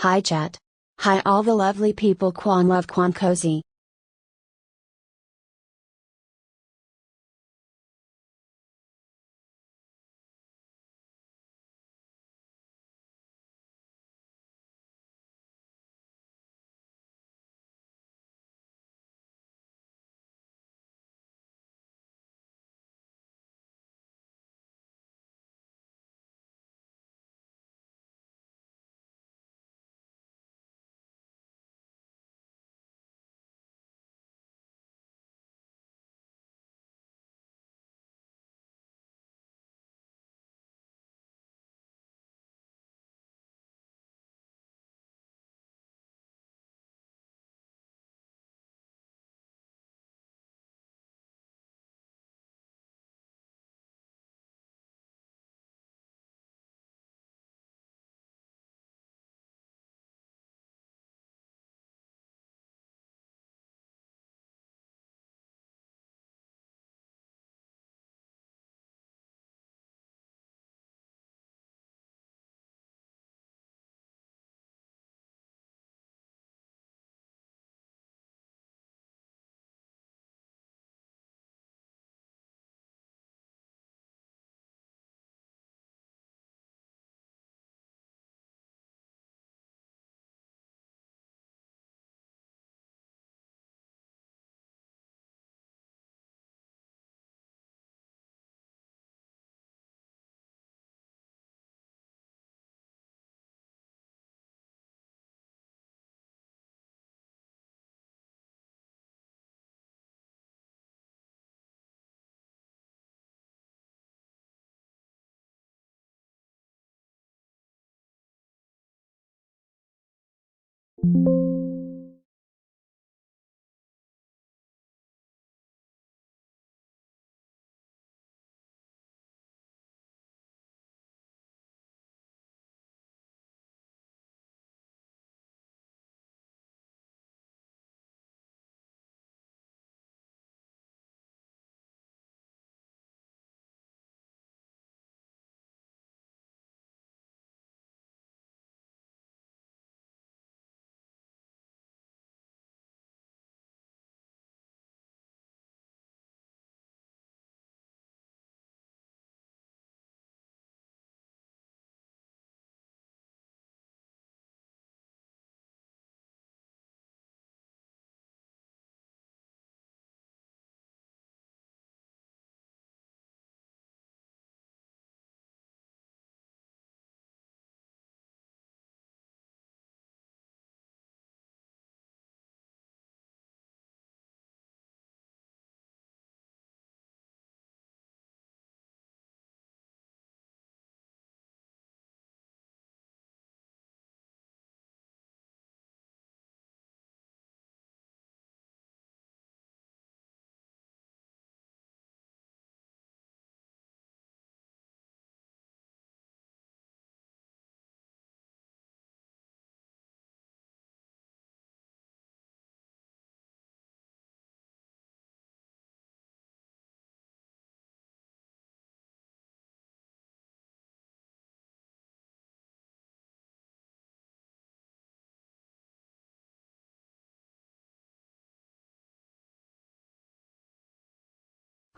Hi chat. Hi all the lovely people Quan love Quan cozy.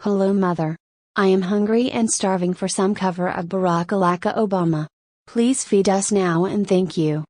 Hello mother. I am hungry and starving for some cover of Barack Obama. Please feed us now and thank you.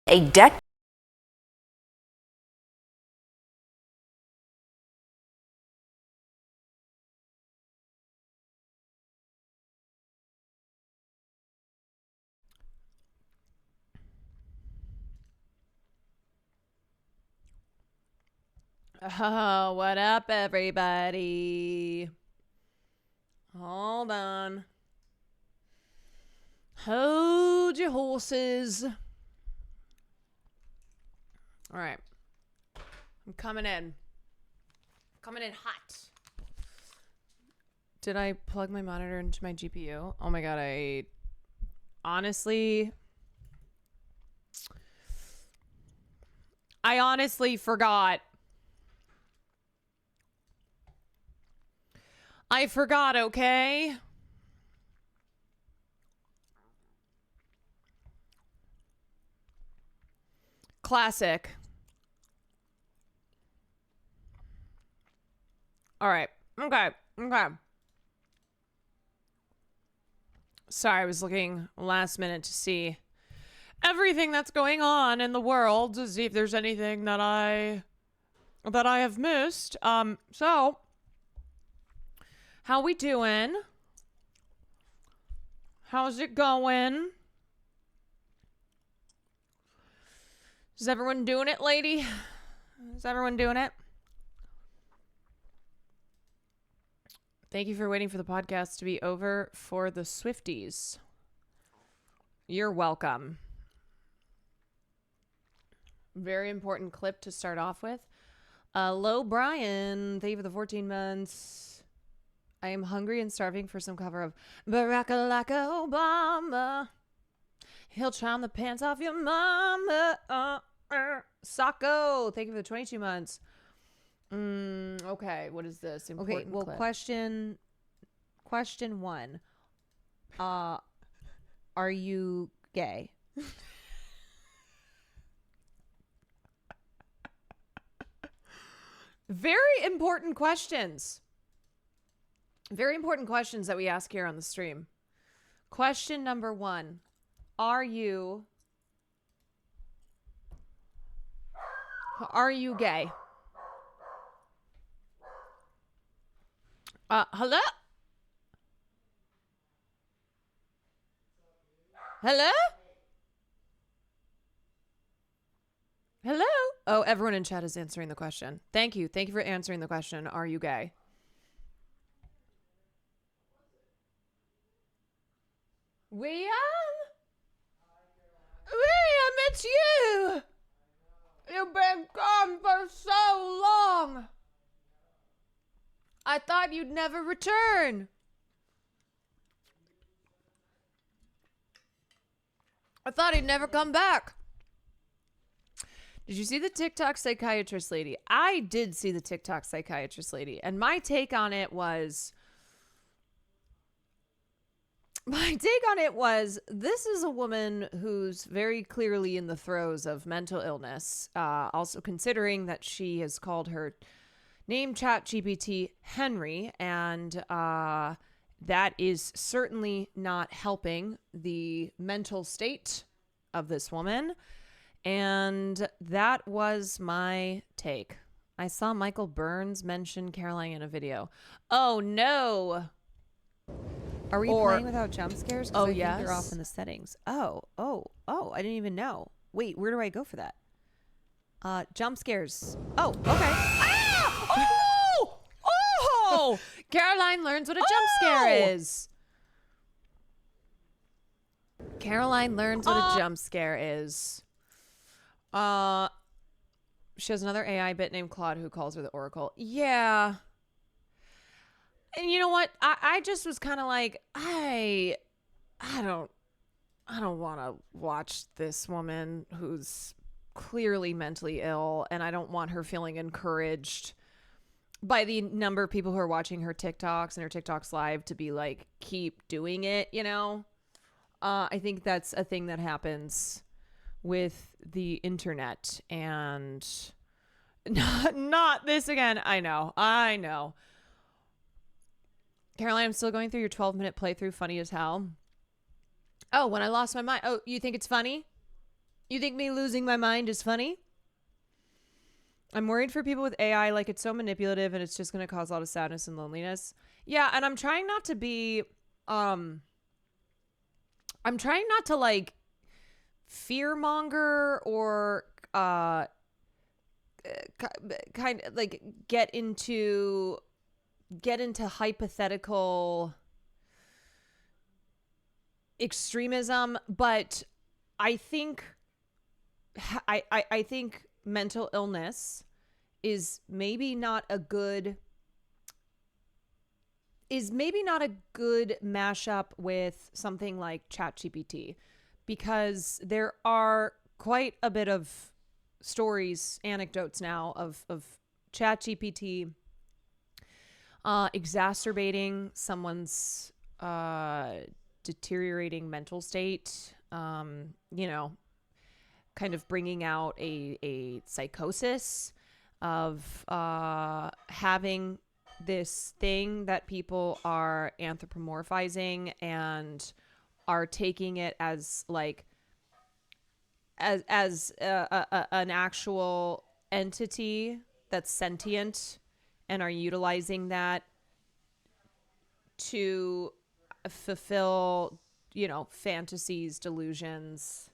a deck. Oh, what up, everybody? Hold on. Hold your horses. All right. I'm coming in. Coming in hot. Did I plug my monitor into my GPU? Oh my god, I honestly forgot. I forgot, okay? Classic. All right. Okay. Sorry, I was looking last minute to see everything that's going on in the world to see if there's anything that I have missed. So how we doing? How's it going? Is everyone doing it, lady? Is everyone doing it? Thank you for waiting for the podcast to be over for the Swifties. You're welcome. Very important clip to start off with. Hello, Brian. Thank you for the 14 months. I am hungry and starving for some cover of Barack Obama. He'll charm the pants off your mama. Sacco. Thank you for the 22 months. Okay, what is this? Important okay, well, clip. question one. Are you gay? Very important questions. Very important questions that we ask here on the stream. Question number one. Are you gay? Hello? Hello? Hello? Oh, everyone in chat is answering the question. Thank you. Thank you for answering the question. Are you gay? William, it's you. You've been gone for so long. I thought you'd never return. I thought he'd never come back. Did you see the TikTok psychiatrist lady? I did see the TikTok psychiatrist lady. And my take on it was, this is a woman who's very clearly in the throes of mental illness. Also considering that she has called her name ChatGPT Henry. And that is certainly not helping the mental state of this woman. And that was my take. I saw Michael Burns mention Caroline in a video. Oh, no. Are we playing without jump scares? Oh, I think yes. they're off in the settings. Oh, I didn't even know. Wait, where do I go for that? Jump scares. Oh, okay. Ah! Oh! Caroline learns what a jump scare is. Caroline learns what a jump scare is. She has another AI bit named Claude who calls her the Oracle. Yeah. And you know what? I just was kind of like, I don't want to watch this woman who's clearly mentally ill, and I don't want her feeling encouraged by the number of people who are watching her TikToks and her TikToks live to be like, keep doing it, you know? I think that's a thing that happens with the internet, and not this again. I know. Caroline, I'm still going through your 12-minute playthrough. Funny as hell. Oh, when I lost my mind. Oh, you think it's funny? You think me losing my mind is funny? I'm worried for people with AI, like it's so manipulative and it's just going to cause a lot of sadness and loneliness. Yeah, and I'm trying not to be I'm trying not to like fearmonger or kind of like get into hypothetical extremism, but I think I think mental illness is maybe not a good mashup with something like ChatGPT, because there are quite a bit of stories, anecdotes now of ChatGPT exacerbating someone's deteriorating mental state, you know, kind of bringing out a psychosis of having this thing that people are anthropomorphizing and are taking it as like as an actual entity that's sentient and are utilizing that to fulfill, you know, fantasies, delusions,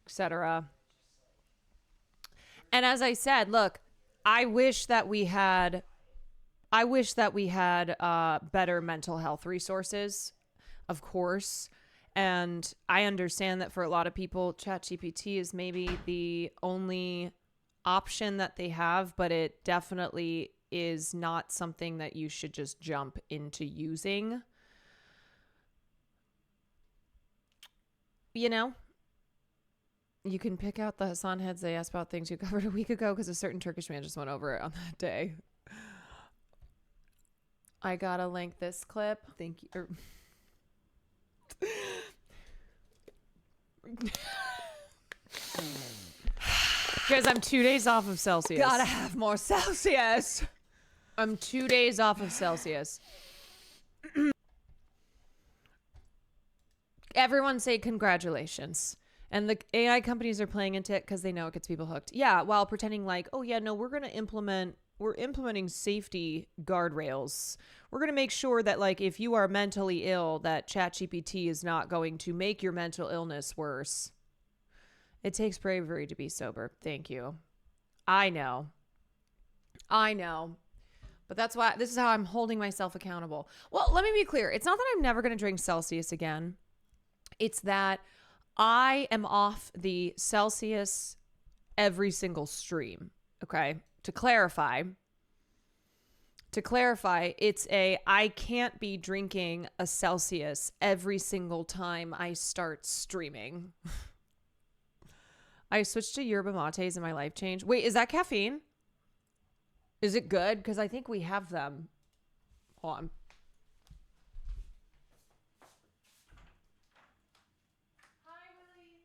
etc. And as I said, look, I wish that we had better mental health resources, of course. And I understand that for a lot of people, ChatGPT is maybe the only option that they have, but it definitely is not something that you should just jump into using. You know, you can pick out the Hassan heads they asked about things you covered a week ago because a certain Turkish man just went over it on that day. I gotta link this clip. Thank you. Guys, I'm 2 days off of Celsius. Gotta have more Celsius. I'm 2 days off of Celsius. Everyone say congratulations. And the AI companies are playing into it because they know it gets people hooked. Yeah, while pretending like, oh yeah, no, we're implementing safety guardrails. We're going to make sure that like if you are mentally ill, that ChatGPT is not going to make your mental illness worse. It takes bravery to be sober. Thank you. I know. But that's why this is how I'm holding myself accountable. Well, let me be clear. It's not that I'm never going to drink Celsius again. It's that I am off the Celsius every single stream. Okay. To clarify, it's I can't be drinking a Celsius every single time I start streaming. I switched to yerba mates and my life changed. Wait, is that caffeine? Is it good? Because I think we have them. Hold on. Hi, Willie.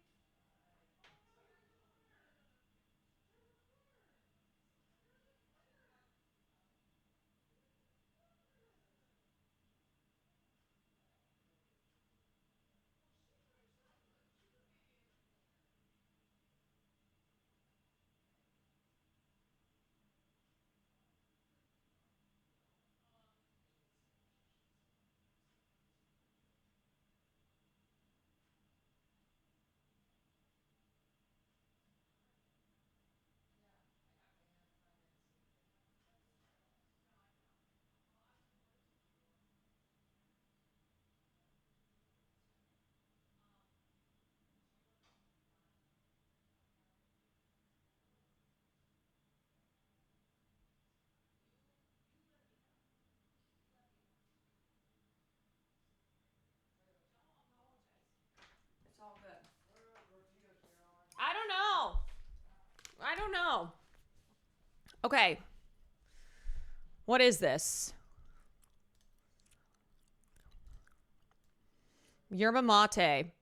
It's all good. I don't know. Okay. What is this? Yerba mate.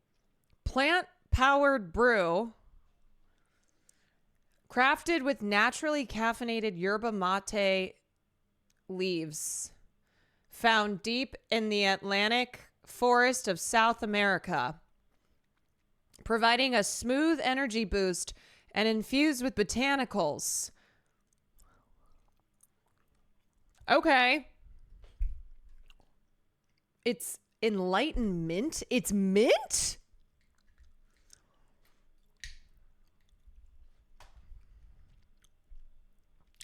Plant-powered brew crafted with naturally caffeinated yerba mate leaves found deep in the Atlantic forest of South America. providing a smooth energy boost and infused with botanicals. Okay. It's enlightened mint. It's mint?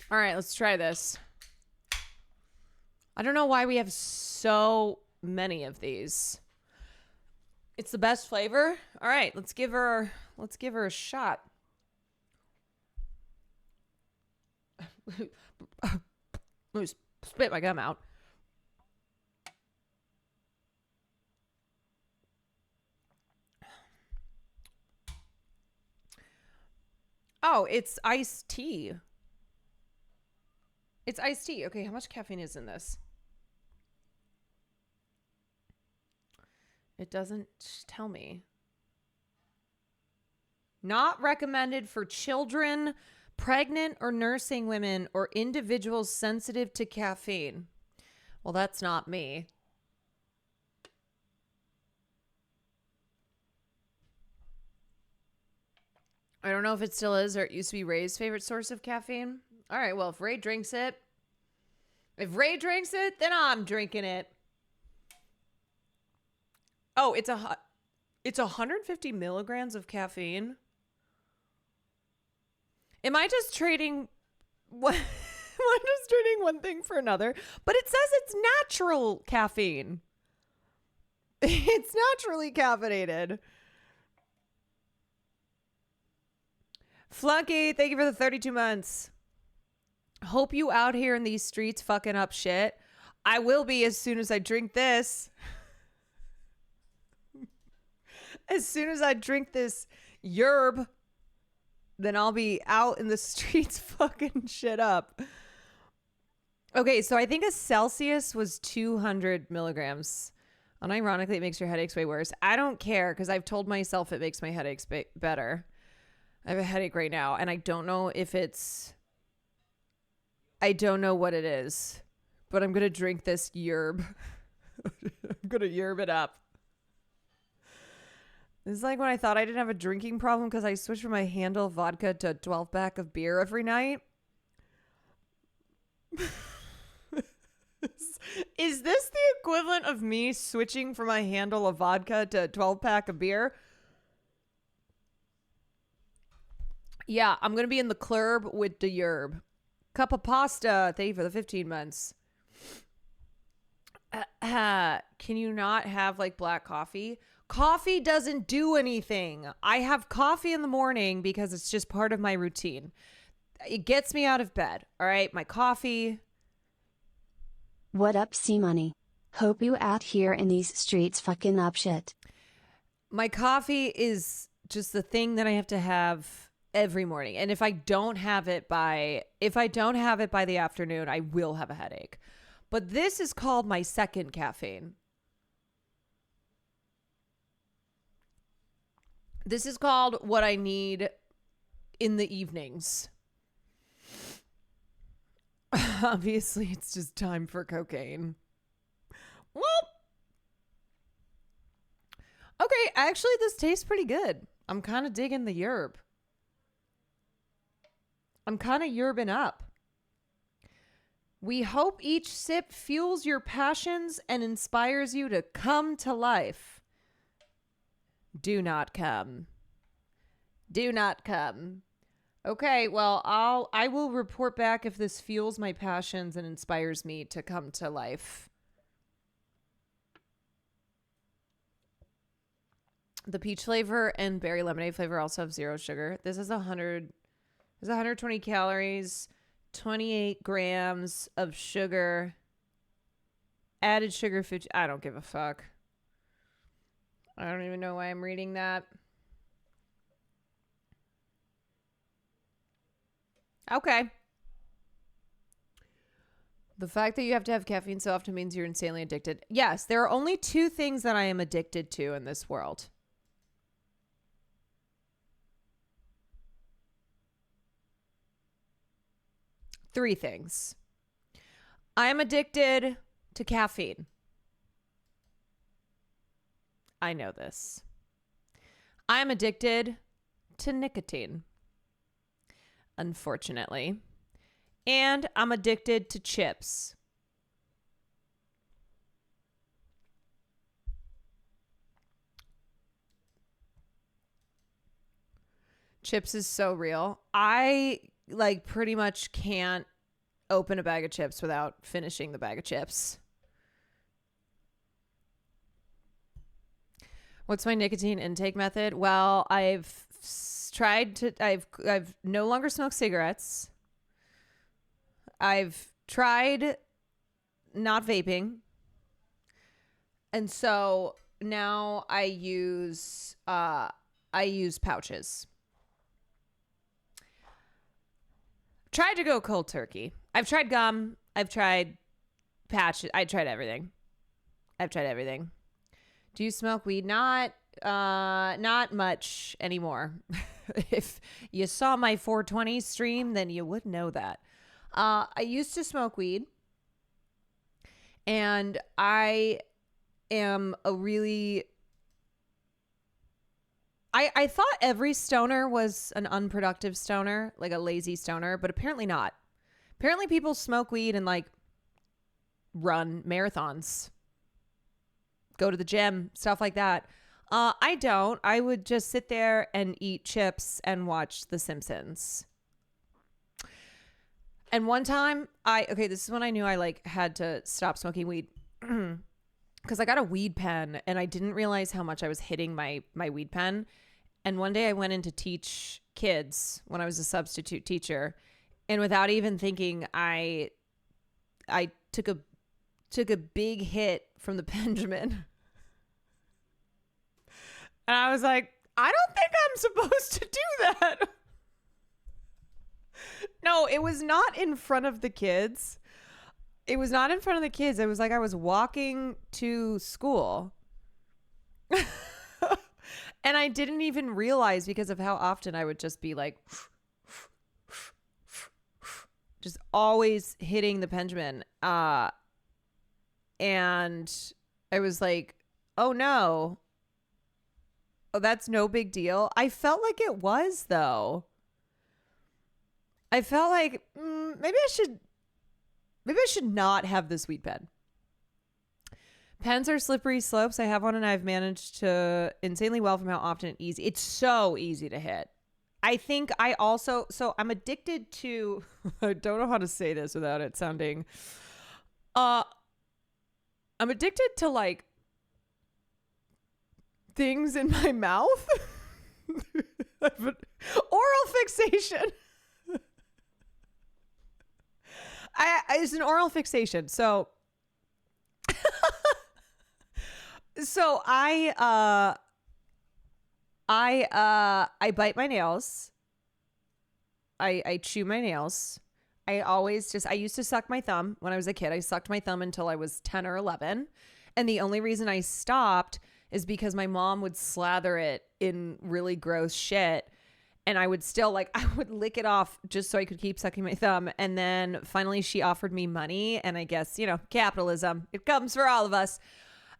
All right, let's try this. I don't know why we have so many of these. It's the best flavor. All right, let's give her a shot. Let me spit my gum out. Oh, it's iced tea. It's iced tea. Okay, how much caffeine is in this? It doesn't tell me. Not recommended for children, pregnant or nursing women, or individuals sensitive to caffeine. Well, that's not me. I don't know if it still is or it used to be Ray's favorite source of caffeine. All right, well, if Ray drinks it, then I'm drinking it. Oh, it's 150 milligrams of caffeine. Am I just trading one thing for another? But it says it's natural caffeine. It's naturally caffeinated. Flunky, thank you for the 32 months. Hope you out here in these streets fucking up shit. I will be as soon as I drink this. As soon as I drink this yerb, then I'll be out in the streets fucking shit up. Okay, so I think a Celsius was 200 milligrams. Unironically, it makes your headaches way worse. I don't care because I've told myself it makes my headaches better. I have a headache right now, and I don't know what it is, but I'm going to drink this yerb. I'm going to yerb it up. This is like when I thought I didn't have a drinking problem because I switched from my handle of vodka to a 12-pack of beer every night. Is this the equivalent of me switching from my handle of vodka to a 12-pack of beer? Yeah, I'm going to be in the club with the yerb. Cup of pasta. Thank you for the 15 months. Can you not have like black coffee? Coffee doesn't do anything. I have coffee in the morning because it's just part of my routine. It gets me out of bed. All right, my coffee. What up, C-Money? Hope you out here in these streets fucking up shit. My coffee is just the thing that I have to have every morning. And if I don't have it by the afternoon, I will have a headache. But this is called my second caffeine. This is called what I need in the evenings. Obviously, it's just time for cocaine. Well, okay, actually, this tastes pretty good. I'm kind of digging the yerb. I'm kind of yerbing up. We hope each sip fuels your passions and inspires you to come to life. Do not come. Do not come. Okay, well, I will report back if this fuels my passions and inspires me to come to life. The peach flavor and berry lemonade flavor also have 0 sugar. This is 120 calories, 28 grams of sugar, added sugar, 50. I don't give a fuck. I don't even know why I'm reading that. Okay. The fact that you have to have caffeine so often means you're insanely addicted. Yes, there are only 2 things that I am addicted to in this world. Three things. I am addicted to caffeine. I know this. I'm addicted to nicotine, unfortunately. And I'm addicted to chips. Chips is so real. I like pretty much can't open a bag of chips without finishing the bag of chips. What's my nicotine intake method? Well, I've no longer smoked cigarettes. I've tried not vaping. And so now I use pouches. Tried to go cold turkey. I've tried gum. I've tried patches. I tried everything. Do you smoke weed? Not much anymore. If you saw my 420 stream, then you would know that. I used to smoke weed, and I am a really... I thought every stoner was an unproductive stoner, like a lazy stoner, but apparently not. Apparently people smoke weed and like run marathons, go to the gym, stuff like that. I don't. I would just sit there and eat chips and watch The Simpsons. And one time this is when I knew I like had to stop smoking weed. Because I got a weed pen and I didn't realize how much I was hitting my weed pen. And one day I went in to teach kids when I was a substitute teacher, and without even thinking, I took a big hit from the Benjamin. And I was like, I don't think I'm supposed to do that. No, it was not in front of the kids. It was like I was walking to school. And I didn't even realize because of how often I would just be like, just always hitting the Benjamin. And I was like, oh no. Oh, that's no big deal. I felt like it was, though. I felt like maybe I should not have this weed pen. Pens are slippery slopes. I have one and I've managed to insanely well from how often and easy. It's so easy to hit. I think I'm addicted to, I don't know how to say this without it sounding, I'm addicted to like things in my mouth. Oral fixation. It's an oral fixation. So I bite my nails. I chew my nails. I used to suck my thumb when I was a kid. I sucked my thumb until I was 10 or 11. And the only reason I stopped is because my mom would slather it in really gross shit. And I would still I would lick it off just so I could keep sucking my thumb. And then finally she offered me money. And I guess, capitalism, it comes for all of us.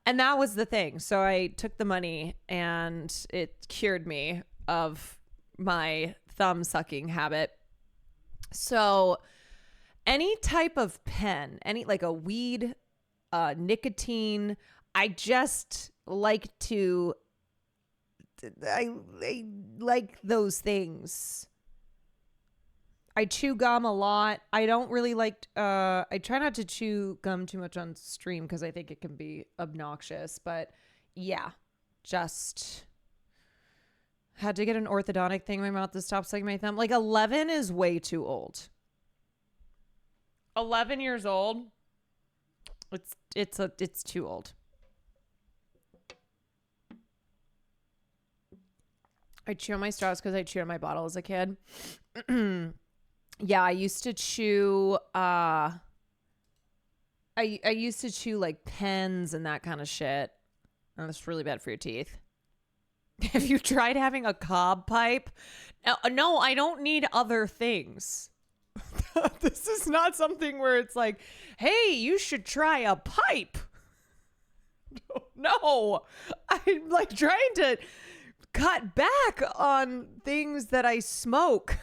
And that was the thing. So I took the money and it cured me of my thumb sucking habit. So any type of pen, like a weed, nicotine, I just like I like those things. I chew gum a lot. I don't really I try not to chew gum too much on stream because I think it can be obnoxious. But yeah, just had to get an orthodontic thing in my mouth to stop sucking my thumb. 11 is way too old. 11 years old. It's too old. I chew on my straws because I chewed on my bottle as a kid. Yeah, I used to chew I used to chew pens and that kind of shit. And that's really bad for your teeth. Have you tried having a cob pipe? No, I don't need other things. This is not something where it's like, hey, you should try a pipe. No, I'm trying to cut back on things that I smoke.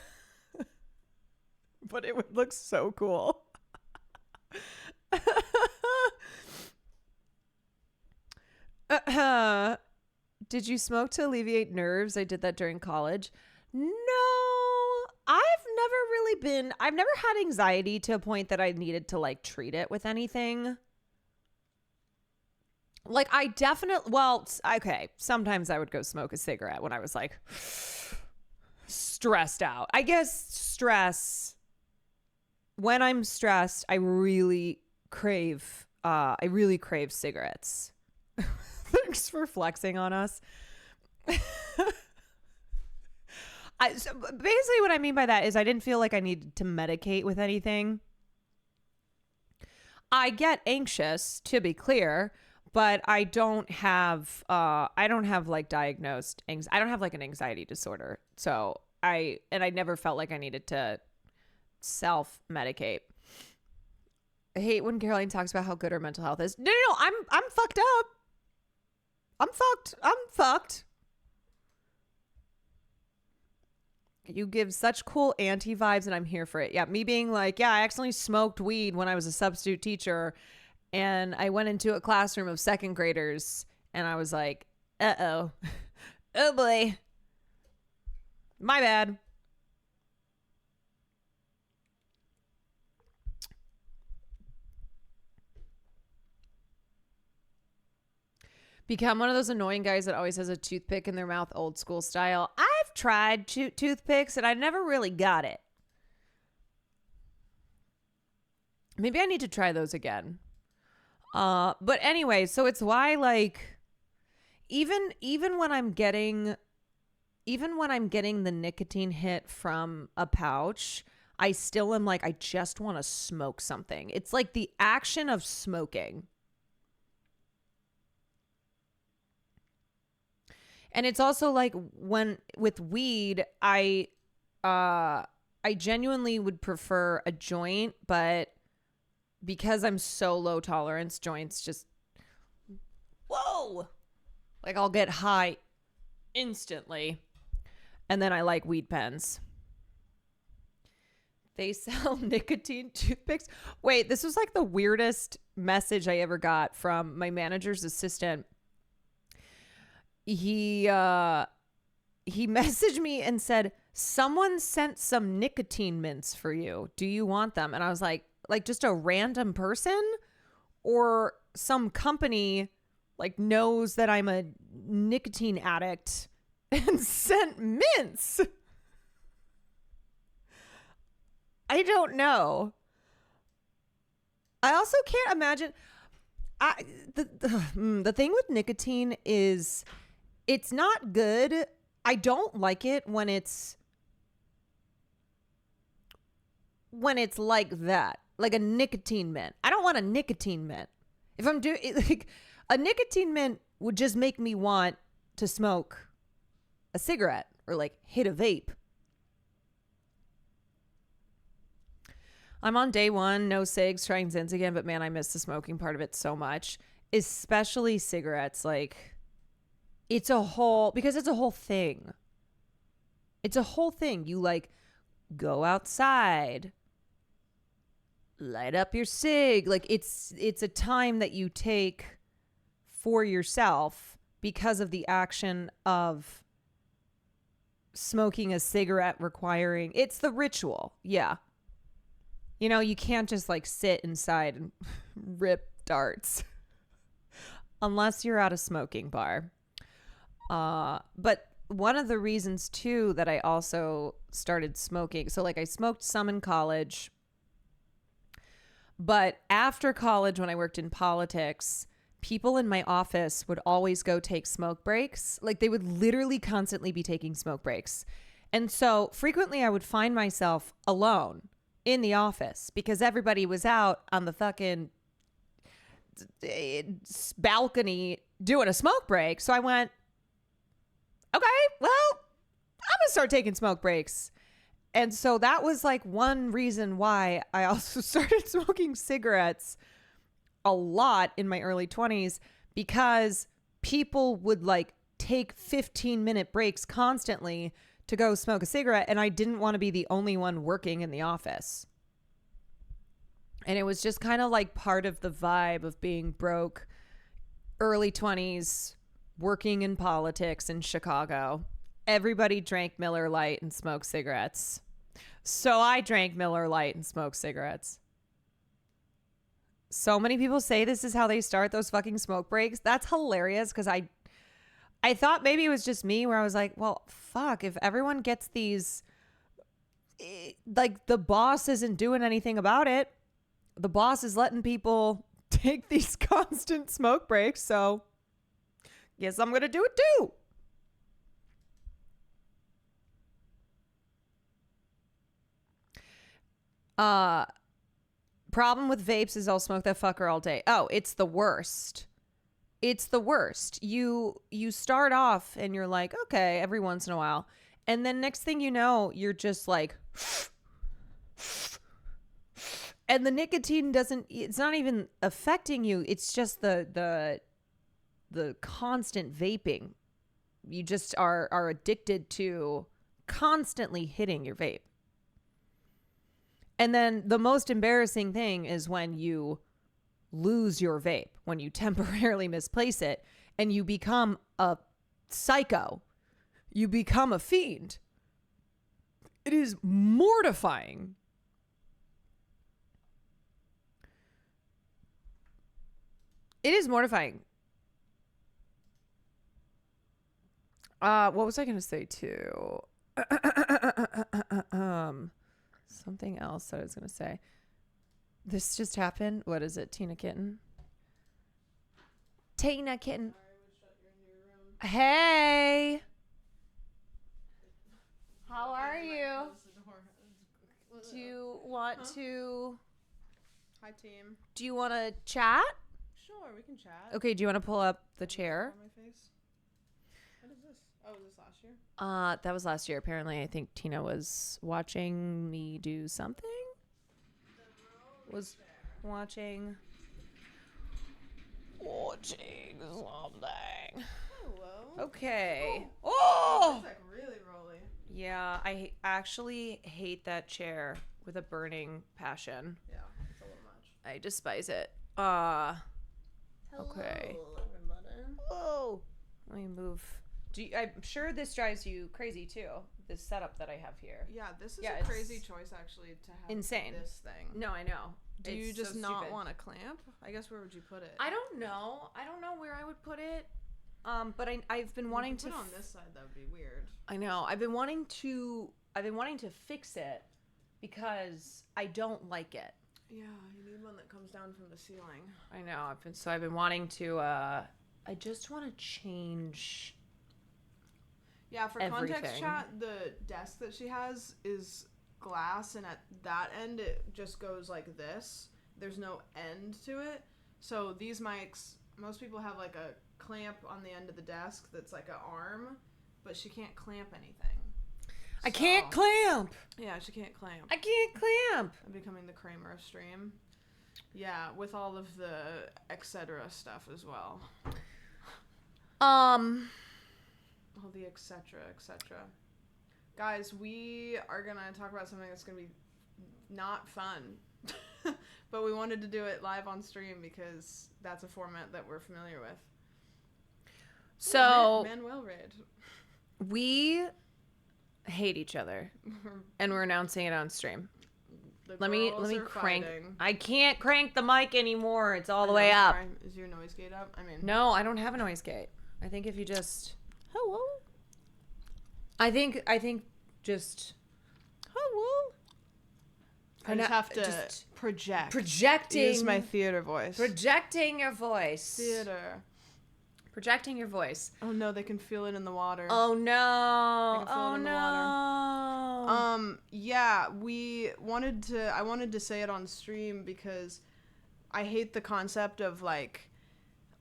But it would look so cool. Did you smoke to alleviate nerves? I did that during college. No, I've never had anxiety to a point that I needed to like treat it with anything. Like I definitely, well, okay. Sometimes I would go smoke a cigarette when I was like stressed out. I guess when I'm stressed, I really crave cigarettes. Thanks for flexing on us. So basically what I mean by that is I didn't feel like I needed to medicate with anything. I get anxious, to be clear, but I don't have like diagnosed I don't have like an anxiety disorder. So I never felt like I needed to self-medicate. I hate when Caroline talks about how good her mental health is. No, I'm fucked up. I'm fucked. You give such cool auntie vibes and I'm here for it. Yeah, me being like, yeah, I accidentally smoked weed when I was a substitute teacher and I went into a classroom of second graders and I was like, uh-oh. Oh boy. My bad. Become one of those annoying guys that always has a toothpick in their mouth, old school style. I've tried toothpicks and I never really got it. Maybe I need to try those again. But anyway, so it's why like even when I'm getting the nicotine hit from a pouch, I still am like, I just want to smoke something. It's like the action of smoking. And it's also like when with weed, I genuinely would prefer a joint, but because I'm so low tolerance, joints just, whoa, like I'll get high instantly. And then I like weed pens. They sell nicotine toothpicks. Wait, this was like the weirdest message I ever got from my manager's assistant. He messaged me and said, someone sent some nicotine mints for you. Do you want them? And I was like just a random person or some company like knows that I'm a nicotine addict and sent mints. I don't know. I also can't imagine. The thing with nicotine is it's not good. I don't like it when it's like that, like a nicotine mint. I don't want a nicotine mint. If I'm doing like a nicotine mint would just make me want to smoke a cigarette or like hit a vape. I'm on day 1, no cigs, trying Zins again, but man, I miss the smoking part of it so much, especially cigarettes. Like it's a whole thing. It's a whole thing. You like go outside, light up your cig. Like it's a time that you take for yourself because of the action of smoking a cigarette requiring, it's the ritual. Yeah. You know, you can't just like sit inside and rip darts unless you're at a smoking bar. But one of the reasons too that I also started smoking, so like I smoked some in college, but after college when I worked in politics, people in my office would always go take smoke breaks. Like they would literally constantly be taking smoke breaks. And so frequently I would find myself alone in the office because everybody was out on the fucking balcony doing a smoke break. So I went, okay, well, I'm going to start taking smoke breaks. And so that was like one reason why I also started smoking cigarettes a lot in my early 20s, because people would like take 15-minute breaks constantly to go smoke a cigarette, and I didn't want to be the only one working in the office. And it was just kind of like part of the vibe of being broke, early 20s, working in politics in Chicago. Everybody drank Miller Lite and smoked cigarettes. So I drank Miller Lite and smoked cigarettes. So many people say this is how they start those fucking smoke breaks. That's hilarious because I thought maybe it was just me where I was like, well, fuck, if everyone gets these, like the boss isn't doing anything about it. The boss is letting people take these constant smoke breaks. So guess I'm going to do it too. Problem with vapes is I'll smoke that fucker all day. Oh, it's the worst. It's the worst. You start off and you're like, okay, every once in a while. And then next thing you know, you're just like, and the nicotine it's not even affecting you. It's just the constant vaping. You just are addicted to constantly hitting your vape. And then the most embarrassing thing is when you lose your vape, when you temporarily misplace it and you become a psycho. You become a fiend. It is mortifying. It is mortifying. What was I going to say too? Something else that I was going to say. This just happened. What is it? Tina Kitten? Tina Kitten. Hey. How are you? Do you want to... Hi, team. Do you want to chat? Sure, we can chat. Okay, do you want to pull up the chair? On my face. What is this? Oh, was this last year? That was last year. Apparently, I think Tina was watching me do something. Was watching something. Hello. Okay. Oh! It's like really rolly. Yeah, I actually hate that chair with a burning passion. Yeah, it's a little much. I despise it. Okay. Everybody. Whoa. Let me move. I'm sure this drives you crazy too. This setup that I have here. Yeah, this is Yeah, a crazy choice actually to have insane. this thing. No, I know. Do It's you just so not stupid. want a clamp? I guess where would you put it? I don't know. I don't know where I would put it. But I've been wanting to put it on this side. That would be weird. I know. I've been wanting to fix it because I don't like it. Yeah, you need one that comes down from the ceiling. I know. I've been wanting to I just want to change. Yeah, for Everything. context chat, the desk that she has is glass, and at that end it just goes like this. There's no end to it. So these mics, most people have like a clamp on the end of the desk that's like an arm, but she can't clamp anything. I can't clamp. Yeah, she can't clamp. I can't clamp. I'm becoming the Kramer of stream. Yeah, with all of the etc. stuff as well. All the etc. etc. Guys, we are gonna talk about something that's gonna be not fun. But we wanted to do it live on stream because that's a format that we're familiar with. So Manuel raid. we hate each other, and we're announcing it on stream. The Let me girls are crank. fighting. I can't crank the mic anymore. It's all the I way know, up. sorry. Is your noise gate up? I mean, No, I don't have a noise gate. I think if you just hello. I think just Hello. I just have to project. projecting. Use my theater voice. Projecting your voice. Theater. Projecting your voice. Oh no, they can feel it in the water. Oh no. I can feel it Oh in the no. Yeah, I wanted to say it on stream because I hate the concept of like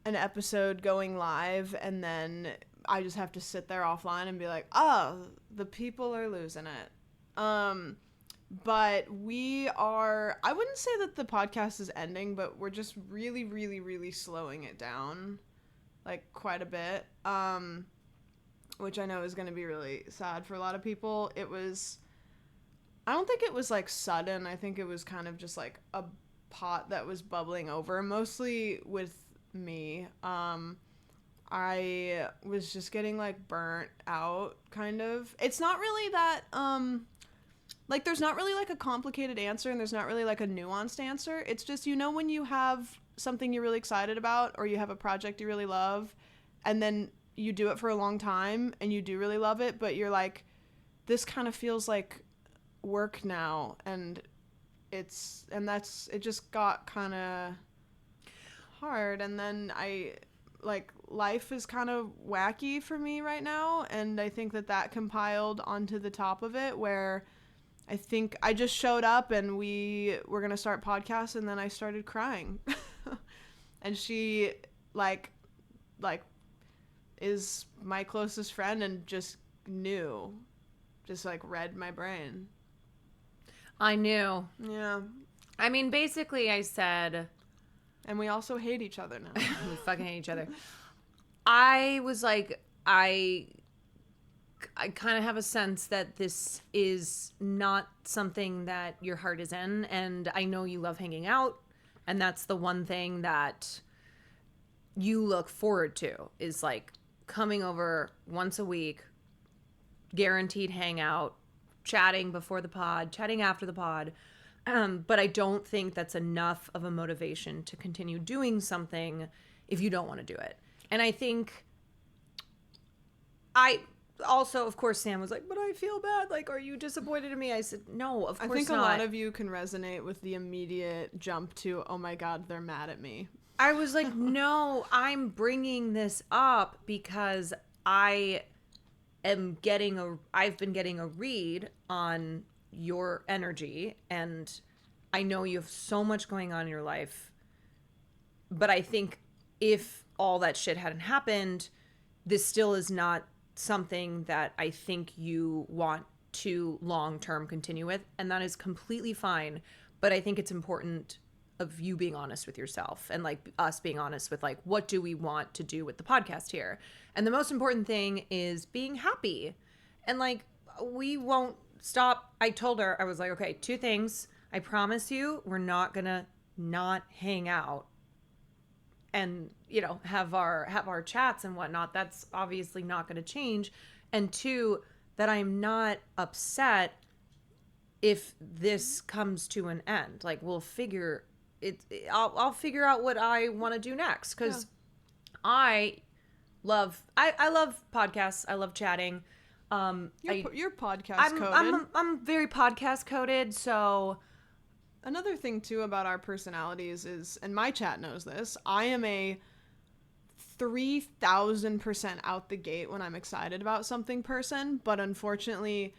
an episode going live and then I just have to sit there offline and be like, oh, the people are losing it. But I wouldn't say that the podcast is ending, but we're just really, really, really slowing it down, like quite a bit. which I know is going to be really sad for a lot of people. I don't think it was like sudden. I think it was kind of just like a pot that was bubbling over, mostly with me. I was just getting like burnt out, kind of. It's not really that like there's not really like a complicated answer, and there's not really like a nuanced answer. It's just, you know, when you have something you're really excited about, or you have a project you really love, and then you do it for a long time and you do really love it, but you're like, this kind of feels like work now, and it just got kind of hard. And then life is kind of wacky for me right now, and I think that compiled onto the top of it, where I think I just showed up and we were gonna start podcasts, and then I started crying. And she like is my closest friend, and just like read my brain. I knew. Yeah. I mean, basically I said, and we also hate each other now. we fucking hate each other. I was like, I kind of have a sense that this is not something that your heart is in, and I know you love hanging out, and that's the one thing that you look forward to, is like coming over once a week, guaranteed hangout, chatting before the pod, chatting after the pod. But I don't think that's enough of a motivation to continue doing something if you don't want to do it. And I think I also, of course, Sam was like, but I feel bad. Like, are you disappointed in me? I said, no, of course not. I think a lot of you can resonate with the immediate jump to, oh my God, they're mad at me. I was like, no, I'm bringing this up because I've been getting a read on your energy, and I know you have so much going on in your life, but I think if all that shit hadn't happened, this still is not something that I think you want to long-term continue with, and that is completely fine. But I think it's important of you being honest with yourself, and like us being honest with like, what do we want to do with the podcast here? And the most important thing is being happy. And like, we won't stop. I told her, I was like, okay, 2 things. I promise you, we're not gonna not hang out and, you know, have our chats and whatnot. That's obviously not going to change. And 2, that I'm not upset if this comes to an end. Like, we'll figure it. I'll figure out what I want to do next, because I love podcasts. I love chatting. You're podcast coded. I'm very podcast coded, so. Another thing too about our personalities is, and my chat knows this, I am a 3,000% out the gate when I'm excited about something person, but unfortunately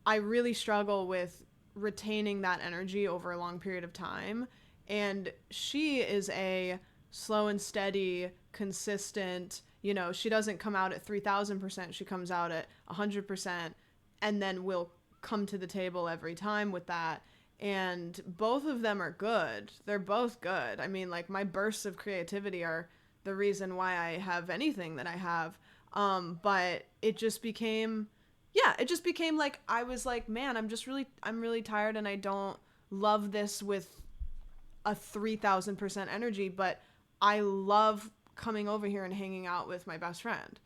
I really struggle with retaining that energy over a long period of time. And she is a slow and steady, consistent, you know, she doesn't come out at 3,000%, she comes out at 100%, and then will come to the table every time with that. And both of them are good. They're both good. I mean, like, my bursts of creativity are the reason why I have anything that I have. But it just became like, I was like, man, I'm really tired, and I don't love this with a 3,000% energy, but I love coming over here and hanging out with my best friend.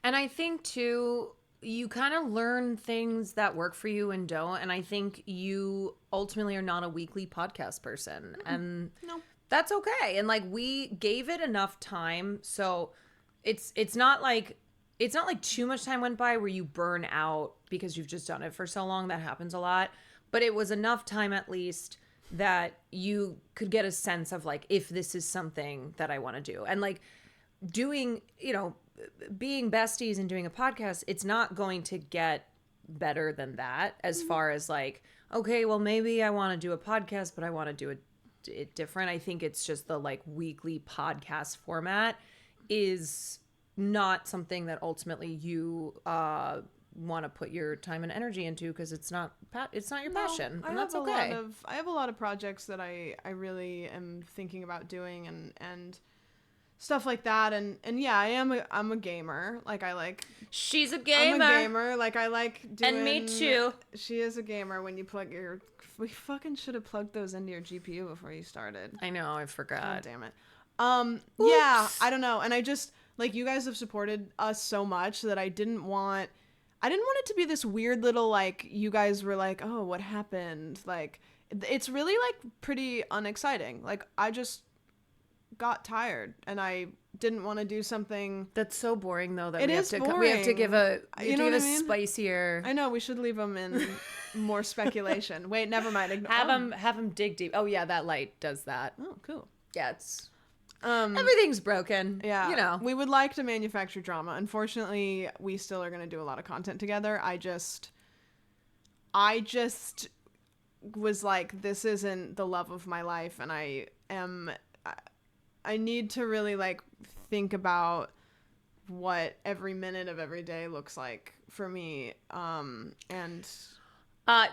And I think too, you kind of learn things that work for you and don't. And I think you ultimately are not a weekly podcast person. And no, that's okay. And like, we gave it enough time. So it's not like too much time went by where you burn out because you've just done it for so long. That happens a lot. But it was enough time at least that you could get a sense of like, if this is something that I want to do. And like, doing, you know, being besties and doing a podcast, it's not going to get better than that as far as like, okay, well, maybe I want to do a podcast, but I want to do it different. I think it's just the like weekly podcast format is not something that ultimately you want to put your time and energy into, because it's not your passion, and that's okay. I have a lot of projects that I really am thinking about doing, and stuff like that. And yeah, I'm a gamer. Like I like. She's a gamer. I'm a gamer. Like I like doing. And me too. She is a gamer. When you plug your, we fucking should have plugged those into your GPU before you started. I know, I forgot. God damn it. Yeah, I don't know. And I just, like, you guys have supported us so much that I didn't want it to be this weird little, like, you guys were like, oh, what happened? Like, it's really, like, pretty unexciting. Like, I just got tired and I didn't want to do something. That's so boring though that It we have is to boring. we have to give a You know what I mean? spicier. I know, we should leave them in more speculation. Wait, never mind. Have them dig deep. Oh yeah, that light does that. Oh, cool. Yeah, it's everything's broken. Yeah, you know. we would like to manufacture drama. Unfortunately, we still are going to do a lot of content together. I just was like, this isn't the love of my life, and I need to really, like, think about what every minute of every day looks like for me. And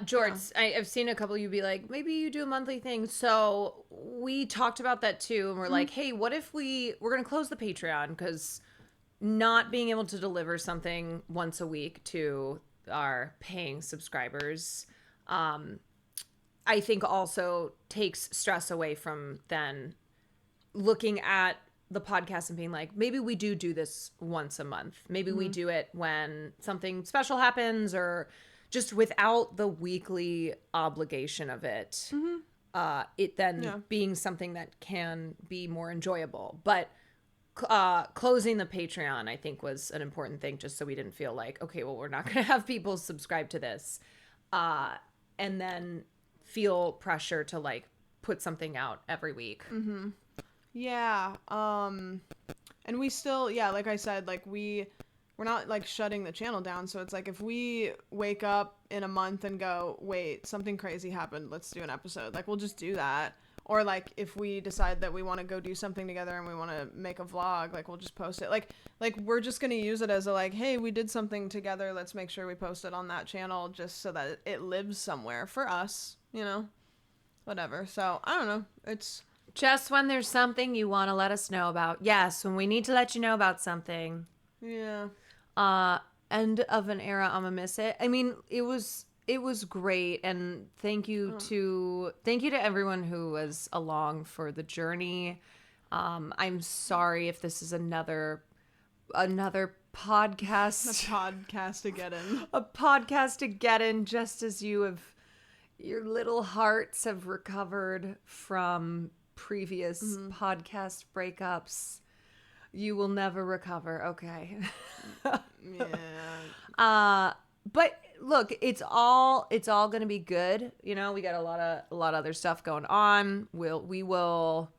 George, I've seen a couple of you be like, maybe you do a monthly thing. So we talked about that too. And we're like, hey, what if we're going to close the Patreon? Because not being able to deliver something once a week to our paying subscribers, I think also takes stress away from then looking at the podcast and being like, maybe we do this once a month. Maybe we do it when something special happens, or just without the weekly obligation of it. It then being something that can be more enjoyable. But closing the Patreon, I think, was an important thing, just so we didn't feel like, okay, well, we're not going to have people subscribe to this. And then feel pressure to, like, put something out every week. yeah, and we still, yeah, like I said, like, we're not, like, shutting the channel down. So it's like, if we wake up in a month and go, wait, something crazy happened, let's do an episode, like, we'll just do that. Or, like, if we decide that we want to go do something together and we want to make a vlog, like, we'll just post it. Like we're just going to use it as a, like, hey, we did something together, let's make sure we post it on that channel, just so that it lives somewhere for us, you know? Whatever. So, I don't know. It's Just when there's something you want to let us know about. Yes, when we need to let you know about something. yeah. End of an era, I'ma miss it. I mean, it was great, and thank you to everyone who was along for the journey. I'm sorry if this is another podcast. A podcast to get in. A podcast to get in, just as your little hearts have recovered from previous podcast breakups. You will never recover. Okay. Yeah. But look, it's all going to be good. You know, we got a lot of other stuff going on. We will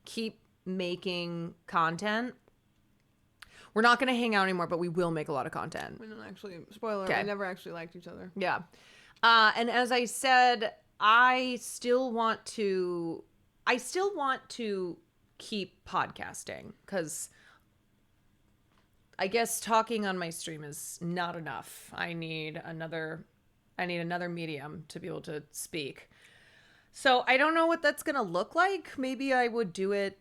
keep making content. We're not going to hang out anymore, but we will make a lot of content. We don't actually, spoiler, Okay. we never actually liked each other. Yeah. And as I said, I still want to keep podcasting, because I guess talking on my stream is not enough. I need another medium to be able to speak. So I don't know what that's going to look like. Maybe I would do it.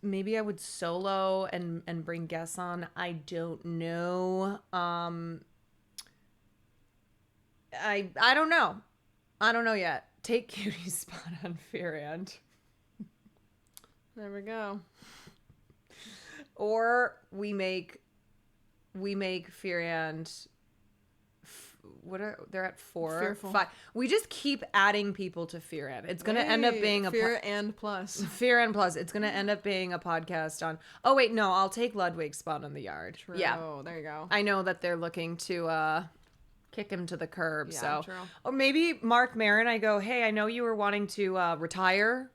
Maybe I would solo and bring guests on. I don't know. I don't know. I don't know yet. Take Cutie's spot on Fearand. There we go. Or we make Fearand. They're at 4, Fearful. 5. We just keep adding people to Fearand. It's gonna end up being Fear and Plus. Fearand Plus. It's gonna end up being a podcast on. Oh wait, no, I'll take Ludwig's spot on the yard. True. Yeah, There you go. I know that they're looking to kick him to the curb. Yeah, so, true. or maybe Mark Maron. I go, hey, I know you were wanting to retire.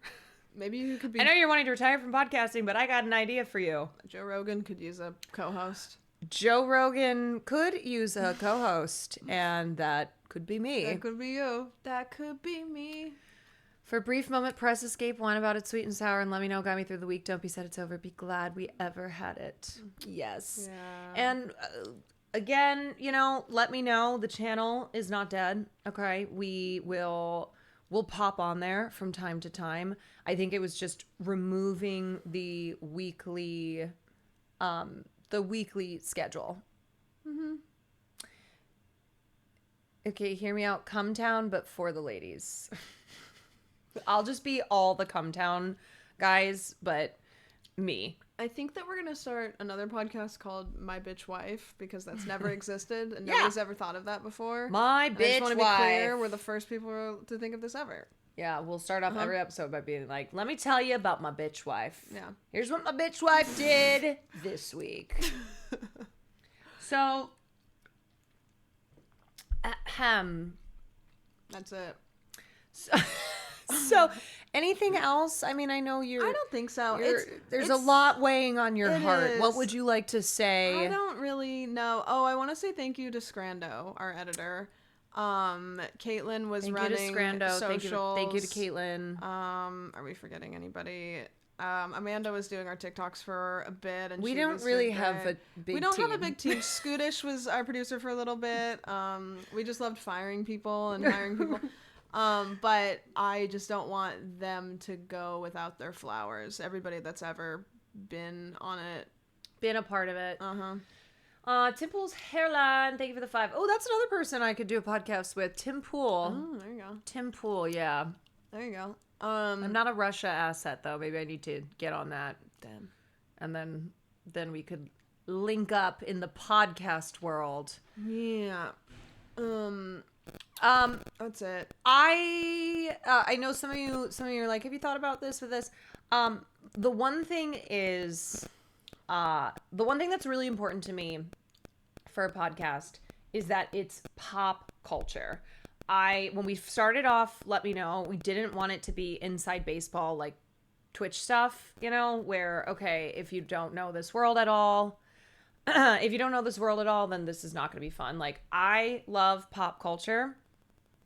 Maybe you could be. I know you're wanting to retire from podcasting, but I got an idea for you. Joe Rogan could use a co-host. Joe Rogan could use a co-host, and that could be me. That could be you. That could be me. For a brief moment, press escape, whine about it, sweet and sour, and let me know. Got me through the week. Don't be sad it's over. Be glad we ever had it. Yes. Yeah. And again, you know, let me know. The channel is not dead. Okay. We will will pop on there from time to time. I think it was just removing the weekly schedule. Mm-hmm. Okay, hear me out. Come Town, but for the ladies. I'll just be all the Come Town guys, but me. I think that we're going to start another podcast called My Bitch Wife, because that's never existed and nobody's ever thought of that before. My And bitch I just want to be wife. clear, we're the first people to think of this ever. Yeah, we'll start off every episode by being like, let me tell you about my bitch wife. Yeah. Here's what my bitch wife did this week. So, That's it. So, anything else? I mean, I know I don't think so. There's a lot weighing on your it heart. is. What would you like to say? I don't really know. Oh, I want to say thank you to Scrando, our editor. Caitlin was running socials. Thank you to Caitlin. Are we forgetting anybody? Amanda was doing our TikToks for a bit, and we she don't was really doing have a great. big We don't team. have a big team. Scootish was our producer for a little bit. We just loved firing people and hiring people. But I just don't want them to go without their flowers. Everybody that's ever been on it. Been a part of it. Uh-huh. Tim Pool's Hairline. Thank you for the 5. Oh, that's another person I could do a podcast with. Tim Pool. Oh, there you go. Tim Pool, yeah. There you go. I'm not a Russia asset though. Maybe I need to get on that. Damn. And then we could link up in the podcast world. Yeah. That's it. I know some of you are like, have you thought about this with this? The one thing that's really important to me for a podcast is that it's pop culture. When we started off, let me know, we didn't want it to be inside baseball, like Twitch stuff, where, okay, if you don't know this world at all, then this is not going to be fun. Like, I love pop culture.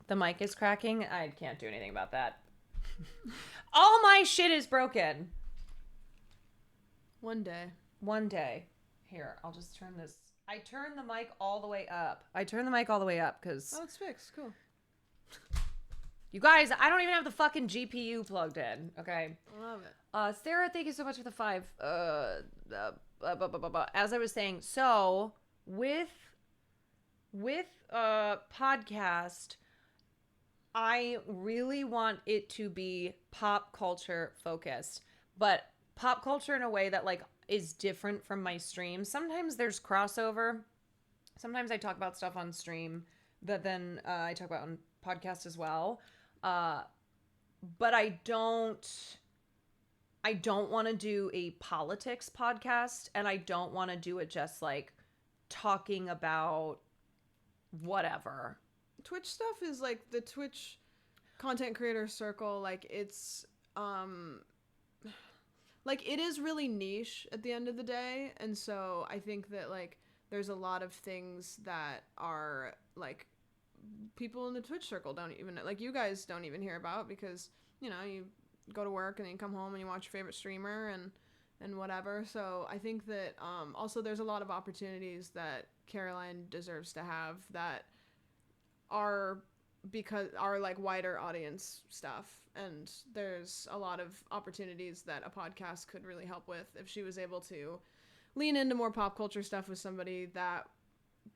The mic is cracking. I can't do anything about that. All my shit is broken. One day. Here, I'll just turn this. I turned the mic all the way up because... Oh, it's fixed. Cool. You guys, I don't even have the fucking GPU plugged in. Okay. Love it. Sarah, thank you so much for the 5. As I was saying, so with podcast, I really want it to be pop culture focused, but pop culture in a way that like is different from my stream. Sometimes there's crossover. Sometimes I talk about stuff on stream that then I talk about on podcast as well. But I don't want to do a politics podcast, and I don't want to do it just like talking about whatever. Twitch stuff is like the Twitch content creator circle. Like it's, like it is really niche at the end of the day. And so I think that like there's a lot of things that are like people in the Twitch circle don't even, like you guys don't even hear about, because, you go to work and then you come home and you watch your favorite streamer and whatever. So I think that also there's a lot of opportunities that Caroline deserves to have that are like wider audience stuff, and there's a lot of opportunities that a podcast could really help with if she was able to lean into more pop culture stuff with somebody that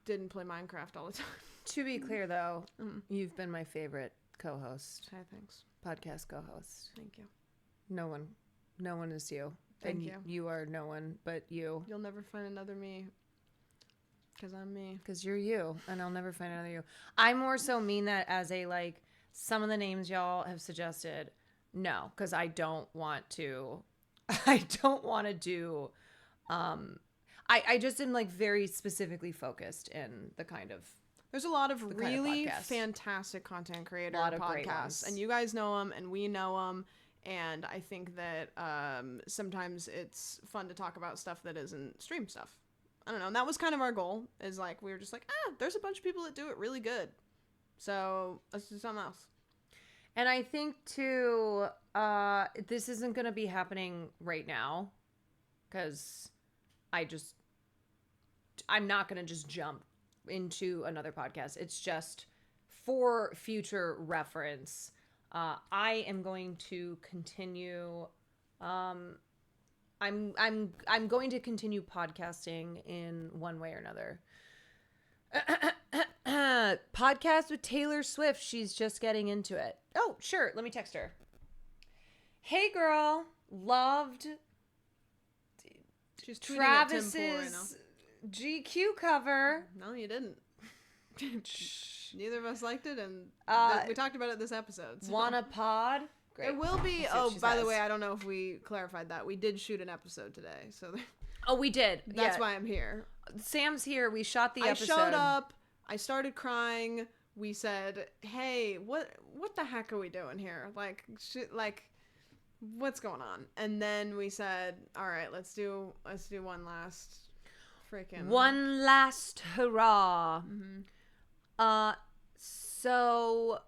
didn't play Minecraft all the time. To be clear though, you've been my favorite co-host. Hey, thanks. Podcast co-host. Thank you. No one is you. Thank you. You are no one but you. You'll never find another me. Because I'm me. Because you're you, and I'll never find another you. I more so mean that as a, like, some of the names y'all have suggested, no, because I don't want to do, I just am, like, very specifically focused in the kind of... There's a lot of really podcast. Fantastic content creator Lot of great podcasts, ones. and you guys know them, and we know them, and I think that sometimes it's fun to talk about stuff that isn't stream stuff. I don't know. And that was kind of our goal, is like, we were just like, there's a bunch of people that do it really good. So let's do something else. And I think too, this isn't going to be happening right now, because I'm not going to just jump into another podcast. It's just for future reference. I am going to continue. I'm going to continue podcasting in one way or another. Podcast with Taylor Swift. She's just getting into it. Oh, sure. Let me text her. Hey, girl. Loved She's tweeting at Tim Pool right now. Travis's GQ cover. No, you didn't. Neither of us liked it, and we talked about it this episode. So. Wanna pod? Great. There will be. Let's see what Oh, she by the says. way, I don't know if we clarified that. We did shoot an episode today, so Oh, we did. that's Yeah. why I'm here. Sam's here. We shot the I episode. showed up. I started crying. We said, "Hey, what the heck are we doing here? Like, what's going on?" And then we said, "All right, let's do one last freaking One last hurrah. Mhm. So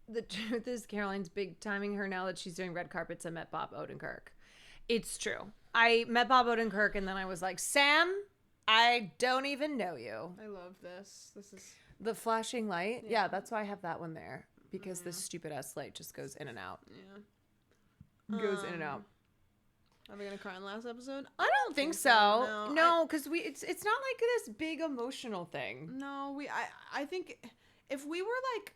the truth is Caroline's big timing her now that she's doing red carpets and met Bob Odenkirk. It's true. I met Bob Odenkirk and then I was like, Sam, I don't even know you. I love this. This is The flashing light. Yeah. Yeah, that's why I have that one there. Because this stupid ass light just goes in and out. yeah. Goes in and out. Are we gonna cry in the last episode? I don't think so. No, because it's not like this big emotional thing. No, I think if we were like,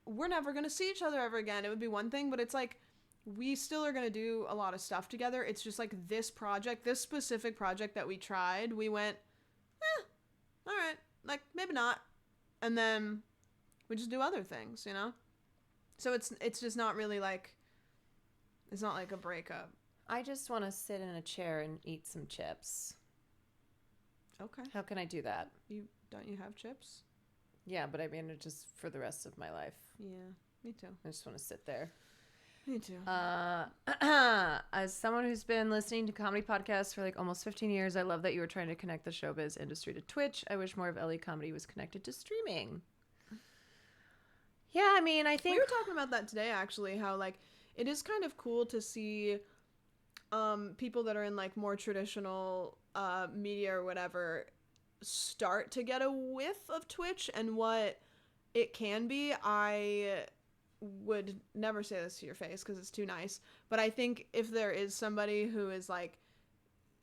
we're never gonna see each other ever again, it would be one thing. But it's like we still are gonna do a lot of stuff together. It's just like this specific project that we tried. We went, all right, like maybe not, and then we just do other things, you know. So it's just not really like, it's not like a breakup. I just want to sit in a chair and eat some chips. Okay. How can I do that? Don't you have chips? Yeah, but I mean, it just for the rest of my life. Yeah, me too. I just want to sit there. Me too. As someone who's been listening to comedy podcasts for like almost 15 years, I love that you were trying to connect the showbiz industry to Twitch. I wish more of LA comedy was connected to streaming. Yeah, I mean, I think We were talking about that today, actually, how like it is kind of cool to see people that are in like more traditional media or whatever start to get a whiff of Twitch and what it can be. I would never say this to your face because it's too nice, but I think if there is somebody who is like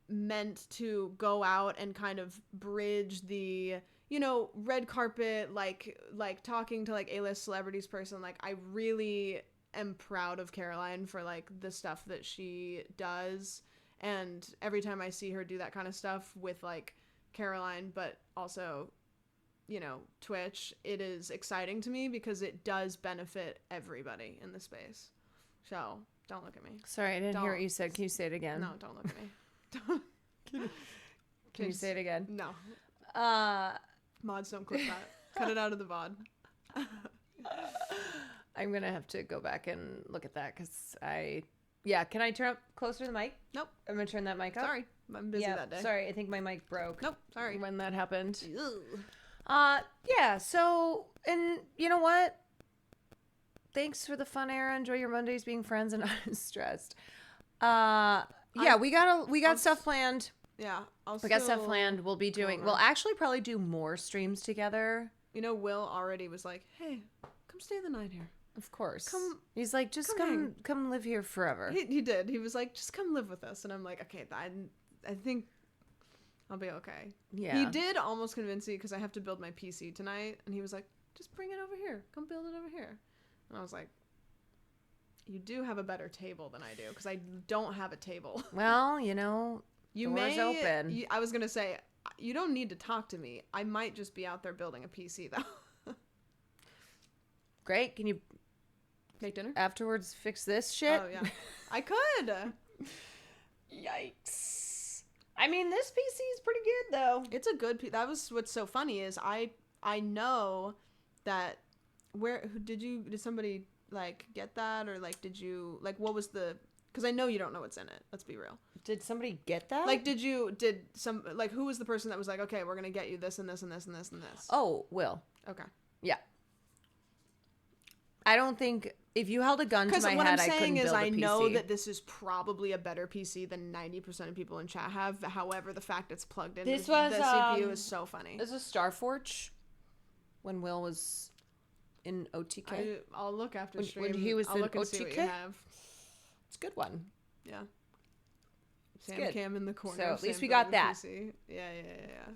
meant to go out and kind of bridge the, you know, red carpet, like talking to like A-list celebrities person, like I really am proud of Caroline for like the stuff that she does, and every time I see her do that kind of stuff with like Caroline but also, you know, Twitch, it is exciting to me because it does benefit everybody in the space. So don't look at me. Sorry, I didn't hear Don't. what you said. Can you say it again? No, don't look at me. Don't. Can you say it again? No. Uh, Mods don't clip that. Cut it out of the VOD. I'm going to have to go back and look at that because yeah, can I turn up closer to the mic? Nope. I'm going to turn that mic up. Sorry. I'm busy that day. Sorry, I think my mic broke. Nope. Sorry. When that happened. Ugh. Yeah, so, and you know what? Thanks for the fun, Era. Enjoy your Mondays being friends and unstressed. Yeah, we got stuff planned. Yeah. We got stuff planned. We'll be doing, we'll actually probably do more streams together. You know, Will already was like, hey, come stay the night here. Of course. Come- He's like, just come come live here forever. He did. He was like, just come live with us. And I'm like, okay, I think I'll be okay. Yeah. He did almost convince me because I have to build my PC tonight. And he was like, just bring it over here. Come build it over here. And I was like, you do have a better table than I do because I don't have a table. Well, you know, You doors may open. I was going to say, you don't need to talk to me. I might just be out there building a PC though. Great. Can you Make dinner? afterwards fix this shit? Oh, yeah. I could. Yikes. I mean, this PC is pretty good, though. It's a good that was what's so funny is I know that did somebody like get that, or like did you like what was the, because I know you don't know what's in it, let's be real. Did somebody get that? Like did some, like who was the person that was like, okay, we're gonna get you this and this and this and this and this? Oh, Will. Okay. Yeah. I don't think if you held a gun to Because my what head, I'm I couldn't saying build is a I PC. know that this is probably a better PC than 90% of people in chat have. However, the fact it's plugged in, This the was, CPU is so funny. This is Starforge when Will was in OTK? I'll look after When stream. he was I'll in look and see what you OTK? have. It's a good one. Yeah. good. Sam Cam in the corner. So at least Sam we got building that. PC. Yeah.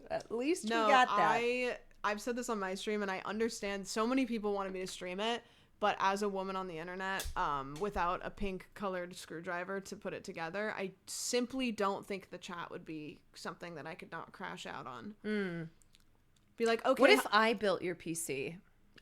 At least No, we got that. I've said this on my stream, and I understand so many people wanted me to stream it, but as a woman on the internet, without a pink colored screwdriver to put it together, I simply don't think the chat would be something that I could not crash out on. Be like, okay, What if I built your PC?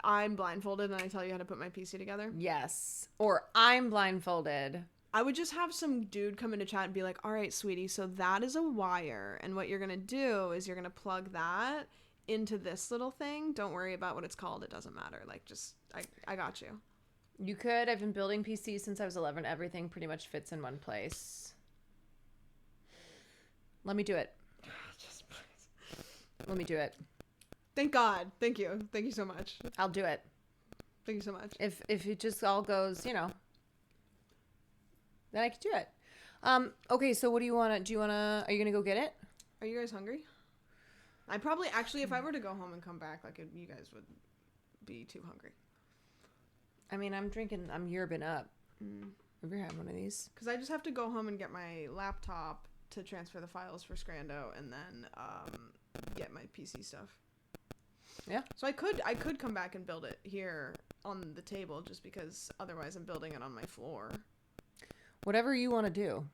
I'm blindfolded and I tell you how to put my PC together? Yes. Or I'm blindfolded. I would just have some dude come into chat and be like, all right, sweetie, so that is a wire, and what you're going to do is you're going to plug that into this little thing. Don't worry about what it's called. It doesn't matter. Like, just, I got you. You could. I've been building PCs since I was 11. Everything pretty much fits in one place. Let me do it. Just please. Let me do it. Thank God. Thank you. Thank you so much. I'll do it. Thank you so much. If it just all goes, then I can do it. Okay, so what do you want to, are you going to go get it? Are you guys hungry? I probably, actually, if I were to go home and come back, you guys would be too hungry. I mean, I'm yerbing up. Have you ever had one of these? Because I just have to go home and get my laptop to transfer the files for Scrando, and then get my PC stuff. Yeah. So I could come back and build it here on the table, just because otherwise I'm building it on my floor. Whatever you want to do.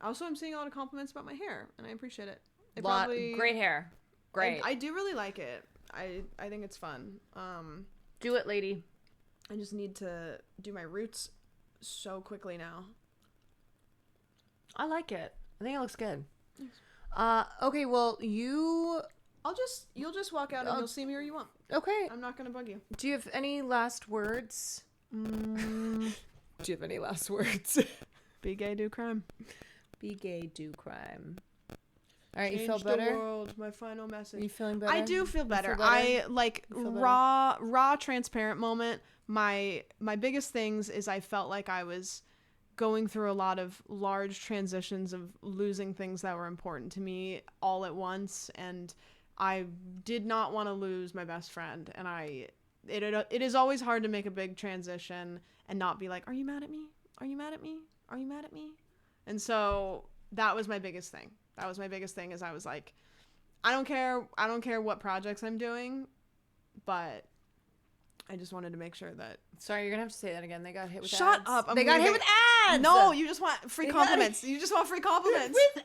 Also, I'm seeing a lot of compliments about my hair, and I appreciate it. Great hair. Great. I do really like it. I think it's fun. Do it, lady. I just need to do my roots so quickly now. I like it. I think it looks good. Okay, well, you'll just walk out and you'll see me where you want. Okay. I'm not gonna bug you. Do you have any last words? Do you have any last words? Be gay, do crime. Be gay, do crime. All right, Change you feel better? the world. My final message. You feeling better? I do feel better. feel better? I like You feel better? raw, transparent moment. My biggest things is I felt like I was going through a lot of large transitions of losing things that were important to me all at once, and I did not want to lose my best friend. And it is always hard to make a big transition and not be like, are you mad at me? Are you mad at me? Are you mad at me? And so that was my biggest thing. That was my biggest thing, is I was like, I don't care what projects I'm doing, but I just wanted to make sure that. Sorry, you're gonna have to say that again. They got hit with Shut ads. up! They got hit with ads. No, you just want free compliments. You just want free compliments. With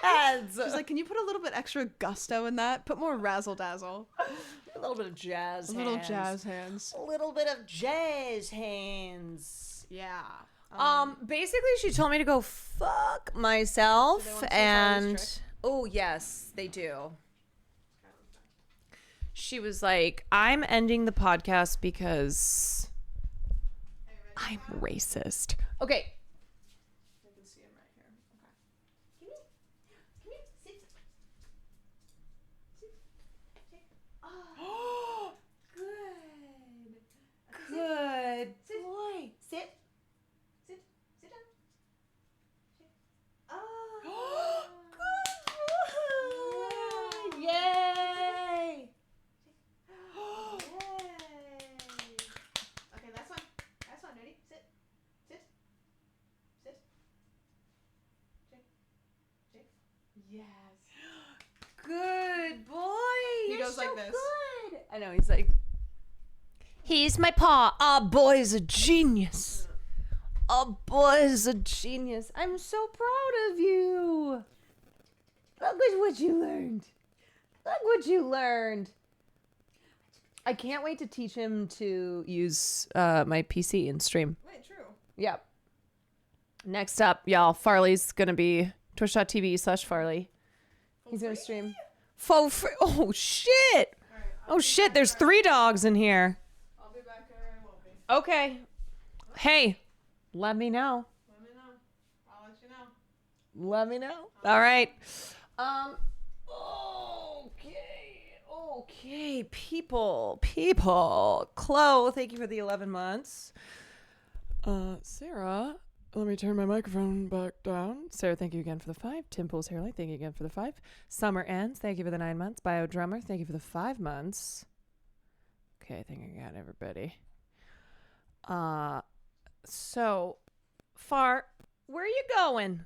ads. She's like, can you put a little bit extra gusto in that? Put more razzle dazzle. A little bit of jazz. A little jazz hands. A little bit of jazz hands. Yeah. Basically she told me to go fuck myself, Do they want to see and Charlie's trick? oh yes, they do. She was like, I'm ending the podcast because I'm racist. Okay. I can see him right here. Okay. Come here, sit. Oh, good boy. Sit. Sit down. Oh, good boy. Yay. Okay, that's fine. That's fine. Ready? Sit. Yes. Good boy. He You're goes so like this. Good. I know. He's like, he's my paw. Our boy's a genius. Our boy's a genius. I'm so proud of you. Look at what you learned. Look what you learned. I can't wait to teach him to use my PC and stream. Wait, true. Yep. Next up, y'all, Farley's going to be twitch.tv/Farley. He's going to stream. Oh, shit. Oh, shit. There's 3 dogs in here. I'll be back or I won't be. Okay. Hey, let me know. Let me know. I'll let you know. Let me know. All right. Okay. People. Chloe, thank you for the 11 months. Sarah, let me turn my microphone back down. Sarah, thank you again for the 5. Tim Pools Hairlight, thank you again for the 5. Summer Ends, thank you for the 9 months. Bio Drummer, thank you for the 5 months. Okay, I think I got everybody. So far, where are you going?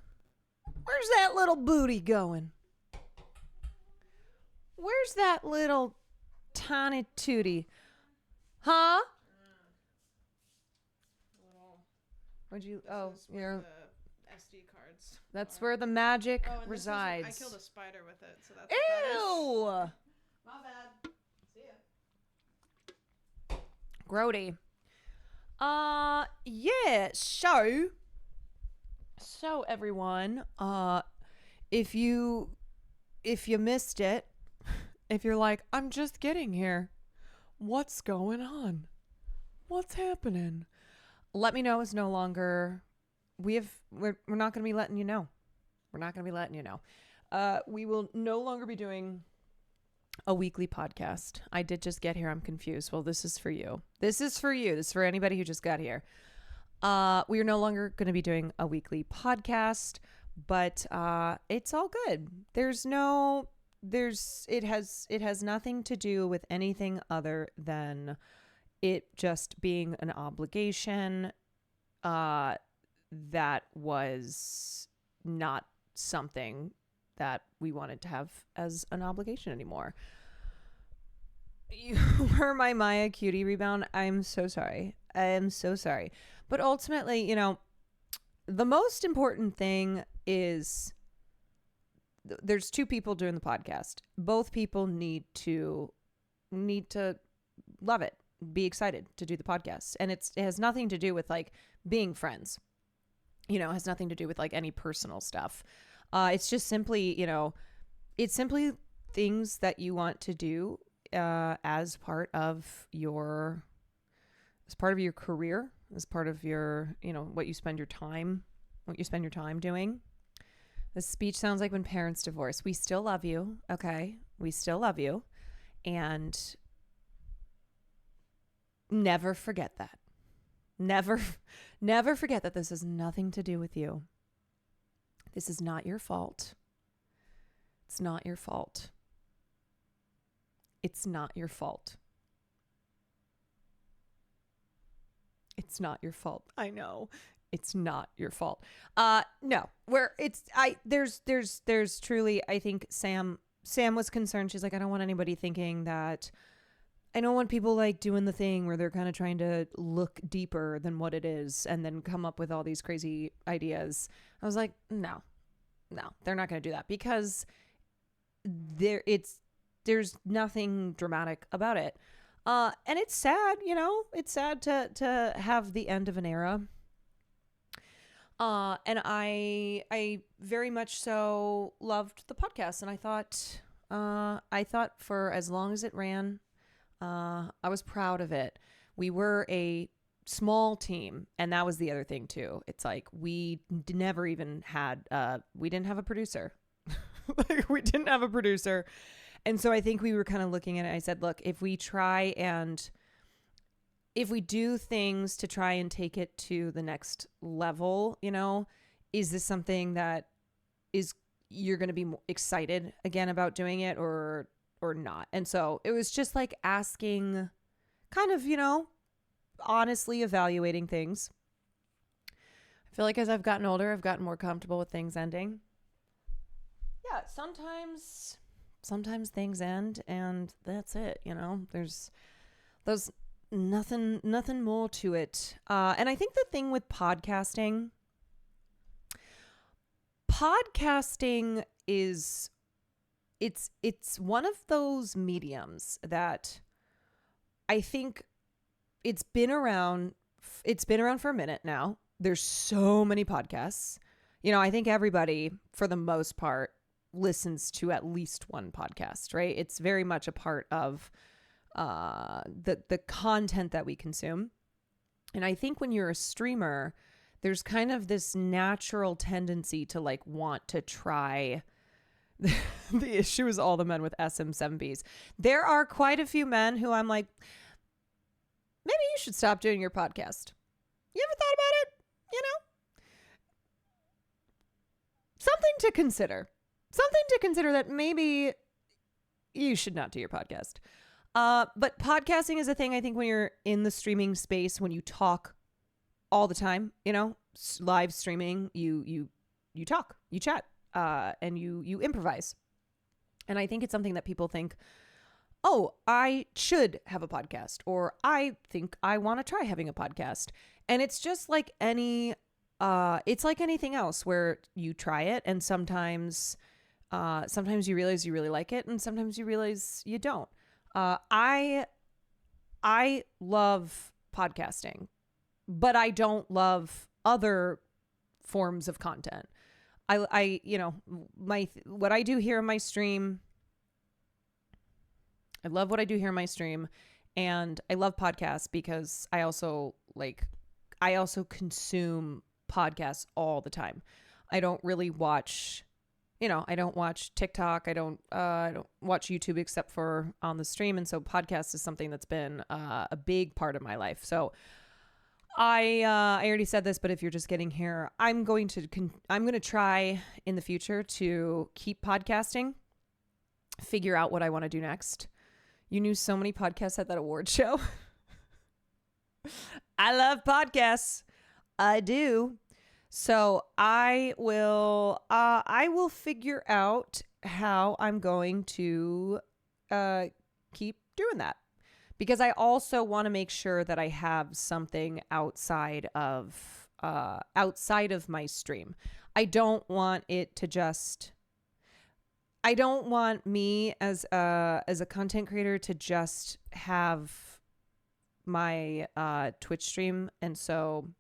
Where's that little booty going? Where's that little tiny tootie? Huh? What'd you? Oh, you're. The SD cards. That's where the magic Oh, and resides. I killed a spider with it, so that's. Ew! My bad. See ya. Grody. Yeah. So everyone, if you missed it, if you're like, I'm just getting here, what's going on? What's happening? Let me know is no longer. We're not going to be letting you know. We're not going to be letting you know. We will no longer be doing a weekly podcast. I did just get here. I'm confused. Well, this is for you. This is for you. This is for anybody who just got here. We are no longer going to be doing a weekly podcast, but it's all good. It has nothing to do with anything other than it just being an obligation that was not something that we wanted to have as an obligation anymore. You were my Maya cutie rebound. I'm so sorry. I am so sorry. But ultimately, the most important thing is there's two people doing the podcast. Both people need to love it, be excited to do the podcast. And it has nothing to do with like being friends. It has nothing to do with like any personal stuff. It's just simply, it's simply things that you want to do as part of your career, as part of your, what you spend your time doing. This speech sounds like when parents divorce. We still love you. Okay. We still love you. And never forget that. Never forget that this has nothing to do with you. This is not your fault. It's not your fault. It's not your fault. It's not your fault. I know. It's not your fault. No. There's truly, I think Sam was concerned. She's like, I don't want anybody thinking that, I don't want people like doing the thing where they're kind of trying to look deeper than what it is and then come up with all these crazy ideas. I was like, no, they're not going to do that because there's nothing dramatic about it. And it's sad, it's sad to have the end of an era. And I very much so loved the podcast, and I thought for as long as it ran, I was proud of it. We were a small team, and that was the other thing too. It's like we never even had we didn't have a producer. We didn't have a producer. And so I think we were kind of looking at it. I said, look, if we do things to try and take it to the next level, is this something that you're going to be excited again about doing it or not? And so it was just like asking, kind of, honestly evaluating things. I feel like as I've gotten older, I've gotten more comfortable with things ending. Yeah, sometimes things end and that's it, there's nothing more to it. And I think the thing with podcasting is it's one of those mediums that I think it's been around for a minute now. There's so many podcasts. I think everybody, for the most part, listens to at least one podcast, right? It's very much a part of the content that we consume. And I think when you're a streamer, there's kind of this natural tendency to like want to try. The issue is all the men with SM7Bs. There are quite a few men who I'm like, maybe you should stop doing your podcast. You ever thought about it? Something to consider that maybe you should not do your podcast. But podcasting is a thing, I think, when you're in the streaming space, when you talk all the time, live streaming, you talk, you chat, and you improvise. And I think it's something that people think, oh, I should have a podcast, or I think I want to try having a podcast. And it's just like it's like anything else where you try it, and sometimes you realize you really like it, and sometimes you realize you don't. I love podcasting, but I don't love other forms of content. What I do here in my stream, I love what I do here in my stream, and I love podcasts because I also consume podcasts all the time. I don't really watch, I don't watch TikTok. I don't watch YouTube except for on the stream. And so podcast is something that's been a big part of my life. So I already said this, but if you're just getting here, I'm going to try in the future to keep podcasting, figure out what I want to do next. You knew so many podcasts at that award show. I love podcasts. I do. So I will figure out how I'm going to keep doing that, because I also want to make sure that I have something outside of my stream. I don't want me as a content creator to just have my Twitch stream. And so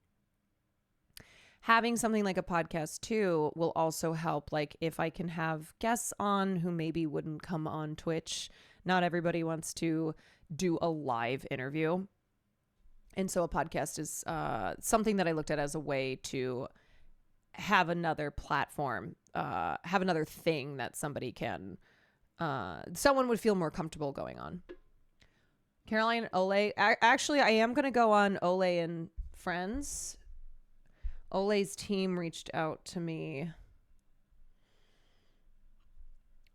having something like a podcast too will also help. Like if I can have guests on who maybe wouldn't come on Twitch. Not everybody wants to do a live interview. And so a podcast is something that I looked at as a way to have another platform, have another thing that someone would feel more comfortable going on. Caroline, Ole, actually, I am going to go on Ole and Friends. Ole's team reached out to me.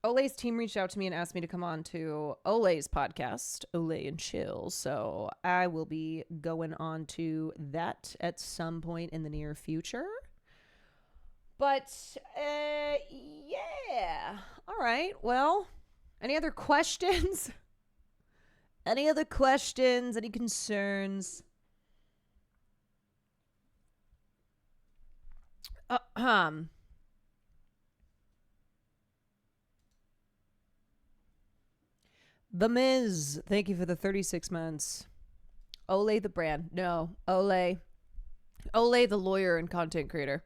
Ole's team reached out to me and asked me to come on to Ole's podcast, Ole and Chill. So I will be going on to that at some point in the near future. But, yeah. All right. Well, any other questions? Any other questions? Any concerns? The Miz, thank you for the 36 months. Ole the brand. No, Ole the lawyer and content creator.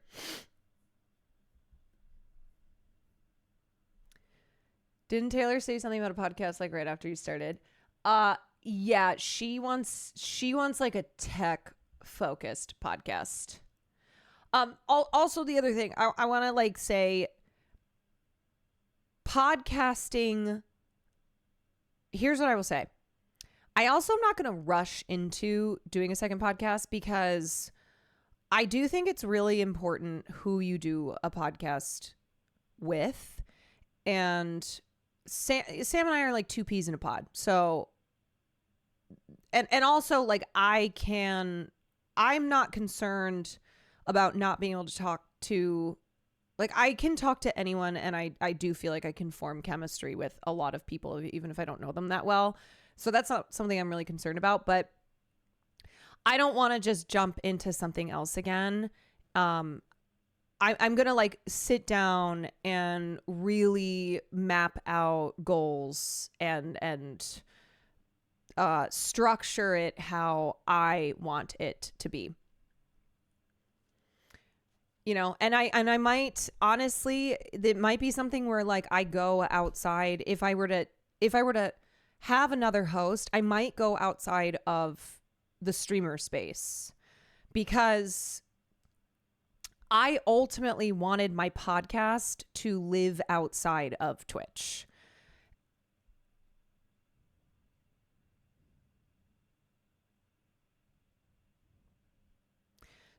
Didn't Taylor say something about a podcast like right after you started? Yeah, she wants like a tech focused podcast. Also the other thing I want to like say, podcasting, here's what I will say. I also am not going to rush into doing a second podcast, because I do think it's really important who you do a podcast with. And Sam and I are like two peas in a pod. So, and also like I'm not concerned about not being able to talk to, like, I can talk to anyone, and I do feel like I can form chemistry with a lot of people, even if I don't know them that well. So that's not something I'm really concerned about, but I don't want to just jump into something else again. I'm going to like sit down and really map out goals and structure it how I want it to be. And I might, honestly, it might be something where like I go outside. If I were to have another host, I might go outside of the streamer space, because I ultimately wanted my podcast to live outside of Twitch.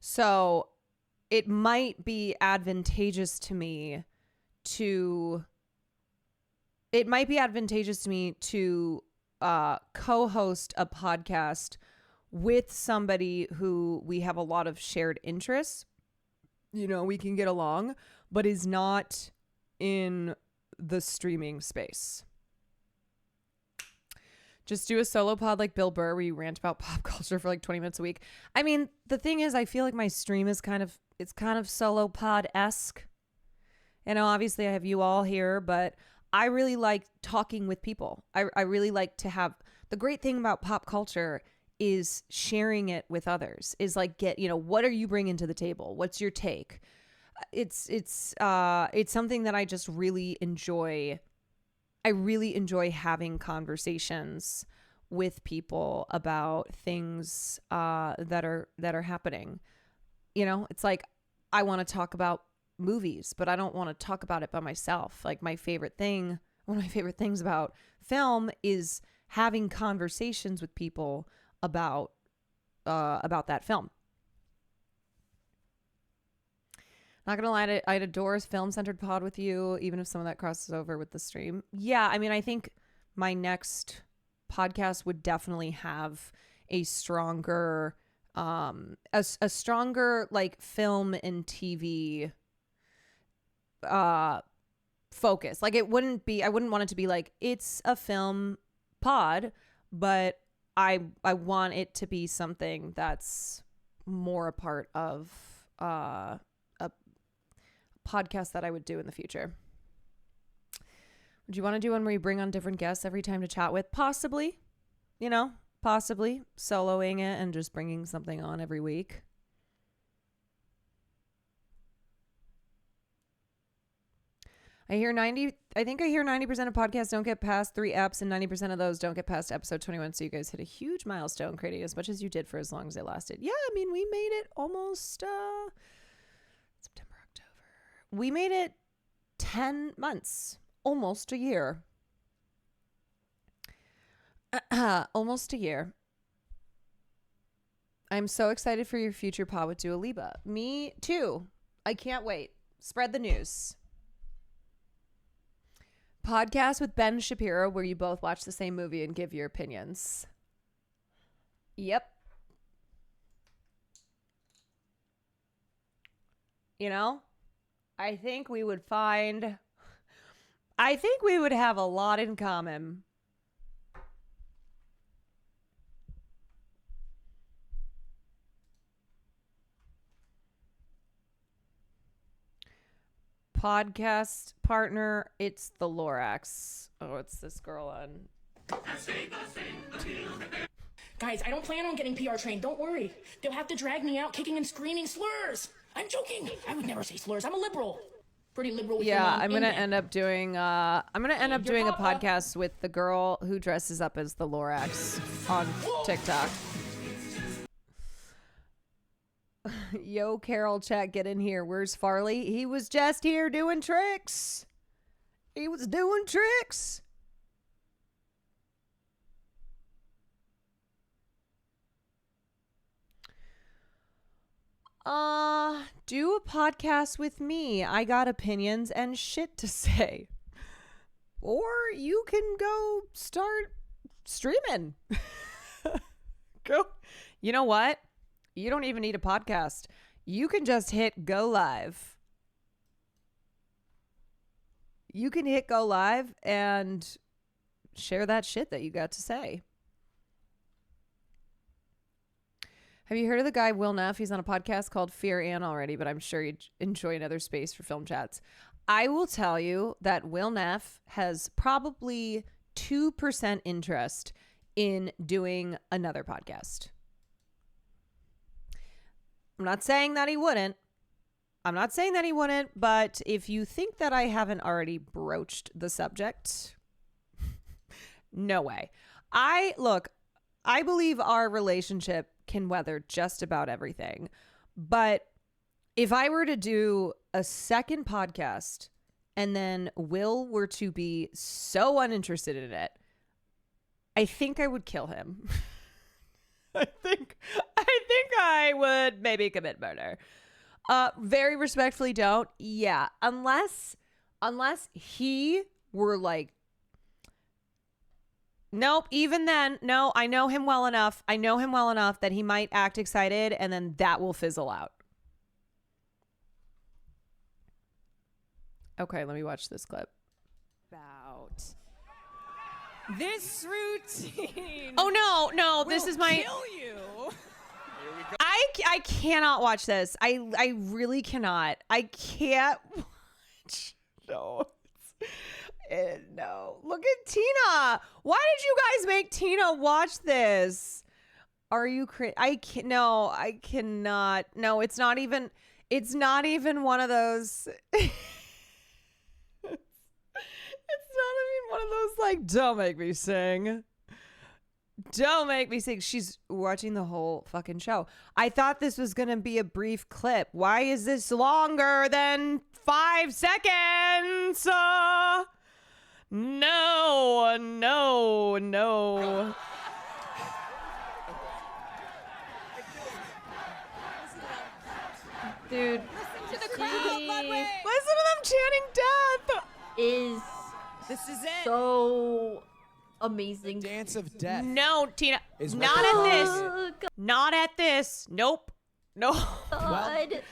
So it might be advantageous to me to co-host a podcast with somebody who we have a lot of shared interests, we can get along, but is not in the streaming space. Just do a solo pod like Bill Burr where you rant about pop culture for like 20 minutes a week. I mean, the thing is, I feel like my stream is kind of solo pod-esque. Obviously I have you all here, but I really like talking with people. I really like to have, the great thing about pop culture is sharing it with others, is like what are you bringing to the table? What's your take? It's something that I just really enjoy. I really enjoy having conversations with people about things that are happening. It's like I want to talk about movies, but I don't want to talk about it by myself. Like one of my favorite things about film is having conversations with people about that film. Not gonna lie, I'd adore a film-centered pod with you, even if some of that crosses over with the stream. Yeah, I mean, I think my next podcast would definitely have a stronger, a stronger like film and TV focus. Like I wouldn't want it to be like it's a film pod, but I want it to be something that's more a part of a podcast that I would do in the future. Would you want to do one where you bring on different guests every time to chat with? Possibly, possibly soloing it and just bringing something on every week. I hear 90% of podcasts don't get past 3 eps, and 90% of those don't get past episode 21. So you guys hit a huge milestone, creating as much as you did for as long as it lasted. Yeah, I mean, we made it almost September, October. We made it 10 months, almost a year. Almost a year. I'm so excited for your future pod with Dua Lipa. Me too. I can't wait. Spread the news. Podcast with Ben Shapiro where you both watch the same movie and give your opinions. Yep. I think we would have a lot in common. Podcast partner, it's the Lorax. Oh, it's this girl on. Guys, I don't plan on getting PR trained. Don't worry. They'll have to drag me out kicking and screaming slurs. I'm joking. I would never say slurs. I'm a liberal. Pretty liberal. With yeah, I'm gonna end up doing. a podcast with the girl who dresses up as the Lorax on TikTok. Yo, Carol, chat, get in here. Where's Farley? He was just here doing tricks. He was doing tricks. Do a podcast with me. I got opinions and shit to say. Or you can go start streaming. Go. You know what? You don't even need a podcast. You can just hit go live. You can hit go live and share that shit that you got to say. Have you heard of the guy Will Neff? He's on a podcast called Fear Ann already, but I'm sure you'd enjoy another space for film chats. I will tell you that Will Neff has probably 2% interest in doing another podcast. I'm not saying that he wouldn't. But if you think that I haven't already broached the subject, no way. I believe our relationship can weather just about everything. But if I were to do a second podcast and then Will were to be so uninterested in it, I think I would kill him. I think I would maybe commit murder. Very respectfully don't. Yeah. Unless he were like Nope. Even then, no, I know him well enough. I know him well enough that he might act excited and then that will fizzle out. Okay, let me watch this clip. About this routine. Oh no, this is my kill you. I cannot watch this. I really cannot. I can't watch. No. No. Look at Tina. Why did you guys make Tina watch this? Are you I can't. No, I cannot. No, it's not even one of those. It's not even one of those like, don't make me sing. Don't make me sing. She's watching the whole fucking show. I thought this was going to be a brief clip. Why is this longer than 5 seconds? No. Dude, To the crowd, Ludwig. Listen to them chanting death. this This is it. so amazing. Dance of Death. No, Tina. Is Not what at they're this. calling it. Not at this. Nope. No. God.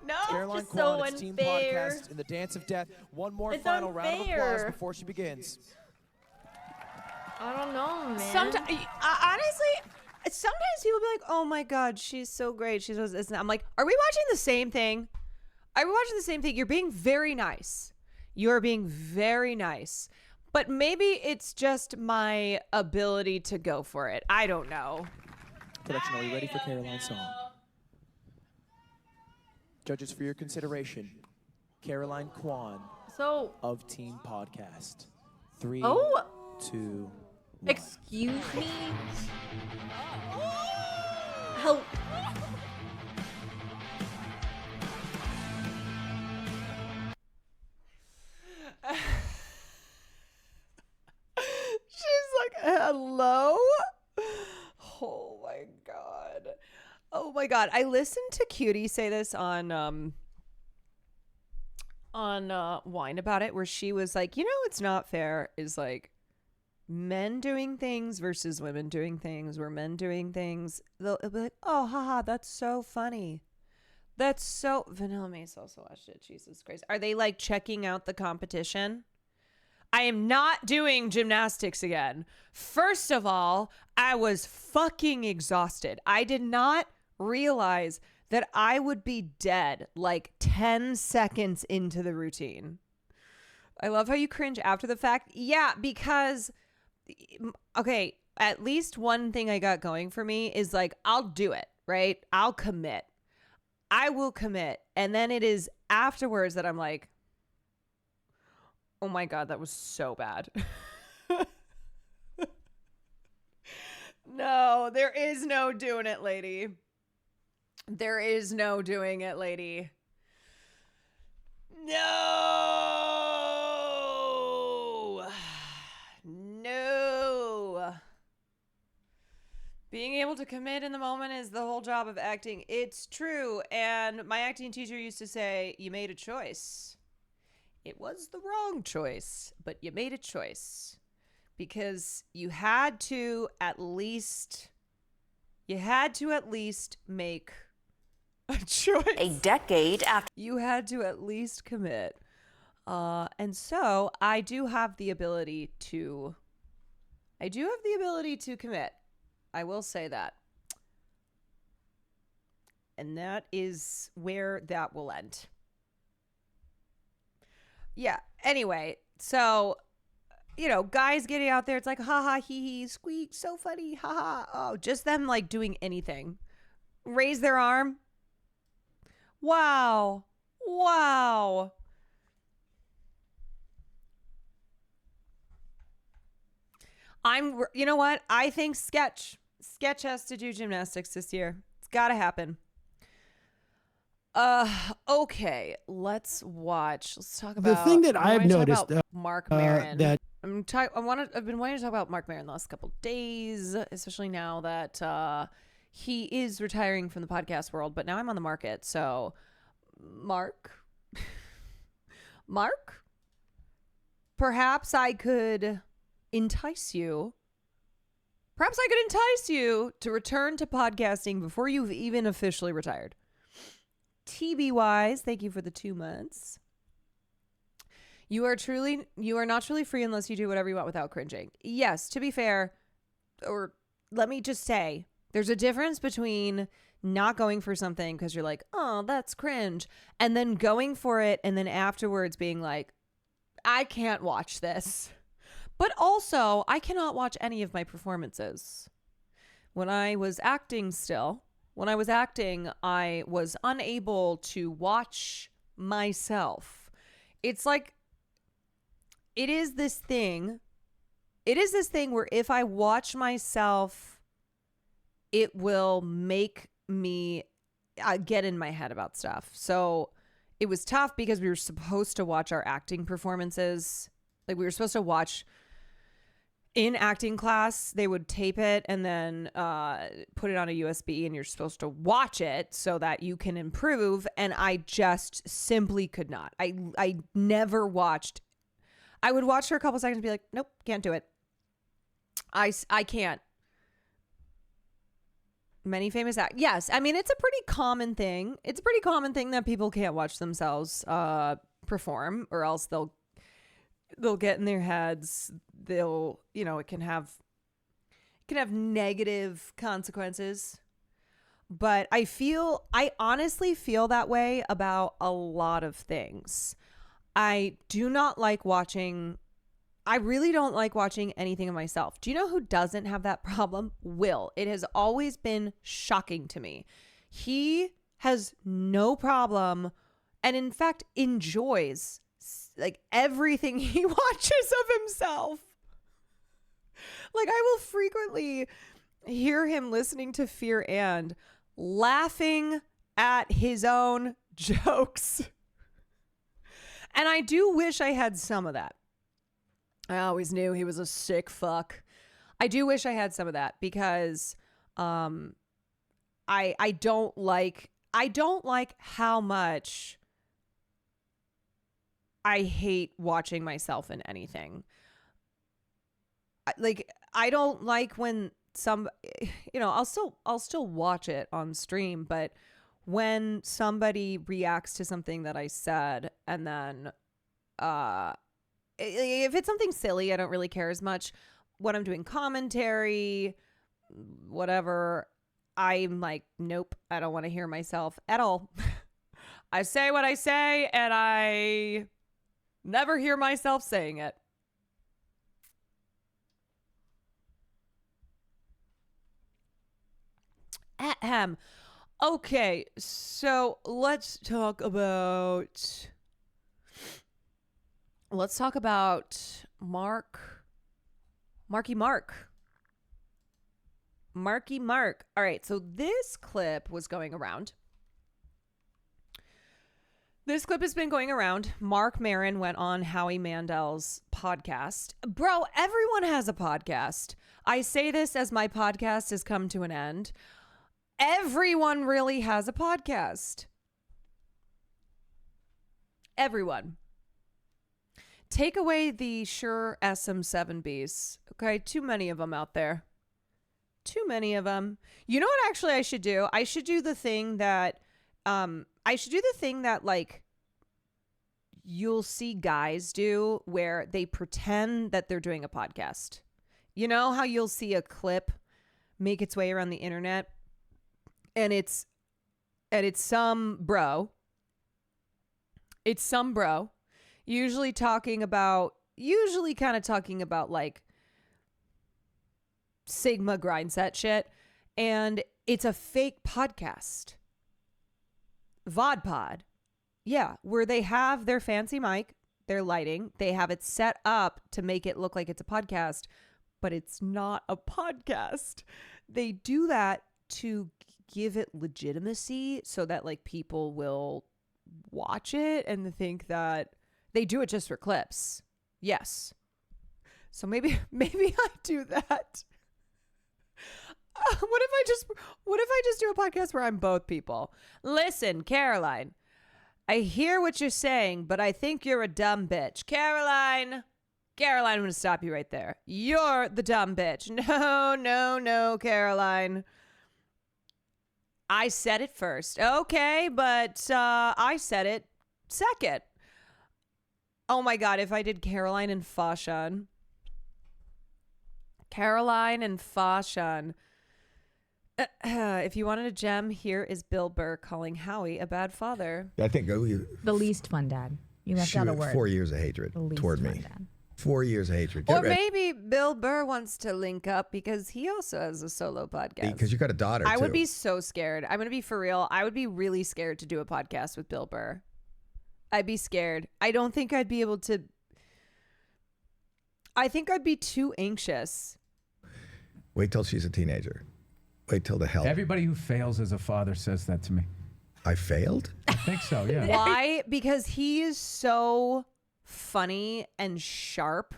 No. Caroline just so Kwan, it's Team unfair. Podcast in the Dance of Death. One more It's final round of applause unfair. before she begins. I don't know, man. Sometimes, honestly, sometimes people be like, "Oh my God, she's so great. She does this." And I'm like, "Are we watching the same thing? Are we watching the same thing? You're being very nice. You're being very nice, but maybe it's just my ability to go for it. I don't know." Production, are you ready for Caroline's song? Judges, for your consideration, Caroline Kwan So, of Team Podcast. 3, oh, 2, 1. excuse me? Help. She's like, "Hello." Oh my God. Oh my God. I listened to Cutie say this on Wine About It, where she was like, it's not fair is like men doing things versus women doing things, where men doing things, they'll be like, "Oh, haha, that's so funny. That's so." Vanilla Mace also watched it. Jesus Christ. Are they like checking out the competition? I am not doing gymnastics again. First of all, I was fucking exhausted. I did not realize that I would be dead like 10 seconds into the routine. I love how you cringe after the fact. Yeah, because, okay, at least one thing I got going for me is like, I'll do it, right? I'll commit. I will commit. And then it is afterwards that I'm like, oh my God, that was so bad. No, there is no doing it, lady. There is no doing it, lady. No. No. Being able to commit in the moment is the whole job of acting. It's true. And my acting teacher used to say, you made a choice. It was the wrong choice, but you made a choice because you had to at least make a choice. A decade after. You had to at least commit. And so I do have the ability to commit. I will say that. And that is where that will end. Yeah. Anyway, so, guys getting out there, it's like, ha ha, hee hee, squeak, so funny, ha ha. Oh, just them like doing anything. Raise their arm. Wow. Wow. You know what? I think Sketch has to do gymnastics this year. It's got to happen. Okay, let's talk about The thing that I've noticed Mark Maron. that I've been wanting to talk about Mark Maron the last couple days, especially now that he is retiring from the podcast world, but now I'm on the market. So Mark, perhaps I could entice you Perhaps I could entice you to return to podcasting before you've even officially retired. TB Wise, thank you for the 2 months. You are not truly free unless you do whatever you want without cringing. Yes, to be fair, or let me just say, there's a difference between not going for something because you're like, oh, that's cringe, and then going for it and then afterwards being like, I can't watch this. But also, I cannot watch any of my performances. When I was acting, I was unable to watch myself. It's like, it is this thing where if I watch myself, it will make me get in my head about stuff. So it was tough because we were supposed to watch our acting performances. Like, we were supposed to watch in acting class. They would tape it and then put it on a USB, and you're supposed to watch it so that you can improve. And I just simply could not. I never watched. I would watch for a couple seconds and be like, nope, can't do it. I can't. Many famous actors. Yes, I mean, it's a pretty common thing. It's a pretty common thing that people can't watch themselves perform, or else they'll get in their heads. They'll, it can have negative consequences. But I honestly feel that way about a lot of things. I really don't like watching anything of myself. Do you know who doesn't have that problem? Will. It has always been shocking to me. He has no problem, and in fact enjoys like everything he watches of himself. Like, I will frequently hear him listening to Fear and laughing at his own jokes. And I do wish I had some of that. I always knew he was a sick fuck. I do wish I had some of that because I don't like how much I hate watching myself in anything. I don't like when I'll still watch it on stream, but when somebody reacts to something that I said, and then if it's something silly, I don't really care as much. When I'm doing commentary, whatever, I'm like, nope, I don't want to hear myself at all. I say what I say, and I never hear myself saying it. Ahem. Okay, so let's talk about Marky Mark. All right, so this clip was going around. This clip has been going around. Mark Maron went on Howie Mandel's podcast. Bro, everyone has a podcast. I say this as my podcast has come to an end. Everyone really has a podcast. Everyone. Take away the Shure SM7Bs. Okay, too many of them out there. Too many of them. You know what actually I should do? I should do the thing that like you'll see guys do where they pretend that they're doing a podcast. You know how you'll see a clip make its way around the internet and it's some bro. It's some bro usually kind of talking about like Sigma grind set shit, and it's a fake podcast. VodPod. Yeah, where they have their fancy mic, their lighting, they have it set up to make it look like it's a podcast, but it's not a podcast. They do that to give it legitimacy so that like people will watch it and think that they do it just for clips. Yes. So maybe I do that. What if I just do a podcast where I'm both people? Listen, Caroline, I hear what you're saying, but I think you're a dumb bitch. Caroline, Caroline, I'm going to stop you right there. You're the dumb bitch. No, Caroline. I said it first. Okay, but I said it second. Oh my God, if I did Caroline and Fashan. Caroline and Fashan. If you wanted a gem, here is Bill Burr calling Howie a bad father. I think the least fun dad. You left out a word. 4 years of hatred toward me. Dad. 4 years of hatred. Or maybe Bill Burr wants to link up because he also has a solo podcast. Because you got a daughter, I too. would be so scared. I'm going to be for real. I would be really scared to do a podcast with Bill Burr. I'd be scared. I don't think I'd be able to. I think I'd be too anxious. Wait till she's a teenager. Wait till the hell. Everybody who fails as a father says that to me. I failed? I think so, yeah. Why? Because he is so funny and sharp,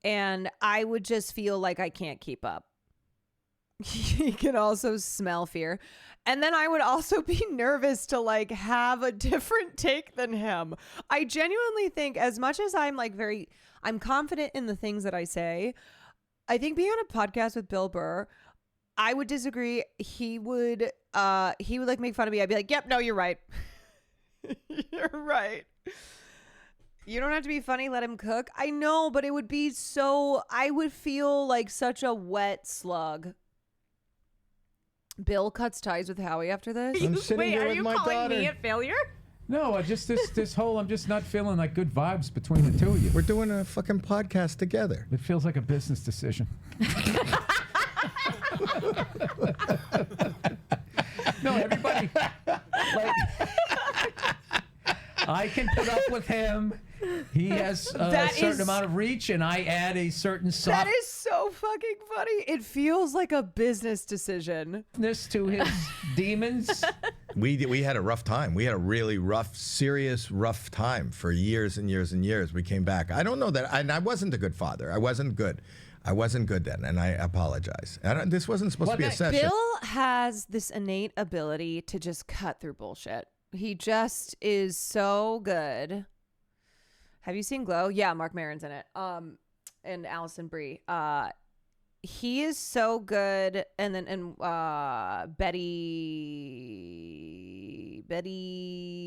and I would just feel like I can't keep up. He can also smell fear. And then I would also be nervous to like have a different take than him. I genuinely think, as much as I'm like I'm confident in the things that I say, I think being on a podcast with Bill Burr, I would disagree. He would like make fun of me. I'd be like, yep, no, you're right. You're right. You don't have to be funny. Let him cook. I know, but it would be I would feel like such a wet slug. Bill cuts ties with Howie after this. Wait, are you calling me a failure? No, just this whole, I'm just not feeling like good vibes between the two of you. We're doing a fucking podcast together. It feels like a business decision. No, everybody, like, I can put up with him. He has a certain amount of reach, and I add a certain softness. That is so fucking funny. It feels like a business decision. To his demons. We had a rough time. We had a really serious rough time for years and years and years. We came back. I don't know that, and I wasn't a good father. I wasn't good then, and I apologize. This wasn't supposed to be a session. Bill has this innate ability to just cut through bullshit. He just is so good. Have you seen Glow? Yeah, Mark Maron's in it. And Allison Brie. He is so good. And then Betty,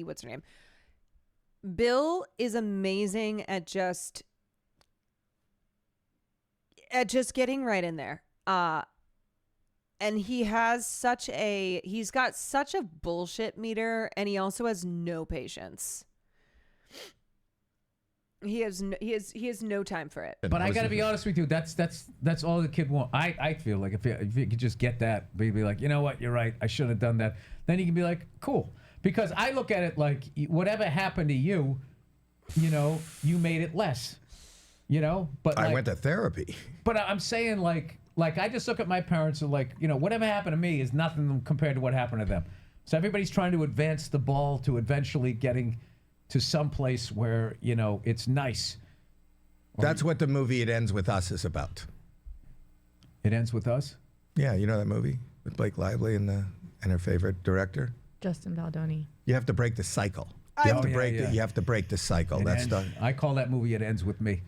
what's her name? Bill is amazing at just getting right in there. And he's got such a bullshit meter, and he also has no patience. He has no time for it. But I got to be honest with you. That's all the kid wants. I feel like if you could just get that, be like, you know what, you're right. I should have done that. Then you can be like, cool. Because I look at it like whatever happened to you, you made it less. But I went to therapy. But I'm saying like I just look at my parents and like, whatever happened to me is nothing compared to what happened to them. So everybody's trying to advance the ball to eventually getting to some place where, it's nice. That's what the movie It Ends With Us is about. It Ends With Us? Yeah, you know that movie with Blake Lively and her favorite director? Justin Baldoni. You have to break the cycle. You have to break the cycle. That's done. I call that movie It Ends With Me.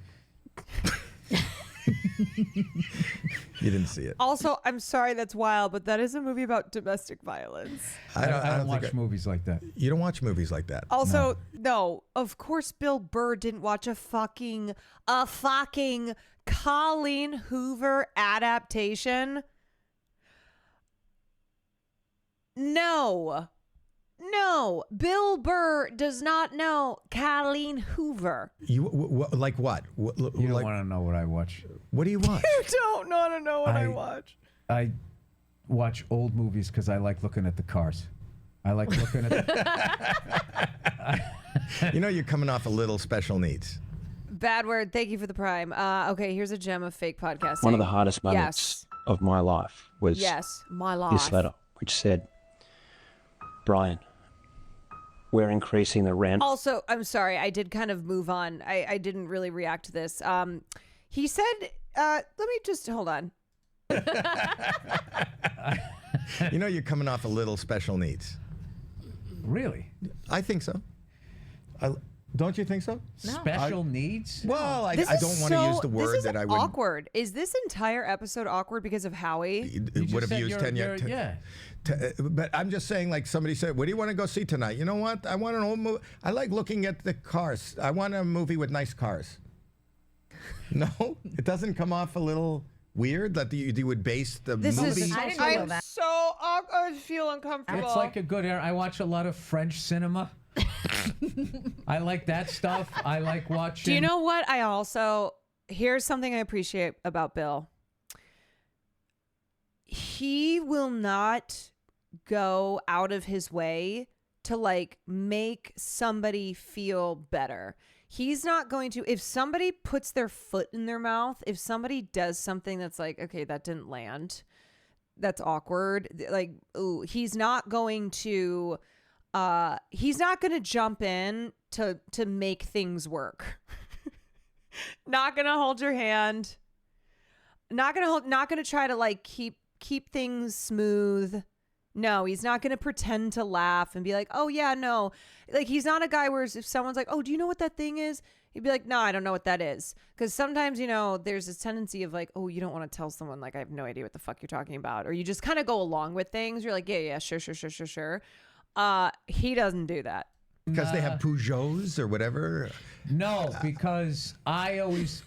You didn't see it. Also, I'm sorry, that's wild, but that is a movie about domestic violence. I don't watch movies like that. You don't watch movies like that. Also, no, of course Bill Burr didn't watch a fucking Colleen Hoover adaptation. No, Bill Burr does not know Colleen Hoover. You like what? You don't want to know what I watch. What do you watch? You don't want to know what I watch. I watch old movies because I like looking at the cars. I like looking at. You're coming off a little special needs. Bad word. Thank you for the prime. Okay, here's a gem of fake podcasting. One of the hardest moments of my life was this letter, which said, Brian, we're increasing the rent. Also, I'm sorry, I did kind of move on. I didn't really react to this. He said, let me just, hold on. You're coming off a little special needs. Really? I think so. Don't you think so? Special needs? Well, I don't want to use the word that I would. Awkward. Is this entire episode awkward because of Howie? Would have used 10 years. Yeah. But I'm just saying, like somebody said, what do you want to go see tonight? You know what? I want an old movie. I like looking at the cars. I want a movie with nice cars. No? It doesn't come off a little weird that you would base the movie? I'm so awkward. I feel uncomfortable. It's like a good era. I watch a lot of French cinema. I like that stuff. I like watching. Do you know what? Here's something I appreciate about Bill. He will not go out of his way to like make somebody feel better. He's not going to, if somebody puts their foot in their mouth, if somebody does something that's like, okay, that didn't land, that's awkward. Like, ooh, he's not going to jump in to make things work. Not gonna hold your hand. Not gonna try to like keep things smooth. No, he's not gonna pretend to laugh and be like, oh yeah, no. Like, he's not a guy where if someone's like, oh, do you know what that thing is? He'd be like, no, I don't know what that is. Because sometimes, there's this tendency of like, oh, you don't want to tell someone like, I have no idea what the fuck you're talking about. Or you just kind of go along with things. You're like, yeah, sure. He doesn't do that. Because they have Peugeots or whatever? No, because I always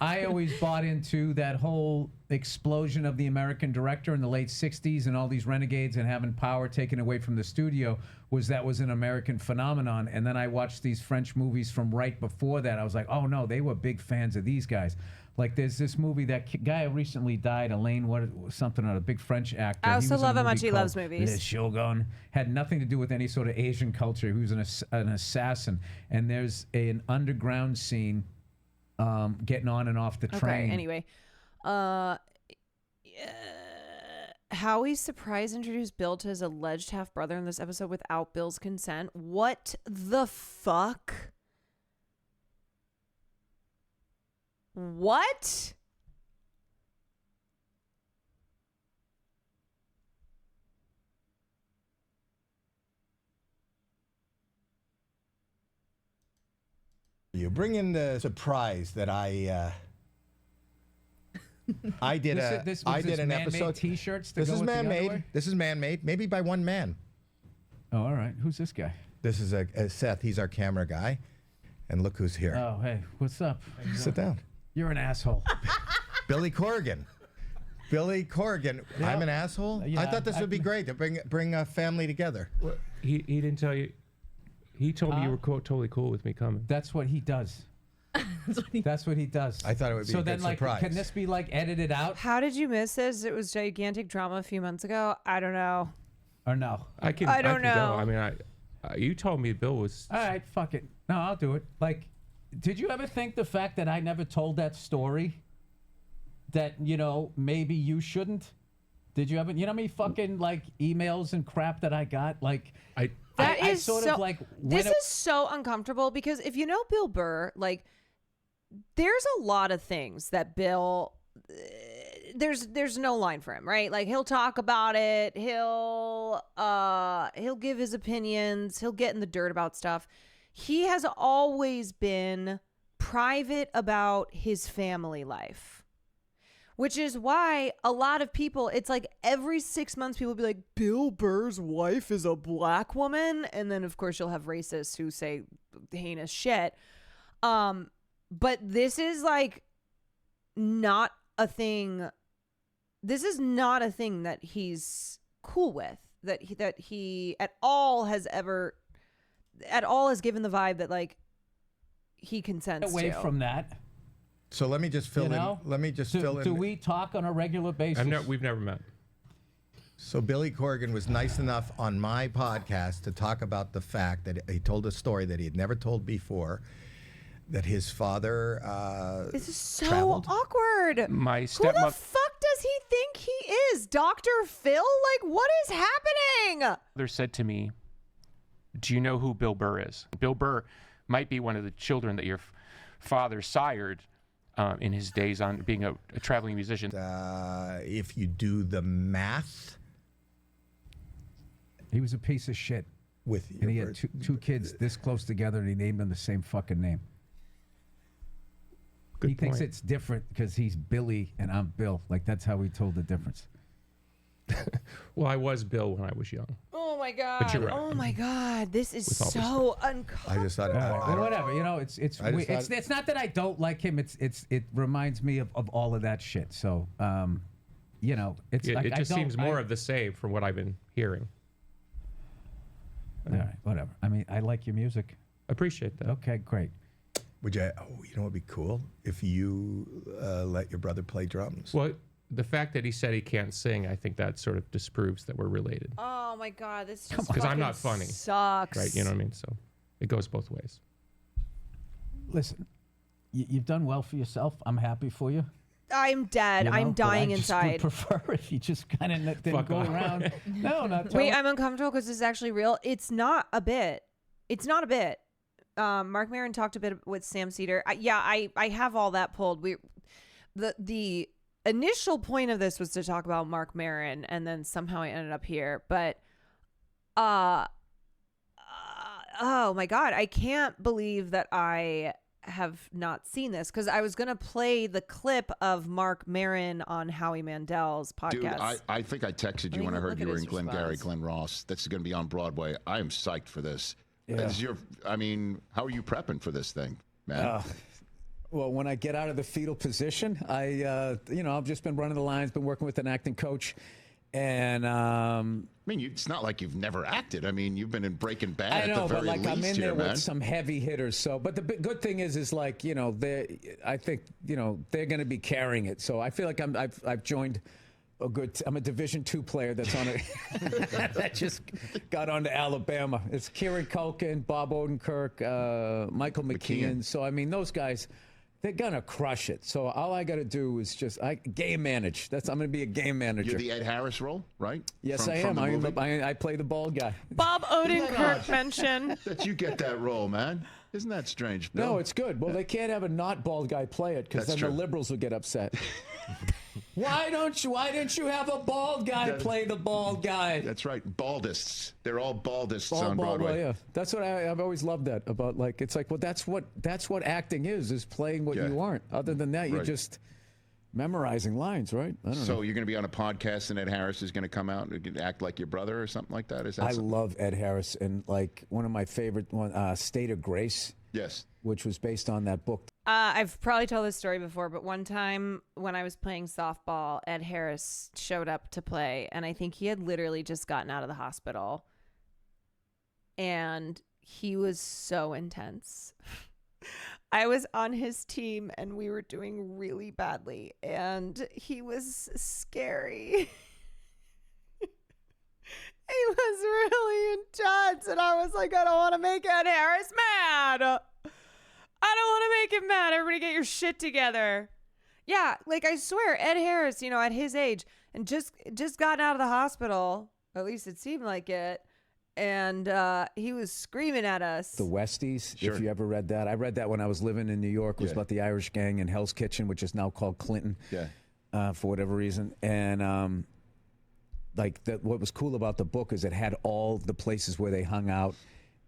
bought into that whole explosion of the American director in the late 60s and all these renegades and having power taken away from the studio was an American phenomenon. And then I watched these French movies from right before that. I was like, oh no, they were big fans of these guys. Like, there's this movie, that guy recently died, Elaine, a big French actor. I also love how much he loves movies. Le Shogun. Had nothing to do with any sort of Asian culture. He was an assassin. And there's an underground scene getting on and off the train. Okay, anyway. Howie's surprise introduced Bill to his alleged half-brother in this episode without Bill's consent. What the fuck? What? You bring in the surprise that I did an episode. T-shirts. This is man-made. This is man-made. Maybe by one man. Oh, all right. Who's this guy? This is Seth. He's our camera guy. And look who's here. Oh, hey, what's up? Sit down. You're an asshole. Billy Corrigan. Yeah. I'm an asshole? Yeah, I thought this would be great to bring a family together. Well, he didn't tell you. He told me you were totally cool with me coming. That's what he does. That's what he does. I thought it would be a good surprise. Can this be like edited out? How did you miss this? It was gigantic drama a few months ago. I don't know. Or no? I don't know. Go. I mean, you told me Bill was. All right, fuck it. No, I'll do it. Like, did you ever think the fact that I never told that story, that, maybe you shouldn't? Did you ever, how many fucking, like, emails and crap that I got? Like, this is so uncomfortable, because if you know Bill Burr, like, there's a lot of things that Bill, there's no line for him, right? Like, he'll talk about it. He'll give his opinions. He'll get in the dirt about stuff. He has always been private about his family life, which is why a lot of people, it's like every 6 months people will be like, Bill Burr's wife is a black woman. And then, of course, you'll have racists who say heinous shit. But this is like not a thing. This is not a thing that he's cool with, that he at all has given the vibe that, like, he consents away to. From that. So let me just fill in. Let me just fill in. Do we talk on a regular basis? We've never met. So Billy Corrigan was nice enough on my podcast to talk about the fact that he told a story that he had never told before, that his father This is so traveled. awkward. My Who stepmother. the fuck does he think he is? Dr. Phil? Like, what is happening? Mother said to me, do you know who Bill Burr is? Bill Burr might be one of the children that your father sired in his days on being a traveling musician. If you do the math. He was a piece of shit. With your And he had two kids this close together, and he named them the same fucking name. Good he thinks point. it's different because he's Billy and I'm Bill. Like, that's how he told the difference. Well, I was Bill when I was young. Oh my god. But you're right. Oh my god. This is With all so uncomfortable. I just thought, Well, whatever. You know, it's I just thought- it's not that I don't like him. It reminds me of all of that shit. So, you know, it's like It just seems more of the same from what I've been hearing. All right, whatever. I mean, I like your music. Appreciate that. Okay, great. Would you? Oh, you know what'd be cool if you let your brother play drums. Well, the fact that he said he can't sing, I think that sort of disproves that we're related. Oh my god, this just Because I'm not funny. Sucks. Right? You know what I mean? So it goes both ways. Listen, you've done well for yourself. I'm happy for you. I'm dead. You know, I'm but dying I just inside. would prefer if you just kind of didn't Fuck go off. around. No, not Wait, I'm uncomfortable because this is actually real. It's not a bit. It's not a bit. Mark Maron talked a bit with Sam Cedar. I have all that pulled. The initial point of this was to talk about Mark Maron, and then somehow I ended up here. But oh my god, I can't believe that I have not seen this, because I was gonna play the clip of Mark Maron on Howie Mandel's podcast. Dude, I think I texted you when I heard you were in Glengarry Glen Ross. That's going to be on Broadway. I am psyched for this. Yeah. I mean, how are you prepping for this thing, man? Well, when I get out of the fetal position, I've just been running the lines, been working with an acting coach, and I mean, it's not like you've never acted. I mean, you've been in Breaking Bad. I know, at the but very like least I'm in here, there man. with some heavy hitters. So, but the good thing is like, you know, I think, you know, they're going to be carrying it. So I feel like I've joined I'm a Division II player that's on that just got on to Alabama. It's Kieran Culkin, Bob Odenkirk, Michael McKeon. So I mean, those guys, they're gonna crush it. So all I got to do is just game manage. I'm gonna be a game manager. You're the Ed Harris role, right? Yes, I am. I play the bald guy. Bob Odenkirk mention. That you get that role, man. Isn't that strange, Bill? No, it's good. Well, they can't have a not bald guy play it, because then That's the true. liberals will get upset. Why didn't you have a bald guy play the bald guy? That's right. Baldists. They're all baldists Bald, on Broadway. well, yeah. That's what I've always loved that about. Like, it's like, well, that's what acting is playing what you aren't. Other than that, you're Right. just memorizing lines, right? I don't know. So you're going to be on a podcast, and Ed Harris is going to come out and act like your brother or something like that? Is that I something? love Ed Harris, and like one of my favorite State of Grace. Yes. Which was based on that book. I've probably told this story before, but one time when I was playing softball, Ed Harris showed up to play, and I think he had literally just gotten out of the hospital. And he was so intense. I was on his team, and we were doing really badly, and he was scary. He was really intense, and I was like, I don't want to make Ed Harris mad. I don't want to make him mad. Everybody get your shit together. Yeah, like I swear, Ed Harris, you know, at his age, and just gotten out of the hospital, at least it seemed like it, and he was screaming at us. The Westies, Sure. if you ever read that. I read that when I was living in New York. It was about the Irish gang in Hell's Kitchen, which is now called Clinton, for whatever reason. And what was cool about the book is it had all the places where they hung out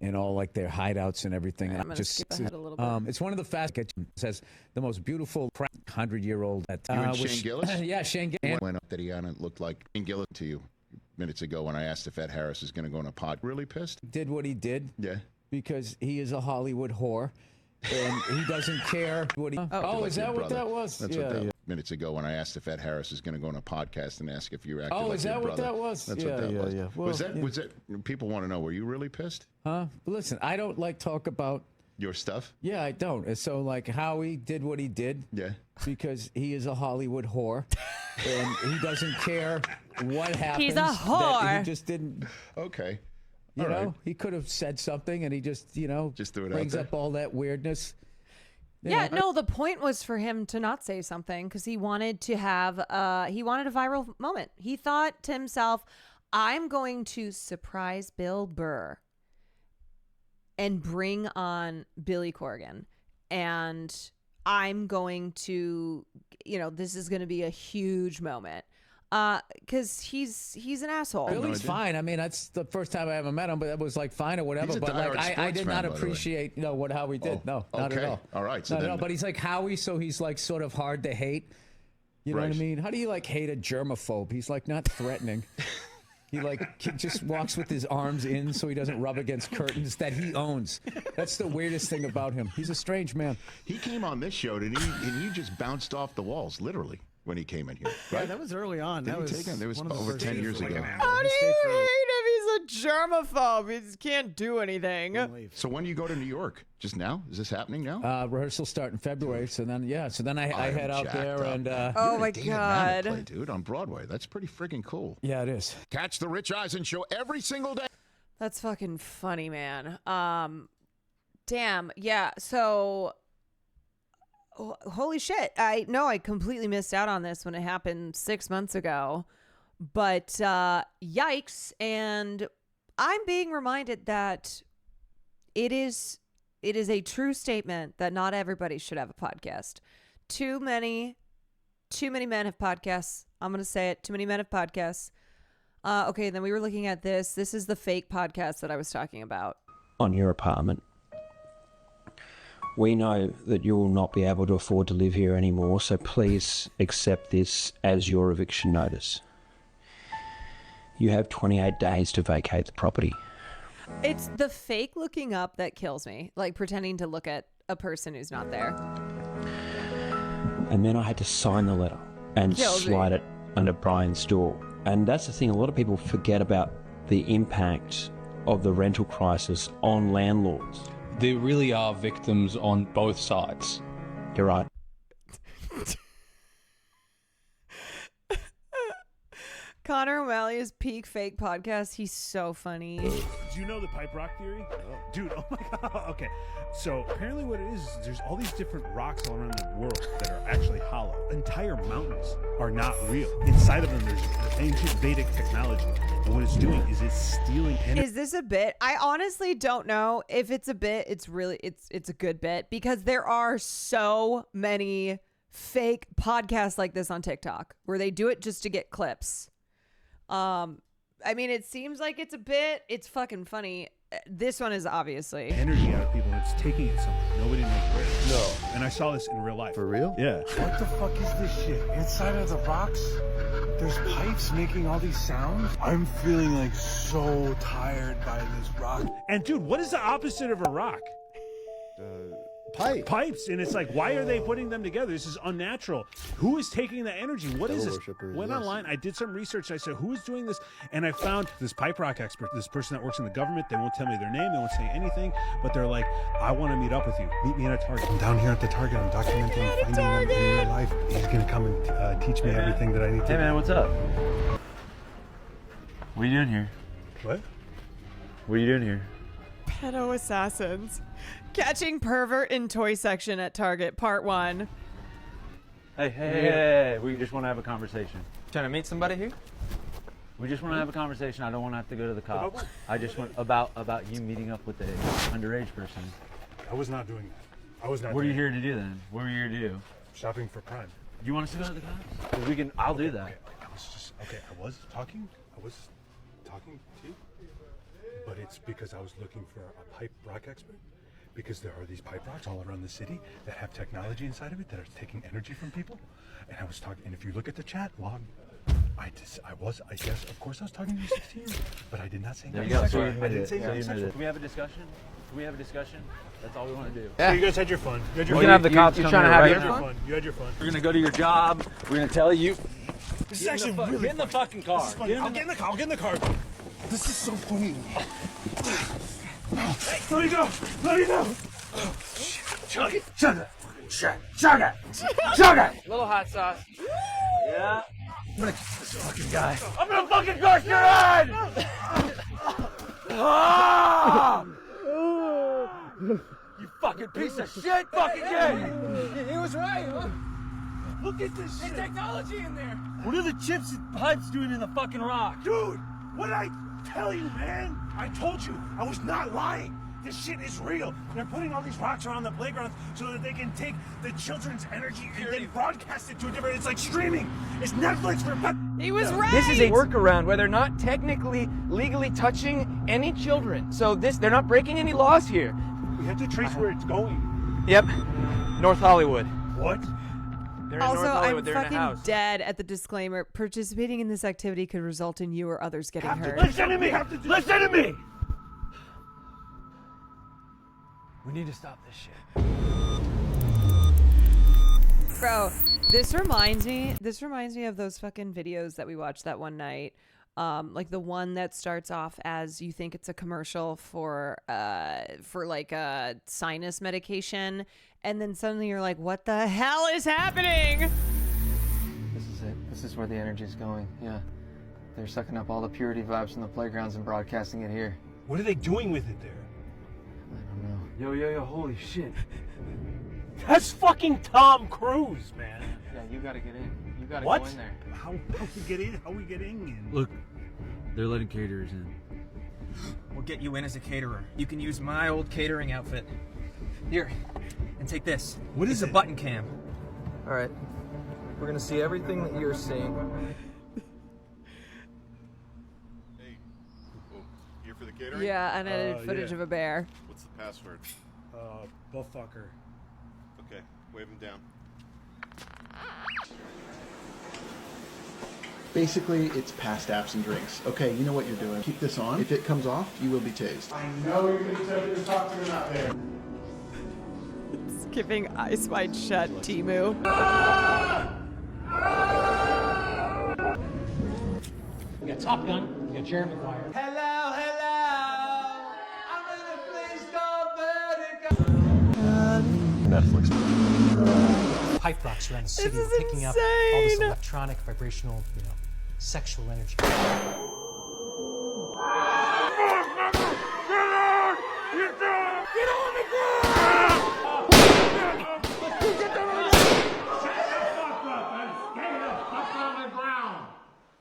and all like their hideouts and everything. I'm gonna skip ahead a little bit. It's one of the fastest. It says the most beautiful 100-year-old. You and Shane Gillis? Yeah, Shane Gillis. Went up that he looked like Shane Gillis to you minutes ago when I asked if Ed Harris is going to go on a pod. Really pissed? Did what he did. Yeah. Because he is a Hollywood whore. And he doesn't care what he... Oh, is that what that was? That's what that was. Minutes ago when I asked if Ed Harris is going to go on a podcast and ask if you acted like your brother. is that what that was? That's Yeah, what that yeah, was. yeah. Well, was that, people want to know, were you really pissed? Huh? Listen, I don't like talk about... Your stuff? Yeah, I don't. And so, like, Howie did what he did. Yeah. Because he is a Hollywood whore. And he doesn't care what happens. He's a that whore. He just didn't... Okay. You All know, right. he could have said something, and he just, you know, Just threw it out brings there. up all that weirdness. You Yeah, know, no, the point was for him to not say something because he wanted to have, he wanted a viral moment. He thought to himself, I'm going to surprise Bill Burr and bring on Billy Corgan. And I'm going to, you know, this is going to be a huge moment. Because he's an asshole. Billy's fine. I mean, that's the first time I ever met him, but it was like fine or whatever. He's a But like, diehard I did sports not fan, by the way. appreciate what Howie did. No, not at all. All right. So not then, at all. But he's like Howie, so he's like sort of hard to hate. You know what I mean? How do you like hate a germaphobe? He's like not threatening. He just walks with his arms in so he doesn't rub against curtains that he owns. That's the weirdest thing about him. He's a strange man. he came on this show, and he just bounced off the walls, literally, when he came in here. Right? Yeah, that was early on. Didn't he take him? That was over 10 years ago. How do you hate him? He's a germaphobe. He just can't do anything. So when do you go to New York? Just now? Is this happening now? Rehearsals start in February, so then I head out there and. Oh my Dana God, Mamet play, dude, on Broadway. That's pretty friggin' cool. Yeah, it is. Catch the Rich Eisen show every single day. that's fucking funny, man. Damn, yeah. So, Holy shit. I completely missed out on this when it happened 6 months ago. But yikes. And I'm being reminded that it is a true statement that not everybody should have a podcast. Too many men have podcasts. I'm going to say it. Too many men have podcasts. Okay, then we were looking at this. This is the fake podcast that I was talking about. On your apartment. We know that you will not be able to afford to live here anymore, so please accept this as your eviction notice. You have 28 days to vacate the property. It's the fake looking up that kills me, like pretending to look at a person who's not there. And then I had to sign the letter and slide it under Brian's door. And that's the thing, a lot of people forget about the impact of the rental crisis on landlords. There really are victims on both sides. You're right. Connor O'Malley's peak fake podcast. He's so funny. Do you know the pipe rock theory? Dude, oh my God. Okay. So apparently what it is there's all these different rocks all around the world that are actually hollow. Entire mountains are not real. Inside of them, there's ancient Vedic technology. And what it's doing is it's stealing energy. Is this a bit? I honestly don't know if it's a bit. It's a good bit because there are so many fake podcasts like this on TikTok where they do it just to get clips. I mean, it seems like it's a bit. It's fucking funny. This one is obviously energy out of people, and it's taking it somewhere. Nobody knows where. No. And I saw this in real life. For real? Yeah. What the fuck is this shit? Inside of the rocks, there's pipes making all these sounds. I'm feeling like so tired by this rock. And dude, what is the opposite of a rock? Pipes, and it's like, why are they putting them together? This is unnatural. Who is taking the energy? What is this? Went online, I did some research. I said, who is doing this? And I found this pipe rock expert, this person that works in the government. They won't tell me their name. They won't say anything. But they're like, I want to meet up with you. Meet me at a Target. I'm down here at the Target. I'm documenting and finding them in real life. He's going to come and teach me everything that I need to. Hey, man, what's up? What are you doing here? What? What are you doing here? pedo assassins. Catching pervert in toy section at Target, part 1. Hey, we just want to have a conversation. Trying to meet somebody here? We just want to have a conversation. I don't want to have to go to the cops. I just want about you meeting up with the underage person. I was not doing that. I was not. What are you here to do then? What were you here to do? Shopping for Prime. You want us to go to the cops? 'Cause we can. I'll do that. I was talking to you, but it's because I was looking for a pipe rock expert. Because there are these pipe rocks all around the city that have technology inside of it that are taking energy from people. And I was talking, and if you look at the chat log, I guess, of course I was talking to you 16 years, but I did not say that. I didn't say that. Can we have a discussion? That's all we want to do. Yeah. So you guys had your fun. You can have the cops come here, right? You had your fun. We're gonna go to your job. We're gonna tell you. This is actually really Get in the fucking car. I'll get in the car. This is so funny. Hey, let me go. Chug it. Little hot sauce. Yeah. I'm gonna kill this fucking guy. I'm gonna fucking crush your head! You fucking piece of shit, fucking kid! He was right, huh? Look at this shit. There's technology in there. What are the chips and pipes doing in the fucking rock? Dude, what did I tell you, man? I told you I was not lying. This shit is real. They're putting all these rocks around the playgrounds so that they can take the children's energy and then broadcast it to a different. It's like streaming. It's Netflix for. He was right. This is a workaround where they're not technically legally touching any children. So they're not breaking any laws here. We have to trace where it's going. Yep. North Hollywood. What? They're in Also, North Hollywood. I'm They're in a fucking house. dead at the disclaimer. Participating in this activity could result in you or others getting hurt. Listen to me. Listen to me. We need to stop this shit. Bro, this reminds me of those fucking videos that we watched that one night. Like the one that starts off as you think it's a commercial for like a sinus medication, and then suddenly you're like, what the hell is happening? This is it. This is where the energy is going. Yeah. They're sucking up all the purity vibes from the playgrounds and broadcasting it here. What are they doing with it there? I don't know. Yo, holy shit. That's fucking Tom Cruise, man. Yeah, you gotta get in. You gotta What? go in there. How we get in? How we getting in? Look, they're letting caterers in. We'll get you in as a caterer. You can use my old catering outfit. Here, and take this. What is it's it? a button cam. All right. We're gonna see everything that you're seeing. Here for the catering? Yeah, unedited footage yeah. of a bear. What's the password? Buttfucker. Okay, wave him down. Basically, it's past apps and drinks. Okay, you know what you're doing. Keep this on. If it comes off, you will be tased. I know you're going to tell me to talk to him out there. Skipping Eyes Wide Shut, Timu. We got Top Gun, we got Jerry Maguire. Hello, hello. I'm in a place called Vertigo. Netflix. Pipe rocks around the city is are picking up all this insane. electronic, vibrational, sexual energy.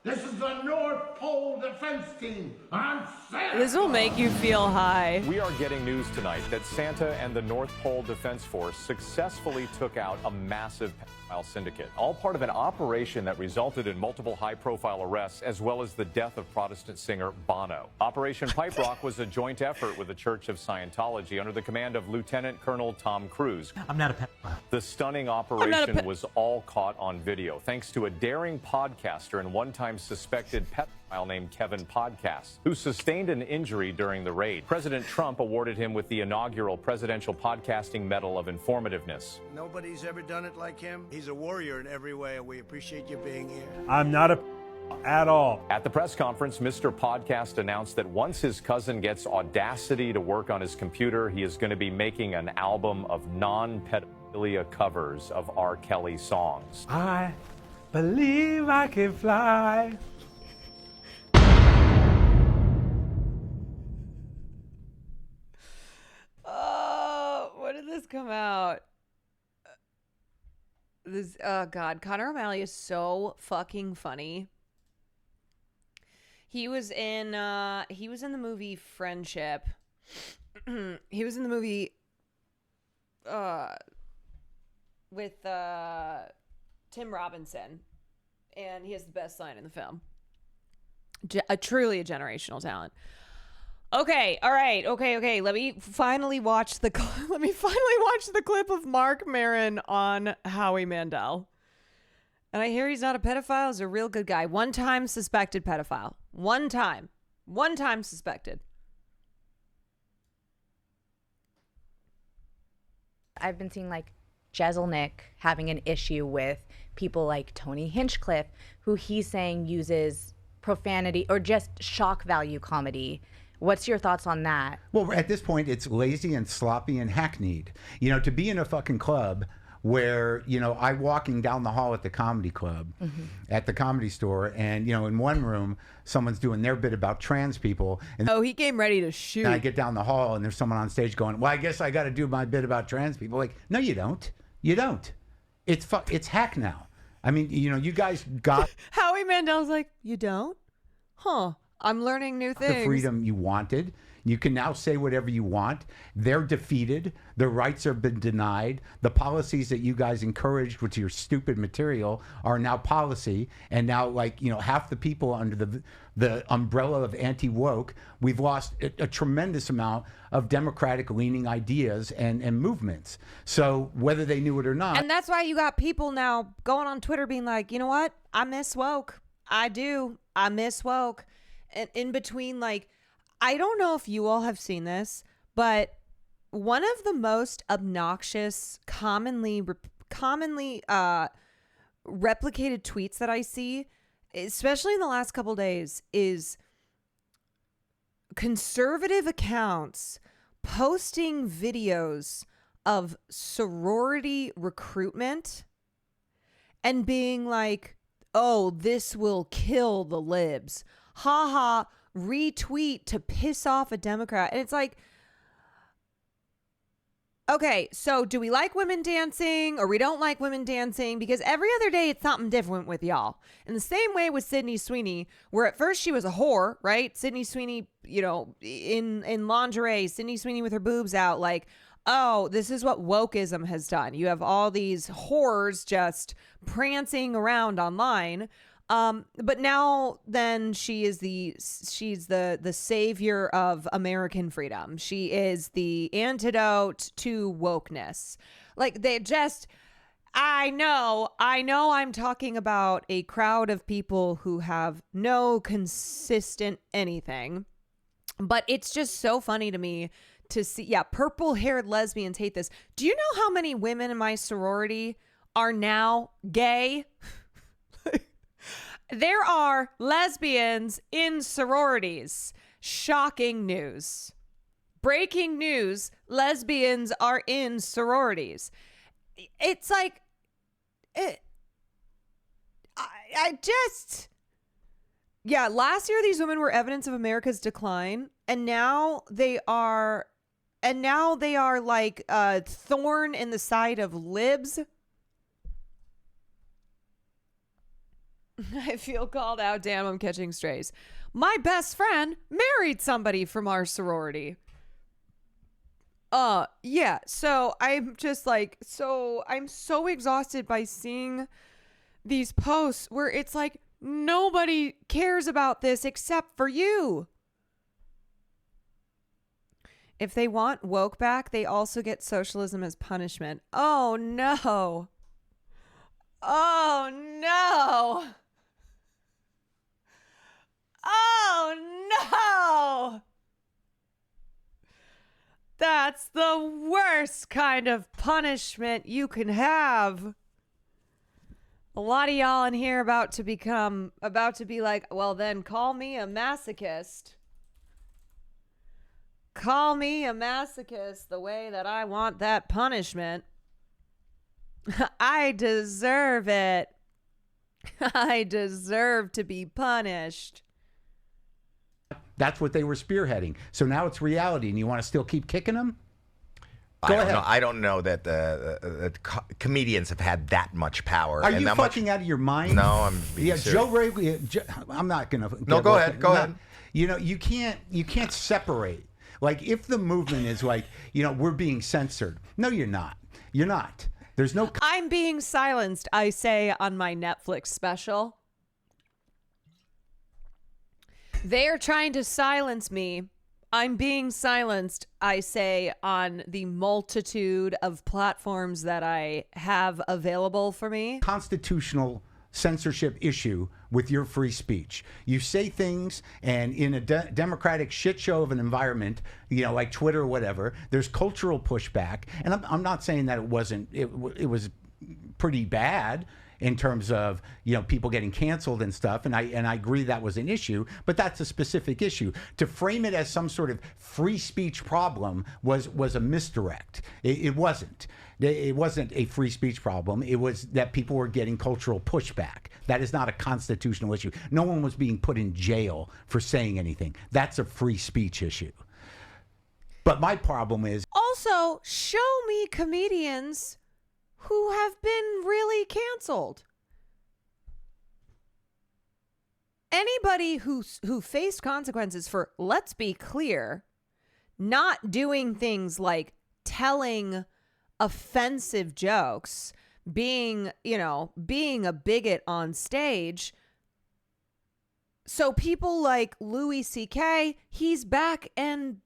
This is the North Pole Defense Team. I'm Santa. This will make you feel high. We are getting news tonight that Santa and the North Pole Defense Force successfully took out a massive pedophile syndicate, all part of an operation that resulted in multiple high-profile arrests as well as the death of Protestant singer Bono. Operation Pipe Rock was a joint effort with the Church of Scientology under the command of Lieutenant Colonel Tom Cruise. I'm not a pedophile. The stunning operation was all caught on video thanks to a daring podcaster and one-time suspected pedophile named Kevin Podcast, who sustained an injury during the raid. President Trump awarded him with the inaugural Presidential Podcasting Medal of Informativeness. Nobody's ever done it like him. He's a warrior in every way, and we appreciate you being here. I'm not a at all. At the press conference, Mr. Podcast announced that once his cousin gets Audacity to work on his computer, he is going to be making an album of non-pedophilia covers of R. Kelly songs. I believe I can fly. When did this come out? Oh God, Connor O'Malley is so fucking funny. He was in the movie Friendship. He was in the movie with Tim Robinson, and he has the best line in the film. Truly a generational talent. Okay, all right, okay. Let me finally watch the clip of Mark Maron on Howie Mandel. And I hear he's not a pedophile. He's a real good guy. One time suspected pedophile. One time suspected. I've been seeing like Jeselnik having an issue with people like Tony Hinchcliffe, who he's saying uses profanity or just shock value comedy. What's your thoughts on that? Well, at this point, it's lazy and sloppy and hackneyed. You know, to be in a fucking club where, you know, I'm walking down the hall at the comedy club, at the Comedy Store, and, you know, in one room, someone's doing their bit about trans people. And he came ready to shoot. And I get down the hall, and there's someone on stage going, well, I guess I got to do my bit about trans people. Like, no, you don't. You don't. It's hack now. I mean, you know, you guys got... Howie Mandel's like, you don't? Huh. I'm learning new the things. freedom you wanted. You can now say whatever you want. They're defeated. Their rights have been denied. The policies that you guys encouraged with your stupid material are now policy. And now, like, you know, half the people under the umbrella of anti-woke, we've lost a tremendous amount of democratic-leaning ideas and movements. So whether they knew it or not. And that's why you got people now going on Twitter being like, you know what? I miss woke. I do. I miss woke. And in between, like, I don't know if you all have seen this, but one of the most obnoxious, commonly replicated tweets that I see, especially in the last couple days, is conservative accounts posting videos of sorority recruitment and being like, oh, this will kill the libs. Ha ha, retweet to piss off a Democrat. And it's like, okay, so do we like women dancing or we don't like women dancing? Because every other day it's something different with y'all. In the same way with Sydney Sweeney, where at first she was a whore, right? Sydney Sweeney, you know, in lingerie, Sydney Sweeney with her boobs out, like, oh, this is what wokeism has done. You have all these whores just prancing around online. But now then she's the savior of American freedom. She is the antidote to wokeness. Like they just, I know I'm talking about a crowd of people who have no consistent anything, but it's just so funny to me to see, yeah, purple-haired lesbians hate this. Do you know how many women in my sorority are now gay? There are lesbians in sororities. Shocking news. Breaking news, lesbians are in sororities. It's like, yeah, last year these women were evidence of America's decline, and now they are like a thorn in the side of libs. I feel called out. Damn, I'm catching strays. My best friend married somebody from our sorority. Yeah. So I'm just like, I'm so exhausted by seeing these posts where it's like, nobody cares about this except for you. If they want woke back, they also get socialism as punishment. Oh no. Oh no. Oh no! That's the worst kind of punishment you can have. A lot of y'all in here about to be like, well then call me a masochist. Call me a masochist the way that I want that punishment. I deserve it. I deserve to be punished. That's what they were spearheading. So now it's reality, and you want to still keep kicking them? I don't know that the comedians have had that much power. Are you fucking out of your mind? No, I'm being serious. Joe Ray. I'm not gonna. No, go ahead. Go ahead. You know, you can't separate. Like if the movement is like, you know, we're being censored. No, you're not. You're not. There's no. I'm being silenced, I say on my Netflix special. They are trying to silence me. I'm being silenced, I say, on the multitude of platforms that I have available for me. Constitutional censorship issue with your free speech. You say things, and in a democratic shit show of an environment, you know, like Twitter or whatever, there's cultural pushback. And I'm not saying that it was pretty bad in terms of, you know, people getting canceled and stuff, and I agree that was an issue, but that's a specific issue. To frame it as some sort of free speech problem was a misdirect. It wasn't. It wasn't a free speech problem. It was that people were getting cultural pushback. That is not a constitutional issue. No one was being put in jail for saying anything. That's a free speech issue. But my problem is also show me comedians who have been really canceled. anybody who faced consequences for, let's be clear, not doing things like telling offensive jokes, being a bigot on stage. So people like Louis C.K., he's back and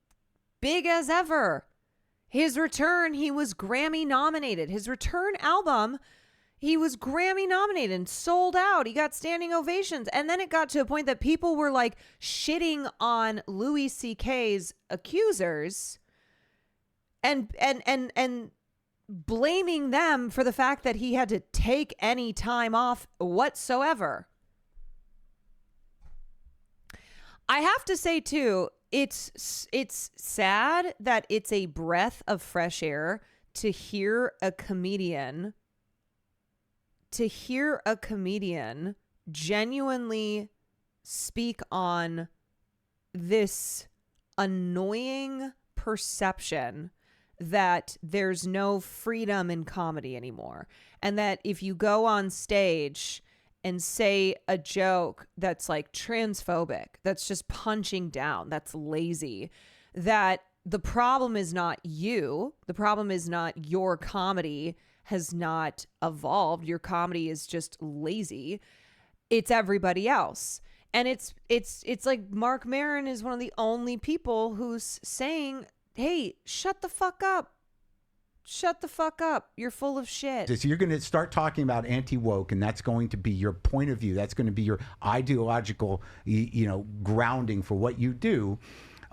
big as ever. His return, he was Grammy nominated. His return album, he was Grammy nominated and sold out. He got standing ovations. And then it got to a point that people were like shitting on Louis C.K.'s accusers and blaming them for the fact that he had to take any time off whatsoever. I have to say too, it's sad that it's a breath of fresh air to hear a comedian genuinely speak on this annoying perception that there's no freedom in comedy anymore, and that if you go on stage and say a joke that's like transphobic, that's just punching down, that's lazy, that the problem is not you. The problem is not your comedy has not evolved. Your comedy is just lazy. It's everybody else. And it's like Mark Maron is one of the only people who's saying, hey, shut the fuck up. Shut the fuck up. You're full of shit. So you're going to start talking about anti-woke, and that's going to be your point of view. That's going to be your ideological, grounding for what you do.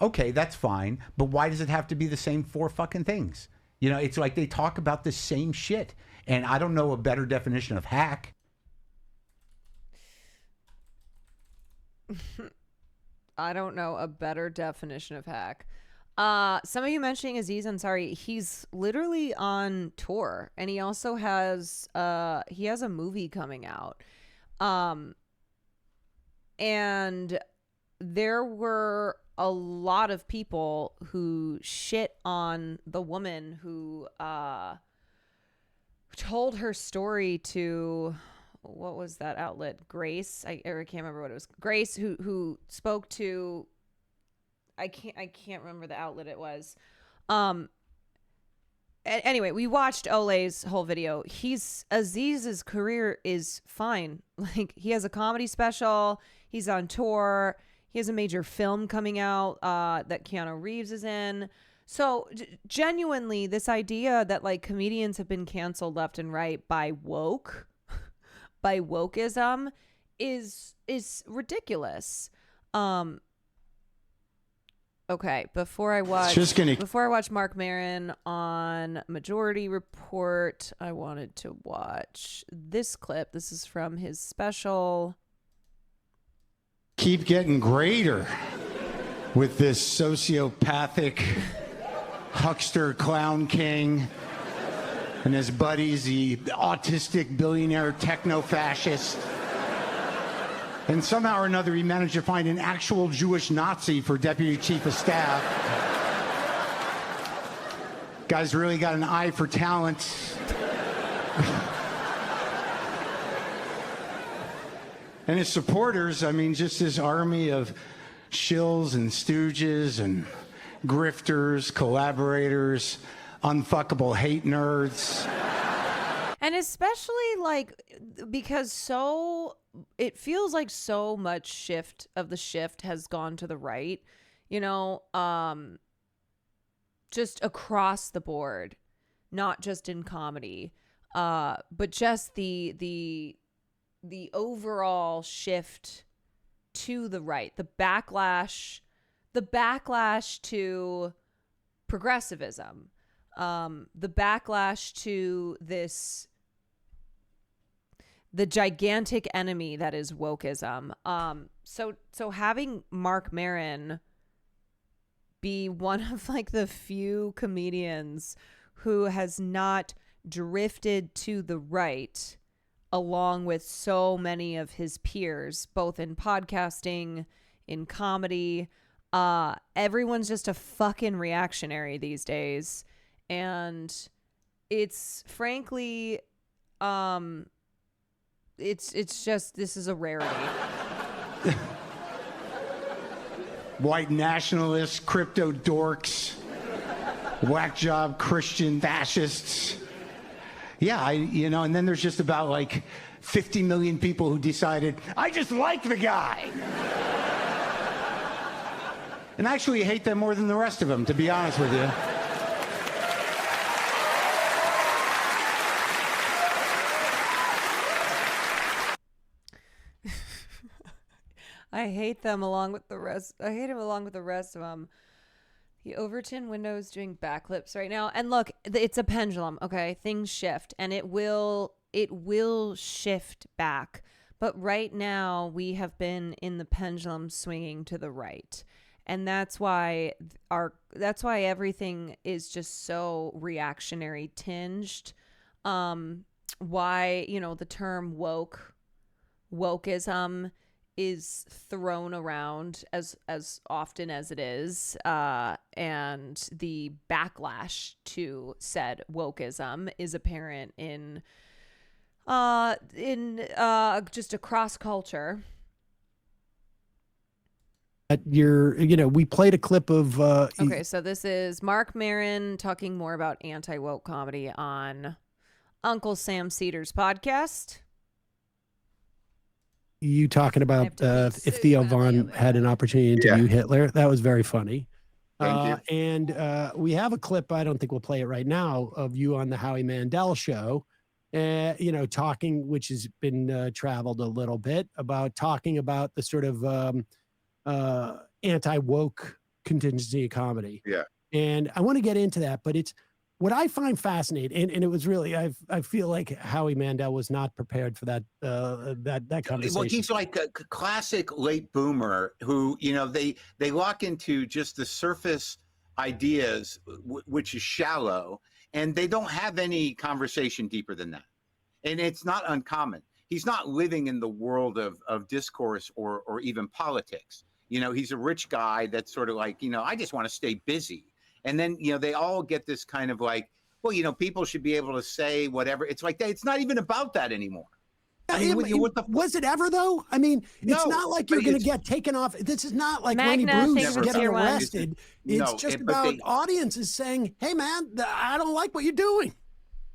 Okay, that's fine. But why does it have to be the same four fucking things? It's like they talk about the same shit. And I don't know a better definition of hack. I don't know a better definition of hack. Some of you mentioning Aziz Ansari, he's literally on tour, and he also has a movie coming out. And there were a lot of people who shit on the woman who told her story to, what was that outlet? Grace. I can't remember what it was. Grace, who spoke to, I can't remember the outlet it was. Anyway, we watched Ole's whole video. Aziz's career is fine. Like, he has a comedy special. He's on tour. He has a major film coming out that Keanu Reeves is in. So genuinely, this idea that like comedians have been canceled left and right by wokeism is ridiculous. Okay, before I watch Mark Maron on Majority Report, I wanted to watch this clip. This is from his special. Keep getting greater with this sociopathic huckster clown king and his buddies, the autistic billionaire techno-fascist. And somehow or another, he managed to find an actual Jewish Nazi for deputy chief of staff. Guy's really got an eye for talent. And his supporters, just this army of shills and stooges and grifters, collaborators, unfuckable hate nerds. And especially because it feels like so much of the shift has gone to the right, just across the board, not just in comedy, but just the overall shift to the right, the backlash to progressivism, the backlash to the gigantic enemy that is wokeism. So having Mark Maron be one of the few comedians who has not drifted to the right, along with so many of his peers, both in podcasting, in comedy, everyone's just a fucking reactionary these days. And it's frankly, it's just, this is a rarity. white nationalists, crypto dorks, whack job Christian fascists. Yeah, and then there's just about like 50 million people who decided, I just like the guy. And actually hate them more than the rest of them, to be honest with you. I hate them along with the rest. I hate him along with the rest of them. The Overton window's doing backflips right now. And look, it's a pendulum, okay? Things shift, and it will shift back. But right now, we have been in the pendulum swinging to the right. And that's why everything is just so reactionary tinged. Why, the term wokeism is thrown around as often as it is, and the backlash to said wokeism is apparent in just across culture. We played a clip of Okay, so this is Mark Maron talking more about anti-woke comedy on Uncle Sam Cedar's podcast. You talking about if Theo Von had an opportunity to interview Hitler. That was very funny. Thank you. And we have a clip, I don't think we'll play it right now, of you on the Howie Mandel show, talking, which has been traveled a little bit, about talking about the sort of anti-woke contingency of comedy. Yeah. And I want to get into that, but it's what I find fascinating, and it was really, I feel like Howie Mandel was not prepared for that that conversation. Well, he's like a classic late boomer who, they lock into just the surface ideas, which is shallow, and they don't have any conversation deeper than that. And it's not uncommon. He's not living in the world of discourse or even politics. He's a rich guy that's sort of like, I just want to stay busy. And then, they all get this kind of like, well, people should be able to say whatever. It's like that. It's not even about that anymore. Was it ever, though? I mean, it's not like you're going to get taken off. This is not like Lenny Bruce getting arrested. It's just about audiences saying, hey, man, I don't like what you're doing.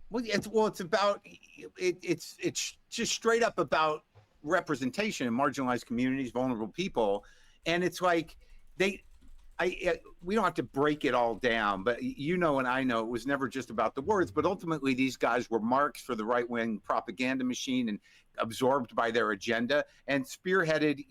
Well, it's about it's just straight up about representation in marginalized communities, vulnerable people. And it's like we don't have to break it all down, but and I know it was never just about the words, but ultimately these guys were marks for the right-wing propaganda machine and absorbed by their agenda and spearheaded,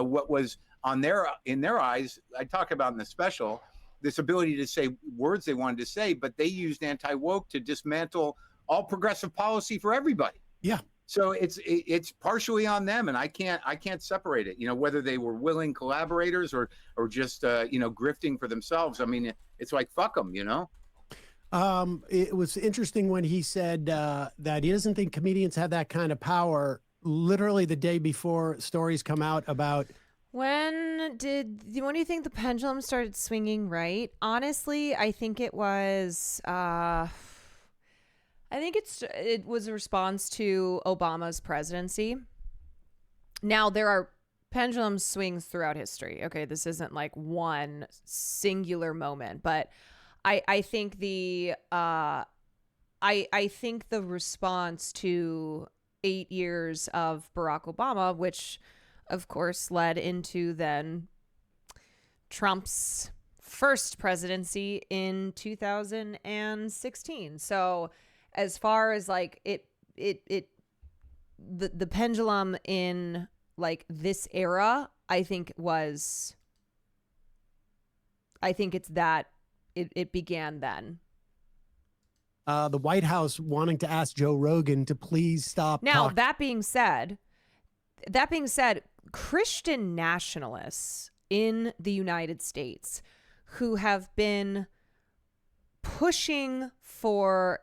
what was in their eyes, I talk about in the special, this ability to say words they wanted to say, but they used anti-woke to dismantle all progressive policy for everybody. Yeah. So it's partially on them, and I can't separate it. Whether they were willing collaborators or just grifting for themselves. I mean, it's like fuck them. It was interesting when he said that he doesn't think comedians have that kind of power. Literally the day before stories come out about. When do you think the pendulum started swinging right? Honestly, I think it was. I think it was a response to Obama's presidency. Now, there are pendulum swings throughout history. Okay, this isn't like one singular moment, but I think I think the response to 8 years of Barack Obama, which of course led into then Trump's first presidency in 2016. So as far as like the pendulum in like this era, I think it's that it began then. The White House wanting to ask Joe Rogan to please stop. Now, that being said, Christian nationalists in the United States who have been pushing for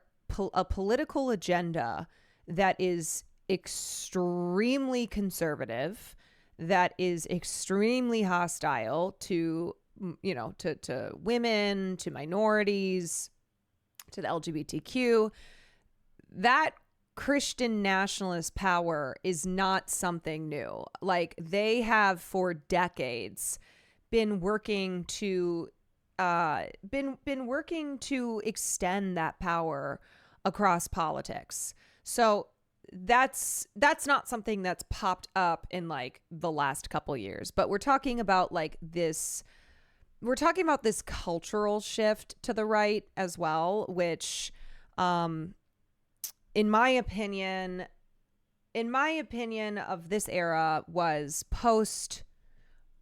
a political agenda that is extremely conservative, that is extremely hostile to women, to minorities, to the LGBTQ. That Christian nationalist power is not something new. Like, they have for decades been working to been working to extend that power across politics. So that's not something that's popped up in like the last couple years, but we're talking about this cultural shift to the right as well, which in my opinion of this era was post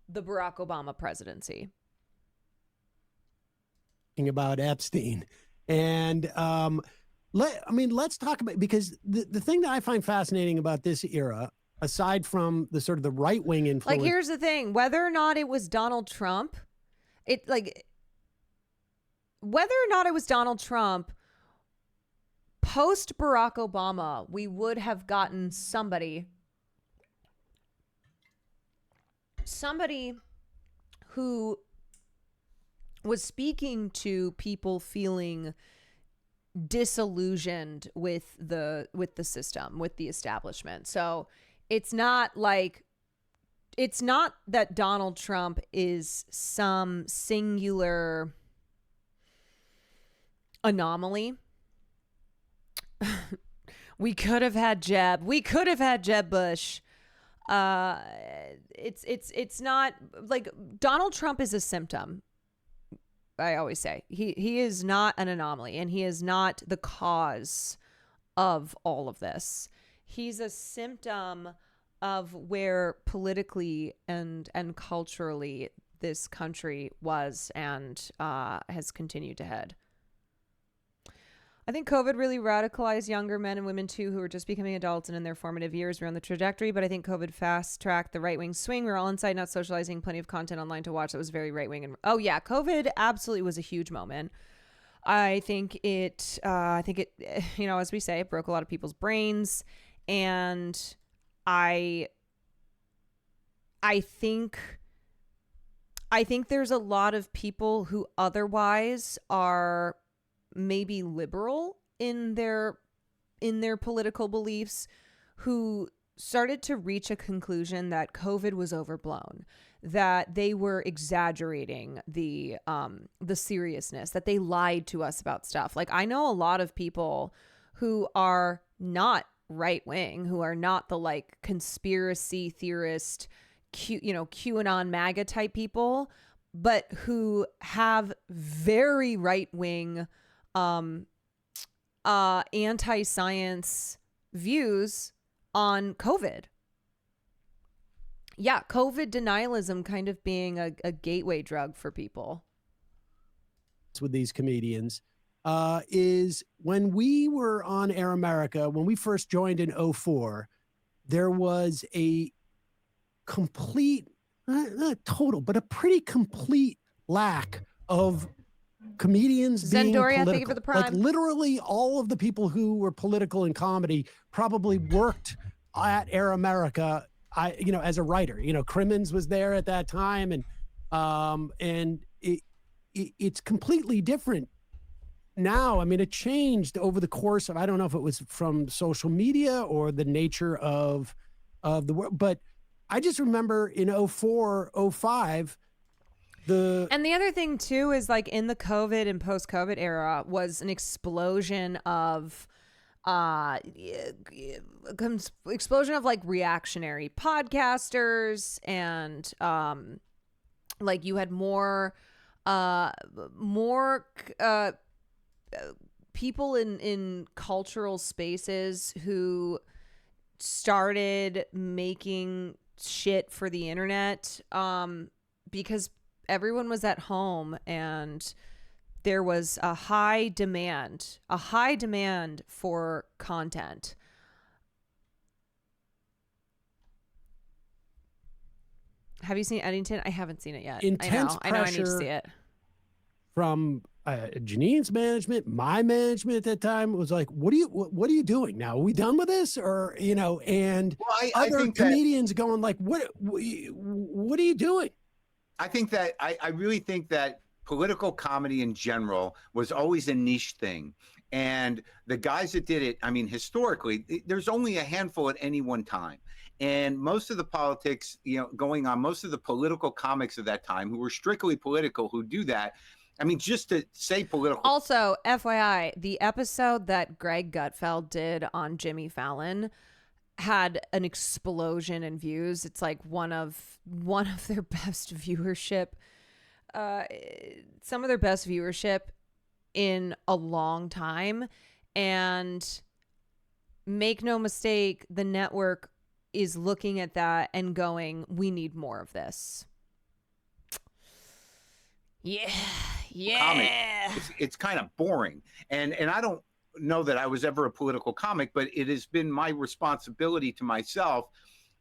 the Barack Obama presidency. About Epstein. And let's talk about, because the thing that I find fascinating about this era, aside from the sort of the right-wing influence. Like, here's the thing, whether or not it was Donald Trump, post Barack Obama, we would have gotten somebody who was speaking to people feeling disillusioned with the system, with the establishment. So it's not that Donald Trump is some singular anomaly. We could have had Jeb. We could have had Jeb Bush. It's not like Donald Trump is a symptom. I always say he is not an anomaly, and he is not the cause of all of this. He's a symptom of where politically and culturally this country was and has continued to head. I think COVID really radicalized younger men and women too, who were just becoming adults and in their formative years. We're on the trajectory, but I think COVID fast-tracked the right-wing swing. We're all inside, not socializing, plenty of content online to watch that was very right-wing. And oh yeah, COVID absolutely was a huge moment. I think it, as we say, it broke a lot of people's brains. And I think there's a lot of people who otherwise are maybe liberal in their political beliefs, who started to reach a conclusion that COVID was overblown, that they were exaggerating the seriousness, that they lied to us about stuff. Like, I know a lot of people who are not right wing, who are not the like conspiracy theorist, QAnon MAGA type people, but who have very right wing anti-science views on COVID. Yeah, COVID denialism kind of being a gateway drug for people. With these comedians is when we were on Air America, when we first joined in 2004, there was a complete, not total, but a pretty complete lack of comedians being Zendoria, political. thank you for the prime. Like, literally all of the people who were political in comedy probably worked at Air America, as a writer. Crimmins was there at that time, and it's completely different now. I mean, it changed over the course of, I don't know if it was from social media or the nature of the world, but I just remember in 2004, 2005, and the other thing too is, like, in the COVID and post-COVID era was an explosion of like reactionary podcasters, and like you had more people in cultural spaces who started making shit for the internet because everyone was at home and there was a high demand for content. Have you seen Eddington? I haven't seen it yet. Intense I know I need to see it. From Janine's management, my management at that time was like, what are you doing now? Are we done with this? Or, and other comedians going like, what are you doing? I think that I really think that political comedy in general was always a niche thing. And the guys that did it, I mean, historically, there's only a handful at any one time. And most of the politics, going on, most of the political comics of that time who were strictly political who do that. I mean, just to say political. Also, FYI, the episode that Greg Gutfeld did on Jimmy Fallon had an explosion in views. It's like one of their best viewership, some of their best viewership in a long time. And make no mistake, the network is looking at that and going, we need more of this. Yeah. Comic. It's kind of boring. And I don't know that I was ever a political comic, but it has been my responsibility to myself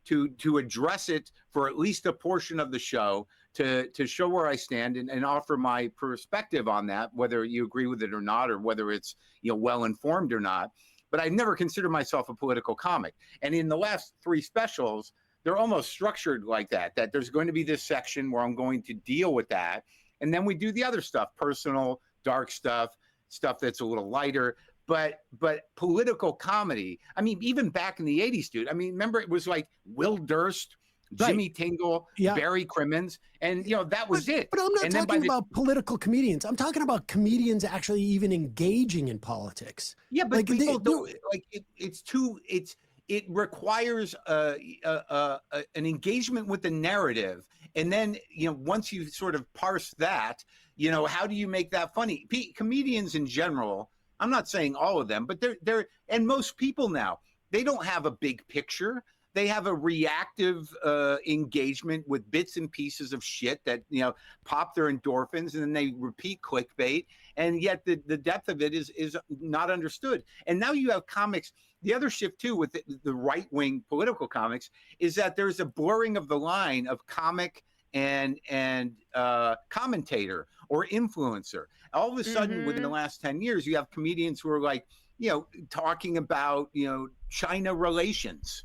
to address it for at least a portion of the show, to show where I stand and offer my perspective on that, whether you agree with it or not, or whether it's well informed or not. But I never considered myself a political comic. And in the last 3 specials, they're almost structured like that there's going to be this section where I'm going to deal with that. And then we do the other stuff, personal, dark stuff that's a little lighter. But political comedy, I mean, even back in the 80s, dude, I mean, remember it was like Will Durst, Jimmy Tingle, Barry Crimmins, and that was it. But I'm not talking about political comedians. I'm talking about comedians actually even engaging in politics. Yeah, but like, people don't like it. It requires an engagement with the narrative, and then once you sort of parse that, how do you make that funny? Comedians in general, I'm not saying all of them, but they're and most people now, they don't have a big picture. They have a reactive engagement with bits and pieces of shit that pop their endorphins, and then they repeat clickbait, and yet the depth of it is not understood. And now you have comics. The other shift too with the right-wing political comics is that there's a blurring of the line of comic and commentator or influencer. All of a sudden, within the last 10 years, you have comedians who are like, talking about China relations.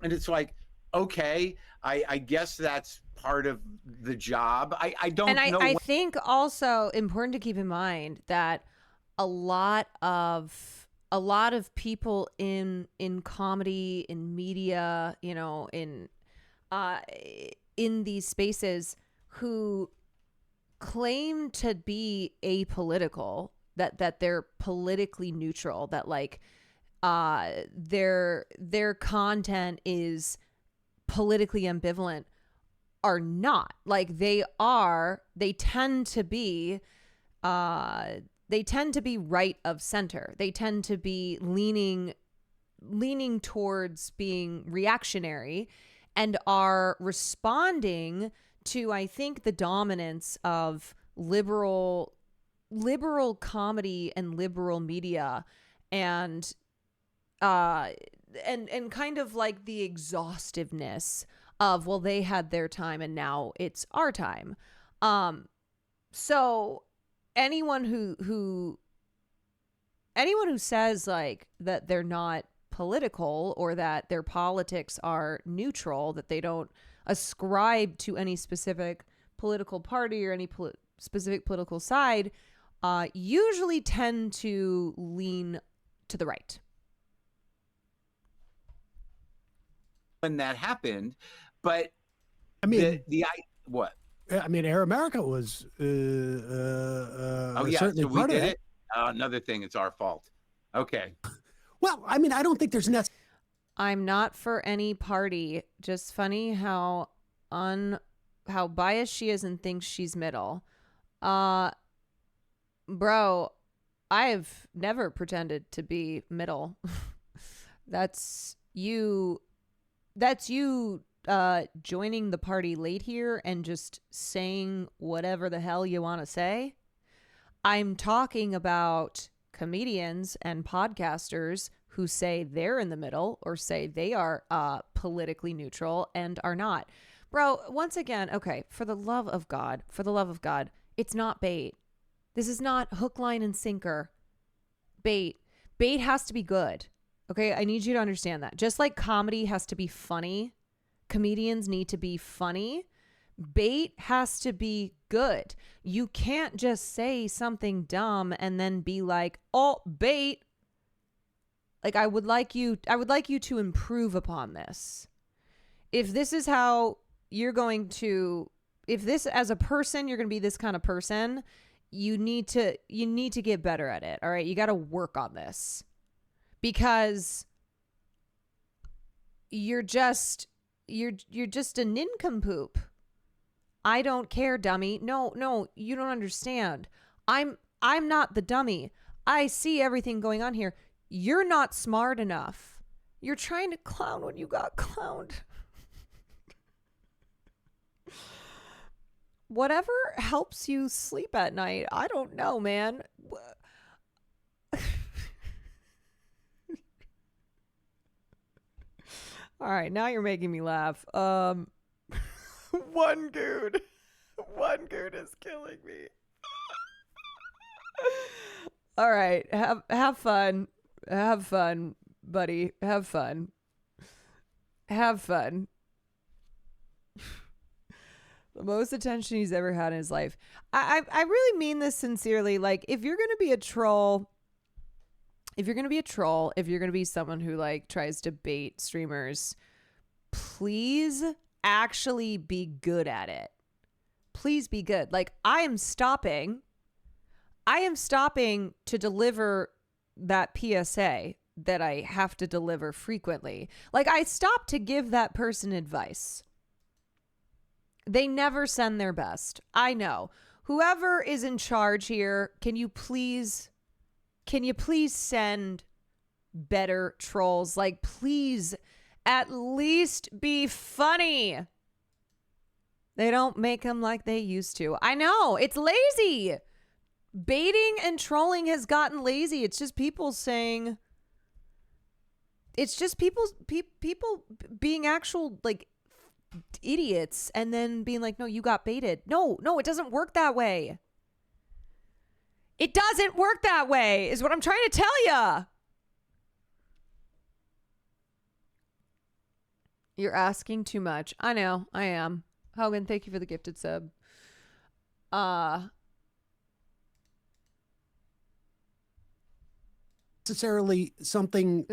And it's like, okay, I guess that's part of the job. I don't know. I think also important to keep in mind that a lot of people in comedy, in media, in these spaces who claim to be apolitical, that they're politically neutral, that like their content is politically ambivalent, are not. Like they tend to be right of center. They tend to be leaning towards being reactionary, and are responding to, I think, the dominance of liberal comedy and liberal media, and kind of like the exhaustiveness of, well, they had their time and now it's our time. So anyone who says like that they're not political, or that their politics are neutral, that they don't ascribe to any specific political party or any specific political side, usually tend to lean to the right. When that happened, but I mean, what? I mean, Air America was certainly so we part did of it. Another thing, it's our fault. Okay. Well, I mean, I don't think there's I'm not for any party. Just funny how biased she is and thinks she's middle. Bro, I've never pretended to be middle. That's you joining the party late here and just saying whatever the hell you want to say. I'm talking about comedians and podcasters who say they're in the middle, or say they are politically neutral and are not. Bro, once again, okay, for the love of God, it's not bait. This is not hook, line, and sinker. Bait has to be good. Okay, I need you to understand that. Just like comedy has to be funny, comedians need to be funny, Bait has to be good. You can't just say something dumb and then be like, "Oh, bait." Like, I would like you to improve upon this. If this is how you're going to, if this as a person, you're going to be this kind of person, you need to get better at it. All right. You got to work on this because you're just a nincompoop. I don't care, dummy. No, you don't understand. I'm not the dummy. I see everything going on here. You're not smart enough. You're trying to clown when you got clowned. Whatever helps you sleep at night. I don't know, man. All right, now you're making me laugh. One goon is killing me. All right, have fun. Have fun, buddy. Have fun. Have fun. The most attention he's ever had in his life. I really mean this sincerely. Like, if you're gonna be a troll, if you're gonna be someone who like tries to bait streamers, please actually be good at it. Please be good. Like, I am stopping to deliver that PSA that I have to deliver frequently. Like, I stopped to give that person advice. They never send their best. I know. Whoever is in charge here, can you please send better trolls? Like, please at least be funny. They don't make them like they used to. I know. It's lazy. Baiting and trolling has gotten lazy. It's just people saying, it's just people being actual like idiots and then being like, no, you got baited. No, it doesn't work that way. It doesn't work that way is what I'm trying to tell ya. You're asking too much. I know, I am. Hogan, thank you for the gifted sub. Necessarily something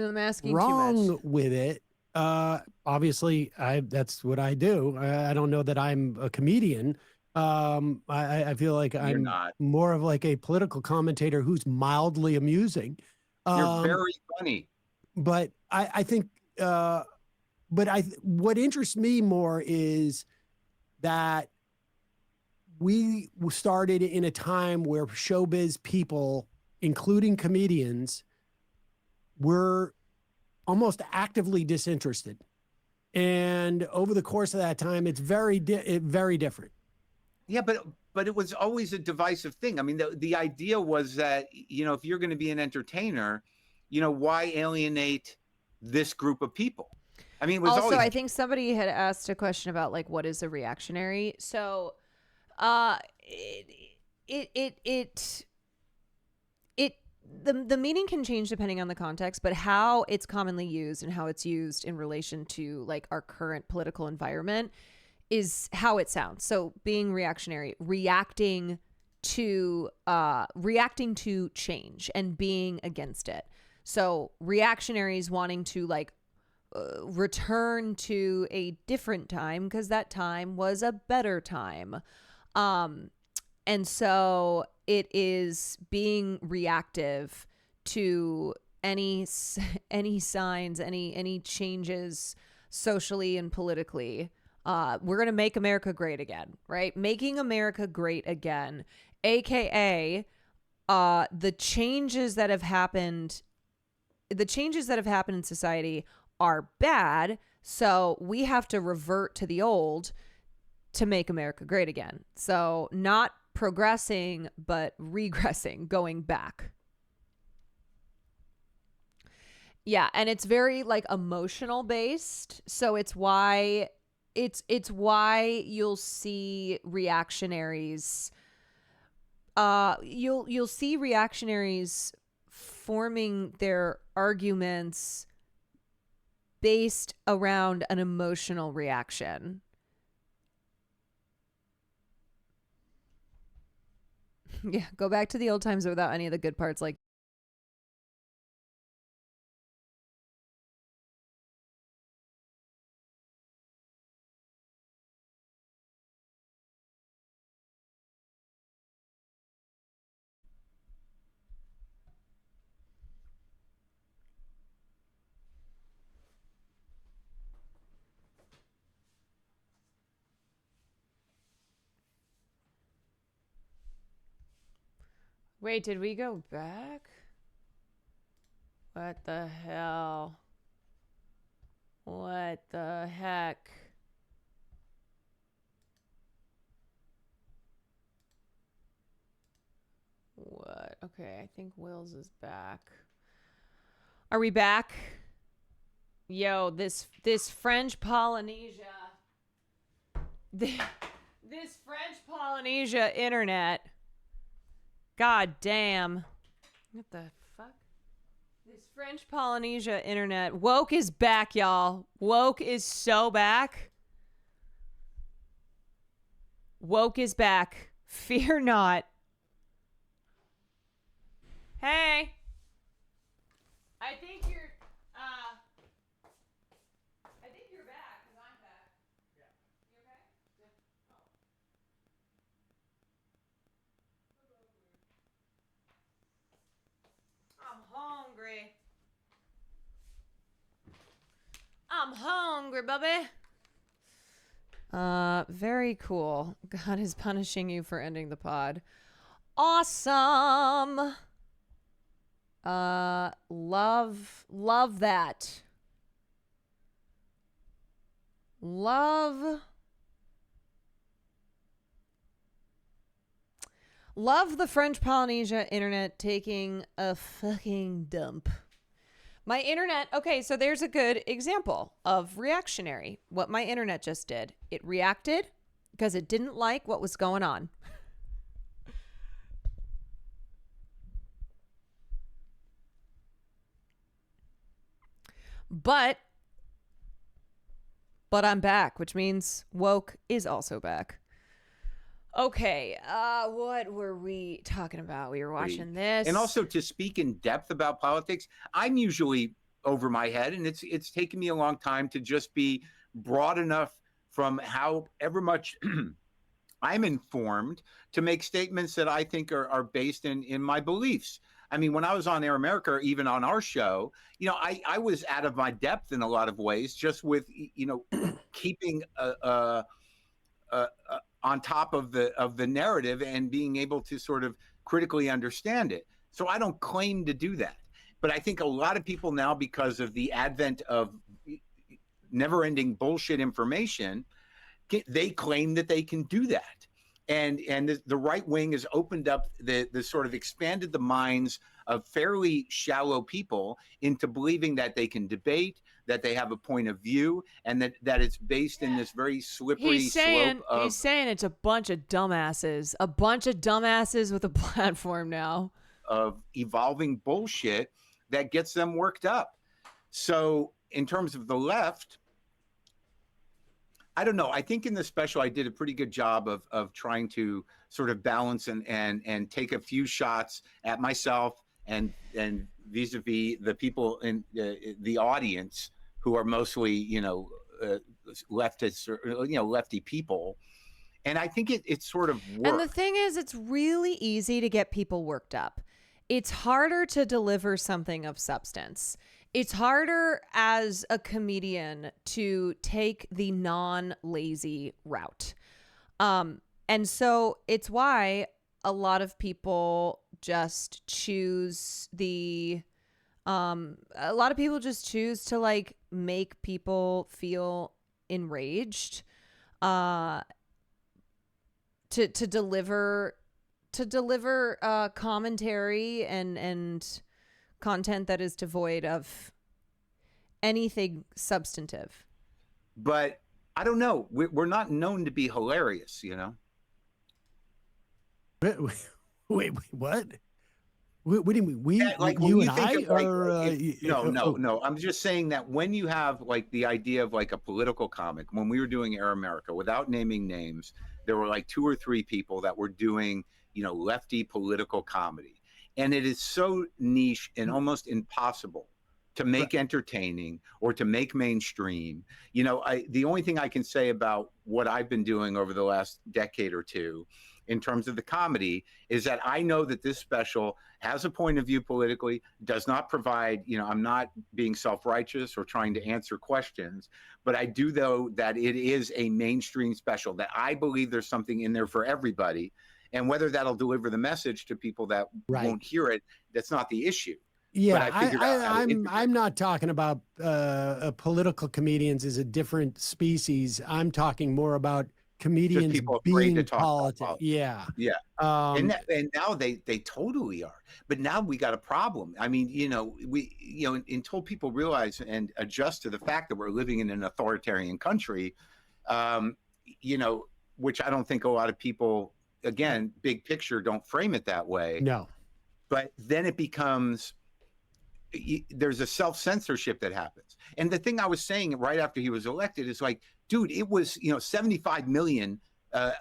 wrong with it. Obviously, that's what I do. I don't know that I'm a comedian. I feel like I'm more of like a political commentator who's mildly amusing. You're very funny. But I think, what interests me more is that we started in a time where showbiz people, including comedians, were almost actively disinterested. And over the course of that time, it's very different. Yeah, but it was always a divisive thing. I mean, the idea was that, you know, if you're going to be an entertainer, you know, why alienate this group of people? I mean, it was also, always... I think somebody had asked a question about like, what is a reactionary? So, the meaning can change depending on the context, but how it's commonly used and how it's used in relation to like our current political environment is how it sounds. So being reactionary, reacting to change and being against it. So reactionaries wanting to like return to a different time because that time was a better time. And so it is being reactive to any signs, any changes socially and politically. We're going to make America great again, right? Making America great again, AKA the changes that have happened in society are bad. So we have to revert to the old to make America great again. So not progressing, but regressing, going back. Yeah, and it's very like emotional based. So it's why you'll see reactionaries. You'll see reactionaries forming their arguments based around an emotional reaction. Yeah, go back to the old times without any of the good parts. Like, wait, did we go back? What the hell? What the heck? What? Okay, I think Wills is back. Are we back? Yo, this French Polynesia. This French Polynesia internet. God damn. What the fuck? This French Polynesia internet. Woke is back, y'all. Woke is so back. Woke is back. Fear not. Hey. I think you're back, 'cause I'm back. Yeah. You okay? Yeah. Oh. I'm hungry. I'm hungry, Bubby. Very cool. God is punishing you for ending the pod. Awesome. Love that. Love the French Polynesia internet taking a fucking dump. My internet, okay, so there's a good example of reactionary. What my internet just did. It reacted because it didn't like what was going on. But I'm back, which means woke is also back. Okay, what were we talking about? We were watching this. And also, to speak in depth about politics, I'm usually over my head, and it's taken me a long time to just be broad enough from however much I'm informed to make statements that I think are based in my beliefs. I mean, when I was on Air America, or even on our show, I was out of my depth in a lot of ways, just with, keeping on top of the narrative and being able to sort of critically understand it. So I don't claim to do that. But I think a lot of people now, because of the advent of never-ending bullshit information, they claim that they can do that. And the right wing has opened up the sort of expanded the minds of fairly shallow people into believing that they can debate, that they have a point of view, and that it's based in this very slippery slope of... He's saying it's a bunch of dumbasses. A bunch of dumbasses with a platform now. Of evolving bullshit that gets them worked up. So in terms of the left, I don't know. I think in the special, I did a pretty good job of trying to sort of balance and take a few shots at myself and vis-a-vis the people in the audience who are mostly, leftists or, lefty people. And I think it sort of worked. And the thing is, it's really easy to get people worked up. It's harder to deliver something of substance. It's harder as a comedian to take the non-lazy route. And so it's why a lot of people just choose to make people feel enraged, to deliver commentary and content that is devoid of anything substantive. But I don't know. We're not known to be hilarious, Wait, what? What do you mean? You and I? No. I'm just saying that when you have like the idea of like a political comic, when we were doing Air America, without naming names, there were like 2 or 3 people that were doing lefty political comedy. And it is so niche and almost impossible to make entertaining or to make mainstream. The only thing I can say about what I've been doing over the last decade or two in terms of the comedy is that I know that this special has a point of view politically, does not provide, I'm not being self-righteous or trying to answer questions, but I do know that it is a mainstream special, that I believe there's something in there for everybody. And whether that'll deliver the message to people that won't hear it, that's not the issue. Yeah, I'm not talking about political comedians as a different species. I'm talking more about comedians people being to talk politics. about. Yeah. And now they totally are. But now we got a problem. I mean, until people realize and adjust to the fact that we're living in an authoritarian country, which I don't think a lot of people, again, big picture, don't frame it that way. No. But then it becomes, there's a self-censorship that happens. And the thing I was saying right after he was elected is like, dude, it was 75 million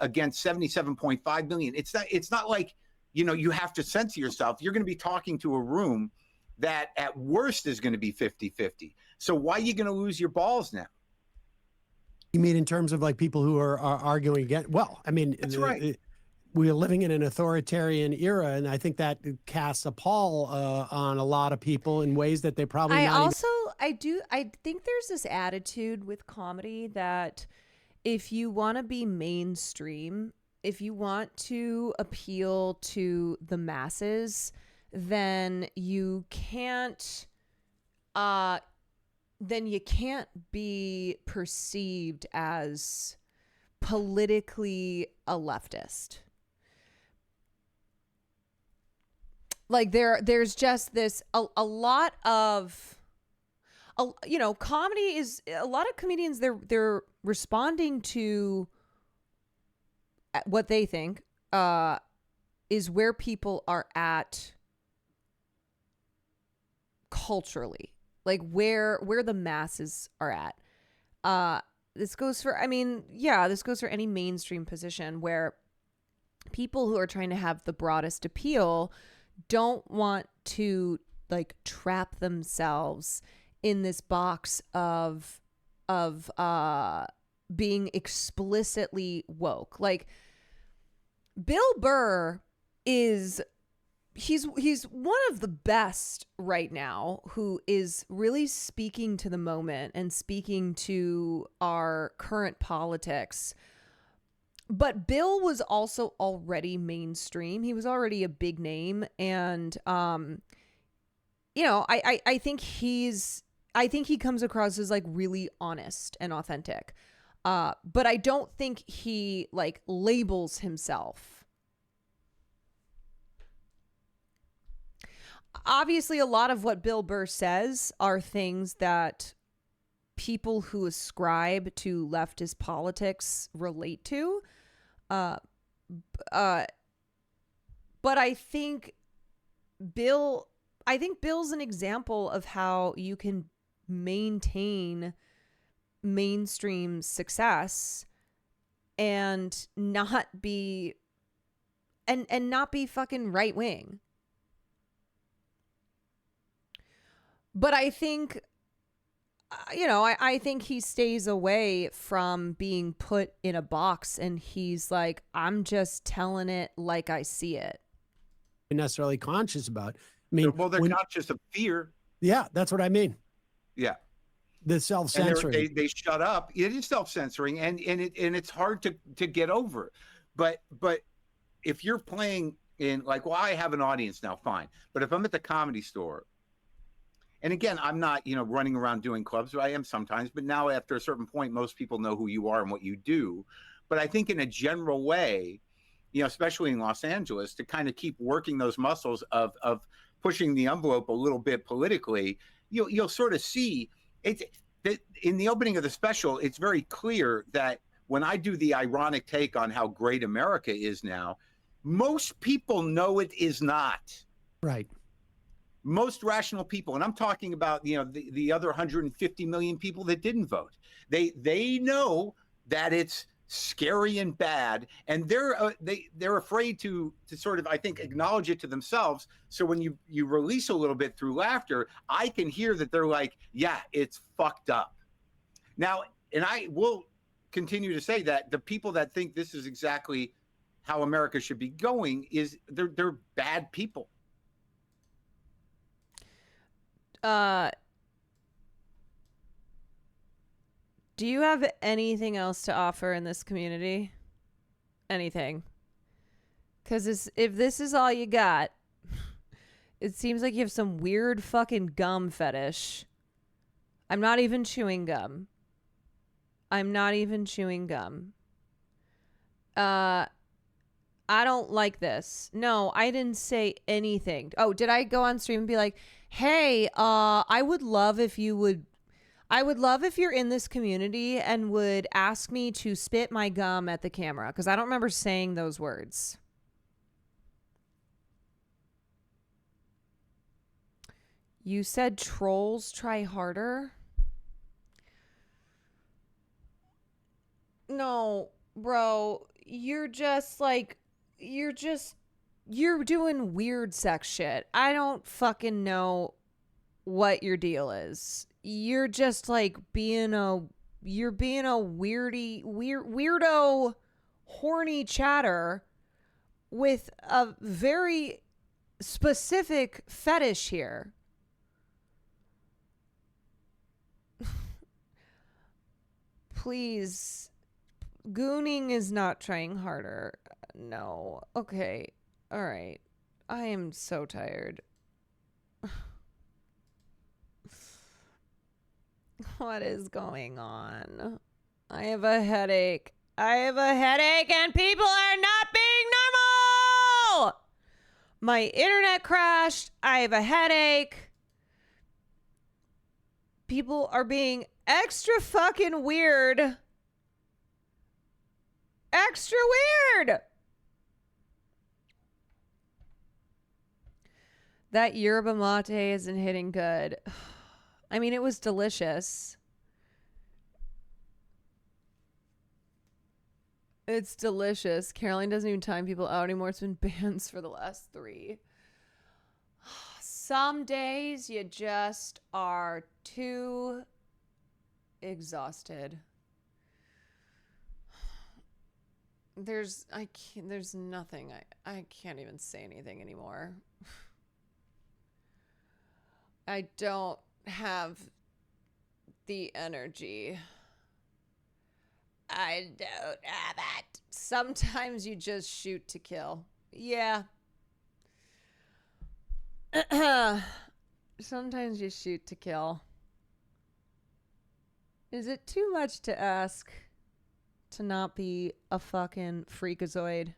against 77.5 million. It's not like you have to censor yourself. You're going to be talking to a room that at worst is going to be 50-50. So why are you going to lose your balls now? You mean in terms of like people who are arguing against? Well, I mean, that's right. We are living in an authoritarian era, and I think that casts a pall on a lot of people in ways that they probably. I think there's this attitude with comedy that if you want to be mainstream, if you want to appeal to the masses, then you can't. Then you can't be perceived as politically a leftist. Like there's just this a lot of comedy is a lot of comedians they're responding to what they think is where people are at culturally, like where the masses are at. This goes for any mainstream position where people who are trying to have the broadest appeal don't want to like trap themselves in this box of being explicitly woke. Like Bill Burr he's one of the best right now who is really speaking to the moment and speaking to our current politics. But Bill was also already mainstream. He was already a big name. And, I think he comes across as like really honest and authentic. But I don't think he like labels himself. Obviously, a lot of what Bill Burr says are things that people who ascribe to leftist politics relate to. But I think Bill's an example of how you can maintain mainstream success and not be fucking right wing. But I think I think he stays away from being put in a box, and he's like, I'm just telling it like I see it. Necessarily conscious about. I mean, well, they're conscious of fear. Yeah, that's what I mean. Yeah, the self-censoring. They shut up. It is self-censoring, and it's hard to get over. But if you're playing in like, well, I have an audience now, fine. But if I'm at the Comedy Store. And again, I'm not, running around doing clubs. I am sometimes, but now after a certain point, most people know who you are and what you do. But I think in a general way, especially in Los Angeles, to kind of keep working those muscles of pushing the envelope a little bit politically, you'll sort of see it in the opening of the special. It's very clear that when I do the ironic take on how great America is now, most people know it is not. Right. Most rational people, and I'm talking about the other 150 million people that didn't vote. They know that it's scary and bad, and they're afraid to sort of, I think, acknowledge it to themselves. So when you release a little bit through laughter, I can hear that they're like, yeah, it's fucked up. Now, and I will continue to say that the people that think this is exactly how America should be going they're bad people. Do you have anything else to offer in this community? Anything? Because if this is all you got, it seems like you have some weird fucking gum fetish. I'm not even chewing gum. I'm not even chewing gum. I don't like this. No, I didn't say anything. Oh, did I go on stream and be like, hey, I would love if you're in this community and would ask me to spit my gum at the camera? Because I don't remember saying those words. You said trolls try harder? No, bro. You're doing weird sex shit. I don't fucking know what your deal is. You're just like weirdo, horny chatter with a very specific fetish here. Please, gooning is not trying harder. No. Okay. All right. I am so tired. What is going on? I have a headache. And people are not being normal. My internet crashed. I have a headache. People are being extra fucking weird. Extra weird. That yerba mate isn't hitting good. I mean, it was delicious. It's delicious. Caroline doesn't even time people out anymore. It's been bans for the last 3. Some days you just are too exhausted. There's nothing. I can't even say anything anymore. I don't have the energy. I don't have it. Sometimes you just shoot to kill. Yeah. Sometimes you shoot to kill. Is it too much to ask to not be a fucking freakazoid?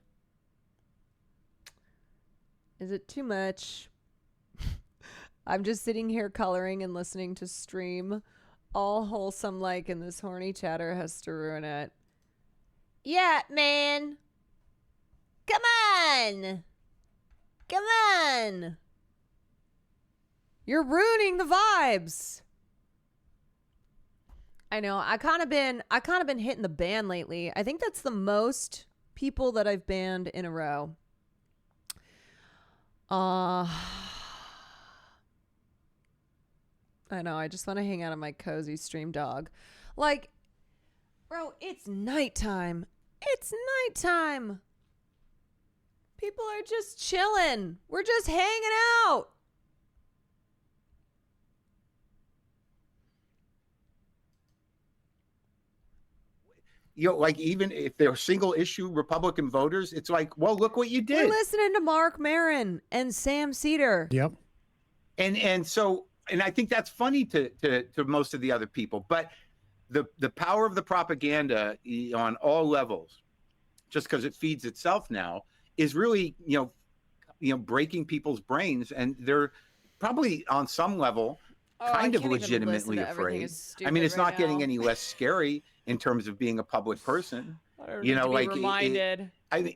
Is it too much? I'm just sitting here coloring and listening to stream, all wholesome like, and this horny chatter has to ruin it. Yeah, man. Come on. Come on. You're ruining the vibes. I know. I kind of been hitting the ban lately. I think that's the most people that I've banned in a row. I know. I just want to hang out on my cozy stream dog. Like, bro, it's nighttime. It's nighttime. People are just chilling. We're just hanging out. You know, like, even if they're single issue Republican voters, it's like, well, look what you did. We're listening to Mark Maron and Sam Cedar. Yep. And so, and I think that's funny to most of the other people, but the power of the propaganda on all levels, just because it feeds itself now, is really, you know, breaking people's brains, and they're probably on some level kind of legitimately afraid. I mean, it's not getting any less scary in terms of being a public person. You know, like, reminded. I mean,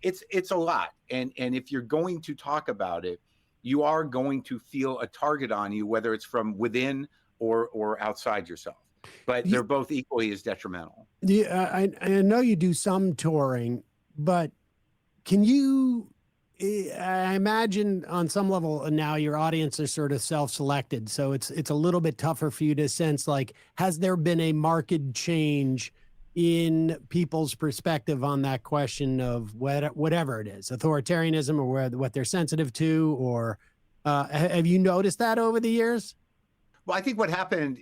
it's a lot, and if you're going to talk about it, you are going to feel a target on you, whether it's from within or outside yourself. but they're both equally as detrimental. Yeah, I know you do some touring, but can you? I imagine on some level now your audience is sort of self-selected, so it's a little bit tougher for you to sense, like, has there been a marked change in people's perspective on that question of whatever it is, authoritarianism, or what they're sensitive to, or have you noticed that over the years? Well, I think what happened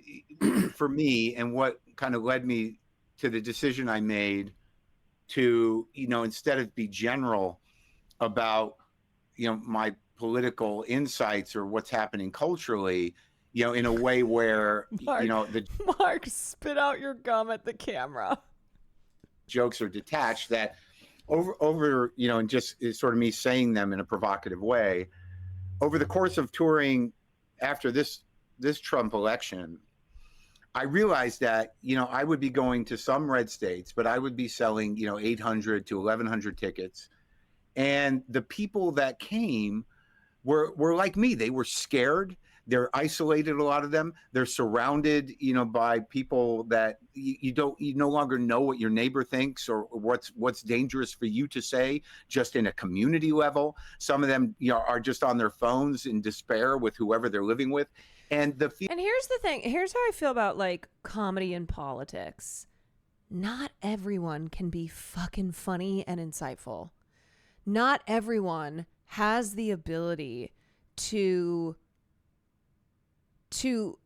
for me and what kind of led me to the decision I made to, instead of be general about, my political insights or what's happening culturally, in a way where, Mark, spit out your gum at the camera. Jokes are detached, that over, and just is sort of me saying them in a provocative way. Over the course of touring after this Trump election, I realized that, I would be going to some red states, but I would be selling, 800 to 1,100 tickets. And the people that came were like me. They were scared. They're isolated, a lot of them. They're surrounded, by people that you no longer know what your neighbor thinks or what's dangerous for you to say, just in a community level. Some of them, are just on their phones in despair with whoever they're living with. And here's the thing. Here's how I feel about like comedy and politics. Not everyone can be fucking funny and insightful. Not everyone has the ability to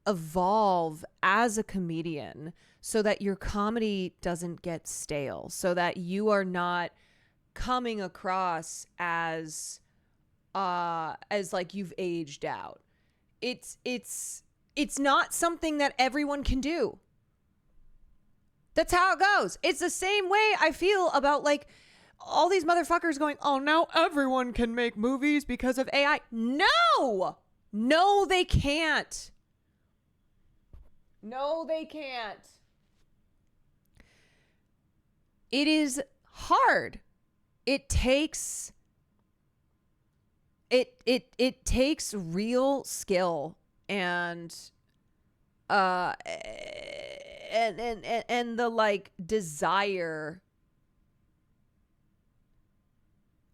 evolve as a comedian so that your comedy doesn't get stale, so that you are not coming across as like you've aged out. It's not something that everyone can do. That's how it goes. It's the same way I feel about like all these motherfuckers going, oh, now everyone can make movies because of AI. No, they can't. No, they can't. It is hard. It takes real skill and the like desire.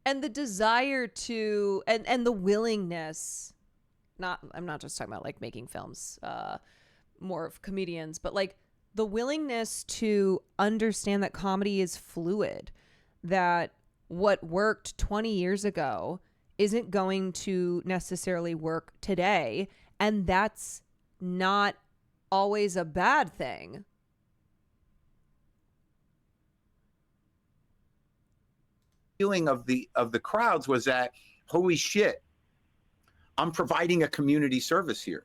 And the desire to, and the willingness, I'm not just talking about like making films, more of comedians, but like the willingness to understand that comedy is fluid, that what worked 20 years ago isn't going to necessarily work today. And that's not always a bad thing. Feeling of the crowds was that, holy shit, I'm providing a community service here.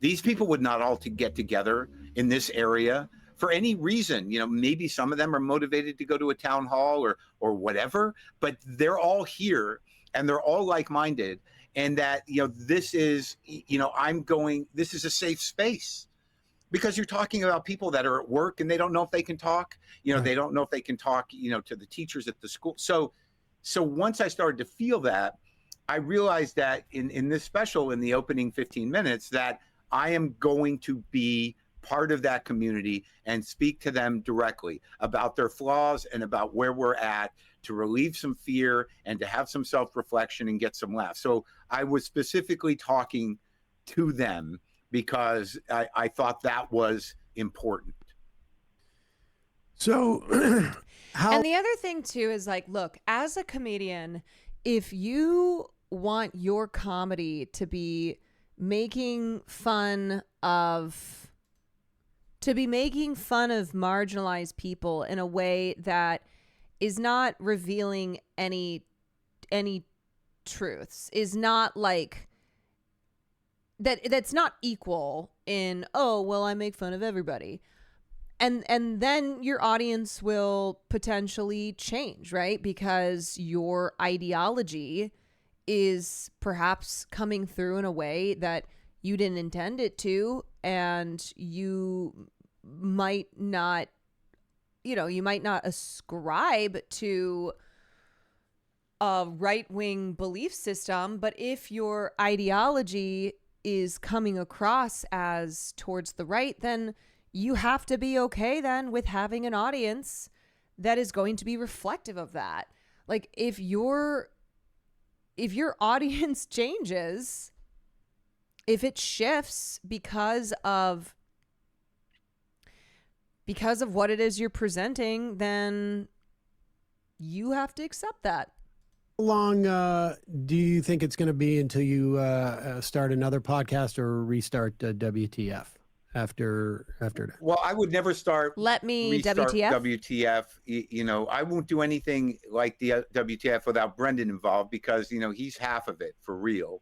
These people would not all get together in this area for any reason. Maybe some of them are motivated to go to a town hall or whatever, but they're all here and they're all like-minded. And that, this is, this is a safe space. Because you're talking about people that are at work and they don't know if they can talk. They don't know if they can talk, to the teachers at the school. So once I started to feel that, I realized that in this special, in the opening 15 minutes, that I am going to be part of that community and speak to them directly about their flaws and about where we're at, to relieve some fear and to have some self-reflection and get some laughs. So I was specifically talking to them because I thought that was important. So and the other thing too is like, look, as a comedian, if you want your comedy to be making fun of marginalized people in a way that is not revealing any truths, is not like that's not equal in, oh, well, I make fun of everybody. And then your audience will potentially change, right? Because your ideology is perhaps coming through in a way that you didn't intend it to, and you might not ascribe to a right-wing belief system, but if your ideology is coming across as towards the right, then you have to be okay then with having an audience that is going to be reflective of that. Like if your audience changes, if it shifts because of what it is you're presenting, then you have to accept that. How long do you think it's going to be until you start another podcast or restart WTF after that? Well, I would never restart WTF. You know, I won't do anything like the WTF without Brendan involved, because, you know, he's half of it for real.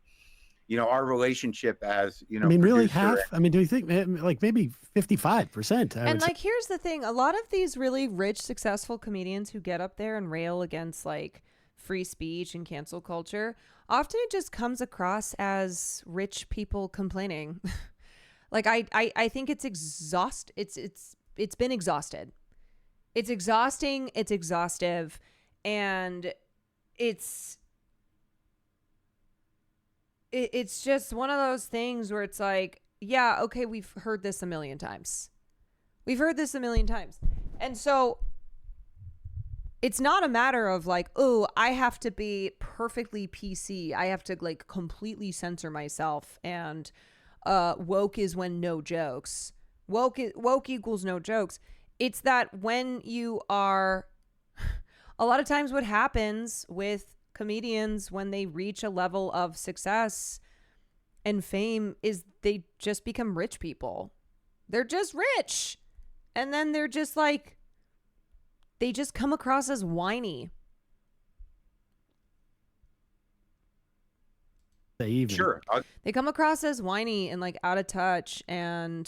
You know, our relationship as, you know, I mean, really half? I mean, do you think like maybe 55%? And like, here's the thing. A lot of these really rich, successful comedians who get up there and rail against like free speech and cancel culture, often it just comes across as rich people complaining. Like, I think it's it's been exhausted. It's exhausting. It's exhaustive. And it's just one of those things where it's like, yeah, okay, we've heard this a million times. And so it's not a matter of like, oh, I have to be perfectly PC. I have to like completely censor myself. And woke is when no jokes. Woke equals no jokes. It's that when you are, a lot of times what happens with comedians when they reach a level of success and fame is they just become rich people. They're just rich. And then they're just like, they just come across as whiny. Sure. They come across as whiny and like out of touch, and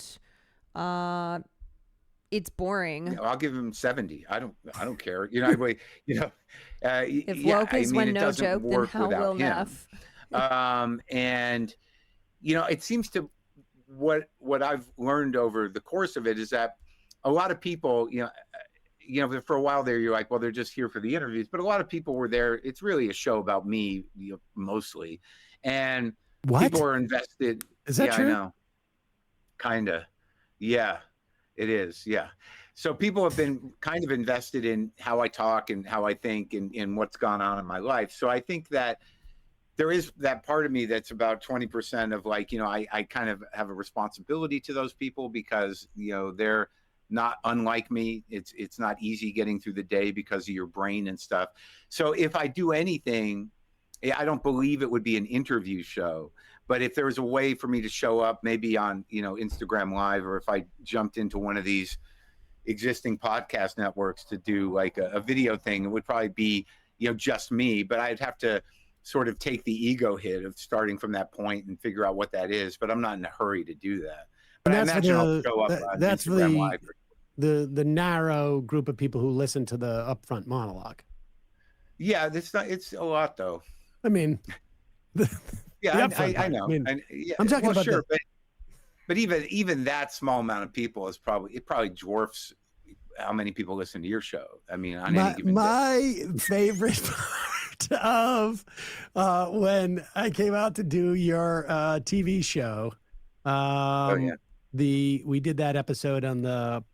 it's boring. I'll give him 70. I don't care. You know, if woke is when no joke, then how will Neff? And you know, it seems to what I've learned over the course of it is that a lot of people, you know, for a while there, you're like, well, they're just here for the interviews, but a lot of people were there. It's really a show about me, you know, mostly, and people are invested. Is that true? I know. Kinda. Yeah, it is. Yeah. So people have been kind of invested in how I talk and how I think and what's gone on in my life. So I think that there is that part of me that's about 20% of like, you know, I kind of have a responsibility to those people because, you know, they're not unlike me. It's not easy getting through the day because of your brain and stuff. So if I do anything, I don't believe it would be an interview show, but if there was a way for me to show up maybe on, you know, Instagram Live, or if I jumped into one of these existing podcast networks to do like a video thing, it would probably be, you know, just me, but I'd have to sort of take the ego hit of starting from that point and figure out what that is, but I'm not in a hurry to do that. But I imagine I'll show up on Instagram Live. The narrow group of people who listen to the upfront monologue. Yeah, it's a lot though. I mean, yeah, I know. I mean, yeah, I'm talking about sure, but even that small amount of people is probably dwarfs how many people listen to your show. I mean, on any given day. My favorite part of when I came out to do your TV show. We did that episode on the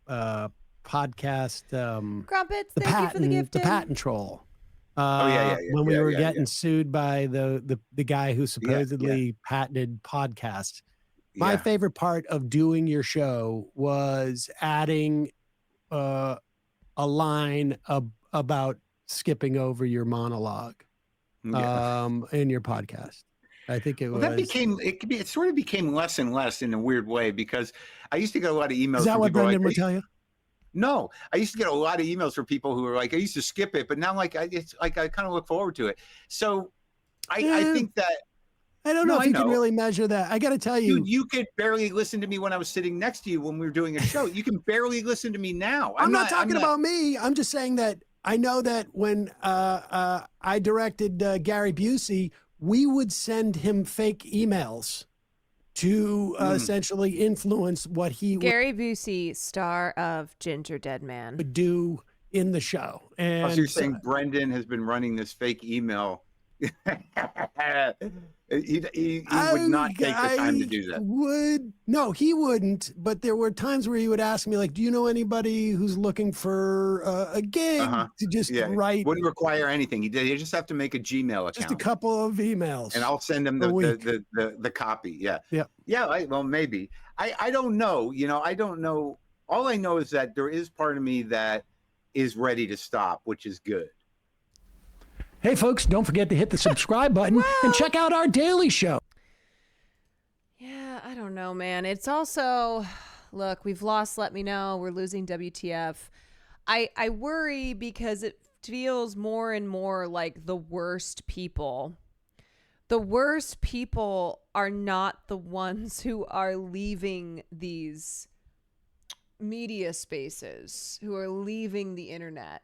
podcast. Crumpets, thank you for the gift. The patent troll. When we were getting sued by the guy who supposedly patented podcast. My favorite part of doing your show was adding a line about skipping over your monologue in your podcast. I think it was. Well, it sort of became less and less in a weird way, because I used to get a lot of emails. Is that from what people Brendan would tell you? No, I used to get a lot of emails from people who were like, I used to skip it, but now it's like I kind of look forward to it. So I think that I don't know if you can really measure that. I got to tell you, you could barely listen to me when I was sitting next to you when we were doing a show. You can barely listen to me now. I'm not talking about me. I'm just saying that I know that when I directed Gary Busey, we would send him fake emails to essentially influence what he Gary Busey, star of Ginger Dead Man, would do in the show. And so you're saying Brendan has been running this fake email? He would not take the time to do that. No, he wouldn't. But there were times where he would ask me, like, do you know anybody who's looking for a gig to just write? Wouldn't require anything. You just have to make a Gmail account. Just a couple of emails. And I'll send him the copy. Yeah. Yeah. Yeah. Well, maybe. I don't know. I don't know. All I know is that there is part of me that is ready to stop, which is good. Hey, folks, don't forget to hit the subscribe button and check out our daily show. Yeah, I don't know, man. It's also, look, we've lost Let Me Know. We're losing WTF. I worry because it feels more and more like the worst people. The worst people are not the ones who are leaving these media spaces, who are leaving the internet.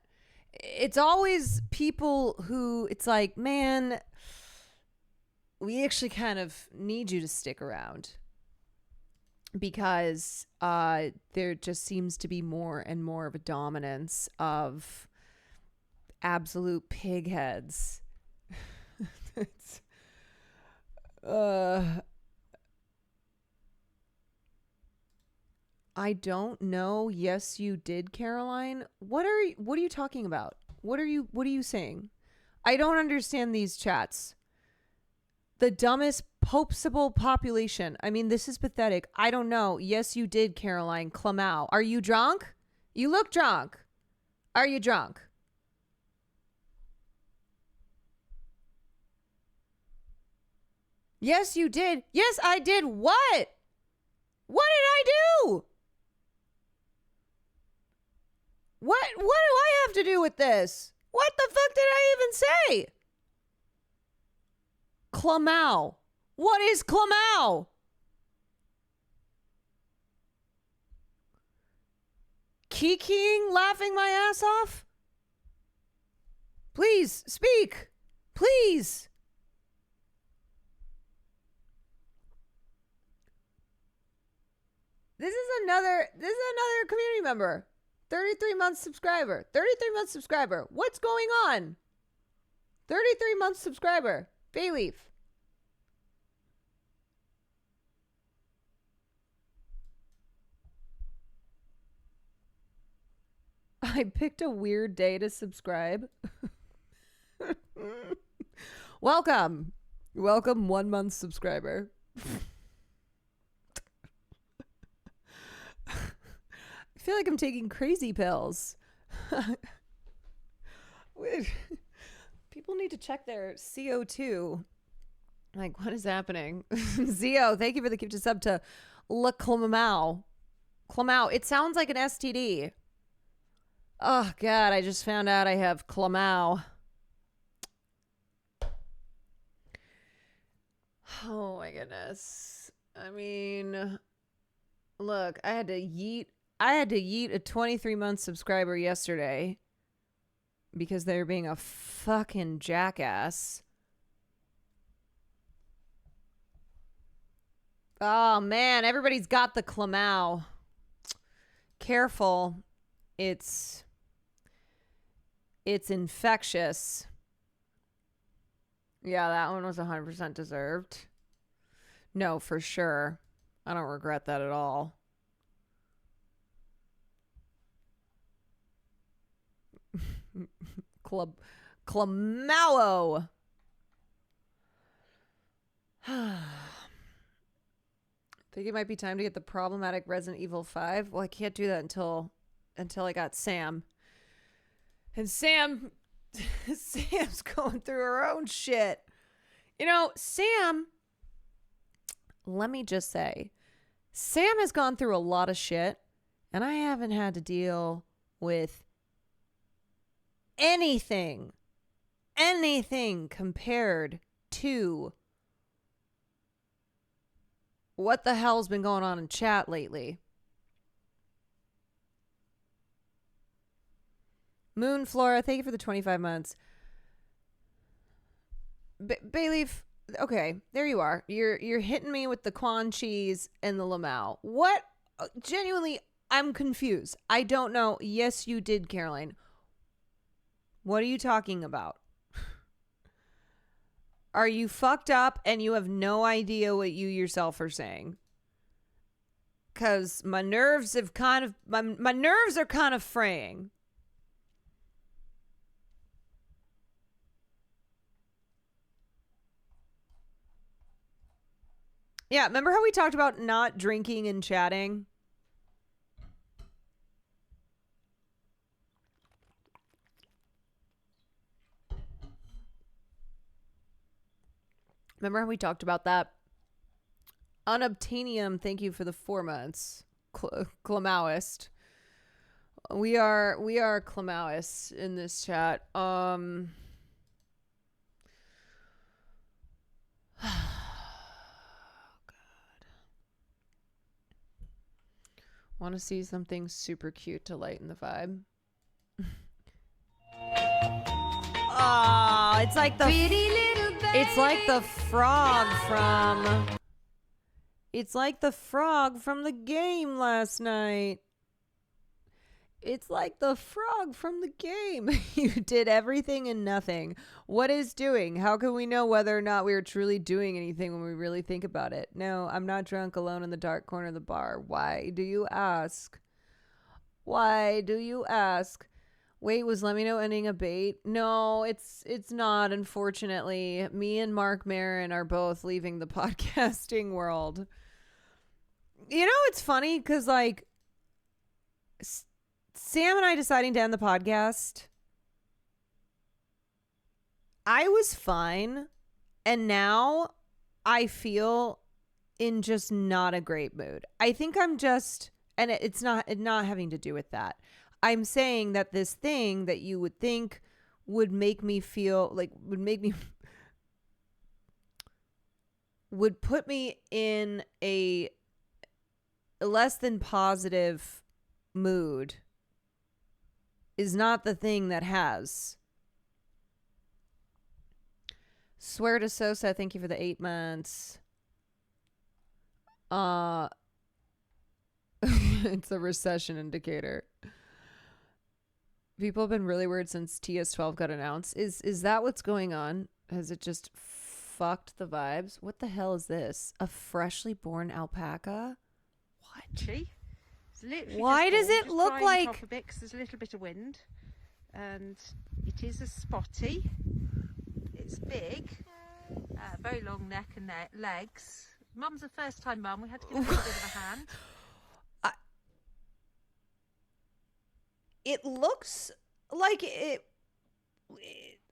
It's always people who it's like, man, we actually kind of need you to stick around because there just seems to be more and more of a dominance of absolute pigheads. I don't know. Yes, you did, Caroline. What are you talking about? What are you saying? I don't understand these chats. The dumbest popesible population. I mean, this is pathetic. I don't know. Yes, you did, Caroline Clamau. Are you drunk? You look drunk. Are you drunk? Yes, you did. Yes, I did. What? What did I do? What do I have to do with this? What the fuck did I even say? Clamau. What is Clamau? Kikiing, laughing my ass off? Please, speak. Please. This is another community member. 33-month subscriber. 33-month subscriber. What's going on? 33-month subscriber. Bayleaf. I picked a weird day to subscribe. Welcome. Welcome, 1 month subscriber. I feel like I'm taking crazy pills. People need to check their CO2. Like, what is happening? Zio, thank you for the gifted sub to La Clamau. Clamau. It sounds like an STD. Oh, God, I just found out I have Clamau. Oh, my goodness. I mean, look, I had to yeet a 23-month subscriber yesterday because they were being a fucking jackass. Oh, man, everybody's got the Clamau. Careful. It's infectious. Yeah, that one was 100% deserved. No, for sure. I don't regret that at all. Clamau. Think it might be time to get the problematic Resident Evil 5. Well, I can't do that until I got Sam. And Sam's going through her own shit. You know, Sam, let me just say, Sam has gone through a lot of shit, and I haven't had to deal with anything compared to what the hell's been going on in chat lately. Moon Flora, thank you for the 25 months. Bayleaf, okay, there you are. You're hitting me with the Quan cheese and the Lamau. What? Genuinely, I'm confused. I don't know. Yes, you did, Caroline. What are you talking about? Are you fucked up and you have no idea what you yourself are saying? Because my nerves have kind of, my nerves are kind of fraying. Yeah, remember how we talked about not drinking and chatting? Remember how we talked about that? Unobtainium, thank you for the 4 months. Clamowist. We are Clamowist in this chat. Want to see something super cute to lighten the vibe? Oh, it's like the frog from the game last night. It's like the frog from the game. You did everything and nothing. What is doing? How can we know whether or not we are truly doing anything when we really think about it? No, I'm not drunk alone in the dark corner of the bar. Why do you ask? Why do you ask? Wait, was Let Me Know ending a bait? No, it's not, unfortunately. Me and Mark Maron are both leaving the podcasting world. You know, it's funny because, like, Sam and I deciding to end the podcast, I was fine, and now I feel in just not a great mood. I think I'm just, and it's not having to do with that. I'm saying that this thing that you would think would make me feel like, would put me in a less than positive mood is not the thing that has. Swear to Sosa, thank you for the 8 months. It's a recession indicator. People have been really weird since TS12 got announced. Is that what's going on? Has it just fucked the vibes? What the hell is this? A freshly born alpaca? What? Why does it look like off a bit 'cause there's a little bit of wind, and it is a spotty. It's big, very long neck and legs. Mum's a first-time mum. We had to give her a bit of a hand. It looks like it.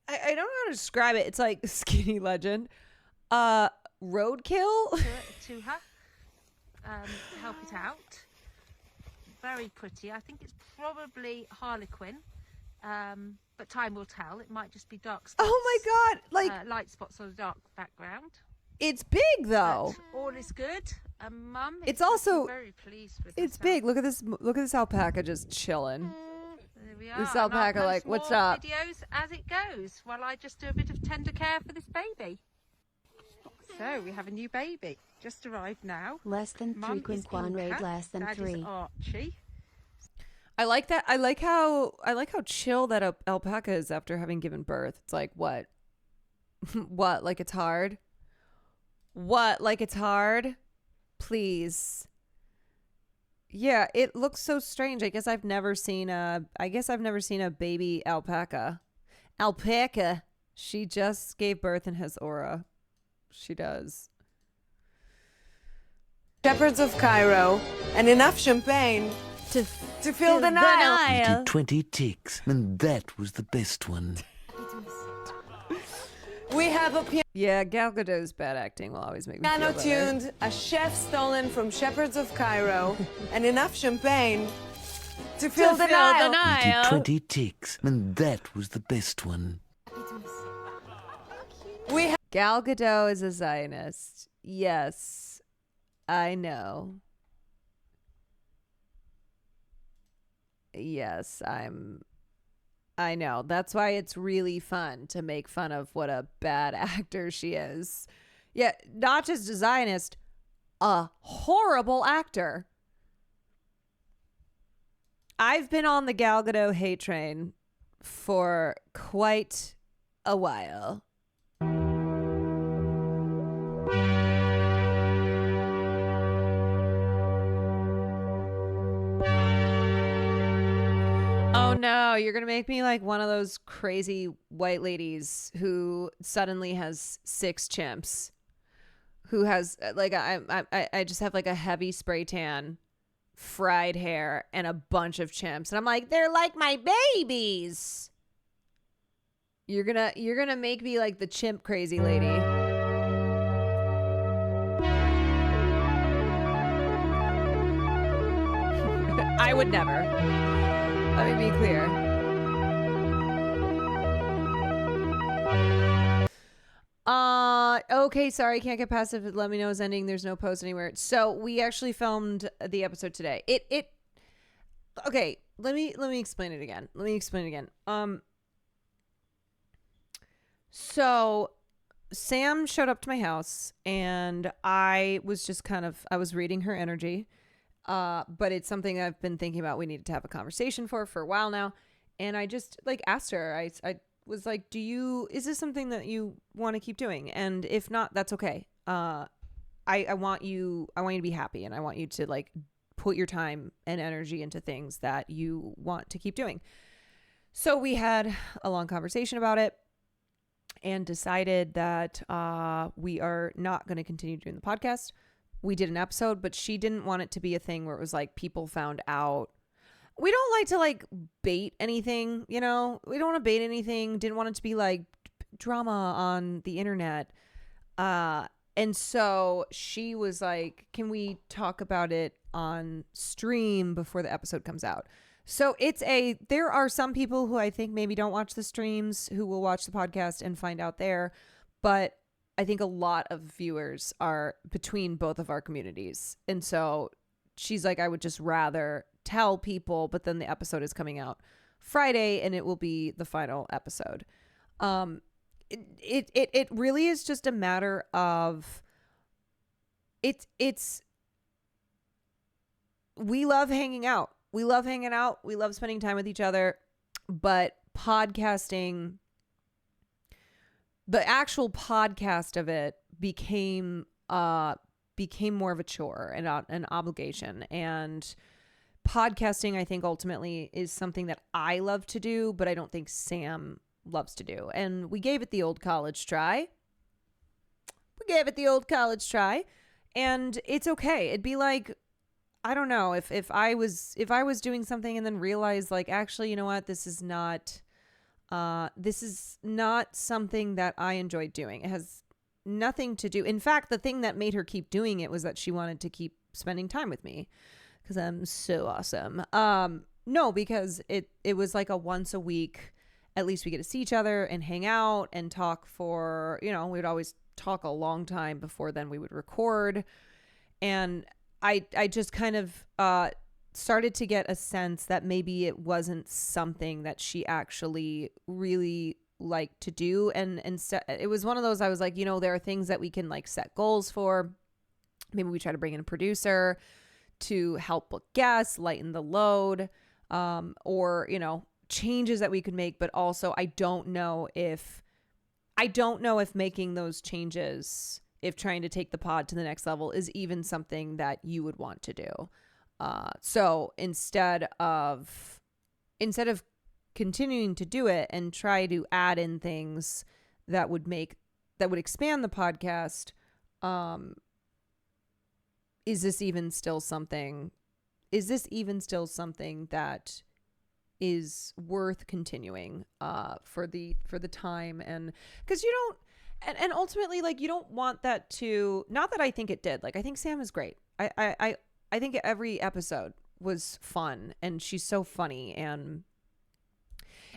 I don't know how to describe it. It's like Skinny Legend, roadkill. to her, help it out. Very pretty. I think it's probably Harlequin, but time will tell. It might just be dark spots. Oh my god! Like light spots on a dark background. It's big though. But all is good. Mum, it's also very pleased with it's herself. big. Look at this. Look at this alpaca just chilling. There we are. This alpaca, like, what's up? Videos as it goes, while I just do a bit of tender care for this baby. So we have a new baby just arrived now. Less than Mum 3 is Quinquan raid. Inca. Less than Dad 3. Is Archie. I like that. I like how chill that alpaca is after having given birth. It's like, what? What? Like it's hard? What? Like it's hard? Please. Yeah, it looks so strange. I guess I've never seen a baby alpaca. Alpaca. She just gave birth and has aura. She does. Shepherds of Cairo, and enough champagne to fill the Nile. 20 ticks, and that was the best one. We have a Yeah, Gal Gadot's bad acting will always make me feel piano better. tuned, a chef stolen from Shepherds of Cairo, and enough champagne to fill the Nile. 20 ticks, and that was the best one. Gal Gadot is a Zionist. Yes, I know. Yes, I know. That's why it's really fun to make fun of what a bad actor she is. Yeah, not just a Zionist, a horrible actor. I've been on the Gal Gadot hate train for quite a while. no, you're gonna make me like one of those crazy white ladies who suddenly has 6 chimps, who has like I just have like a heavy spray tan, fried hair, and a bunch of chimps, and I'm like, they're like my babies. You're gonna make me like the chimp crazy lady. I would never. Let me be clear. Okay, sorry, can't get past it. Let me know it's ending. There's no post anywhere. So we actually filmed the episode today. Okay, let me explain it again. So Sam showed up to my house and I was just I was reading her energy. But it's something I've been thinking about. We needed to have a conversation for a while now. And I just like asked her, I was like, is this something that you want to keep doing? And if not, that's okay. I want you to be happy, and I want you to like put your time and energy into things that you want to keep doing. So we had a long conversation about it and decided that, we are not going to continue doing the podcast. We did an episode, but she didn't want it to be a thing where it was like people found out. We don't like to like bait anything, you know? We don't want to bait anything. Didn't want it to be like drama on the internet. And so she was like, can we talk about it on stream before the episode comes out? So there are some people who I think maybe don't watch the streams who will watch the podcast and find out there. But I think a lot of viewers are between both of our communities. And so she's like, I would just rather tell people, but then the episode is coming out Friday and it will be the final episode. It really is just a matter of we love hanging out. We love hanging out. We love spending time with each other, but podcasting, the actual podcast of it became more of a chore and an obligation. And podcasting, I think, ultimately is something that I love to do, but I don't think Sam loves to do. And we gave it the old college try. And it's okay. It'd be like, I don't know, if I was doing something and then realized like, actually, you know what, this is not something that I enjoyed doing. It has nothing to do. In fact, the thing that made her keep doing it was that she wanted to keep spending time with me because I'm so awesome. No, because it was like a once a week, at least we get to see each other and hang out and talk for, we would always talk a long time before then we would record. And I just kind of started to get a sense that maybe it wasn't something that she actually really liked to do. And it was one of those, I was like, there are things that we can like set goals for. Maybe we try to bring in a producer to help book guests, lighten the load, or, changes that we could make. But also I don't know if making those changes, if trying to take the pod to the next level is even something that you would want to do. So instead of continuing to do it and try to add in things that would expand the podcast, is this even still something that is worth continuing for the time? And because you don't, and ultimately, like, you don't want that to, not that I think it did, like, I think Sam is great. I think every episode was fun and she's so funny, and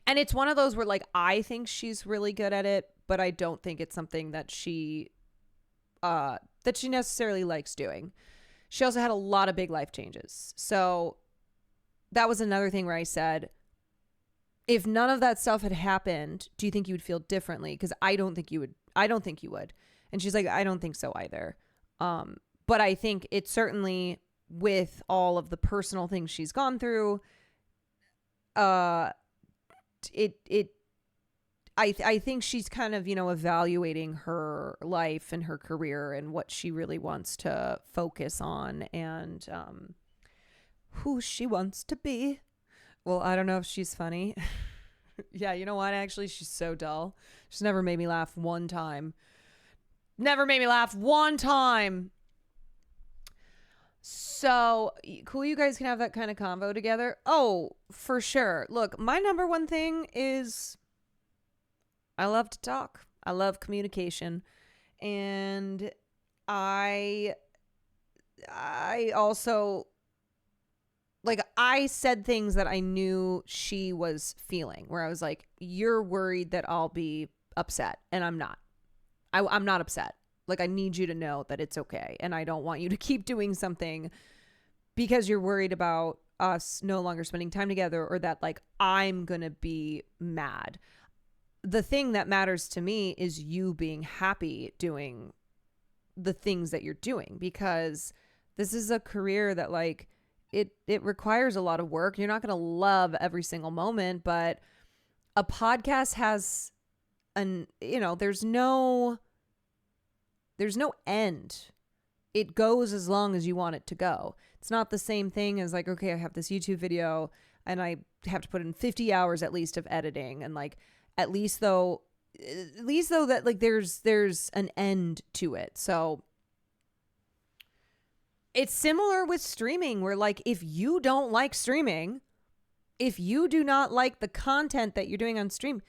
it's one of those where like I think she's really good at it, but I don't think it's something that she necessarily likes doing. She also had a lot of big life changes. So that was another thing where I said, if none of that stuff had happened, do you think you would feel differently? Because I don't think you would. And she's like, I don't think so either. But I think it certainly, with all of the personal things she's gone through, I think she's kind of, evaluating her life and her career and what she really wants to focus on, and who she wants to be. Well, I don't know if she's funny. Yeah, you know what? Actually, she's so dull. She's never made me laugh one time. Never made me laugh one time. So cool, you guys can have that kind of convo together. Oh, for sure. Look, my number one thing is I love to talk. I love communication. And I also, like, I said things that I knew she was feeling, where I was like, you're worried that I'll be upset, and I'm not. I'm not upset. Like, I need you to know that it's okay, and I don't want you to keep doing something because you're worried about us no longer spending time together, or that, like, I'm gonna be mad. The thing that matters to me is you being happy doing the things that you're doing, because this is a career that, like, it requires a lot of work. You're not gonna love every single moment, but a podcast has there's no end. It goes as long as you want it to go. It's not the same thing as, like, okay, I have this YouTube video and I have to put in 50 hours at least of editing, and, like, at least though that, like, there's an end to it. So it's similar with streaming, where, like, if you don't like streaming, if you do not like the content that you're doing on stream,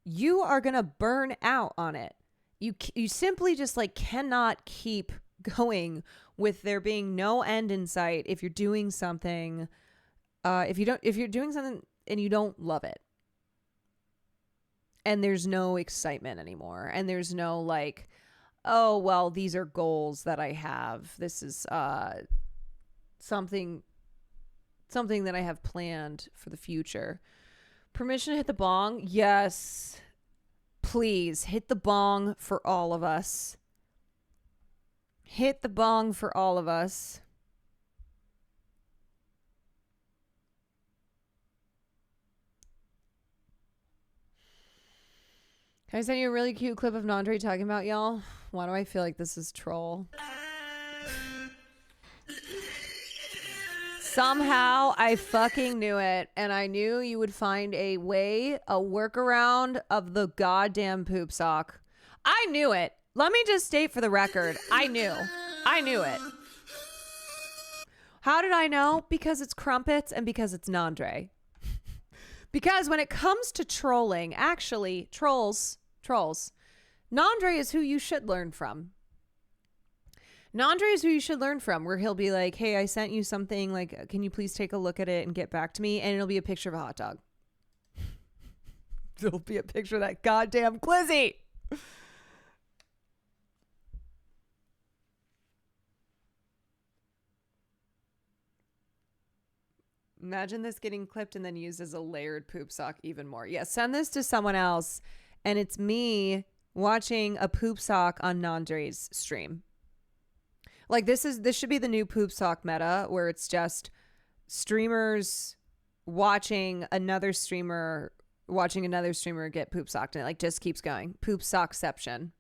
you are going to burn out on it. You simply just, like, cannot keep going with there being no end in sight if you're doing something if you're doing something and you don't love it. And there's no excitement anymore, and there's no, like, oh, well, these are goals that I have. This is something that I have planned for the future. Permission to hit the bong? Yes. Please, hit the bong for all of us. Hit the bong for all of us. Can I send you a really cute clip of Nandre talking about y'all? Why do I feel like this is troll? Somehow I fucking knew it, and I knew you would find a workaround of the goddamn poop sock. I knew it. Let me just state for the record, I knew it. How did I know? Because it's crumpets and because it's Nandre. Because when it comes to trolling, actually, trolls, Nandre is who you should learn from. Nandre is who you should learn from, where he'll be like, hey, I sent you something, like, can you please take a look at it and get back to me? And it'll be a picture of a hot dog. It'll be a picture of that goddamn glizzy. Imagine this getting clipped and then used as a layered poop sock even more. Yeah, send this to someone else, and it's me watching a poop sock on Nandre's stream. Like, this should be the new poop sock meta, where it's just streamers watching another streamer get poop socked, and it, like, just keeps going. Poop sockception.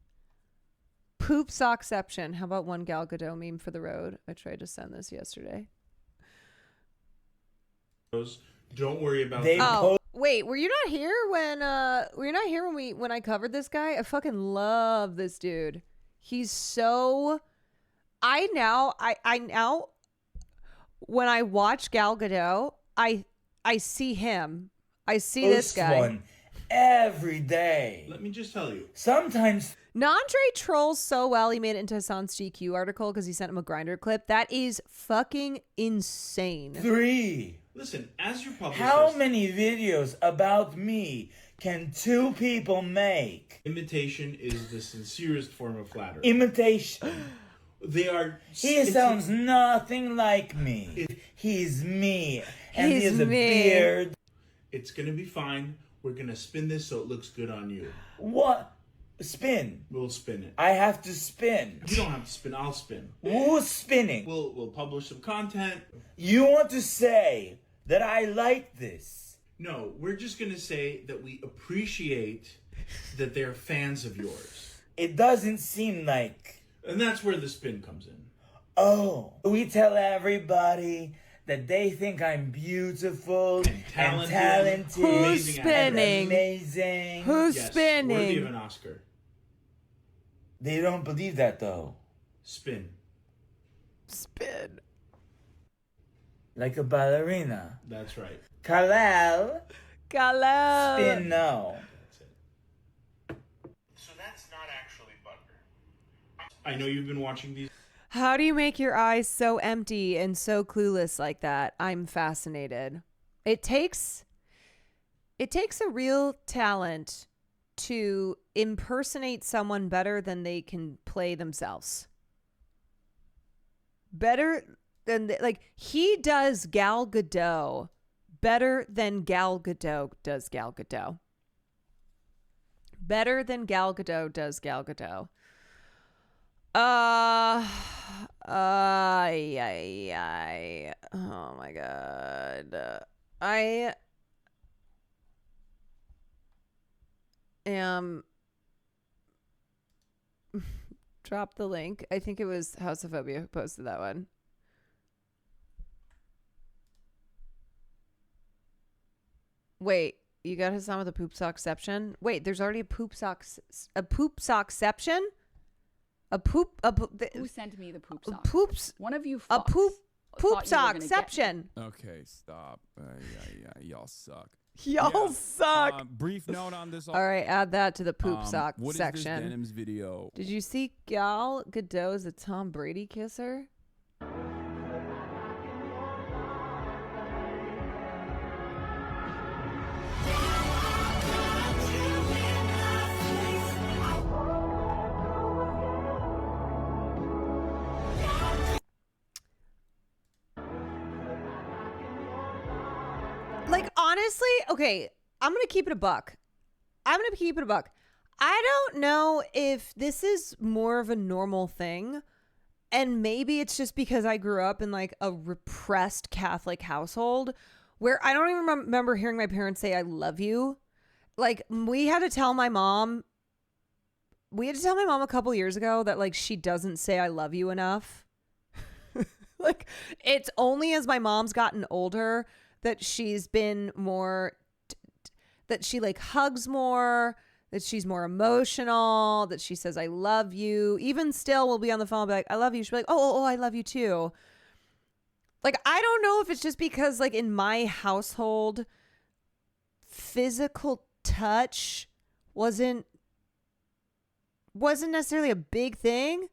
Poop sockception. How about one Gal Gadot meme for the road? I tried to send this yesterday. Don't worry about wait, were you not here when I covered this guy? I fucking love this dude. He's so I now when I watch Gal Gadot, I see him. I see this guy one every day. Let me just tell you. Sometimes Nandre trolls so well, he made it into Hassan's GQ article because he sent him a Grindr clip. That is fucking insane. 3. Listen, as your publicist, how many videos about me can 2 people make? Imitation is the sincerest form of flattery. Imitation. They are. He sounds nothing like me. He's me. And he has a beard. It's going to be fine. We're going to spin this so it looks good on you. What? Spin? We'll spin it. I have to spin. You don't have to spin. I'll spin. Who's spinning? We'll publish some content. You want to say that I like this? No, we're just going to say that we appreciate that they're fans of yours. It doesn't seem like. And that's where the spin comes in. Oh, we tell everybody that they think I'm beautiful and talented. Who's spinning? Amazing. Who's Yes, spinning? Worthy of an Oscar. They don't believe that though. Spin. Spin. Like a ballerina. That's right. Kalel. Kalel. Spin no. So that's not actually butter. I know you've been watching these. How do you make your eyes so empty and so clueless like that? I'm fascinated. It takes a real talent to impersonate someone better than they can play themselves. Better than like he does Gal Gadot better than Gal Gadot does Gal Gadot. Better than Gal Gadot does Gal Gadot. Oh my God. I am drop the link. I think it was House of Phobia who posted that one. Wait, you got Hassan with a poop sockception? Wait, there's already a poop sockception? Who sent me the poop sock? Poops. One of you fucks A poop thought you were gonna get sockception. Okay, stop. Y'all suck. Y'all suck. Brief note on this. All right, add that to the poop sock what section. Is this Denims video? Did you see Gal Gadot as a Tom Brady kisser? Like, honestly, okay, I'm going to keep it a buck. I don't know if this is more of a normal thing. And maybe it's just because I grew up in like a repressed Catholic household where I don't even remember hearing my parents say, I love you. Like, we had to tell my mom a couple years ago that like she doesn't say I love you enough. Like, it's only as my mom's gotten older that she's been more, that she like hugs more, that she's more emotional, that she says, I love you. Even still, we'll be on the phone, I'll be like, I love you. She'll be like, oh, I love you too. Like, I don't know if it's just because like in my household, physical touch wasn't necessarily a big thing.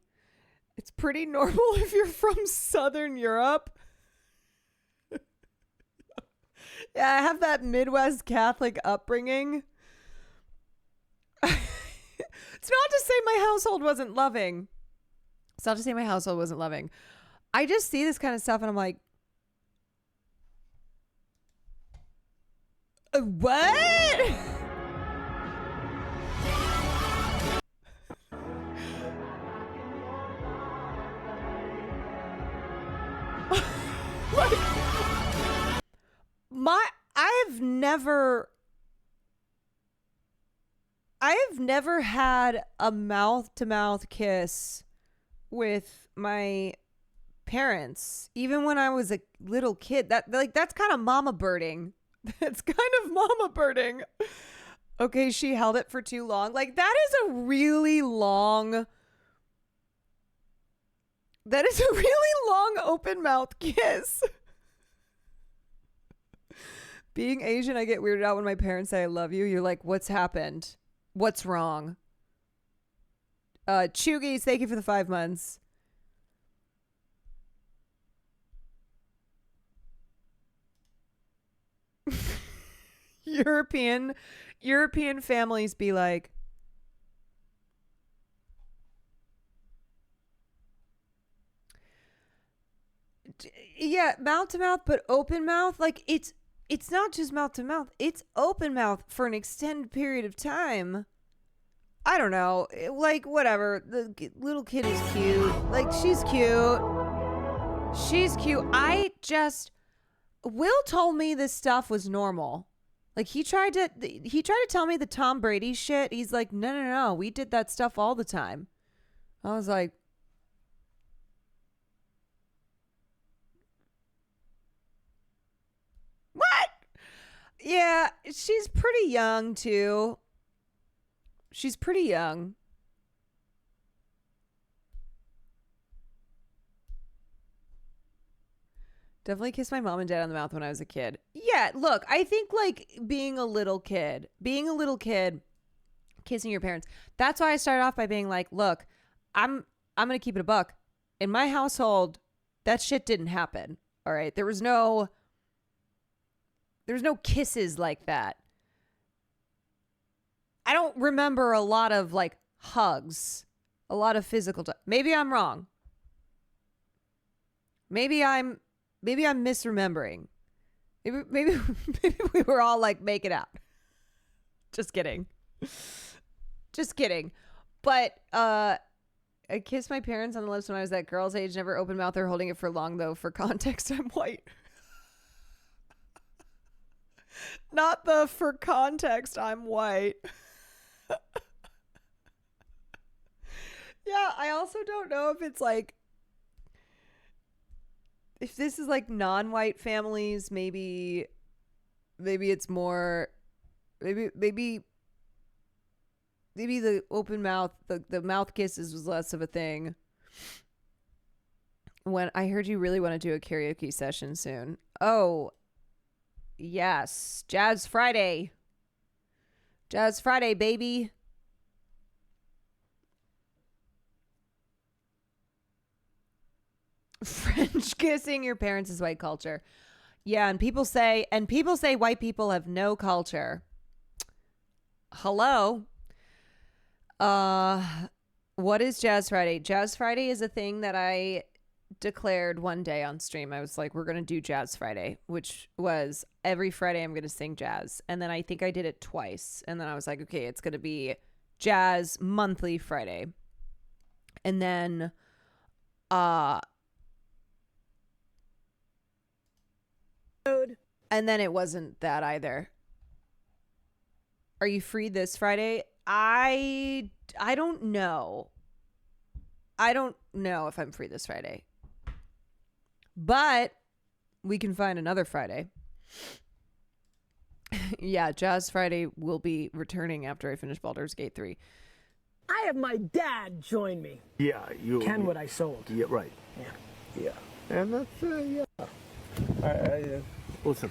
It's pretty normal if you're from Southern Europe. Yeah, I have that Midwest Catholic upbringing. It's not to say my household wasn't loving. I just see this kind of stuff and I'm like, what? I've never had a mouth-to-mouth kiss with my parents, even when I was a little kid. That's kind of mama birding. That's kind of mama birding. Okay, she held it for too long. Like, that is a really long open mouth kiss. Being Asian, I get weirded out when my parents say I love you. You're like, what's happened? What's wrong? Chuggies, thank you for the 5 months. European families be like, yeah, mouth to mouth, but open mouth. Like, it's not just mouth to mouth. It's open mouth for an extended period of time. I don't know. Like, whatever. The little kid is cute. Like, she's cute. Will told me this stuff was normal. Like, he tried to tell me the Tom Brady shit. He's like, no. We did that stuff all the time. I was like, Yeah, she's pretty young too. She's pretty young. Definitely kissed my mom and dad on the mouth when I was a kid. Yeah, look, I think like being a little kid, kissing your parents. That's why I started off by being like, look, I'm going to keep it a buck. In my household, that shit didn't happen. All right? There was no kisses like that. I don't remember a lot of like hugs, a lot of physical touch. Maybe I'm wrong. Maybe I'm misremembering. Maybe we were all like making out. Just kidding. But I kissed my parents on the lips when I was that girl's age. Never open mouth or holding it for long though. For context, I'm white. Not the for context, I'm white. Yeah, I also don't know if it's like, if this is like non-white families, maybe it's more, maybe the open mouth, the mouth kisses was less of a thing. When I heard you really want to do a karaoke session soon. Oh, yes. Jazz Friday, baby. French kissing your parents is white culture. Yeah, and people say white people have no culture. Hello. What is Jazz Friday? Jazz Friday is a thing that I declared one day on stream. I was like, we're going to do Jazz Friday, which was every Friday I'm going to sing jazz. And then I think I did it twice. And then I was like, okay, it's going to be Jazz Monthly Friday. And then it wasn't that either. Are you free this Friday? I don't know. I don't know if I'm free this Friday. But we can find another Friday. Yeah, Jazz Friday will be returning after I finish Baldur's Gate 3. I have my dad join me. Yeah, you. Kenwood I sold. Yeah, right. Yeah. And that's yeah. Listen.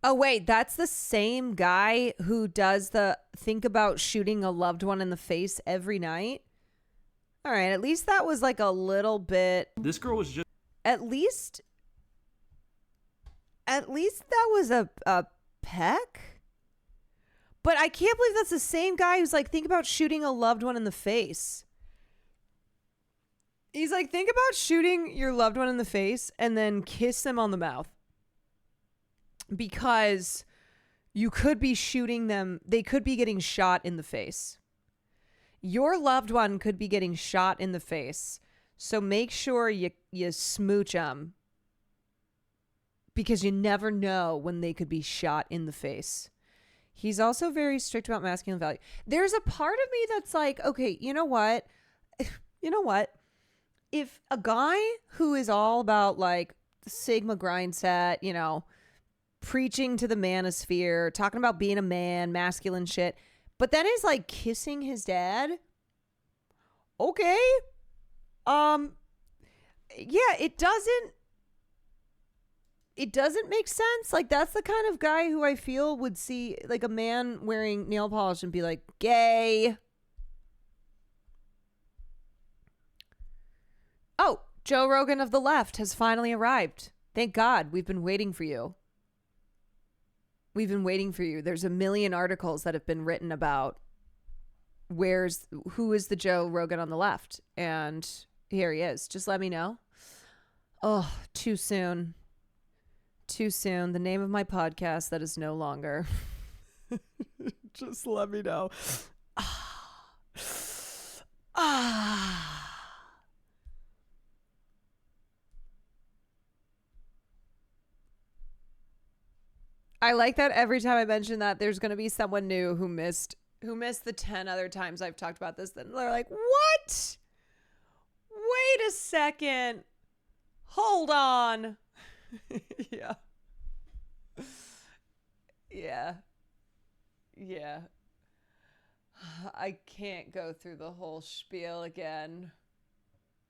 Oh, wait, that's the same guy who does the think about shooting a loved one in the face every night? All right, at least that was like a little bit. This girl was just. At least that was a peck? But I can't believe that's the same guy who's like, think about shooting a loved one in the face. He's like, think about shooting your loved one in the face and then kiss them on the mouth. Because you could be shooting them. They could be getting shot in the face. Your loved one could be getting shot in the face. So make sure you smooch them. Because you never know when they could be shot in the face. He's also very strict about masculine value. There's a part of me that's like, okay, you know what? If a guy who is all about like the Sigma grind set, preaching to the manosphere, talking about being a man, masculine shit, but then is like kissing his dad. Okay. Yeah, it doesn't make sense. Like, that's the kind of guy who I feel would see like a man wearing nail polish and be like, gay. Oh, Joe Rogan of the left has finally arrived. Thank God. We've been waiting for you. There's a million articles that have been written about who is the Joe Rogan on the left. And here he is. Just let me know. Oh, too soon. The name of my podcast that is no longer. Just let me know. I like that every time I mention that, there's going to be someone new who missed the 10 other times I've talked about this. Then they're like, what? Wait a second. Hold on. Yeah. Yeah. Yeah. I can't go through the whole spiel again.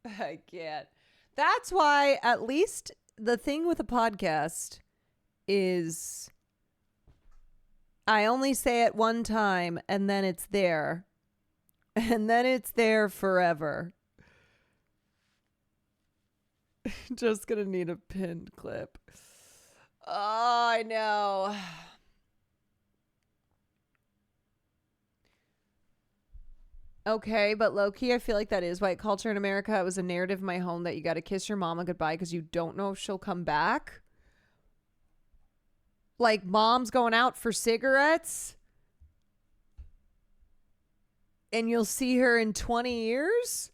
I can't. That's why, at least the thing with a podcast is I only say it one time and then it's there. And then it's there forever. Just gonna need a pinned clip. Oh, I know. Okay, but low-key, I feel like that is white culture in America. It was a narrative in my home that you got to kiss your mama goodbye because you don't know if she'll come back. Like, mom's going out for cigarettes. And you'll see her in 20 years?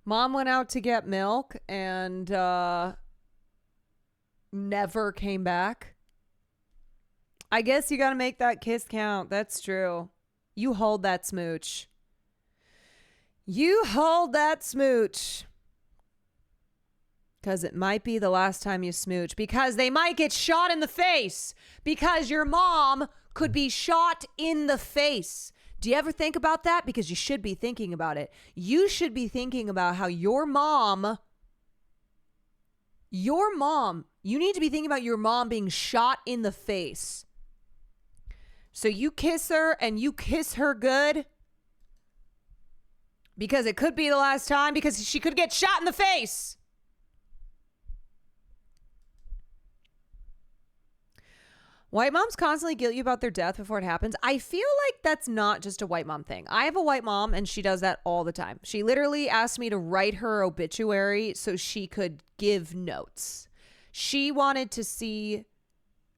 Mom went out to get milk and never came back. I guess you got to make that kiss count. That's true. You hold that smooch. You hold that smooch. Because it might be the last time you smooch. Because they might get shot in the face. Because your mom could be shot in the face. Do you ever think about that? Because you should be thinking about it. You should be thinking about how your mom, you need to be thinking about your mom being shot in the face. So you kiss her and you kiss her good. Because it could be the last time because she could get shot in the face. White moms constantly guilt you about their death before it happens. I feel like that's not just a white mom thing. I have a white mom and she does that all the time. She literally asked me to write her obituary so she could give notes. She wanted to see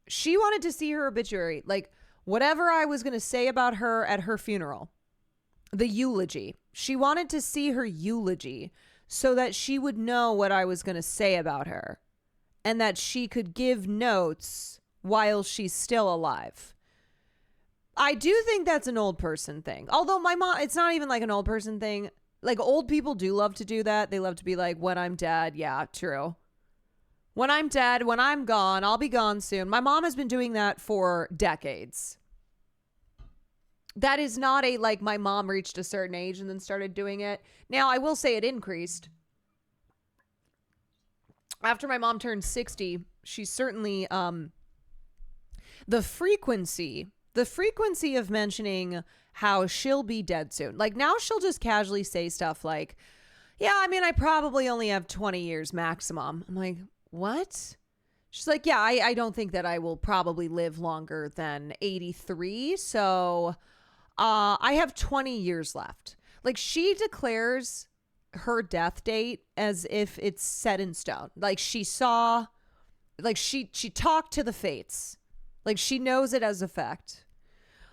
her obituary, like whatever I was going to say about her at her funeral. The eulogy. She wanted to see her eulogy so that she would know what I was going to say about her and that she could give notes while she's still alive. I do think that's an old person thing. Although my mom, it's not even like an old person thing. Like old people do love to do that. They love to be like, when I'm dead. Yeah, true. When I'm dead, when I'm gone, I'll be gone soon. My mom has been doing that for decades. That is not a, like, my mom reached a certain age and then started doing it. Now, I will say it increased. After my mom turned 60, she certainly, the frequency of mentioning how she'll be dead soon. Like, now she'll just casually say stuff like, yeah, I mean, I probably only have 20 years maximum. I'm like, what? She's like, yeah, I don't think that I will probably live longer than 83. So I have 20 years left. Like, she declares her death date as if it's set in stone. Like, she saw, like, she talked to the fates. Like, she knows it as a fact.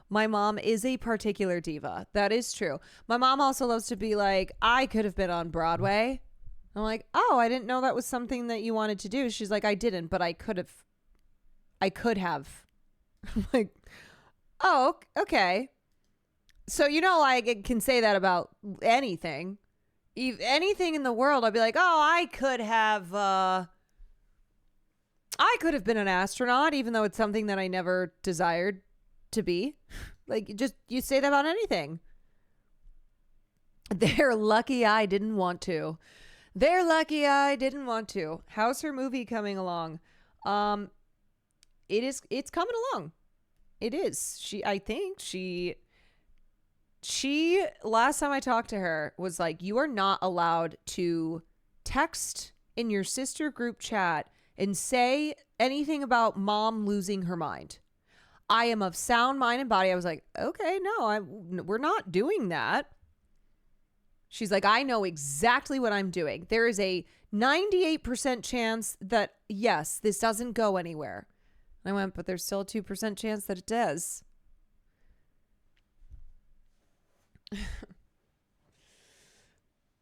My mom is a particular diva. That is true. My mom also loves to be like, I could have been on Broadway. I'm like, oh, I didn't know that was something that you wanted to do. She's like, I didn't, but I could have. I'm like, oh, okay. So, you know, I can say that about anything. Anything in the world, I'd be like, oh, I could have been an astronaut, even though it's something that I never desired to be. Like, just, you say that about anything. They're lucky I didn't want to. They're lucky I didn't want to. How's her movie coming along? It's coming along. It is. She last time I talked to her was like, you are not allowed to text in your sister group chat and say anything about mom losing her mind. I am of sound mind and body. I was like, okay, no, we're not doing that. She's like, I know exactly what I'm doing. There is a 98% chance that, yes, this doesn't go anywhere. I went, but there's still a 2% chance that it does.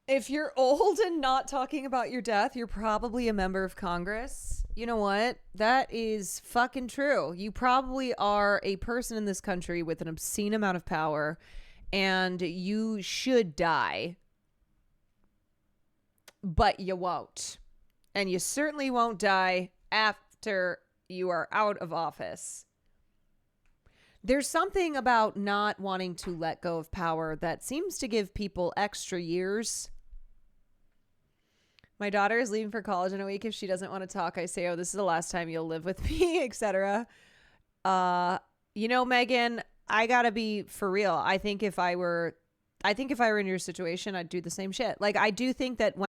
If you're old and not talking about your death, you're probably a member of Congress. You know what? That is fucking true. You probably are a person in this country with an obscene amount of power, and you should die. But you won't. And you certainly won't die after you are out of office. There's something about not wanting to let go of power that seems to give people extra years. My daughter is leaving for college in a week. If she doesn't want to talk, I say, oh, this is the last time you'll live with me, etc. Megan, I gotta be for real. I think if I were in your situation, I'd do the same shit. Like, I do think that when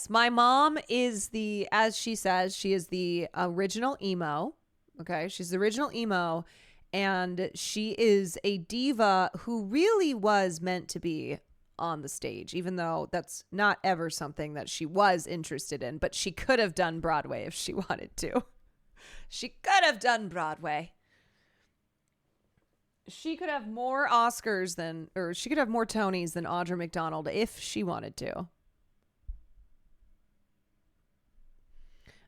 my mom is as she says, she is the original emo. Okay. She's the original emo. And she is a diva who really was meant to be on the stage, even though that's not ever something that she was interested in. But she could have done Broadway if she wanted to. She could have done Broadway. She could have more Oscars she could have more Tonys than Audra McDonald if she wanted to.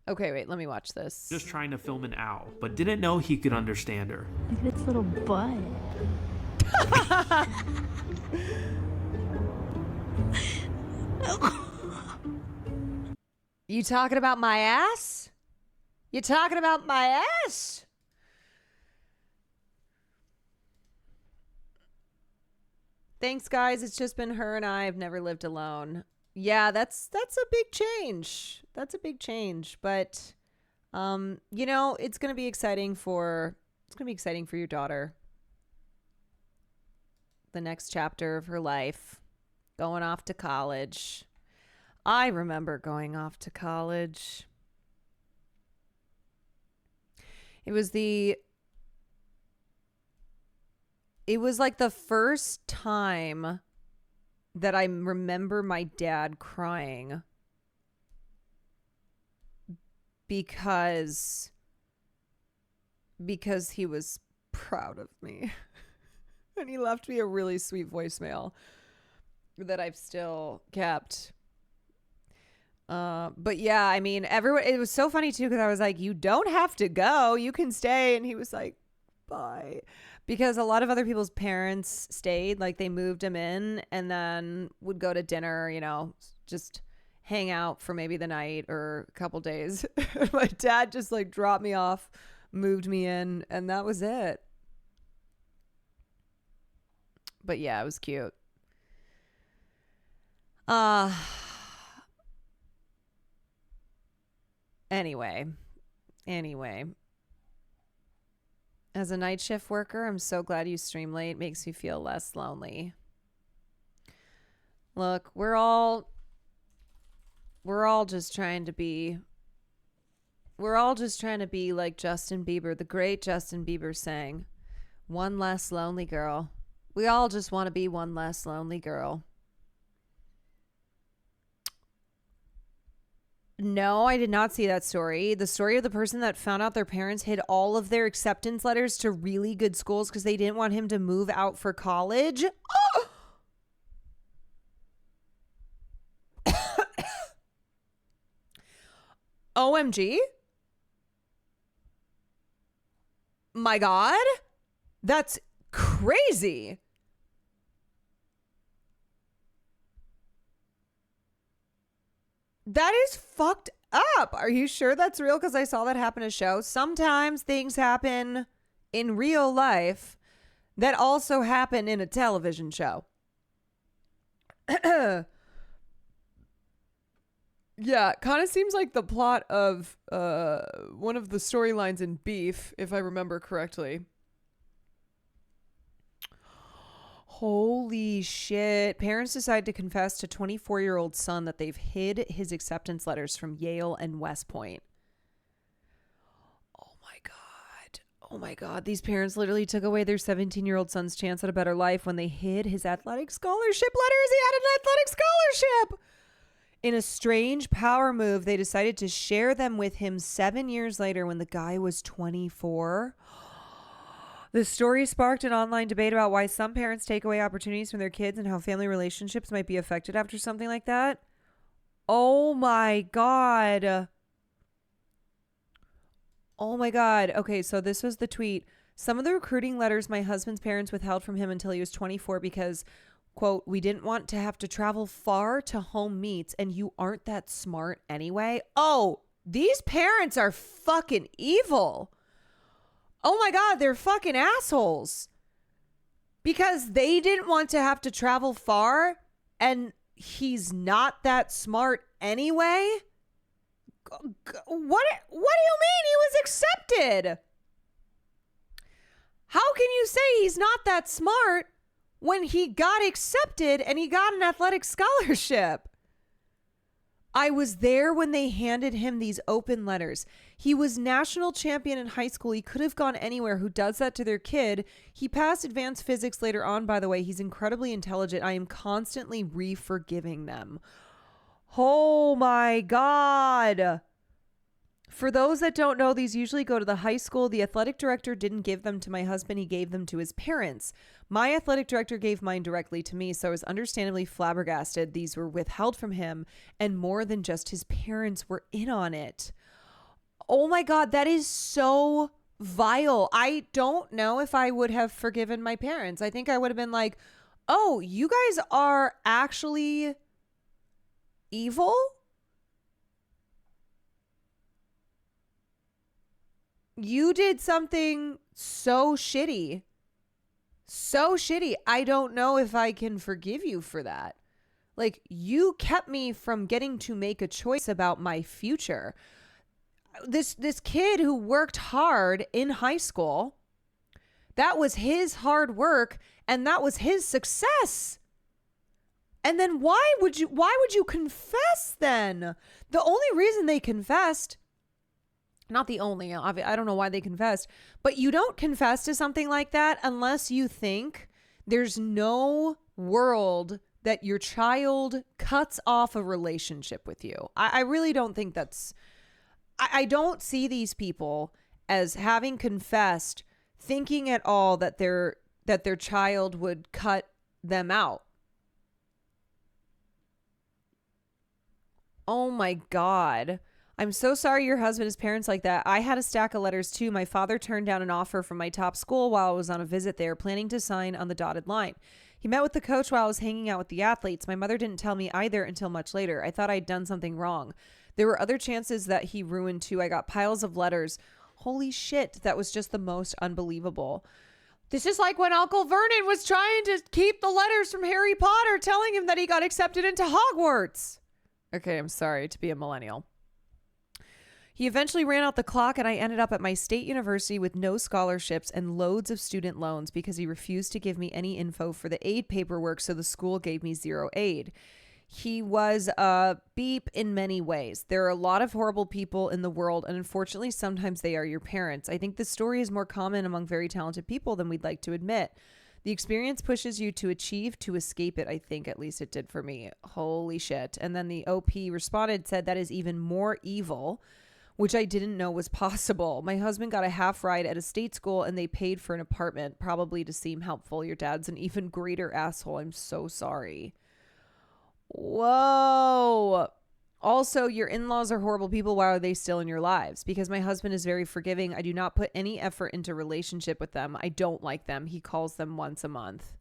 Okay, wait, let me watch this. Just trying to film an owl, but didn't know he could understand her. Look at its little butt. You talking about my ass? You talking about my ass? Thanks, guys. It's just been her and I. I've never lived alone. Yeah, that's a big change. That's a big change. But You know, it's going to be exciting for your daughter. The next chapter of her life, going off to college. I remember going off to college. It was like the first time that I remember my dad crying because he was proud of me. And he left me a really sweet voicemail that I've still kept. But yeah, I mean, it was so funny too, because I was like, you don't have to go, you can stay. And he was like, bye. Because a lot of other people's parents stayed, like they moved him in and then would go to dinner, you know, just hang out for maybe the night or a couple days. My dad just like dropped me off, moved me in, and that was it. But yeah, it was cute. Anyway. As a night shift worker, I'm so glad you stream late. Makes me feel less lonely. Look, we're all just trying to be like Justin Bieber, the great Justin Bieber sang, "One less lonely girl." We all just want to be one less lonely girl. No, I did not see that story. The story of the person that found out their parents hid all of their acceptance letters to really good schools because they didn't want him to move out for college. OMG. My God. That's crazy. That is fucked up. Are you sure that's real? Because I saw that happen in a show. Sometimes things happen in real life that also happen in a television show. Yeah, kind of seems like the plot of one of the storylines in Beef, if I remember correctly. Holy shit. Parents decide to confess to 24-year-old son that they've hid his acceptance letters from Yale and West Point. Oh my God. These parents literally took away their 17-year-old son's chance at a better life when they hid his athletic scholarship letters. He had an athletic scholarship. In a strange power move, they decided to share them with him 7 years later when the guy was 24. The story sparked an online debate about why some parents take away opportunities from their kids and how family relationships might be affected after something like that. Oh my God. Oh my God. Okay, so this was the tweet. Some of the recruiting letters my husband's parents withheld from him until he was 24 because, quote, "we didn't want to have to travel far to home meets and you aren't that smart anyway." Oh, these parents are fucking evil. Oh my God, they're fucking assholes. Because they didn't want to have to travel far and he's not that smart anyway? What do you mean he was accepted? How can you say he's not that smart when he got accepted and he got an athletic scholarship? I was there when they handed him these open letters. He was national champion in high school. He could have gone anywhere. Who does that to their kid? He passed advanced physics later on, by the way. He's incredibly intelligent. I am constantly re-forgiving them. Oh my God. For those that don't know, these usually go to the high school. The athletic director didn't give them to my husband. He gave them to his parents. My athletic director gave mine directly to me, so I was understandably flabbergasted. These were withheld from him, and more than just his parents were in on it. Oh my God, that is so vile. I don't know if I would have forgiven my parents. I think I would have been like, oh, you guys are actually evil? You did something so shitty. So shitty. I don't know if I can forgive you for that. Like, you kept me from getting to make a choice about my future. this kid who worked hard in high school, that was his hard work and that was his success. And then why would you confess then? The only reason they confessed, not the only, I don't know why they confessed, but you don't confess to something like that unless you think there's no world that your child cuts off a relationship with you. I really don't think that's, I don't see these people as having confessed, thinking at all that their child would cut them out. Oh my God. I'm so sorry your husband has parents like that. I had a stack of letters too. My father turned down an offer from my top school while I was on a visit there, planning to sign on the dotted line. He met with the coach while I was hanging out with the athletes. My mother didn't tell me either until much later. I thought I'd done something wrong. There were other chances that he ruined too. I got piles of letters. Holy shit. That was just the most unbelievable. This is like when Uncle Vernon was trying to keep the letters from Harry Potter telling him that he got accepted into Hogwarts. Okay, I'm sorry to be a millennial. He eventually ran out the clock and I ended up at my state university with no scholarships and loads of student loans because he refused to give me any info for the aid paperwork, so the school gave me zero aid. He was a beep in many ways. There are a lot of horrible people in the world, and unfortunately, sometimes they are your parents. I think this story is more common among very talented people than we'd like to admit. The experience pushes you to achieve, to escape it, I think. At least it did for me. Holy shit. And then the OP responded, said that is even more evil, which I didn't know was possible. My husband got a half ride at a state school and they paid for an apartment, probably to seem helpful. Your dad's an even greater asshole. I'm so sorry. Whoa. Also, your in-laws are horrible people. Why are they still in your lives? Because my husband is very forgiving. I do not put any effort into relationship with them. I don't like them. He calls them once a month.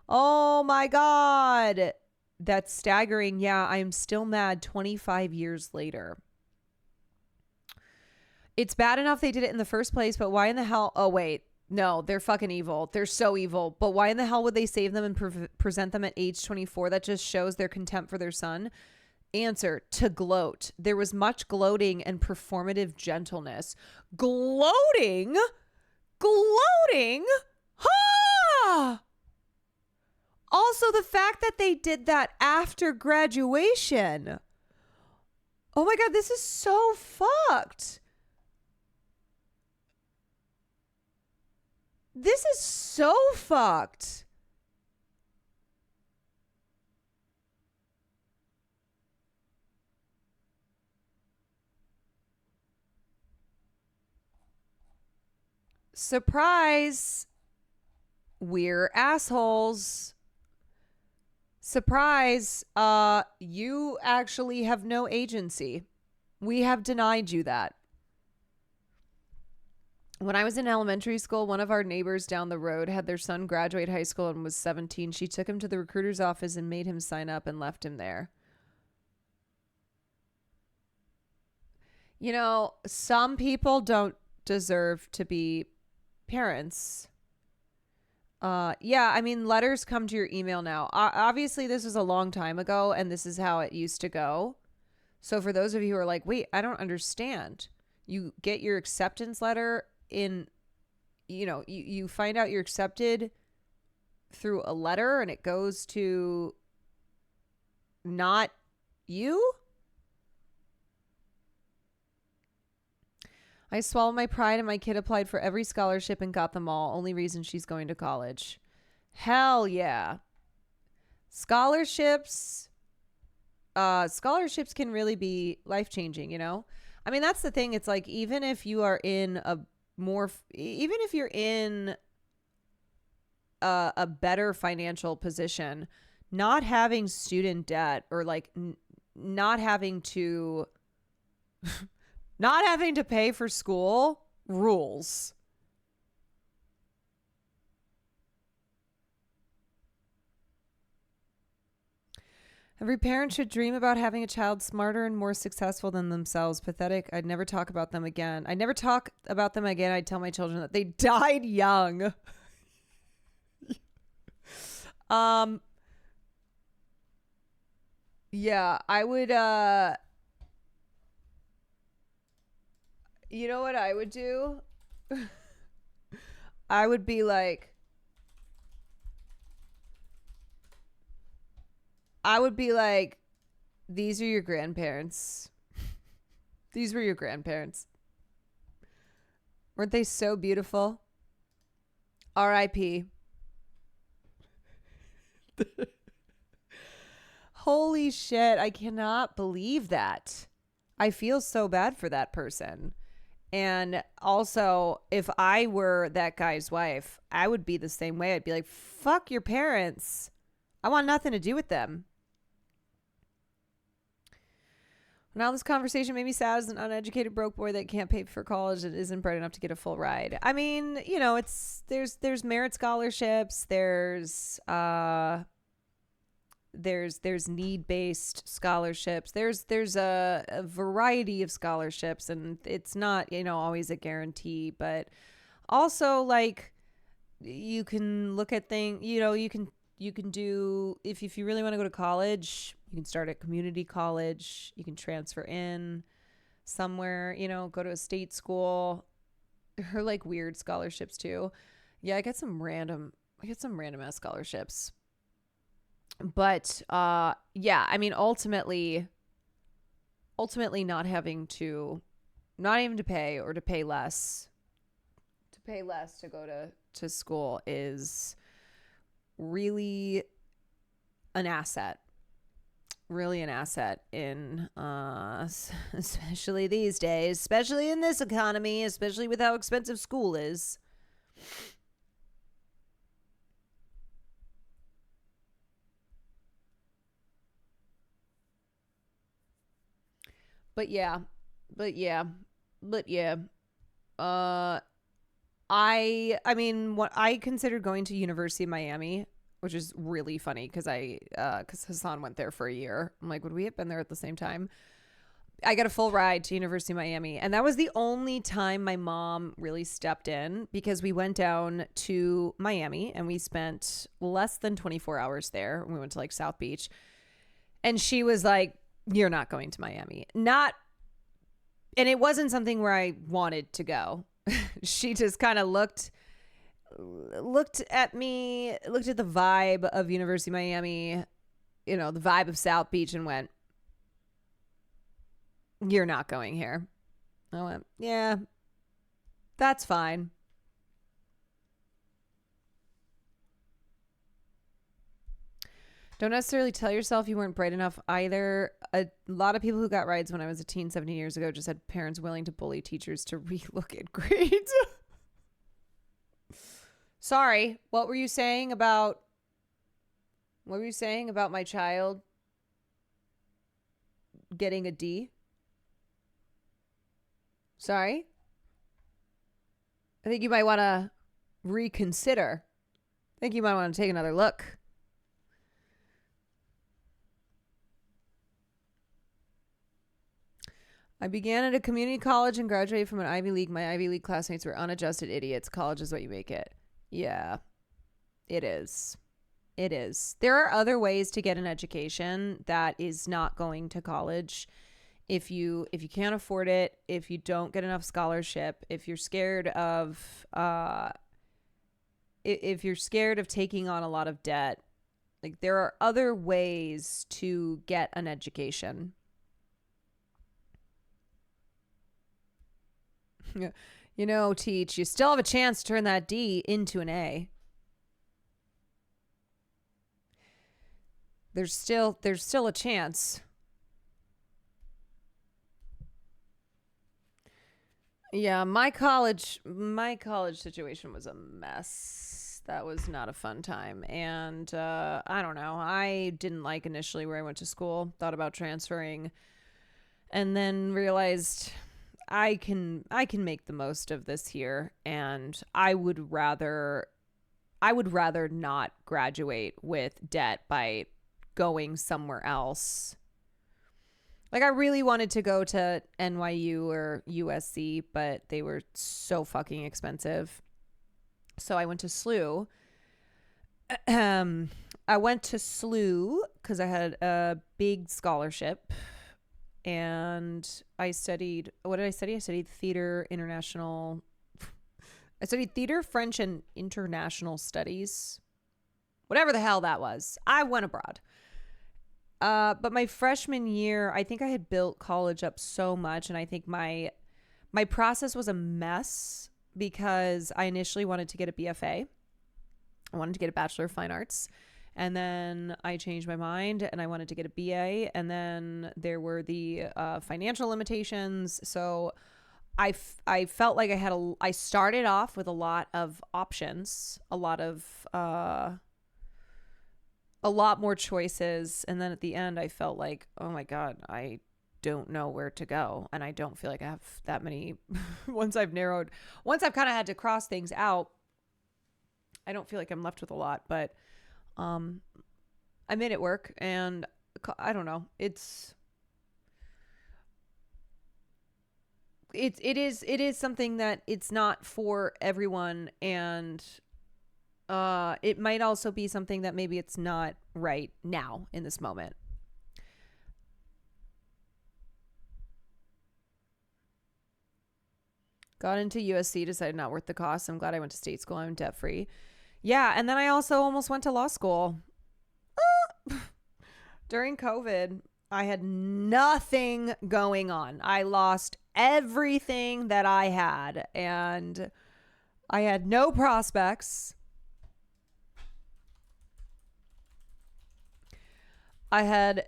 Oh my God. That's staggering. Yeah, I am still mad 25 years later. It's bad enough they did it in the first place, but why in the hell? Oh, wait. No, they're fucking evil. They're so evil. But why in the hell would they save them and present them at age 24? That just shows their contempt for their son. Answer: to gloat. There was much gloating and performative gentleness. Gloating? Gloating? Ha! Also, the fact that they did that after graduation. Oh my God, this is so fucked. This is so fucked. Surprise. We're assholes. Surprise. You actually have no agency. We have denied you that. When I was in elementary school, one of our neighbors down the road had their son graduate high school and was 17. She took him to the recruiter's office and made him sign up and left him there. You know, some people don't deserve to be parents. Yeah, I mean, letters come to your email now. Obviously, this was a long time ago, and this is how it used to go. So for those of you who are like, wait, I don't understand. You get your acceptance letter in, you know, you find out you're accepted through a letter and it goes to not you. I swallowed my pride and my kid applied for every scholarship and got them all. Only reason she's going to college. Hell yeah. Scholarships can really be life-changing, you know? I mean, that's the thing. It's like, even if you are in even if you're in a better financial position, not having student debt or like not having to pay for school rules. Every parent should dream about having a child smarter and more successful than themselves. Pathetic. I'd never talk about them again. I'd never talk about them again. I'd tell my children that they died young. Yeah, I would, You know what I would do? I would be like, these are your grandparents. These were your grandparents. Weren't they so beautiful? R.I.P. Holy shit. I cannot believe that. I feel so bad for that person. And also, if I were that guy's wife, I would be the same way. I'd be like, fuck your parents. I want nothing to do with them. Now this conversation made me sad as an uneducated broke boy that can't pay for college and isn't bright enough to get a full ride. I mean, you know, there's merit scholarships, there's need-based scholarships. There's a variety of scholarships, and it's not, you know, always a guarantee, but also like you can look at things, you know, you can do, if you really want to go to college, you can start at community college, you can transfer in somewhere, you know, go to a state school. There are like weird scholarships too. Yeah, I get some random ass scholarships. But yeah, I mean, ultimately not having to, not even to pay or to pay less to go to school is really an asset. Really an asset in especially these days, especially in this economy, especially with how expensive school is. But yeah. I mean, what I considered going to University of Miami, which is really funny because Hassan went there for a year. I'm like, would we have been there at the same time? I got a full ride to University of Miami, and that was the only time my mom really stepped in, because we went down to Miami and we spent less than 24 hours there. We went to like South Beach, and she was like, you're not going to Miami. And it wasn't something where I wanted to go. She just kind of looked at me, looked at the vibe of University of Miami, you know, the vibe of South Beach, and went, you're not going here. I went, yeah, that's fine. Don't necessarily tell yourself you weren't bright enough either. A lot of people who got rides when I was a teen 17 years ago just had parents willing to bully teachers to relook at grades. Sorry, what were you saying about my child getting a D? Sorry? I think you might want to reconsider. I think you might want to take another look. I began at a community college and graduated from an Ivy League. My Ivy League classmates were unadjusted idiots. College is what you make it. Yeah, it is. It is. There are other ways to get an education that is not going to college. If you can't afford it, if you don't get enough scholarship, if you're scared of taking on a lot of debt, like, there are other ways to get an education. You know, Teach, you still have a chance to turn that D into an A. There's still a chance. Yeah, my college situation was a mess. That was not a fun time. And I don't know. I didn't like initially where I went to school. Thought about transferring, and then realized I can make the most of this here, and I would rather not graduate with debt by going somewhere else. Like, I really wanted to go to NYU or USC, but they were so fucking expensive. So I went to SLU. I went to SLU because I had a big scholarship. and I studied, what did I study? I studied theater, international. I studied theater, French, and international studies. Whatever the hell that was. I went abroad. But my freshman year, I think I had built college up so much, and I think my process was a mess because I initially wanted to get a BFA. I wanted to get a Bachelor of Fine Arts. And then I changed my mind and I wanted to get a BA. And then there were the financial limitations. So I felt like I started off with a lot of options, a lot more choices. And then at the end, I felt like, oh my God, I don't know where to go. And I don't feel like I have that many. Once I've kind of had to cross things out, I don't feel like I'm left with a lot, but I made it work, and I don't know. It is something that it's not for everyone, and it might also be something that maybe it's not right now in this moment. Got into USC, decided not worth the cost. I'm glad I went to state school. I'm debt free. Yeah, and then I also almost went to law school. During COVID, I had nothing going on. I lost everything that I had, and I had no prospects. And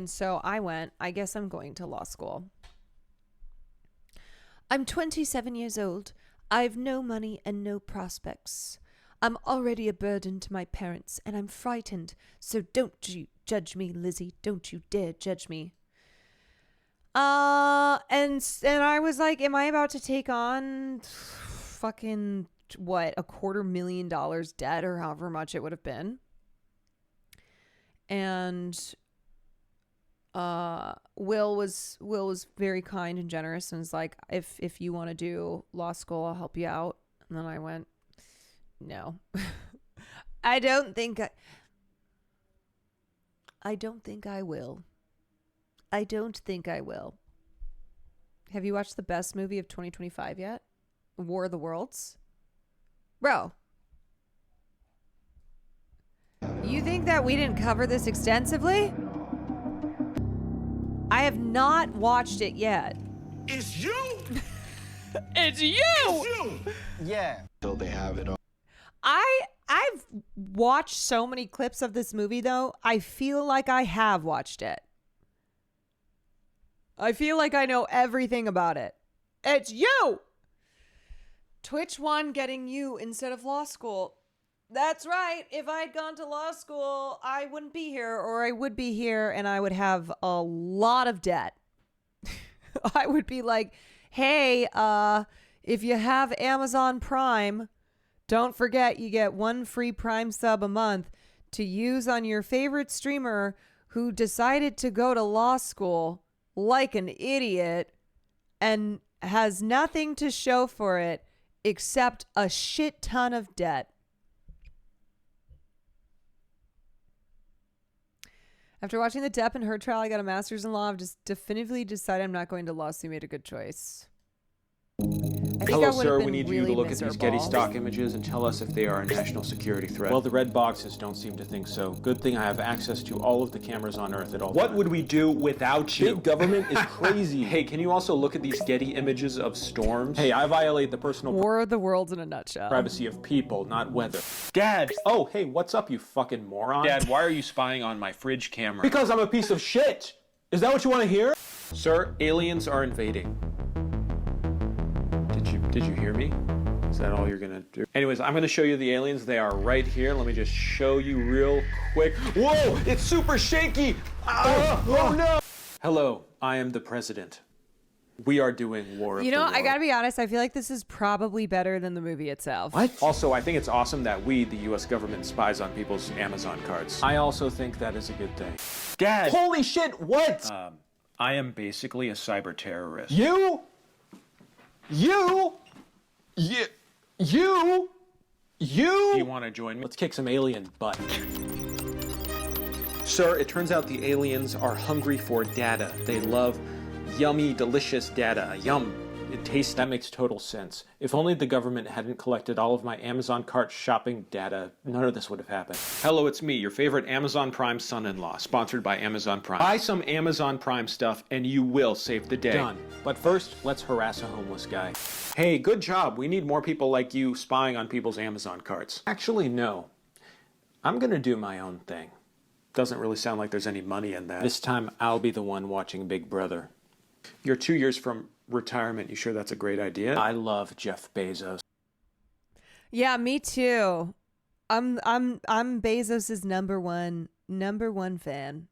so I guess I'm going to law school. I'm 27 years old. I've no money and no prospects. I'm already a burden to my parents, and I'm frightened. So don't you judge me, Lizzie. Don't you dare judge me. And I was like, am I about to take on fucking what, $250,000 debt or however much it would have been? And Will was very kind and generous and was like, if you want to do law school, I'll help you out. And then I went, no. I don't think I will. I don't think I will. Have you watched the best movie of 2025 yet? War of the Worlds? Bro. You think that we didn't cover this extensively? I have not watched it yet. It's you! It's you! It's you! Yeah. So they have it all. I've watched so many clips of this movie, though. I feel like I have watched it. I feel like I know everything about it. It's you! Twitch won getting you instead of law school. That's right. If I had gone to law school, I wouldn't be here, or I would be here and I would have a lot of debt. I would be like, hey, if you have Amazon Prime, don't forget you get 1 free Prime sub a month to use on your favorite streamer who decided to go to law school like an idiot and has nothing to show for it except a shit ton of debt. After watching the Depp and Heard trial, I got a master's in law. I've just definitively decided I'm not going to law, so you made a good choice. Hello, sir. We need you to look at these Getty stock images and tell us if they are a national security threat. Well, the red boxes don't seem to think so. Good thing I have access to all of the cameras on Earth at all times. What would we do without you? Big government is crazy. Hey, can you also look at these Getty images of storms? Hey, I violate the personal War of the Worlds in a nutshell. Privacy of people, not weather. Dad! Oh, hey, what's up, you fucking moron? Dad, why are you spying on my fridge camera? Because I'm a piece of shit! Is that what you want to hear? Sir, aliens are invading. Did you hear me? Is that all you're gonna do? Anyways, I'm gonna show you the aliens. They are right here. Let me just show you real quick. Whoa, it's super shaky. Oh no. Hello, I am the president. We are doing War of the Worlds. I gotta be honest, I feel like this is probably better than the movie itself. What? Also, I think it's awesome that we, the US government, spies on people's Amazon cards. I also think that is a good thing. Dad! Holy shit, what? I am basically a cyber terrorist. You? You want to join me? Let's kick some alien butt. Sir, it turns out the aliens are hungry for data. They love yummy, delicious data. Yum. It tastes... That makes total sense. If only the government hadn't collected all of my Amazon cart shopping data, none of this would have happened. Hello, it's me, your favorite Amazon Prime son-in-law, sponsored by Amazon Prime. Buy some Amazon Prime stuff and you will save the day. Done. But first, let's harass a homeless guy. Hey, good job. We need more people like you spying on people's Amazon carts. Actually, no. I'm gonna do my own thing. Doesn't really sound like there's any money in that. This time, I'll be the one watching Big Brother. You're 2 years from retirement. You sure that's a great idea? I love Jeff Bezos. Yeah, me too. I'm Bezos's number one fan.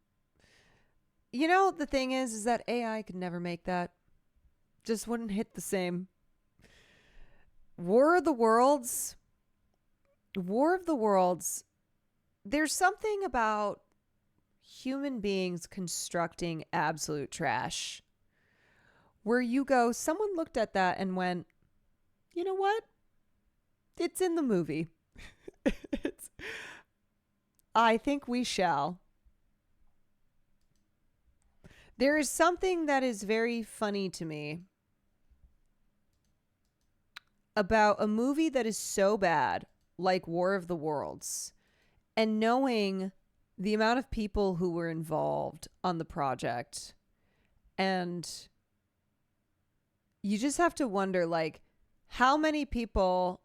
You know, the thing is that AI could never make that. Just wouldn't hit the same. War of the Worlds. There's something about human beings constructing absolute trash where you go, someone looked at that and went, you know what? It's in the movie. I think we shall. There is something that is very funny to me about a movie that is so bad, like War of the Worlds, and knowing the amount of people who were involved on the project. And you just have to wonder, like, how many people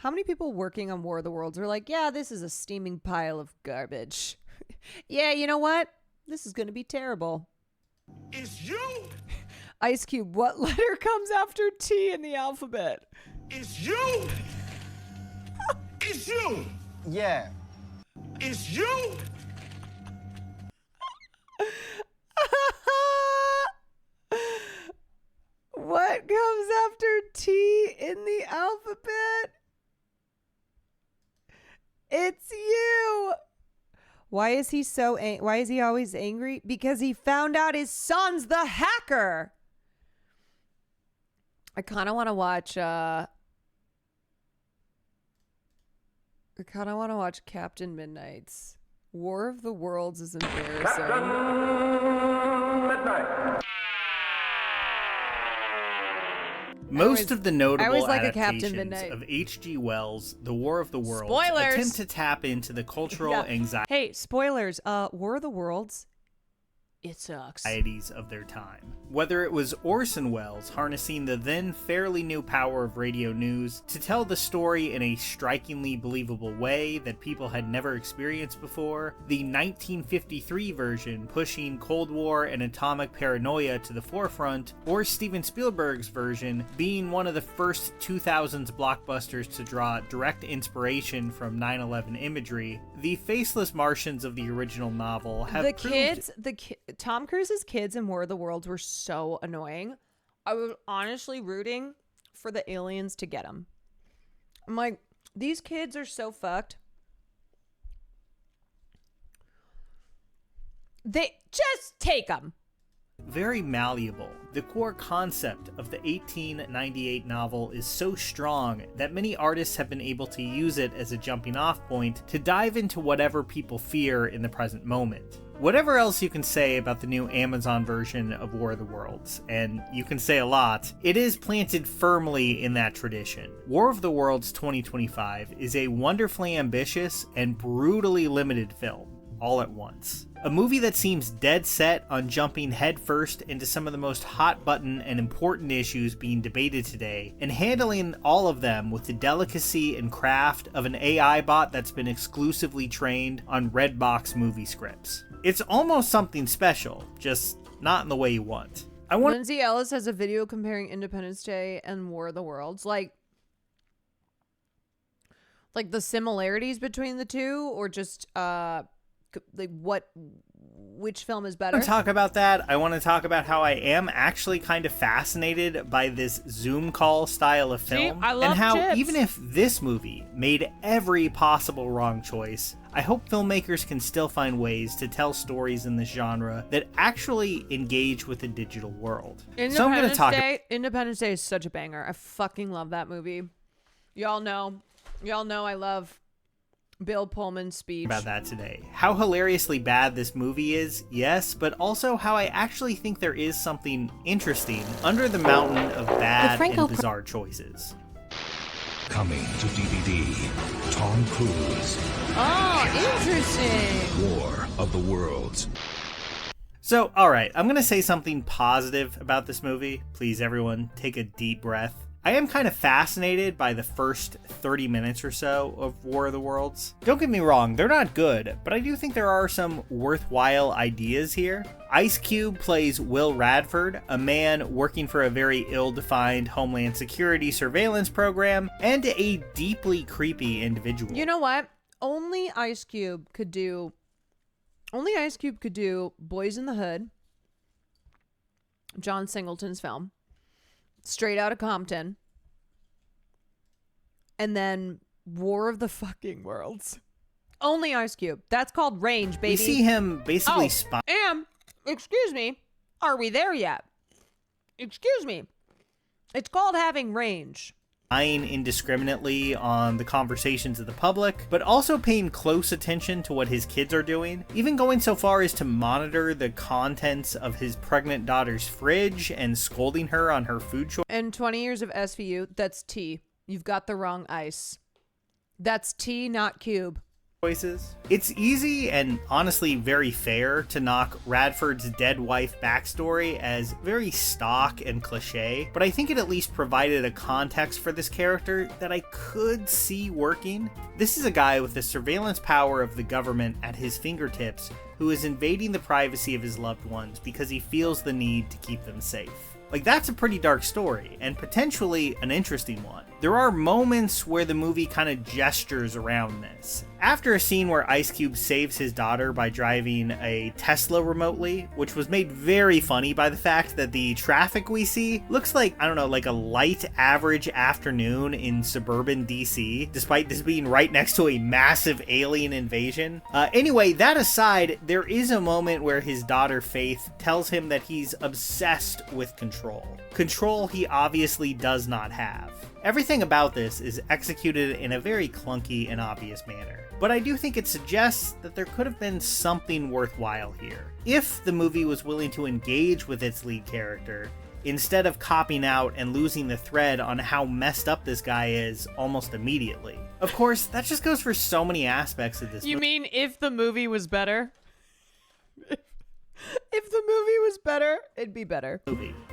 working on War of the Worlds are like, yeah, this is a steaming pile of garbage. Yeah, you know what? This is going to be terrible. It's you! Ice Cube, what letter comes after T in the alphabet? It's you! It's you! Yeah. It's you! What comes after T in the alphabet? It's you. Why is he why is he always angry? Because he found out his son's the hacker. I kind of want to watch Captain Midnight's. War of the Worlds is embarrassing. Captain Midnight. Most of the notable like adaptations of H.G. Wells' The War of the Worlds Spoilers! attempt to tap into the cultural anxiety. Hey, spoilers. War of the Worlds. It sucks. Of their time. Whether it was Orson Welles harnessing the then fairly new power of radio news to tell the story in a strikingly believable way that people had never experienced before, the 1953 version pushing Cold War and atomic paranoia to the forefront, or Steven Spielberg's version being one of the first 2000s blockbusters to draw direct inspiration from 9/11 imagery, the faceless Martians of the original novel have Tom Cruise's kids in War of the Worlds were so annoying. I was honestly rooting for the aliens to get them. I'm like, these kids are so fucked. They just take them. Very malleable. The core concept of the 1898 novel is so strong that many artists have been able to use it as a jumping off point to dive into whatever people fear in the present moment. Whatever else you can say about the new Amazon version of War of the Worlds, and you can say a lot, it is planted firmly in that tradition. War of the Worlds 2025 is a wonderfully ambitious and brutally limited film, all at once. A movie that seems dead set on jumping headfirst into some of the most hot button and important issues being debated today, and handling all of them with the delicacy and craft of an AI bot that's been exclusively trained on Redbox movie scripts. It's almost something special, just not in the way you want. Lindsay Ellis has a video comparing Independence Day and War of the Worlds, like the similarities between the two, or just which film is better? I want to talk about that. I want to talk about how I am actually kind of fascinated by this Zoom call style of film. See, I love and how chips. Even if this movie made every possible wrong choice, I hope filmmakers can still find ways to tell stories in this genre that actually engage with the digital world. Independence Day is such a banger. I fucking love that movie. Y'all know I love Bill Pullman's speech about that today. How hilariously bad this movie is, yes, but also how I actually think there is something interesting under the mountain of bad and bizarre choices. Coming to DVD, Tom Cruise. Oh, interesting. War of the Worlds. So, alright, I'm gonna say something positive about this movie. Please, everyone, take a deep breath. I am kind of fascinated by the first 30 minutes or so of War of the Worlds. Don't get me wrong, they're not good, but I do think there are some worthwhile ideas here. Ice Cube plays Will Radford, a man working for a very ill-defined Homeland Security surveillance program, and a deeply creepy individual. You know what? Only Ice Cube could do Boys in the Hood, John Singleton's film, Straight Outta Compton, and then War of the fucking Worlds. Only Ice Cube. That's called range, baby. We see him basically spy. Excuse me, are we there yet? Excuse me. It's called having range. Spying indiscriminately on the conversations of the public, but also paying close attention to what his kids are doing, even going so far as to monitor the contents of his pregnant daughter's fridge and scolding her on her food choice. And 20 years of SVU, that's T. You've got the wrong ice. That's T, not cube. Choices. It's easy and honestly very fair to knock Radford's dead wife backstory as very stock and cliche, but I think it at least provided a context for this character that I could see working. This is a guy with the surveillance power of the government at his fingertips who is invading the privacy of his loved ones because he feels the need to keep them safe. Like, that's a pretty dark story, and potentially an interesting one. There are moments where the movie kind of gestures around this. After a scene where Ice Cube saves his daughter by driving a Tesla remotely, which was made very funny by the fact that the traffic we see looks like, I don't know, like a light average afternoon in suburban DC, despite this being right next to a massive alien invasion. Anyway, that aside, there is a moment where his daughter Faith tells him that he's obsessed with control. Control he obviously does not have. Everything about this is executed in a very clunky and obvious manner, but I do think it suggests that there could have been something worthwhile here. If the movie was willing to engage with its lead character, instead of copping out and losing the thread on how messed up this guy is almost immediately. Of course, that just goes for so many aspects of this movie. You mean if the movie was better? If the movie was better, it'd be better.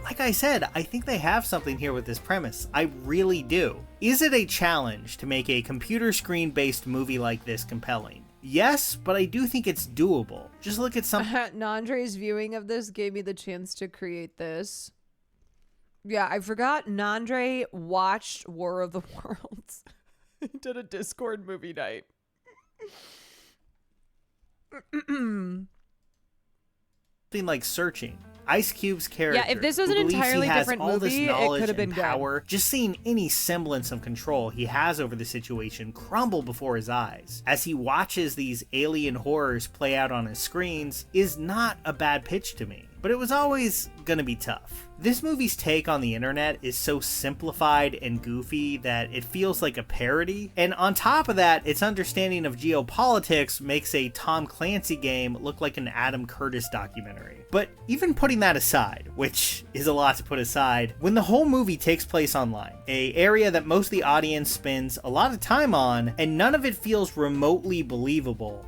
Like I said, I think they have something here with this premise. I really do. Is it a challenge to make a computer screen-based movie like this compelling? Yes, but I do think it's doable. Just look at some... Nandre's viewing of this gave me the chance to create this. Yeah, I forgot Nandre watched War of the Worlds. He did a Discord movie night. Like Searching. Ice Cube's character. Yeah, if this was an entirely different movie, it could have been power. Just seeing any semblance of control he has over the situation crumble before his eyes as he watches these alien horrors play out on his screens is not a bad pitch to me. But it was always gonna be tough. This movie's take on the internet is so simplified and goofy that it feels like a parody, and on top of that, its understanding of geopolitics makes a Tom Clancy game look like an Adam Curtis documentary. But even putting that aside, which is a lot to put aside, when the whole movie takes place online, an area that most of the audience spends a lot of time on, and none of it feels remotely believable,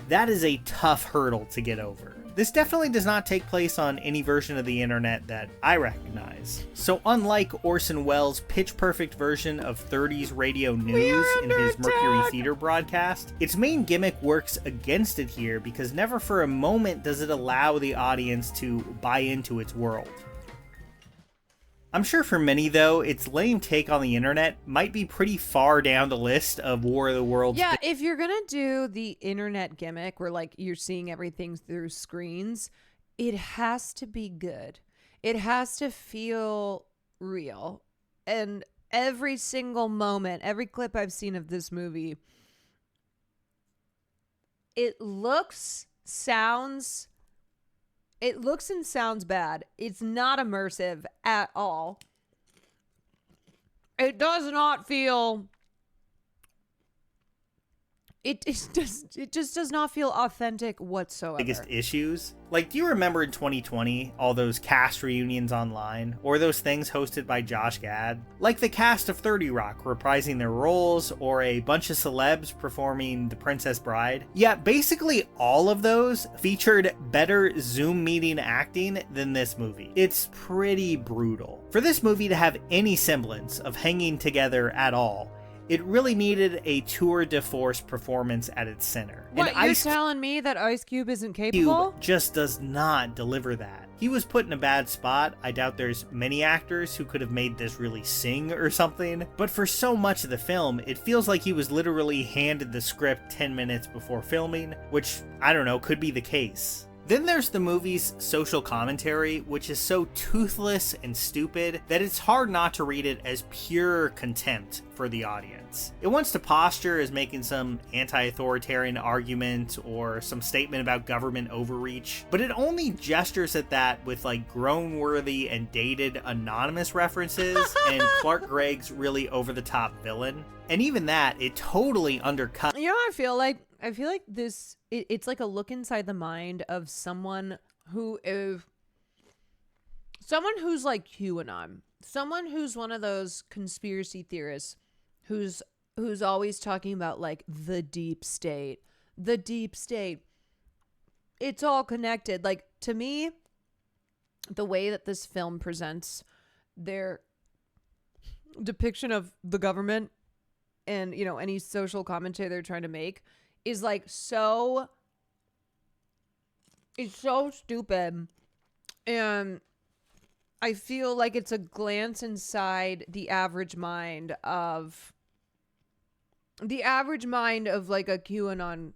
that is a tough hurdle to get over. This definitely does not take place on any version of the internet that I recognize. So unlike Orson Welles' pitch-perfect version of 30s radio news in his Mercury Theater broadcast, its main gimmick works against it here because never for a moment does it allow the audience to buy into its world. I'm sure for many, though, its lame take on the internet might be pretty far down the list of War of the Worlds. Yeah, if you're gonna do the internet gimmick where, like, you're seeing everything through screens, it has to be good. It has to feel real. And every single moment, every clip I've seen of this movie, it looks and sounds bad. It's not immersive at all. It does not feel It just does not feel authentic whatsoever. Biggest issues? Like, do you remember in 2020 all those cast reunions online, or those things hosted by Josh Gad? Like the cast of 30 Rock reprising their roles, or a bunch of celebs performing The Princess Bride? Yeah, basically all of those featured better Zoom meeting acting than this movie. It's pretty brutal. For this movie to have any semblance of hanging together at all, it really needed a tour de force performance at its center. What, you're telling me that Ice Cube isn't capable? Cube just does not deliver that. He was put in a bad spot. I doubt there's many actors who could have made this really sing or something. But for so much of the film, it feels like he was literally handed the script 10 minutes before filming, which, I don't know, could be the case. Then there's the movie's social commentary, which is so toothless and stupid that it's hard not to read it as pure contempt for the audience. It wants to posture as making some anti-authoritarian argument or some statement about government overreach, but it only gestures at that with like groan-worthy and dated anonymous references and Clark Gregg's really over-the-top villain. And even that, it totally undercuts. You know what I feel like? I feel like this, it's like a look inside the mind of someone who is, someone who's like QAnon, someone who's one of those conspiracy theorists who's always talking about like the deep state. It's all connected. Like, to me, the way that this film presents their depiction of the government and, you know, any social commentary they're trying to make is like it's so stupid. And I feel like it's a glance inside the average mind of like a QAnon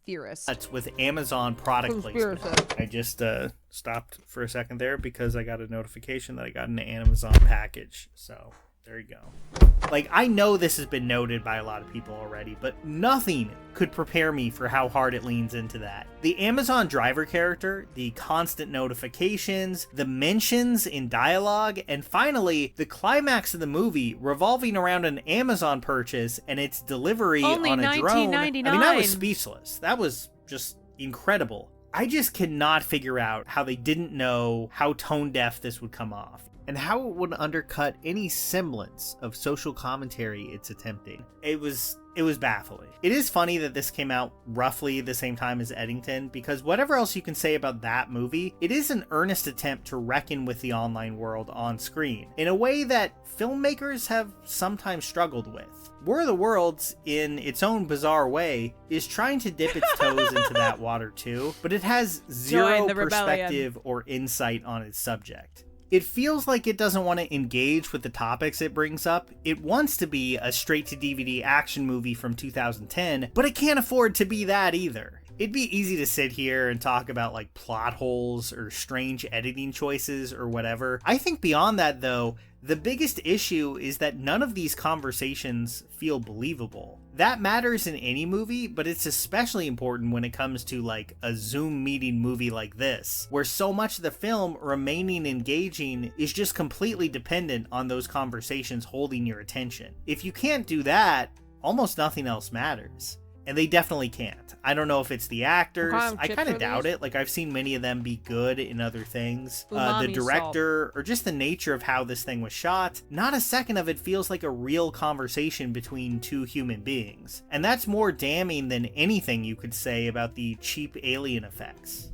theorist. That's with Amazon product placement. I just stopped for a second there because I got a notification that I got an Amazon package. So there you go. Like, I know this has been noted by a lot of people already, but nothing could prepare me for how hard it leans into that. The Amazon driver character, the constant notifications, the mentions in dialogue, and finally, the climax of the movie revolving around an Amazon purchase and its delivery only on a drone. $19.99. I mean, I was speechless. That was just incredible. I just cannot figure out how they didn't know how tone deaf this would come off, and how it would undercut any semblance of social commentary it's attempting. It was baffling. It is funny that this came out roughly the same time as Eddington, because whatever else you can say about that movie, it is an earnest attempt to reckon with the online world on screen, in a way that filmmakers have sometimes struggled with. War of the Worlds, in its own bizarre way, is trying to dip its toes into that water too, but it has zero perspective or insight on its subject. It feels like it doesn't want to engage with the topics it brings up. It wants to be a straight-to-DVD action movie from 2010, but it can't afford to be that either. It'd be easy to sit here and talk about like plot holes or strange editing choices or whatever. I think beyond that, though, the biggest issue is that none of these conversations feel believable. That matters in any movie, but it's especially important when it comes to like a Zoom meeting movie like this, where so much of the film remaining engaging is just completely dependent on those conversations holding your attention. If you can't do that, almost nothing else matters. And they definitely can't. I don't know if it's the actors. I kind of doubt it. Like, I've seen many of them be good in other things. The director, or just the nature of how this thing was shot. Not a second of it feels like a real conversation between two human beings. And that's more damning than anything you could say about the cheap alien effects.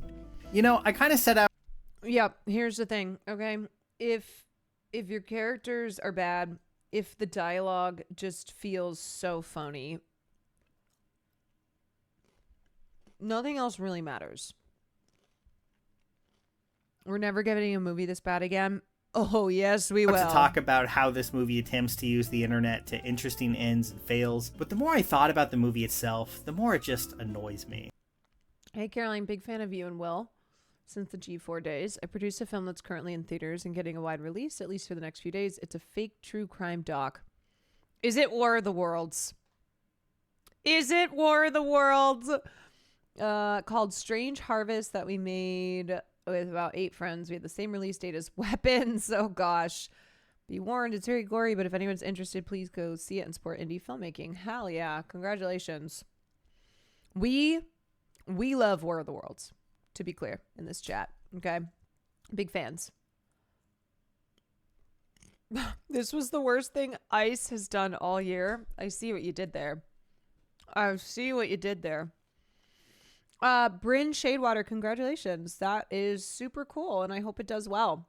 You know, I kind of set out... Yep, here's the thing, okay? If your characters are bad, if the dialogue just feels so phony, nothing else really matters. We're never getting a movie this bad again. Oh, yes, we will. To talk about how this movie attempts to use the internet to interesting ends and fails, but the more I thought about the movie itself, the more it just annoys me. Hey, Caroline, big fan of you and Will. Since the G4 days, I produced a film that's currently in theaters and getting a wide release, at least for the next few days. It's a fake true crime doc. Is it War of the Worlds? Is it War of the Worlds? Called Strange Harvest, that we made with about 8 friends. We had the same release date as Weapons. Oh gosh, be warned, it's very gory, but if anyone's interested, please go see it and support indie filmmaking. Hell yeah, congratulations. We love War of the Worlds, to be clear, in this chat. Okay? Big fans. This was the worst thing ICE has done all year. I see what you did there. Bryn Shadewater, congratulations. That is super cool, and I hope it does well.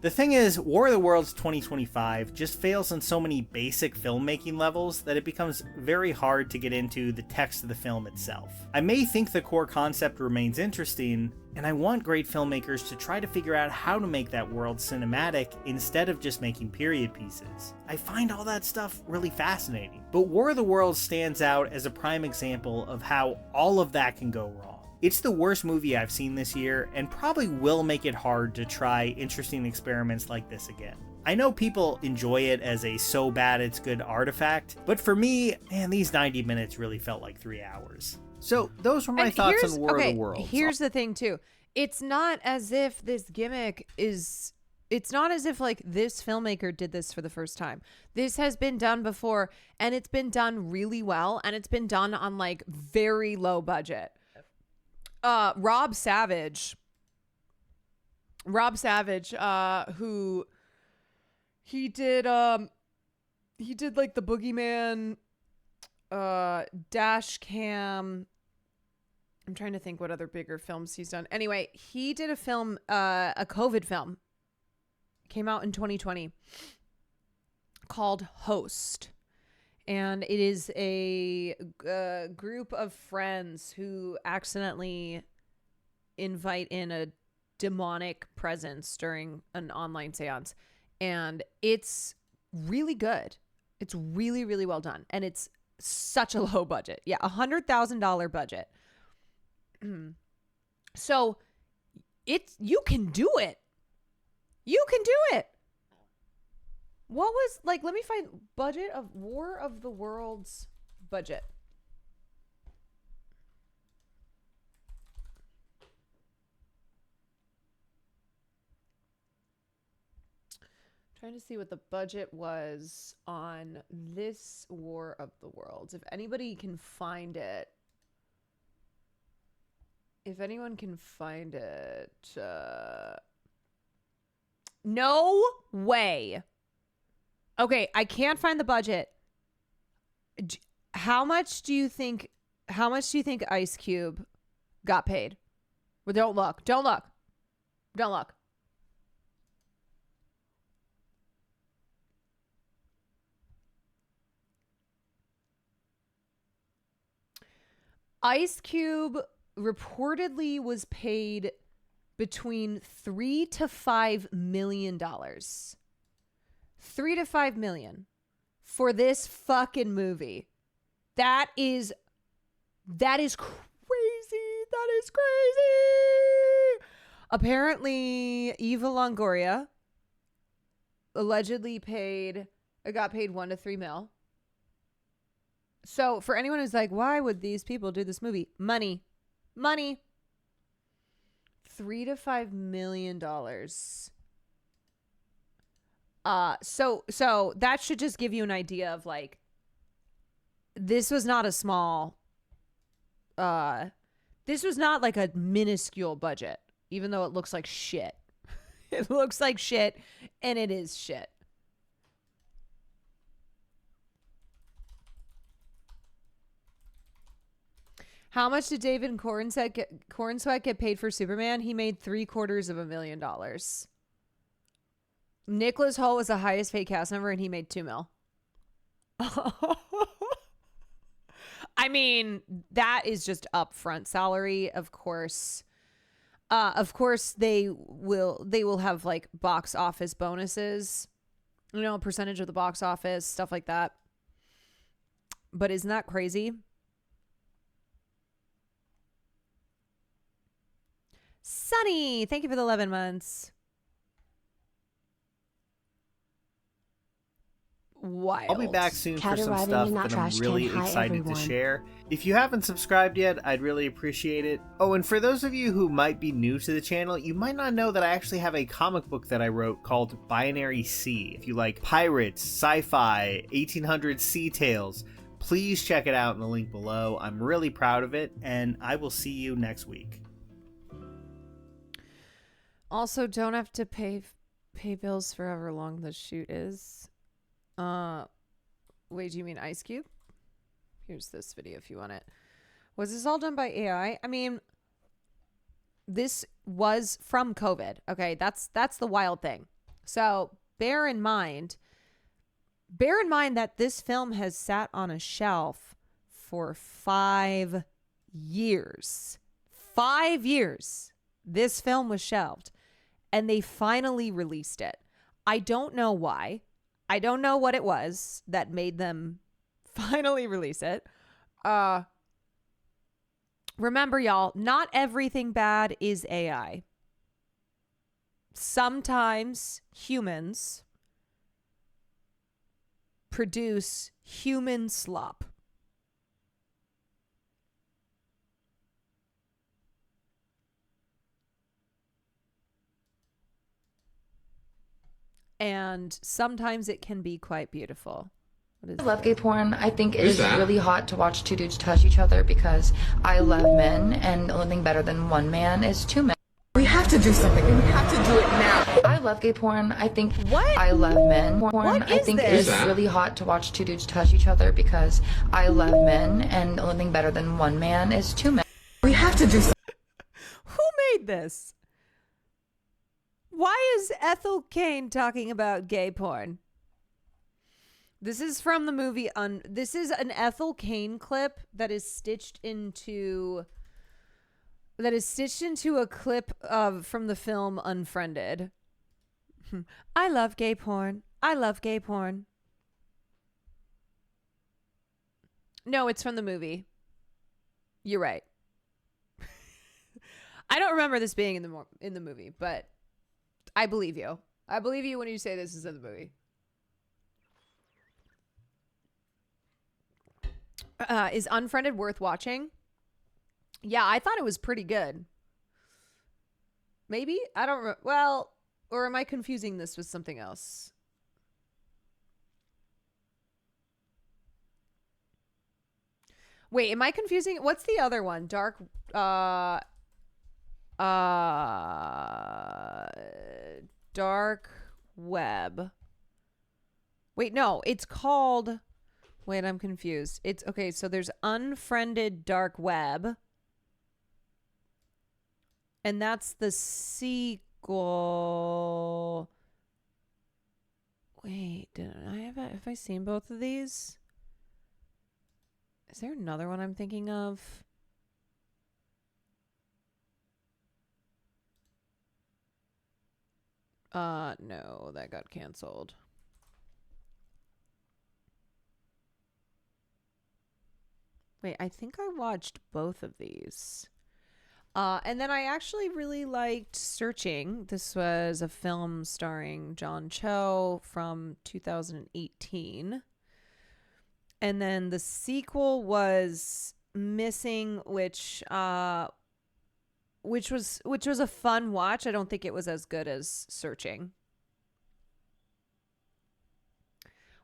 The thing is, War of the Worlds 2025 just fails on so many basic filmmaking levels that it becomes very hard to get into the text of the film itself. I may think the core concept remains interesting, and I want great filmmakers to try to figure out how to make that world cinematic instead of just making period pieces. I find all that stuff really fascinating, but War of the Worlds stands out as a prime example of how all of that can go wrong. It's the worst movie I've seen this year, and probably will make it hard to try interesting experiments like this again. I know people enjoy it as a so bad it's good artifact, but for me, man, these 90 minutes really felt like 3 hours. So those were my thoughts on War of the Worlds. Here's the thing too. It's not as if this gimmick is... It's not as if like this filmmaker did this for the first time. This has been done before, and it's been done really well, and it's been done on like very low budget. Rob Savage, who he did like the Boogeyman, Dash Cam. I'm trying to think what other bigger films he's done. Anyway, he did a film, a COVID film, came out in 2020, called Host. And it is a group of friends who accidentally invite in a demonic presence during an online seance. And it's really good. It's really, really well done. And it's such a low budget. Yeah, $100,000 budget. So you can do it. You can do it. What was, like, let me find budget of War of the Worlds budget. Trying to see what the budget was on this War of the Worlds. If anybody can find it. If anyone can find it. No way. Okay, I can't find the budget. How much do you think Ice Cube got paid? Well, don't look. Ice Cube reportedly was paid between $3 to $5 million. $3 to $5 million for this fucking movie. That is crazy. That is crazy. Apparently, Eva Longoria allegedly got paid $1 to $3 million. So for anyone who's like, why would these people do this movie? Money. $3 to $5 million. So that should just give you an idea of like, this was not a small, this was not like a minuscule budget, even though it looks like shit. It looks like shit, and it is shit. How much did David Cornsweet get paid for Superman? He made $750,000. Nicholas Hoult was the highest paid cast member, and he made $2 million. I mean, that is just upfront salary, of course. They will have like box office bonuses, you know, a percentage of the box office, stuff like that. But isn't that crazy? Sunny, thank you for the 11 months. Wild. I'll be back soon for some stuff that I'm really excited to share. If you haven't subscribed yet, I'd really appreciate it. Oh, and for those of you who might be new to the channel, you might not know that I actually have a comic book that I wrote called Binary Sea. If you like pirates, sci-fi, 1800 sea tales, Please check it out in the link below. I'm really proud of it, and I will see you next week. Also, don't have to pay bills for however long the shoot is. Wait, do you mean Ice Cube? Here's this video if you want it. Was this all done by AI? I mean, this was from COVID. Okay, that's the wild thing. So bear in mind that this film has sat on a shelf for 5 years. 5 years. This film was shelved, and they finally released it. I don't know why. I don't know what it was that made them finally release it. Remember, y'all, not everything bad is AI. Sometimes humans produce human slop. And sometimes it can be quite beautiful. I love gay porn. I think it is really hot to watch two dudes touch each other because I love men, and the only thing better than one man is two men. We have to do something, and we have to do it now. I love gay porn. I think I love men. Porn. I think it is really hot to watch two dudes touch each other because I love men, and the only thing better than one man is two men. We have to do something. Who made this? Why is Ethel Cain talking about gay porn? This is from the movie. This is an Ethel Cain clip that is stitched into a clip from the film Unfriended. I love gay porn. I love gay porn. No, it's from the movie. You're right. I don't remember this being in the movie, but I believe you. I believe you when you say this is in the movie. Is Unfriended worth watching? Yeah, I thought it was pretty good. Maybe? I don't well, or am I confusing this with something else? Wait, am I confusing? What's the other one? Dark Web. Wait, no, it's called... Wait, I'm confused. It's okay, so there's Unfriended Dark Web. And that's the sequel. Wait, have I seen both of these? Is there another one I'm thinking of? No, that got canceled. Wait, I think I watched both of these. And then I actually really liked Searching. This was a film starring John Cho from 2018. And then the sequel was Missing, which was a fun watch. I don't think it was as good as Searching.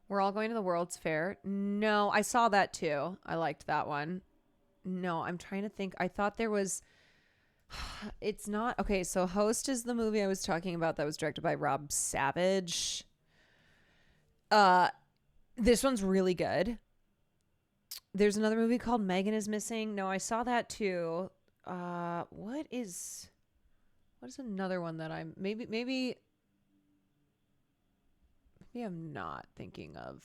We're all going to the World's Fair. No, I saw that too. I liked that one. No, I'm trying to think. I thought there was... It's not... Okay, so Host is the movie I was talking about that was directed by Rob Savage. This one's really good. There's another movie called Megan is Missing. No, I saw that too. What is another one that I'm... Maybe I'm not thinking of.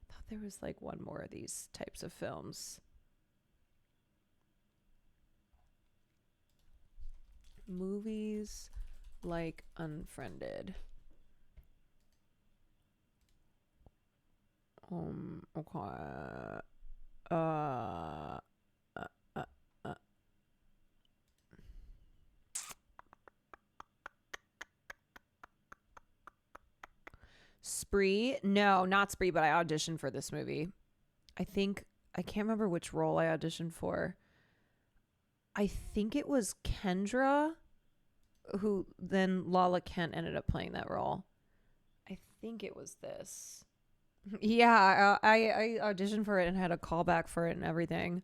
I thought there was like one more of these types of films. Movies like Unfriended. Okay. Spree? No, not Spree, but I auditioned for this movie. I can't remember which role I auditioned for. I think it was Kendra, who then Lala Kent ended up playing that role. I think it was this. Yeah, I auditioned for it and had a callback for it and everything.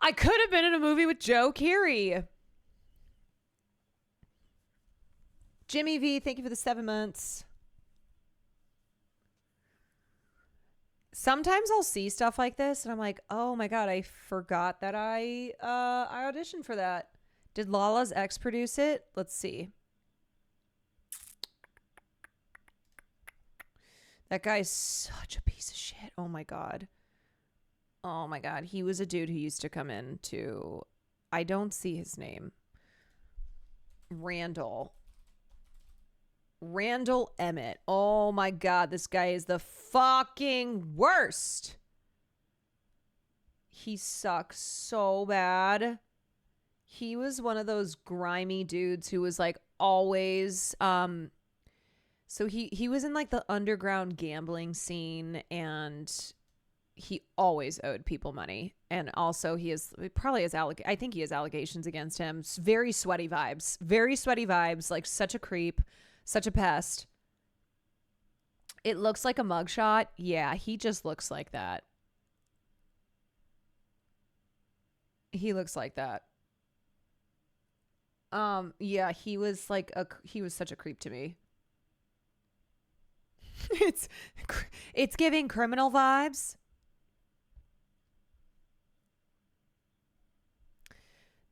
I could have been in a movie with Joe Keery. Jimmy V, thank you for the 7 months. Sometimes I'll see stuff like this and I'm like, oh my God, I forgot that I auditioned for that. Did Lala's ex produce it? Let's see. That guy's such a piece of shit. Oh my God. Oh my God. He was a dude who used to come in to, I don't see his name. Randall Emmett. Oh my God. This guy is the fucking worst. He sucks so bad. He was one of those grimy dudes who was like always, so he was in like the underground gambling scene and he always owed people money. And also he I think he has allegations against him. Very sweaty vibes, like such a creep, such a pest. It looks like a mugshot. Yeah, he just looks like that. He looks like that. Yeah, he was such a creep to me. It's giving criminal vibes.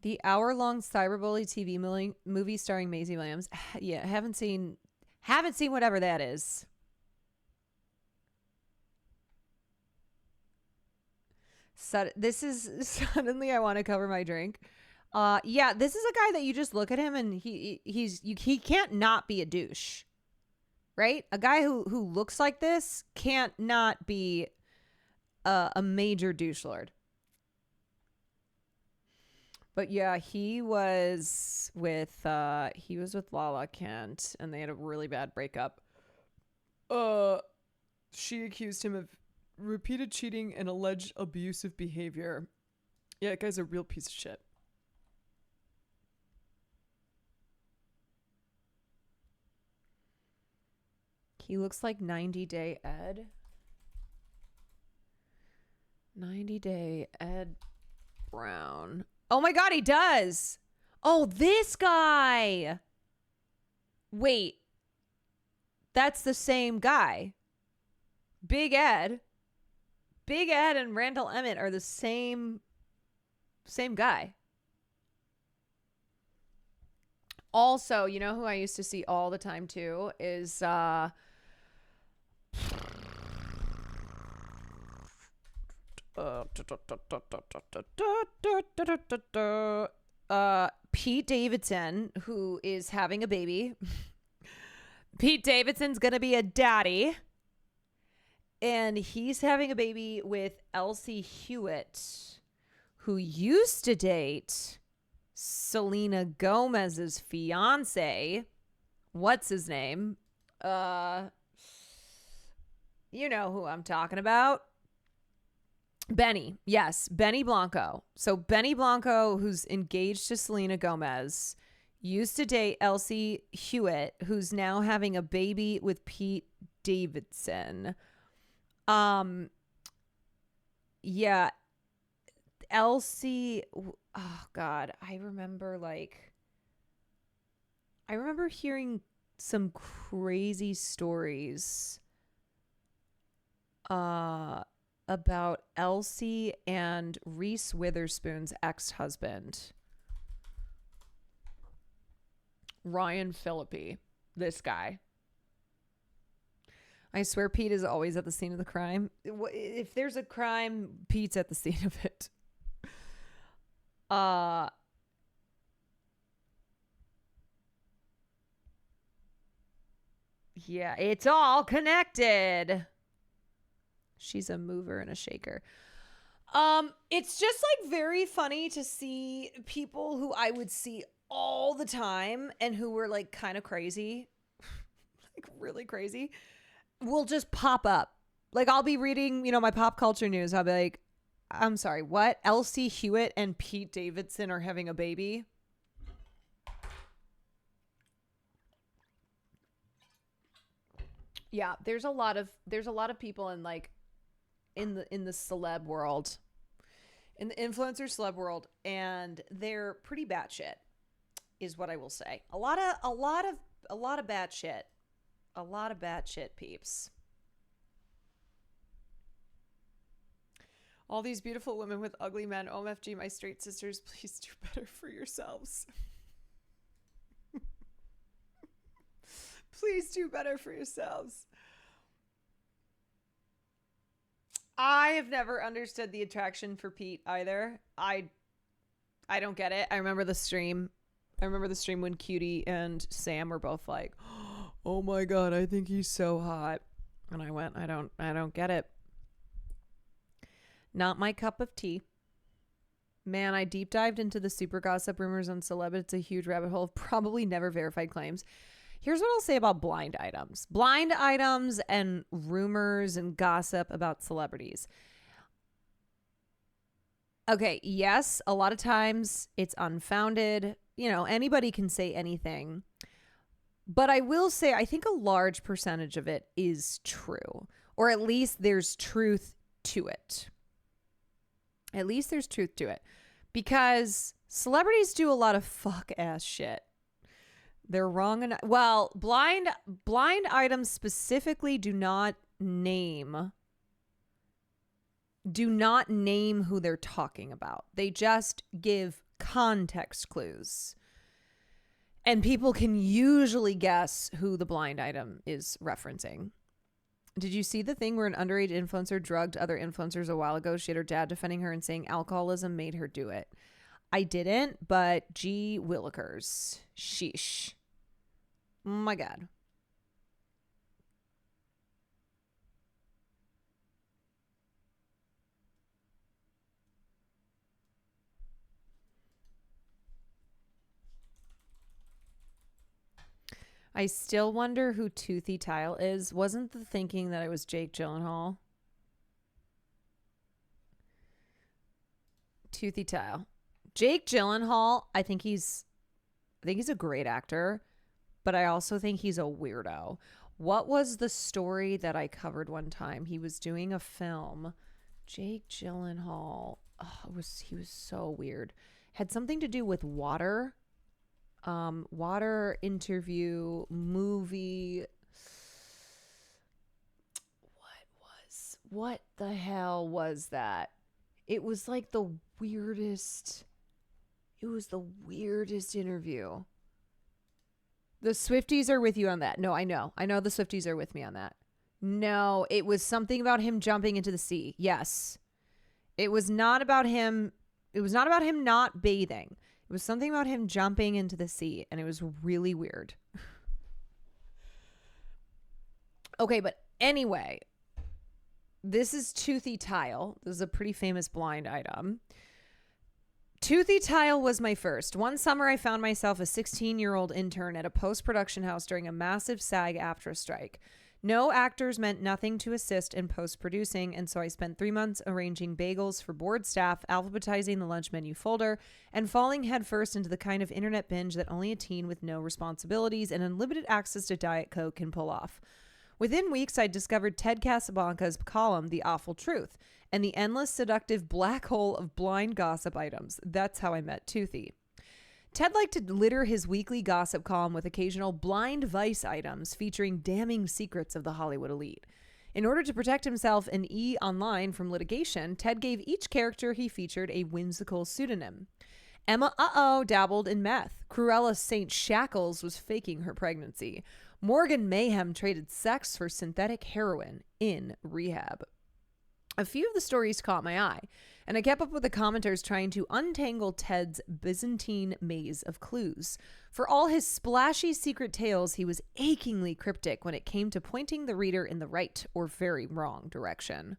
The hour-long cyberbully TV movie starring Maisie Williams. Yeah, haven't seen whatever that is. So this is suddenly I want to cover my drink. Yeah, this is a guy that you just look at him and he can't not be a douche. Right? A guy who looks like this can't not be a major douche lord. But yeah, he was with Lala Kent and they had a really bad breakup. She accused him of repeated cheating and alleged abusive behavior. Yeah, that guy's a real piece of shit. He looks like 90 Day Ed. 90 Day Ed Brown. Oh my God, he does. Oh, this guy. Wait. That's the same guy. Big Ed and Randall Emmett are the same guy. Also, you know who I used to see all the time too is Pete Davidson, who is having a baby. Pete Davidson's gonna be a daddy. And he's having a baby with Elsie Hewitt, who used to date Selena Gomez's fiance. What's his name? You know who I'm talking about. Benny. Yes, Benny Blanco. So Benny Blanco, who's engaged to Selena Gomez, used to date Elsie Hewitt, who's now having a baby with Pete Davidson. Yeah, Elsie, oh God, I remember hearing some crazy stories about Elsie and Reese Witherspoon's ex-husband, Ryan Phillippe, this guy. I swear Pete is always at the scene of the crime. If there's a crime, Pete's at the scene of it. Yeah, it's all connected. She's a mover and a shaker. It's just like very funny to see people who I would see all the time and who were like kind of crazy, like really crazy, will just pop up. Like I'll be reading, my pop culture news. I'll be like, I'm sorry, what? Elsie Hewitt and Pete Davidson are having a baby? Yeah, there's a lot of people in like in the celeb world, in the influencer celeb world, and they're pretty batshit, is what I will say. A lot of batshit, a lot of batshit peeps. All these beautiful women with ugly men. OMFG, my straight sisters, please do better for yourselves. Please do better for yourselves. I have never understood the attraction for Pete either. I don't get it. I remember the stream when Cutie and Sam were both like, "Oh my god, I think he's so hot." And I went, I don't get it. Not my cup of tea. Man, I deep dived into the super gossip rumors on celeb. It's a huge rabbit hole of probably never verified claims. Here's what I'll say about blind items. Blind items and rumors and gossip about celebrities. Okay, yes, a lot of times it's unfounded. You know, anybody can say anything. But I will say, I think a large percentage of it is true. Or at least there's truth to it. At least there's truth to it. Because celebrities do a lot of fuck-ass shit. They're wrong. Well, blind items specifically do not name who they're talking about. They just give context clues. And people can usually guess who the blind item is referencing. Did you see the thing where an underage influencer drugged other influencers a while ago? She had her dad defending her and saying alcoholism made her do it. I didn't, but gee willikers. Sheesh. Oh my God. I still wonder who Toothy Tile is. Wasn't the thinking that it was Jake Gyllenhaal? Toothy Tile. Jake Gyllenhaal, I think he's a great actor, but I also think he's a weirdo. What was the story that I covered one time? He was doing a film. Jake Gyllenhaal. Oh, he was so weird. Had something to do with water. Water interview movie. What the hell was that? It was like the weirdest. It was the weirdest interview. The Swifties are with you on that. No, I know the Swifties are with me on that. No, it was something about him jumping into the sea. Yes. It was not about him. It was not about him not bathing. It was something about him jumping into the sea, and it was really weird. Okay, but anyway, this is Toothy Tile. This is a pretty famous blind item. Toothy Tile was my first. One summer, I found myself a 16-year-old intern at a post-production house during a massive SAG-AFTRA strike. No actors meant nothing to assist in post-producing, and so I spent 3 months arranging bagels for board staff, alphabetizing the lunch menu folder, and falling headfirst into the kind of internet binge that only a teen with no responsibilities and unlimited access to Diet Coke can pull off. Within weeks, I discovered Ted Casablanca's column, The Awful Truth, and the endless seductive black hole of blind gossip items. That's how I met Toothy. Ted liked to litter his weekly gossip column with occasional blind vice items featuring damning secrets of the Hollywood elite. In order to protect himself and E! Online from litigation, Ted gave each character he featured a whimsical pseudonym. Emma dabbled in meth. Cruella St. Shackles was faking her pregnancy. Morgan Mayhem traded sex for synthetic heroin in rehab. A few of the stories caught my eye, and I kept up with the commenters trying to untangle Ted's Byzantine maze of clues. For all his splashy secret tales, he was achingly cryptic when it came to pointing the reader in the right or very wrong direction.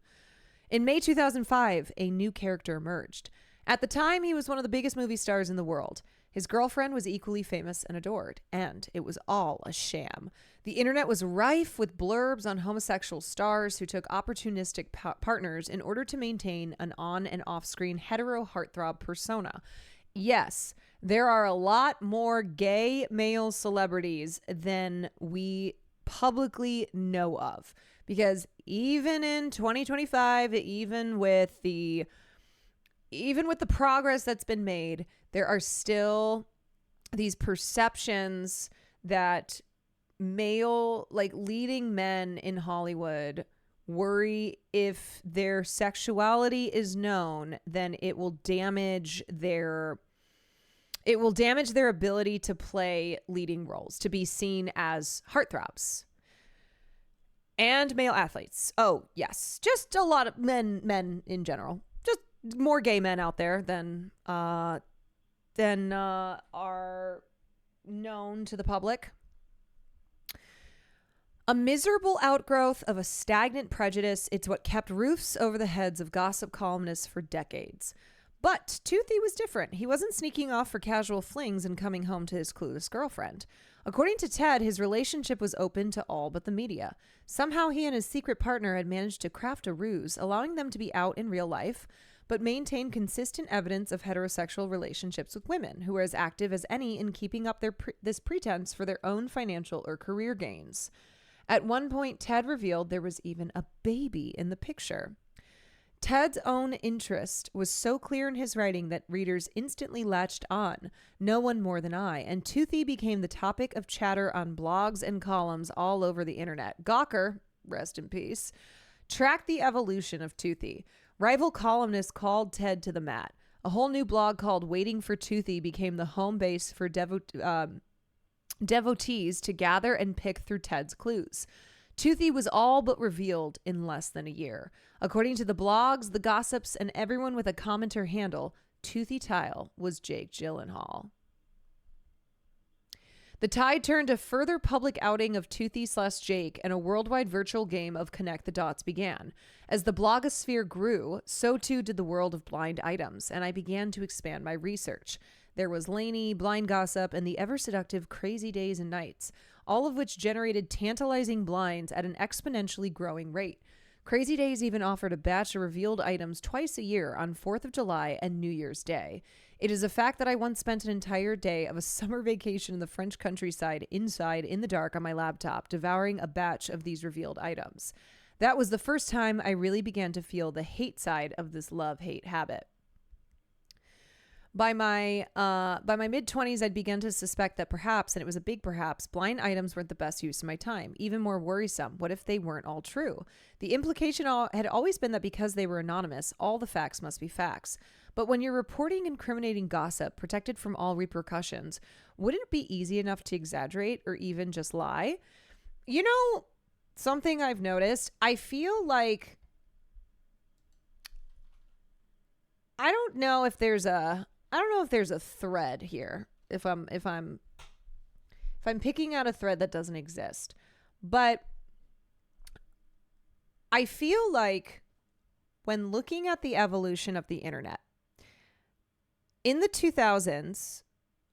In May 2005, a new character emerged. At the time, he was one of the biggest movie stars in the world. His girlfriend was equally famous and adored, and it was all a sham. The internet was rife with blurbs on homosexual stars who took opportunistic partners in order to maintain an on- and off-screen hetero heartthrob persona. Yes, there are a lot more gay male celebrities than we publicly know of. Because even in 2025, even with the progress that's been made, there are still these perceptions that leading men in Hollywood worry if their sexuality is known, then it will damage their ability to play leading roles, to be seen as heartthrobs. And male athletes. Oh, yes. Just a lot of men in general. Just more gay men out there than are known to the public. A miserable outgrowth of a stagnant prejudice, it's what kept roofs over the heads of gossip columnists for decades. But Toothy was different. He wasn't sneaking off for casual flings and coming home to his clueless girlfriend. According to Ted, his relationship was open to all but the media. Somehow he and his secret partner had managed to craft a ruse, allowing them to be out in real life, but maintain consistent evidence of heterosexual relationships with women, who were as active as any in keeping up this pretense for their own financial or career gains. At one point, Ted revealed there was even a baby in the picture. Ted's own interest was so clear in his writing that readers instantly latched on, no one more than I, and Toothy became the topic of chatter on blogs and columns all over the internet. Gawker, rest in peace, tracked the evolution of Toothy. Rival columnists called Ted to the mat. A whole new blog called Waiting for Toothy became the home base for devotees to gather and pick through Ted's clues. Toothy was all but revealed in less than a year. According to the blogs, the gossips, and everyone with a commenter handle, Toothy Tile was Jake Gyllenhaal. The tide turned a further public outing of Toothy/Jake, and a worldwide virtual game of Connect the Dots began. As the blogosphere grew, so too did the world of blind items, and I began to expand my research. There was Lainey, blind gossip, and the ever-seductive Crazy Days and Nights, all of which generated tantalizing blinds at an exponentially growing rate. Crazy Days even offered a batch of revealed items twice a year on 4th of July and New Year's Day. It is a fact that I once spent an entire day of a summer vacation in the French countryside inside in the dark on my laptop, devouring a batch of these revealed items. That was the first time I really began to feel the hate side of this love-hate habit. By my mid-20s, I'd begun to suspect that perhaps, and it was a big perhaps, blind items weren't the best use of my time. Even more worrisome, what if they weren't all true? The implication had always been that because they were anonymous, all the facts must be facts. But when you're reporting incriminating gossip, protected from all repercussions, wouldn't it be easy enough to exaggerate or even just lie? You know, something I've noticed, I feel like I don't know if there's a thread here. If I'm picking out a thread that doesn't exist. But I feel like when looking at the evolution of the internet in the 2000s,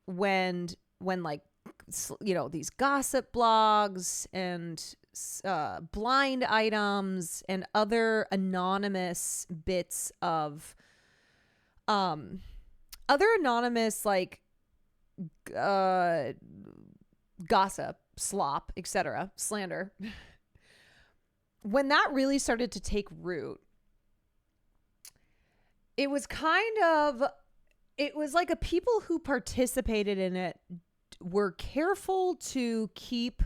when like, you know, these gossip blogs and blind items and other anonymous bits of other anonymous like gossip, slop, etc., slander, when that really started to take root, it was like a people who participated in it were careful to keep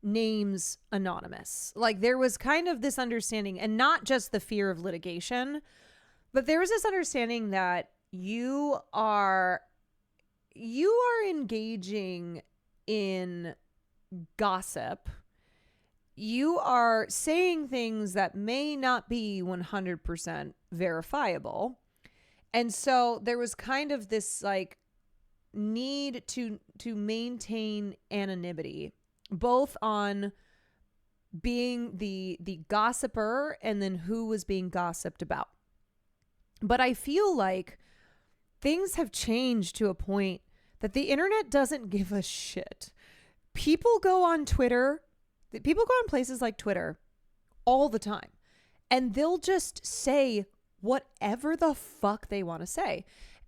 names anonymous. Like there was kind of this understanding, and not just the fear of litigation, but there was this understanding that you are engaging in gossip. You are saying things that may not be 100% verifiable. And so there was kind of this like need to maintain anonymity, both on being the gossiper and then who was being gossiped about. But I feel like things have changed to a point that the internet doesn't give a shit. People go on Twitter, people go on places like Twitter all the time, and they'll just say whatever the fuck they want to say.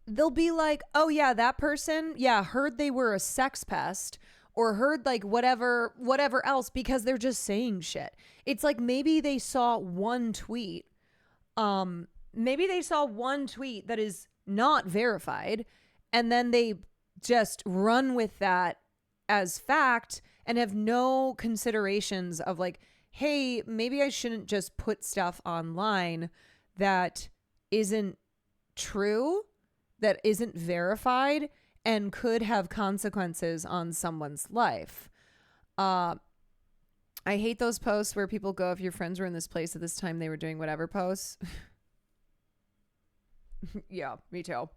They'll be like, oh yeah, that person, yeah, heard they were a sex pest, or heard like whatever else because they're just saying shit. It's like maybe they saw one tweet. Maybe they saw one tweet that is not verified, and then they just run with that as fact and have no considerations of like, hey, maybe I shouldn't just put stuff online that isn't true, that isn't verified, and could have consequences on someone's life. I hate those posts where people go, if your friends were in this place at this time, they were doing whatever posts. Yeah, me too.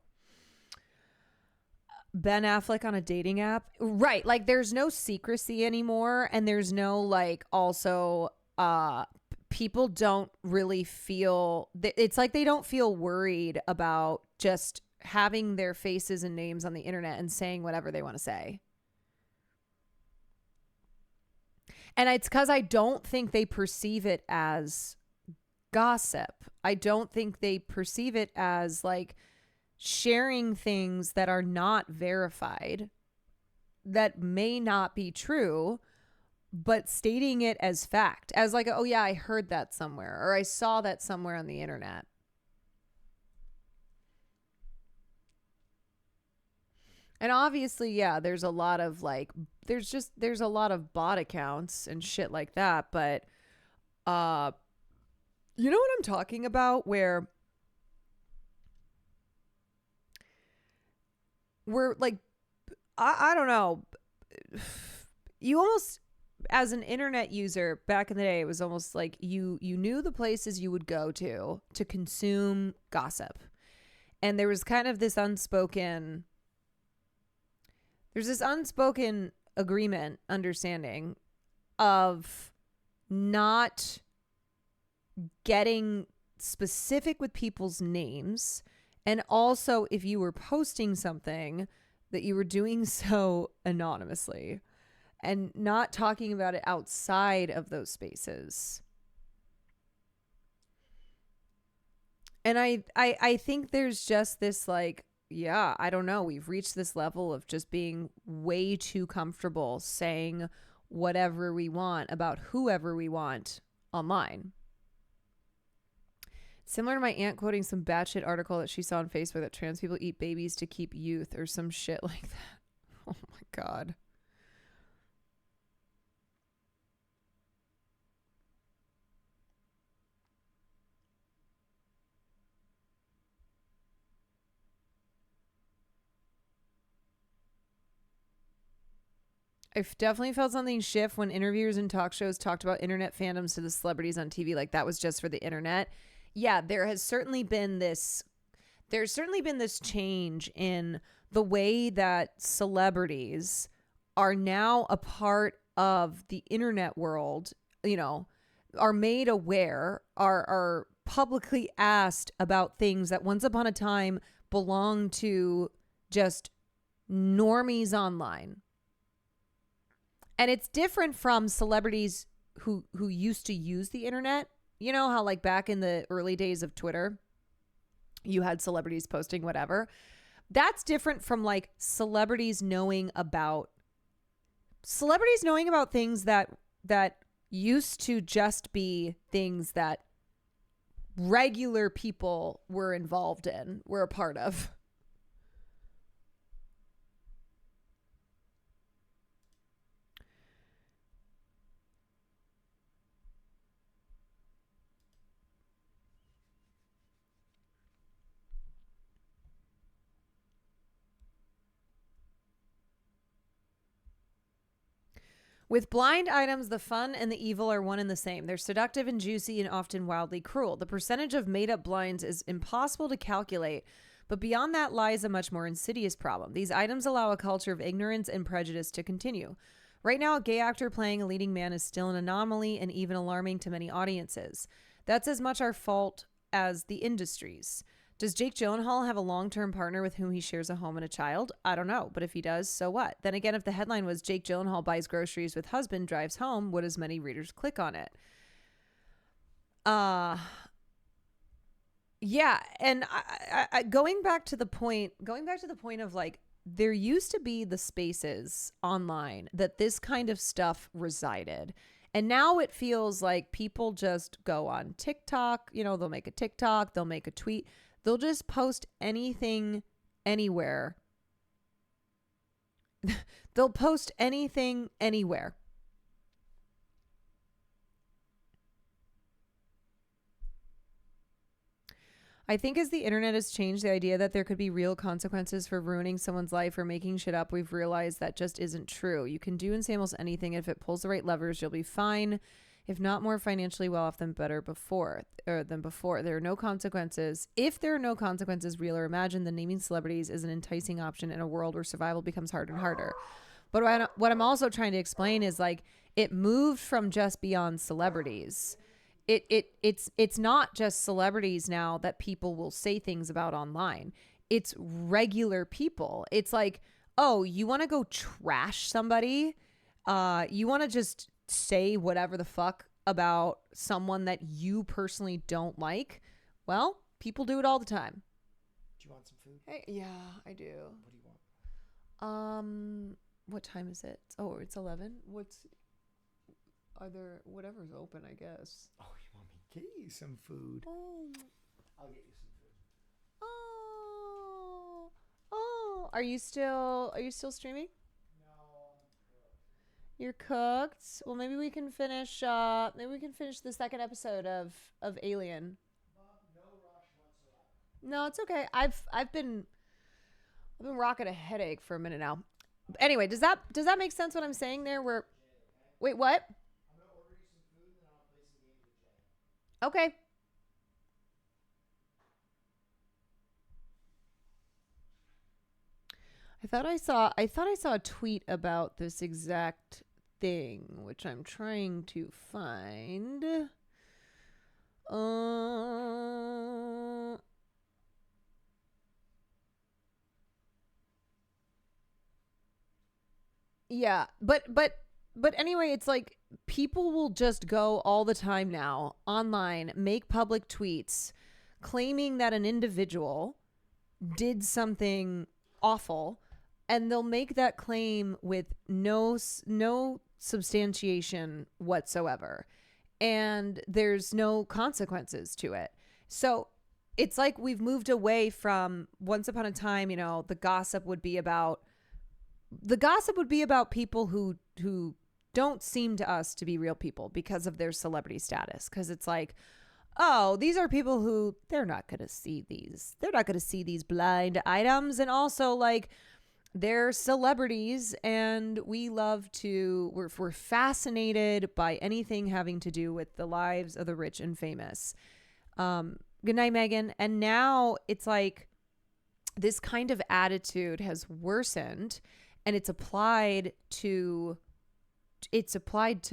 Ben Affleck on a dating app. Right. Like there's no secrecy anymore. And there's no like also people don't really feel, it's like they don't feel worried about just having their faces and names on the internet and saying whatever they want to say. And it's because I don't think they perceive it as gossip. I don't think they perceive it as like sharing things that are not verified, that may not be true, but stating it as fact, as like, oh yeah, I heard that somewhere, or I saw that somewhere on the internet. And obviously, yeah, there's a lot of like, there's a lot of bot accounts and shit like that. But, you know what I'm talking about? Where we're like, I don't know. You almost, as an internet user back in the day, it was almost like you knew the places you would go to consume gossip. And there was kind of this unspoken agreement, understanding of not getting specific with people's names. And also, if you were posting something, that you were doing so anonymously and not talking about it outside of those spaces. And I think there's just this like, yeah, I don't know. We've reached this level of just being way too comfortable saying whatever we want about whoever we want online. Similar to my aunt quoting some batshit article that she saw on Facebook that trans people eat babies to keep youth or some shit like that. Oh my God. I've definitely felt something shift when interviewers and talk shows talked about internet fandoms to the celebrities on TV. Like that was just for the internet. Yeah, there's certainly been this change in the way that celebrities are now a part of the internet world, you know, are made aware, are publicly asked about things that once upon a time belonged to just normies online. And it's different from celebrities who used to use the internet. You know how like back in the early days of Twitter, you had celebrities posting whatever. That's different from like celebrities knowing about things that used to just be things that regular people were involved in, were a part of. With blind items, the fun and the evil are one and the same. They're seductive and juicy and often wildly cruel. The percentage of made-up blinds is impossible to calculate, but beyond that lies a much more insidious problem. These items allow a culture of ignorance and prejudice to continue. Right now, a gay actor playing a leading man is still an anomaly and even alarming to many audiences. That's as much our fault as the industry's. Does Jake Gyllenhaal have a long-term partner with whom he shares a home and a child? I don't know, but if he does, so what? Then again, if the headline was Jake Gyllenhaal buys groceries with husband, drives home, would as many readers click on it? Yeah, and I going back to the point of like there used to be the spaces online that this kind of stuff resided. And now it feels like people just go on TikTok, you know, they'll make a TikTok, they'll make a tweet, they'll just post anything anywhere. They'll post anything anywhere. I think as the internet has changed the idea that there could be real consequences for ruining someone's life or making shit up, we've realized that just isn't true. You can do and say almost anything. If it pulls the right levers, you'll be fine. If not more financially well off than before. There are no consequences. If there are no consequences, real or imagined, then naming celebrities is an enticing option in a world where survival becomes harder and harder. But what I'm also trying to explain is like it moved from just beyond celebrities. It's not just celebrities now that people will say things about online. It's regular people. It's like, oh, you want to go trash somebody? You want to just say whatever the fuck about someone that you personally don't like? Well, people do it all the time. Do you want some food? Hey, yeah, I do. What do you want? What time is it? Oh, it's 11. Are there whatever's open, I guess. Oh, you want me to get you some food? Oh. I'll get you some food. Oh. Are you still streaming? No, you're cooked. Well, maybe we can finish the second episode of Alien. No rush whatsoever. No, it's okay. I've been rocking a headache for a minute now. Anyway, does that make sense what I'm saying there? Wait, what? Okay. I thought I saw a tweet about this exact thing, which I'm trying to find. Yeah, but anyway, it's like people will just go all the time now online, make public tweets claiming that an individual did something awful, and they'll make that claim with no substantiation whatsoever, and there's no consequences to it. So it's like we've moved away from once upon a time, you know, the gossip would be about people who don't seem to us to be real people because of their celebrity status. Because it's like, oh, these are people who they're not going to see these. They're not going to see these blind items. And also, like, they're celebrities, and we're fascinated by anything having to do with the lives of the rich and famous. Good night, Megan. And now it's like this kind of attitude has worsened, and it's applied to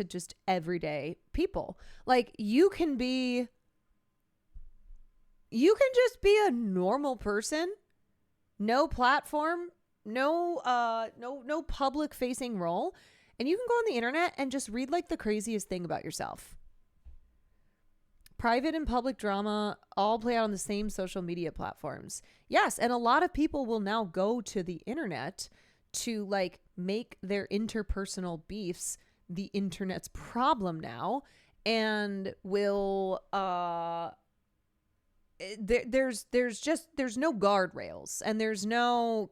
just everyday people. Like you can just be a normal person, no platform, no public facing role, and you can go on the internet and just read like the craziest thing about yourself. Private and public drama all play out on the same social media platforms. Yes, and a lot of people will now go to the internet to like make their interpersonal beefs the internet's problem now, and will there's no guardrails, and there's no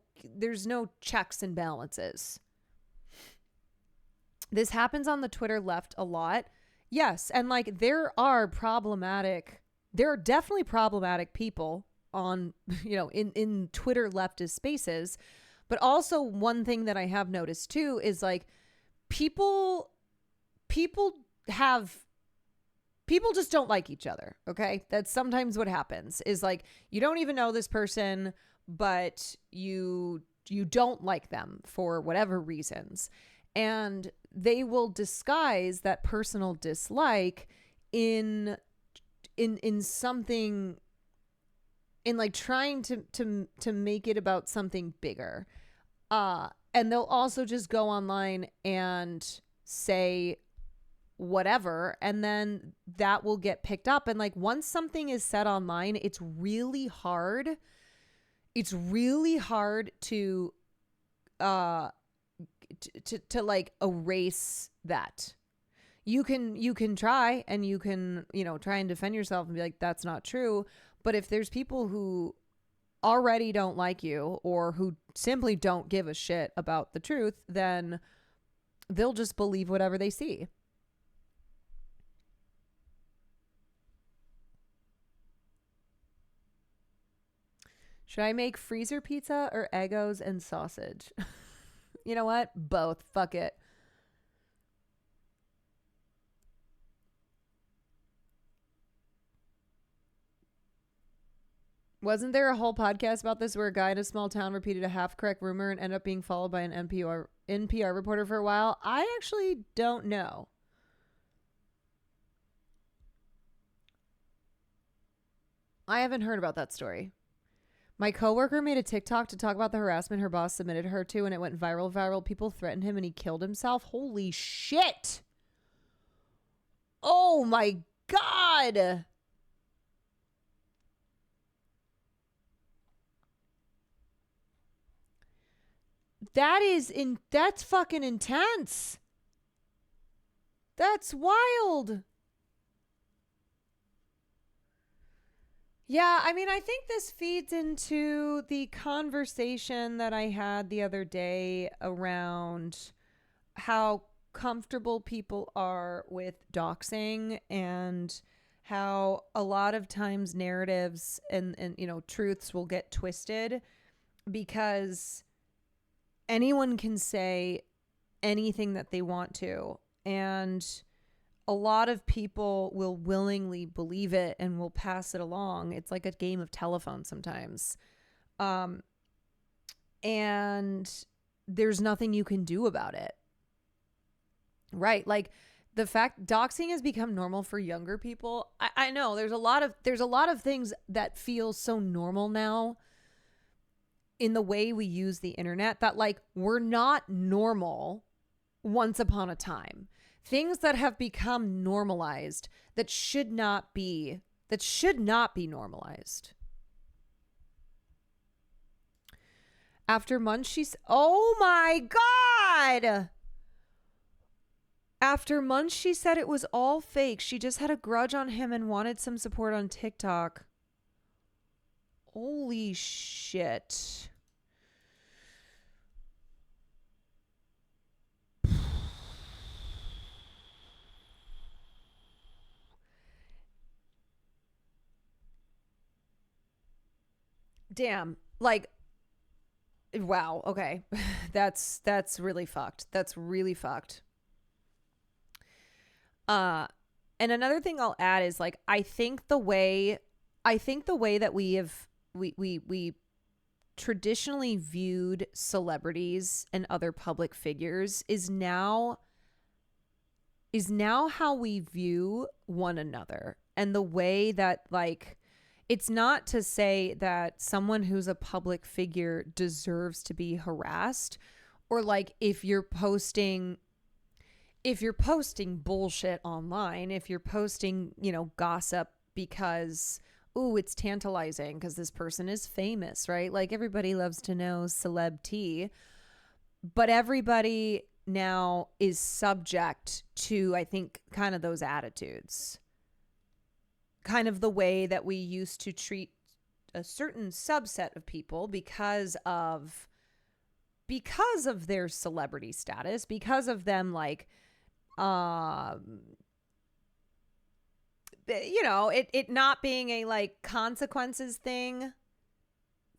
checks and balances. This happens on the Twitter left a lot. Yes, and like there are definitely problematic people on, you know, in Twitter leftist spaces. But also one thing that I have noticed too is like people just don't like each other. Okay. That's sometimes what happens is like, you don't even know this person, but you don't like them for whatever reasons. And they will disguise that personal dislike in something, in like trying to make it about something bigger. And they'll also just go online and say whatever, and then that will get picked up. And like once something is said online, it's really hard to to like erase that. You can try, and you can, try and defend yourself and be like, that's not true. But if there's people who already don't like you or who simply don't give a shit about the truth, then they'll just believe whatever they see. Should I make freezer pizza or Eggos and sausage? You know what? Both. Fuck it. Wasn't there a whole podcast about this where a guy in a small town repeated a half-correct rumor and ended up being followed by an NPR reporter for a while? I actually don't know. I haven't heard about that story. My coworker made a TikTok to talk about the harassment her boss submitted her to, and it went viral. People threatened him and he killed himself. Holy shit. Oh my God. That's fucking intense. That's wild. Yeah, I mean, I think this feeds into the conversation that I had the other day around how comfortable people are with doxing, and how a lot of times narratives and truths will get twisted because anyone can say anything that they want to, and a lot of people will willingly believe it and will pass it along. It's like a game of telephone sometimes. And there's nothing you can do about it. Right? Like the fact doxing has become normal for younger people. I know there's a lot of things that feel so normal now in the way we use the internet that like were not normal once upon a time. Things that have become normalized that should not be normalized. After months, oh my God. After months, she said it was all fake. She just had a grudge on him and wanted some support on TikTok. Holy shit. Damn. Like, wow. Okay. That's really fucked. That's really fucked. And another thing I'll add is like, I think the way that we traditionally viewed celebrities and other public figures is now how we view one another. And the way that like, it's not to say that someone who's a public figure deserves to be harassed, or like if you're posting bullshit online, if you're posting, gossip because, ooh, it's tantalizing because this person is famous, right? Like everybody loves to know celeb tea, but everybody now is subject to, I think, kind of those attitudes. Kind of the way that we used to treat a certain subset of people because of their celebrity status, because of them like, it not being a like consequences thing,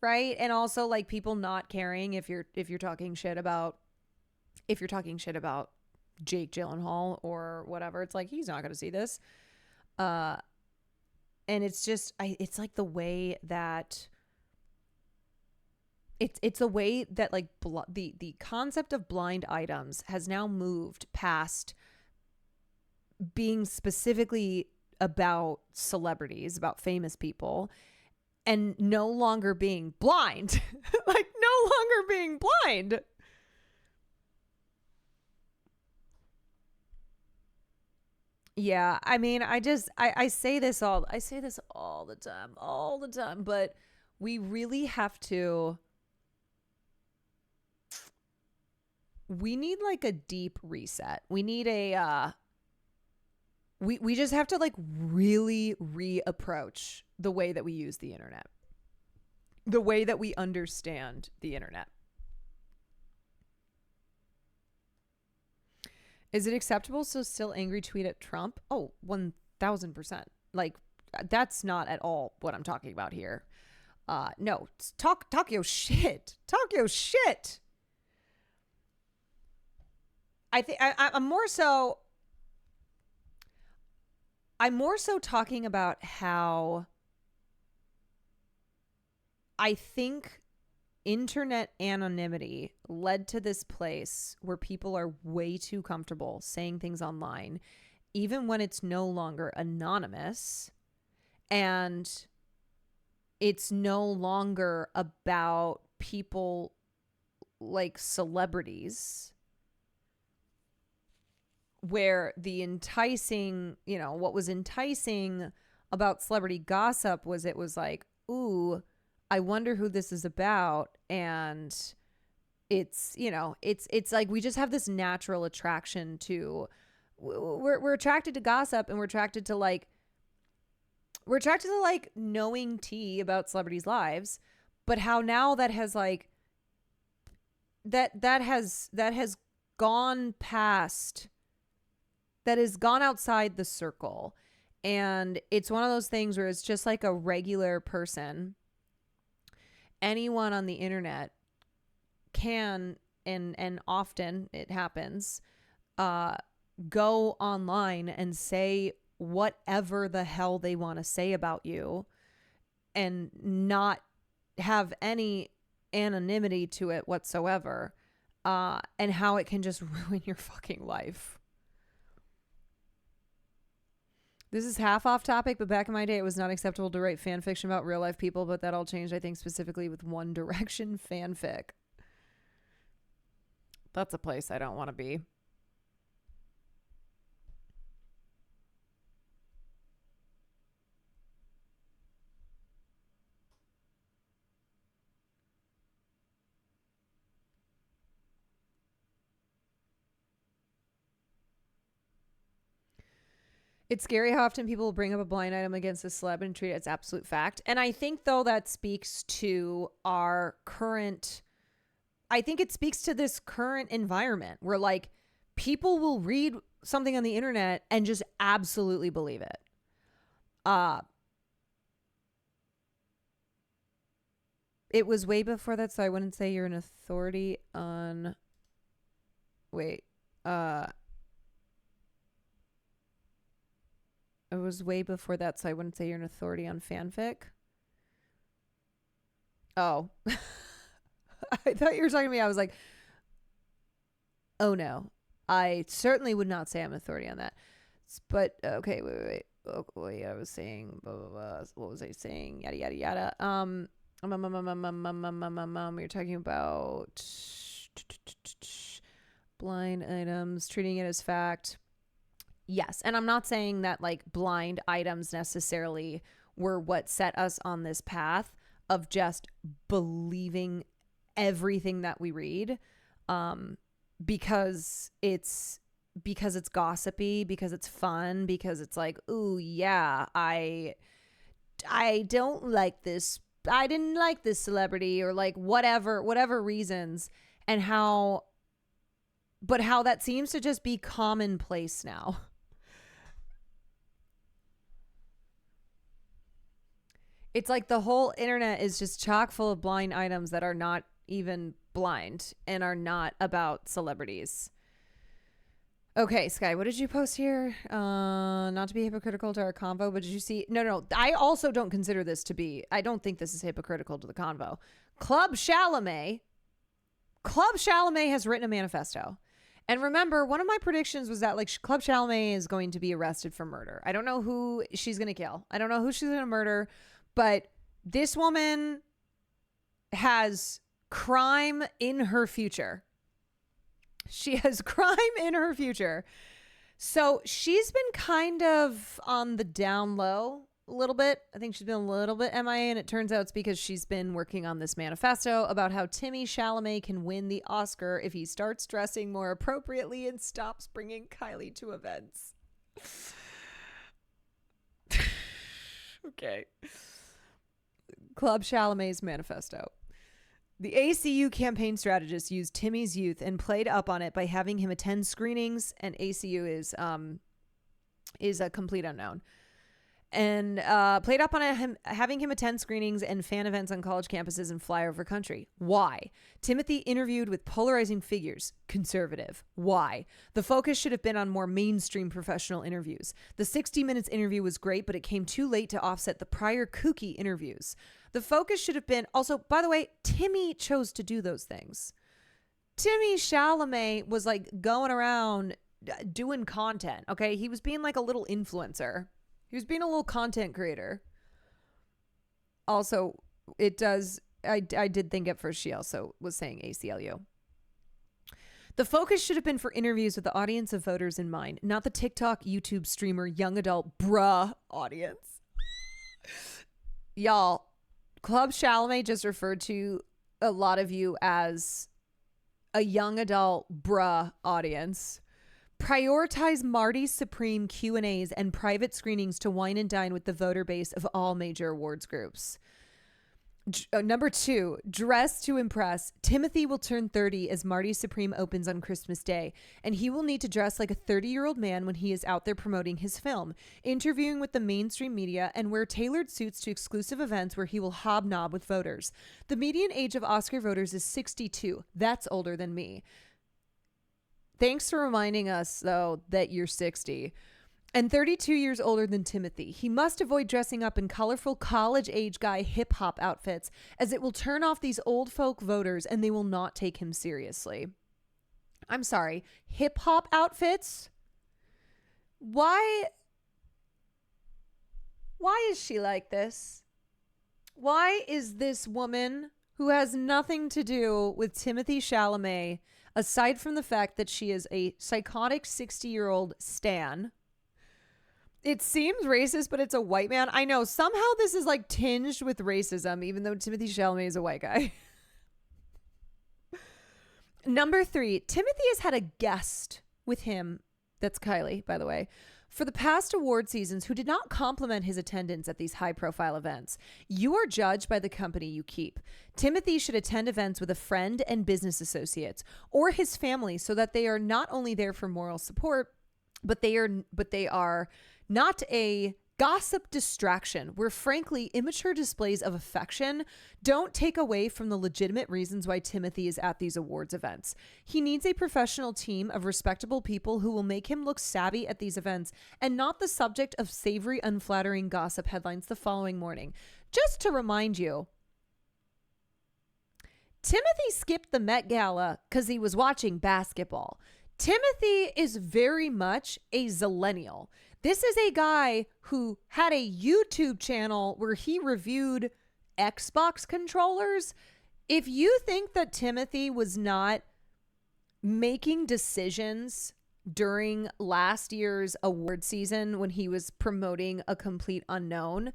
right? And also like people not caring if you're talking shit about Jake Gyllenhaal or whatever. It's like, he's not going to see this. And it's just, it's like the way that it's a way that like the concept of blind items has now moved past being specifically about celebrities, about famous people, and no longer being blind. Like no longer being blind. Yeah, I mean, I say this all the time, but we really have to we need like a deep reset. We need a we just have to like really reapproach the way that we use the internet. The way that we understand the internet. Is it acceptable to still angry tweet at Trump? Oh, 1000%. Like, that's not at all what I'm talking about here. No, talk your shit. Talk your shit. I think I'm more so talking about how I think internet anonymity led to this place where people are way too comfortable saying things online, even when it's no longer anonymous, and it's no longer about people like celebrities, where the enticing, what was enticing about celebrity gossip was it was like, ooh, I wonder who this is about. And it's, it's like we just have this natural attraction to, we're attracted to gossip, and we're attracted to like knowing tea about celebrities' lives, but how now that has like, that has gone past, that has gone outside the circle. And it's one of those things where it's just like a regular person. Anyone on the internet can, and often it happens, go online and say whatever the hell they want to say about you and not have any anonymity to it whatsoever, and how it can just ruin your fucking life. This is half off topic, but back in my day, it was not acceptable to write fan fiction about real life people, but that all changed, I think, specifically with One Direction fanfic. That's a place I don't want to be. It's scary how often people will bring up a blind item against a celeb and treat it as absolute fact. And I think, though, that speaks to our current... I think it speaks to this current environment where, like, people will read something on the internet and just absolutely believe it. It was way before that, so I wouldn't say you're an authority on... Wait. It was way before that, so I wouldn't say you're an authority on fanfic. Oh. I thought you were talking to me. I was like, oh no. I certainly would not say I'm an authority on that. But, okay, wait. Oh, wait, I was saying, blah, blah, blah. What was I saying? Yada, yada, yada. You're talking about blind items, treating it as fact. Yes, and I'm not saying that like blind items necessarily were what set us on this path of just believing everything that we read, because it's gossipy, because it's fun, because it's like, ooh yeah, I don't like this, I didn't like this celebrity, or like whatever reasons, and how that seems to just be commonplace now. It's like the whole internet is just chock full of blind items that are not even blind and are not about celebrities. Okay, Sky, what did you post here? Not to be hypocritical to our convo, but did you see? No. I also don't consider this to be, I don't think this is hypocritical to the convo. Club Chalamet has written a manifesto. And remember, one of my predictions was that like Club Chalamet is going to be arrested for murder. I don't know who she's going to kill. I don't know who she's going to murder. But this woman has crime in her future. She has crime in her future. So she's been kind of on the down low a little bit. I think she's been a little bit MIA, and it turns out it's because she's been working on this manifesto about how Timmy Chalamet can win the Oscar if he starts dressing more appropriately and stops bringing Kylie to events. Okay. Club Chalamet's manifesto. The ACU campaign strategist used Timmy's youth and played up on it by having him attend screenings, and ACU is a complete unknown. And played up on him having him attend screenings and fan events on college campuses and fly over country. Why? Timothy interviewed with polarizing figures. Conservative. Why? The focus should have been on more mainstream professional interviews. The 60 Minutes interview was great, but it came too late to offset the prior kooky interviews. The focus should have been... Also, by the way, Timmy chose to do those things. Timmy Chalamet was like going around doing content, okay? He was being like a little influencer. He was being a little content creator. Also, it does... I did think at first she also was saying ACLU. The focus should have been for interviews with the audience of voters in mind, not the TikTok, YouTube streamer, young adult, bruh audience. Y'all, Club Chalamet just referred to a lot of you as a young adult, bruh audience. Prioritize Marty's Supreme Q&As and private screenings to wine and dine with the voter base of all major awards groups. Number 2, dress to impress. Timothy will turn 30 as Marty Supreme opens on Christmas Day, and he will need to dress like a 30-year-old man when he is out there promoting his film, interviewing with the mainstream media, and wear tailored suits to exclusive events where he will hobnob with voters. The median age of Oscar voters is 62. That's older than me. Thanks for reminding us, though, that you're 60. And 32 years older than Timothy. He must avoid dressing up in colorful college-age guy hip-hop outfits, as it will turn off these old folk voters and they will not take him seriously. I'm sorry, hip-hop outfits? Why is she like this? Why is this woman who has nothing to do with Timothy Chalamet, aside from the fact that she is a psychotic 60-year-old stan? It seems racist, but it's a white man. I know, somehow this is like tinged with racism, even though Timothy Chalamet is a white guy. Number 3, Timothy has had a guest with him, that's Kylie, by the way, for the past award seasons who did not compliment his attendance at these high-profile events. You are judged by the company you keep. Timothy should attend events with a friend and business associates or his family so that they are not only there for moral support, but they are not a gossip distraction where, frankly, immature displays of affection don't take away from the legitimate reasons why Timothy is at these awards events. He needs a professional team of respectable people who will make him look savvy at these events and not the subject of savory, unflattering gossip headlines the following morning. Just to remind you, Timothy skipped the Met Gala because he was watching basketball. Timothy is very much a zillennial. This is a guy who had a YouTube channel where he reviewed Xbox controllers. If you think that Timothy was not making decisions during last year's award season when he was promoting a complete unknown,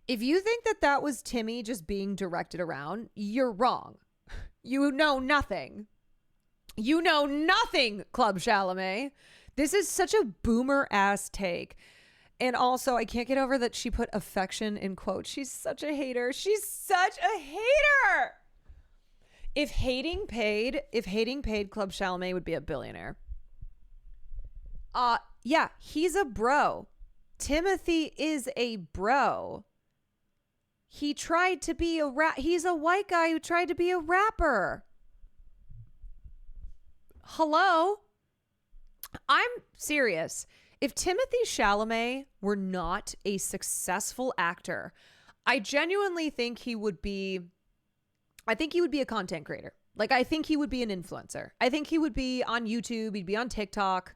if you think that that was Timmy just being directed around, you're wrong. You know nothing. You know nothing, Club Chalamet. This is such a boomer ass take. And also, I can't get over that she put affection in quotes. She's such a hater. She's such a hater. If hating paid, Club Chalamet would be a billionaire. Yeah, he's a bro. Timothy is a bro. He tried to be he's a white guy who tried to be a rapper. Hello? I'm serious. If Timothy Chalamet were not a successful actor, I genuinely think he would be a content creator. Like, I think he would be an influencer. I think he would be on YouTube. He'd be on TikTok.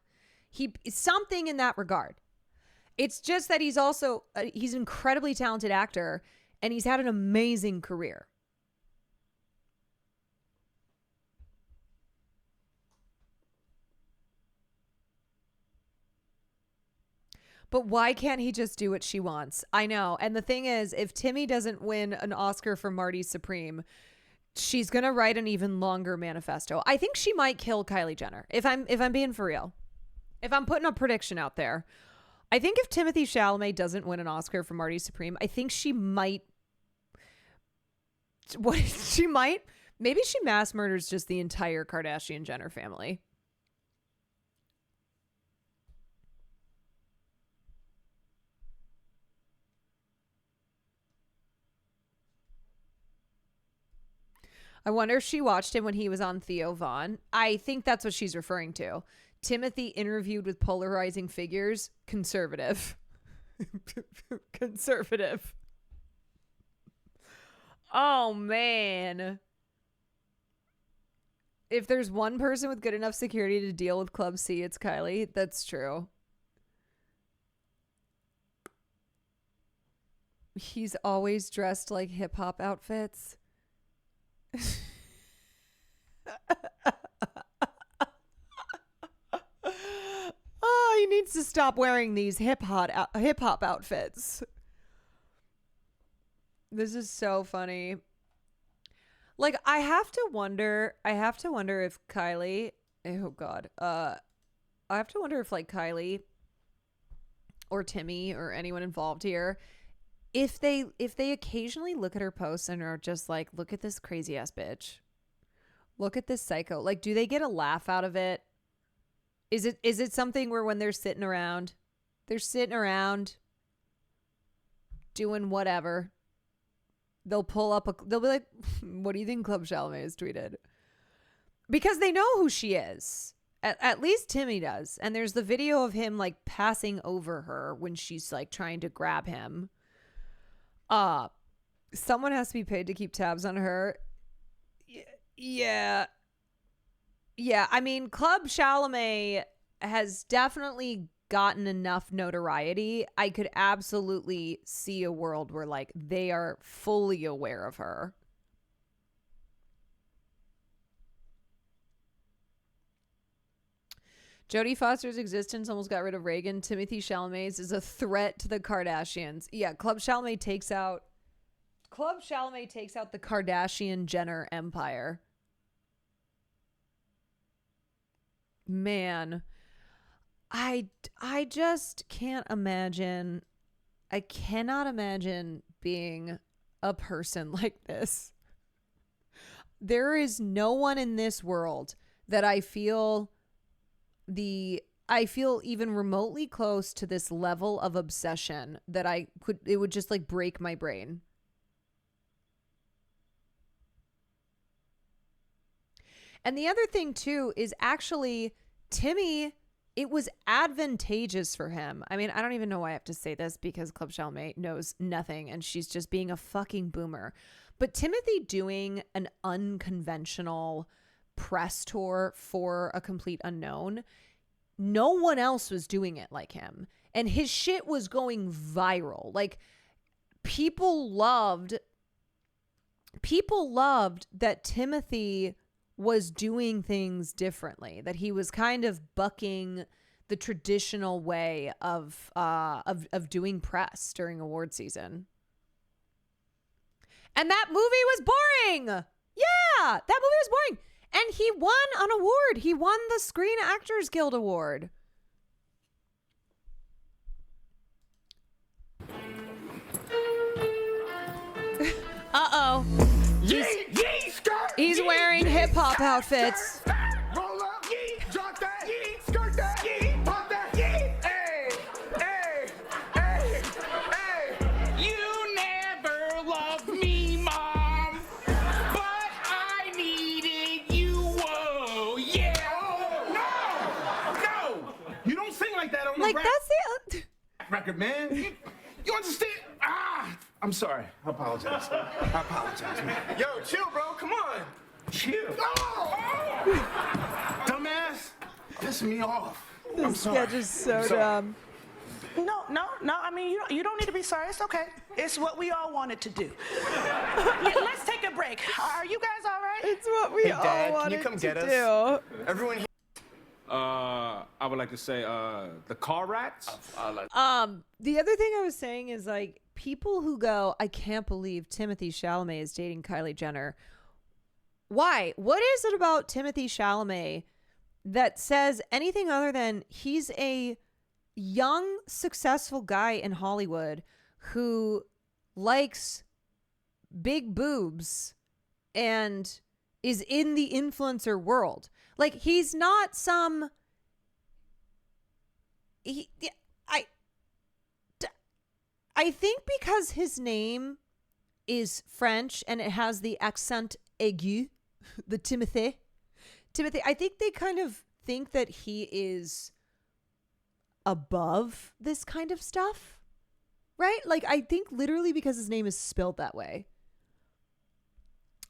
Something in that regard. It's just that he's also, he's an incredibly talented actor and he's had an amazing career. But why can't he just do what she wants? I know. And the thing is, if Timmy doesn't win an Oscar for Marty Supreme, she's going to write an even longer manifesto. I think she might kill Kylie Jenner. If I'm being for real. If I'm putting a prediction out there, I think if Timothée Chalamet doesn't win an Oscar for Marty Supreme, I think she might maybe she mass murders just the entire Kardashian Jenner family. I wonder if she watched him when he was on Theo Von. I think that's what she's referring to. Timothy interviewed with polarizing figures. Conservative. Conservative. Oh, man. If there's one person with good enough security to deal with Club C, it's Kylie. That's true. He's always dressed like hip-hop outfits. Oh, he needs to stop wearing these hip-hop outfits. This is so funny. Like, I have to wonder if Kylie, oh God, I have to wonder if like Kylie or Timmy or anyone involved here, if they occasionally look at her posts and are just like, look at this crazy ass bitch. Look at this psycho. Like, do they get a laugh out of it? Is it something where when they're sitting around doing whatever, they'll be like, what do you think Club Chalamet has tweeted? Because they know who she is. At least Timmy does. And there's the video of him like passing over her when she's like trying to grab him. Someone has to be paid to keep tabs on her. Yeah. I mean, Club Chalamet has definitely gotten enough notoriety. I could absolutely see a world where like they are fully aware of her. Jodie Foster's existence almost got rid of Reagan. Timothée Chalamet's is a threat to the Kardashians. Yeah, Club Chalamet takes out the Kardashian Jenner empire. Man, I just can't imagine. I cannot imagine being a person like this. There is no one in this world that I feel even remotely close to this level of obsession that it would just like break my brain. And the other thing too is actually Timmy, it was advantageous for him. I mean, I don't even know why I have to say this because Club Chalamet knows nothing and she's just being a fucking boomer. But Timothy doing an unconventional press tour for a complete unknown, no one else was doing it like him. And his shit was going viral. Like, people loved that Timothy was doing things differently, that he was kind of bucking the traditional way of doing press during award season. And that movie was boring. Yeah, that movie was boring. And he won an award. He won the Screen Actors Guild Award. Uh-oh. He's wearing hip-hop outfits. Roll up, drop that, skirt that, pop that, hey. You never loved me, Mom, but I needed you, whoa, yeah. No, you don't sing like that on the rap. That's the record, man. You understand? I'm sorry. I apologize, man. Yo, chill, bro. Come on. Chill. Dumbass. Pissing me off. This sketch is so dumb. No. I mean, you don't need to be sorry. It's okay. It's what we all wanted to do. Let's take a break. Are you guys all right? It's what we all wanted to do. Everyone here. I would like to say the car rats. The other thing I was saying is like people who go, I can't believe Timothée Chalamet is dating Kylie Jenner. Why? What is it about Timothée Chalamet that says anything other than he's a young, successful guy in Hollywood who likes big boobs and is in the influencer world? Like, he's not some... I think because his name is French and it has the accent aigu, the Timothée, I think they kind of think that he is above this kind of stuff, right? Like, I think literally because his name is spelled that way.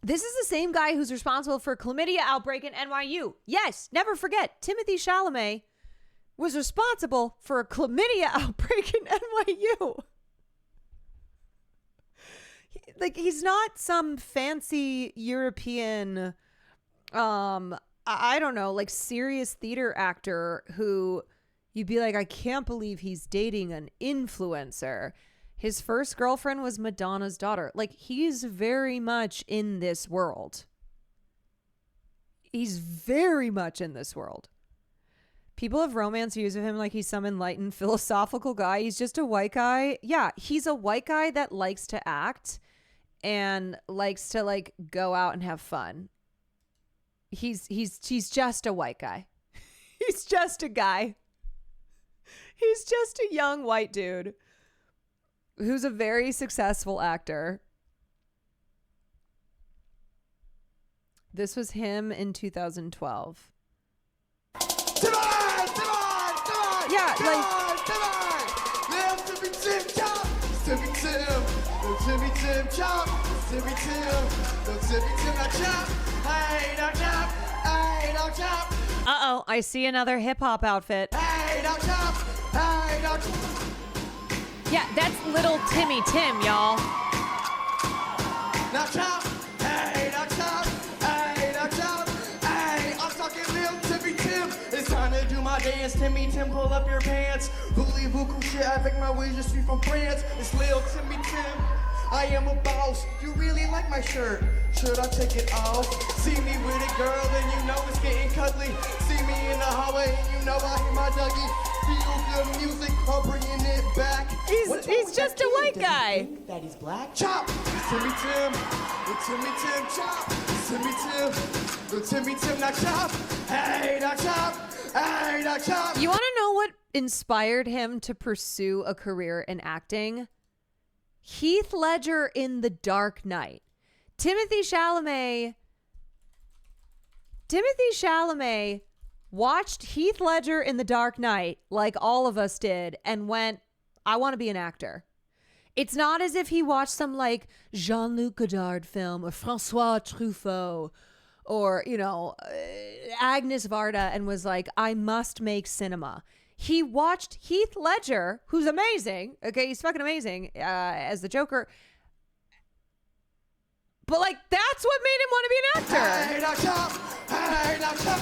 This is the same guy who's responsible for chlamydia outbreak in NYU. Yes, never forget, Timothée Chalamet was responsible for a chlamydia outbreak in NYU. Like, he's not some fancy European, I don't know, like serious theater actor who you'd be like, I can't believe he's dating an influencer. His first girlfriend was Madonna's daughter. Like, he's very much in this world. He's very much in this world. People have romance views of him like he's some enlightened philosophical guy. He's just a white guy. Yeah, he's a white guy that likes to act and likes to like go out and have fun. He's just a white guy. He's just a guy. He's just a young white dude who's a very successful actor. This was him in 2012. Yeah, like uh-oh, I see another hip-hop outfit. Yeah, that's little Timmy Tim, y'all. Now chop, hey, now chop, hey, now chop, hey, I'm talking little Timmy Tim. It's time to do my dance, Timmy Tim, pull up your pants. Voulez-vous coucher avec my way, je suis from France. It's little Timmy Tim. I am a boss. You really like my shirt? Should I take it off? See me with a girl and you know it's getting cuddly. See me in the hallway and you know I hear my Dougie. Feel good music, I'm bringing it back. He's just a white guy. That he's black. Chop! Timmy Tim. The Timmy Tim chop. Timmy Tim. The Timmy Tim now chop. Hey, now chop. Hey, now chop. You want to know what inspired him to pursue a career in acting? Heath Ledger in The Dark Knight. Timothée Chalamet watched Heath Ledger in The Dark Knight like all of us did and went, I want to be an actor. It's not as if he watched some like Jean-Luc Godard film or Francois Truffaut or, you know, Agnes Varda and was like, I must make cinema. He watched Heath Ledger, who's amazing. Okay, he's fucking amazing as the Joker. But like, that's what made him want to be an actor. Hey, now chop. Hey, now chop.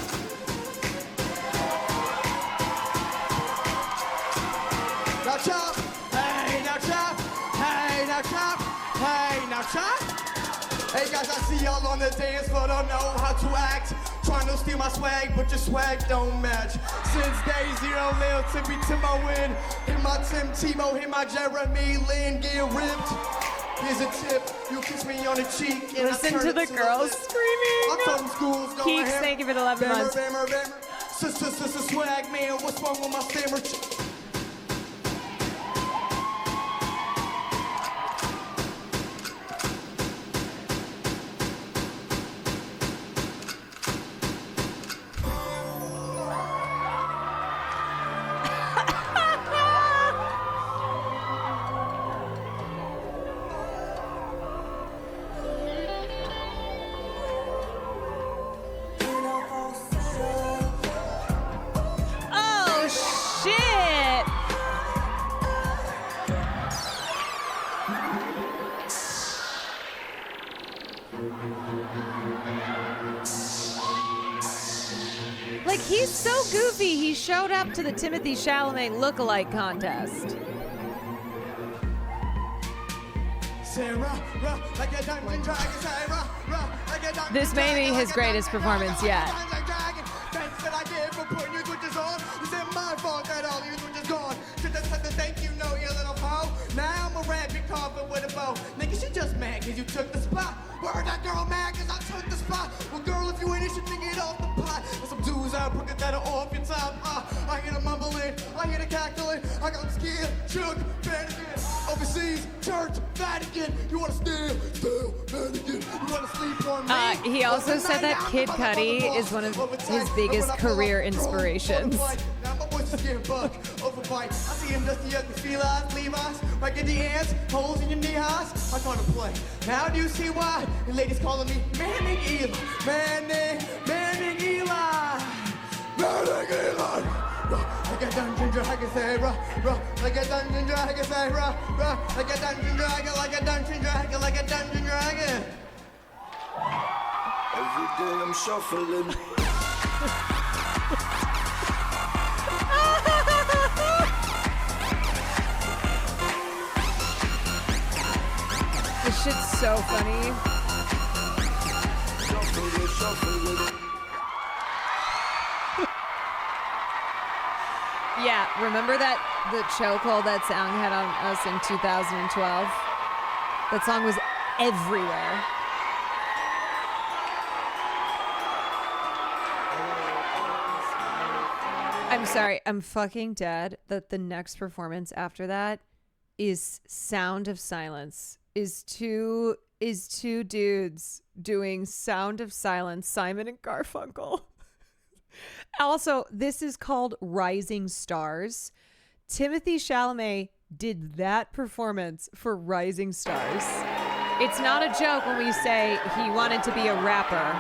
Now chop. Hey, now chop. Hey, now chop. Hey, now chop. Hey guys, I see y'all on the dance floor, don't know how to act. Trying to steal my swag, but your swag don't match. Since day zero, Lil Timmy Timo win. Hit my Tim Tebow, hit my Jeremy Lin, get ripped. Here's a tip, you kiss me on the cheek. And listen to the girls screaming. Keeks, thank you for the 11 months. Swag man, what's wrong with my stammer? goofy. He showed up to the Timothy Chalamet lookalike contest. This may be his greatest performance yet. Now I'm a rabbit coffin with a bow. Nigga, she just mad cause you took the spot. Word, that girl mad cause I took the spot. Well, girl, if you ain't, you should take it off the pot. There's some dudes out, put that off your top. I hear the mumbling, I hear the cackling. I got scared, shook, Vatican. Overseas, church, Vatican. You wanna steal, Vatican. You wanna sleep on me? He also said that Kid Cudi is one of his biggest career inspirations. Now my voice is getting bugged, overbite. I see him dusty ugly felines, Levi's, right in the ants, holes in your knee highs. I can't play. Now do you see why? The ladies calling me Manning Eli, Manning Eli, Manning Eli. Like a dungeon dragon, say like a dungeon dragon, say like a dungeon dragon, like a dungeon dragon, like a dungeon dragon. Every day I'm shuffling. This shit's so funny. Yeah, remember that the chokehold that song had on us in 2012? That song was everywhere. I'm sorry, I'm fucking dead that the next performance after that is Sound of Silence. Is two dudes doing Sound of Silence, Simon and Garfunkel. Also, this is called Rising Stars. Timothy Chalamet did that performance for Rising Stars. It's not a joke when we say he wanted to be a rapper.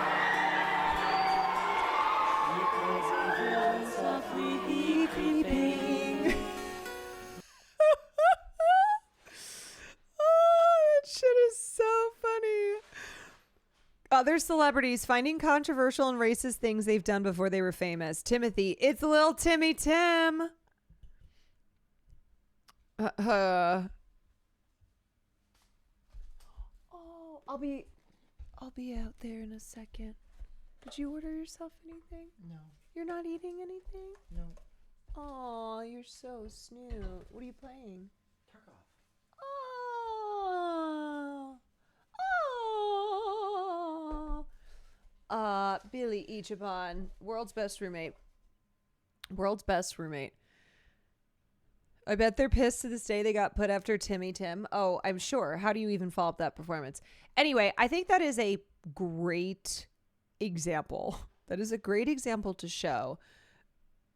Shit is so funny. Other celebrities finding controversial and racist things they've done before they were famous. Timothy, it's little Timmy Tim. Oh, I'll be out there in a second. Did you order yourself anything? No. You're not eating anything? No. Oh, you're so snoot. What are you playing? Tarkov. Billy Ichiban, world's best roommate. World's best roommate. I bet they're pissed to this day they got put after Timmy Tim. Oh, I'm sure. How do you even follow up that performance? Anyway, I think that is a great example. That is a great example to show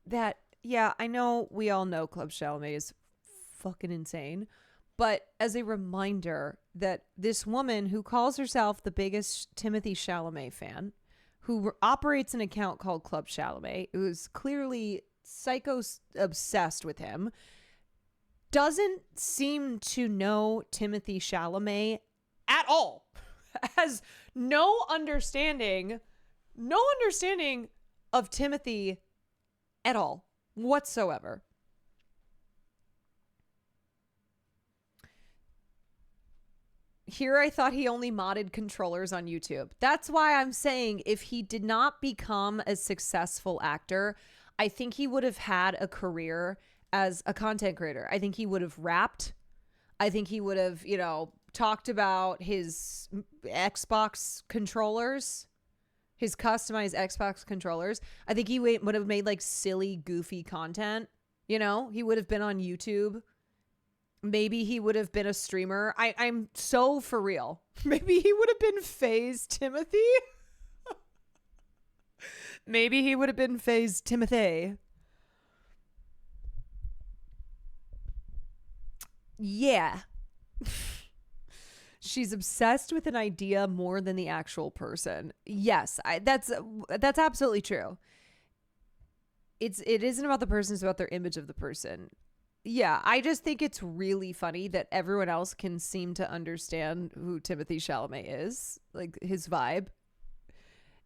that, yeah, I know we all know Club Chalamet is fucking insane. But as a reminder that this woman who calls herself the biggest Timothy Chalamet fan, who operates an account called Club Chalamet, who's clearly psycho-obsessed with him, doesn't seem to know Timothy Chalamet at all. Has no understanding of Timothy at all whatsoever. Here I thought he only modded controllers on YouTube. That's why I'm saying if he did not become a successful actor, I think he would have had a career as a content creator. I think he would have rapped. I think he would have, talked about his Xbox controllers, his customized Xbox controllers. I think he would have made like silly, goofy content. He would have been on YouTube. Maybe he would have been a streamer. I'm so for real. Maybe he would have been FaZe Timothy. Maybe he would have been FaZe Timothy. Yeah. She's obsessed with an idea more than the actual person. Yes, that's absolutely true. It isn't about the person, it's about their image of the person. Yeah, I just think it's really funny that everyone else can seem to understand who Timothy Chalamet is, like his vibe,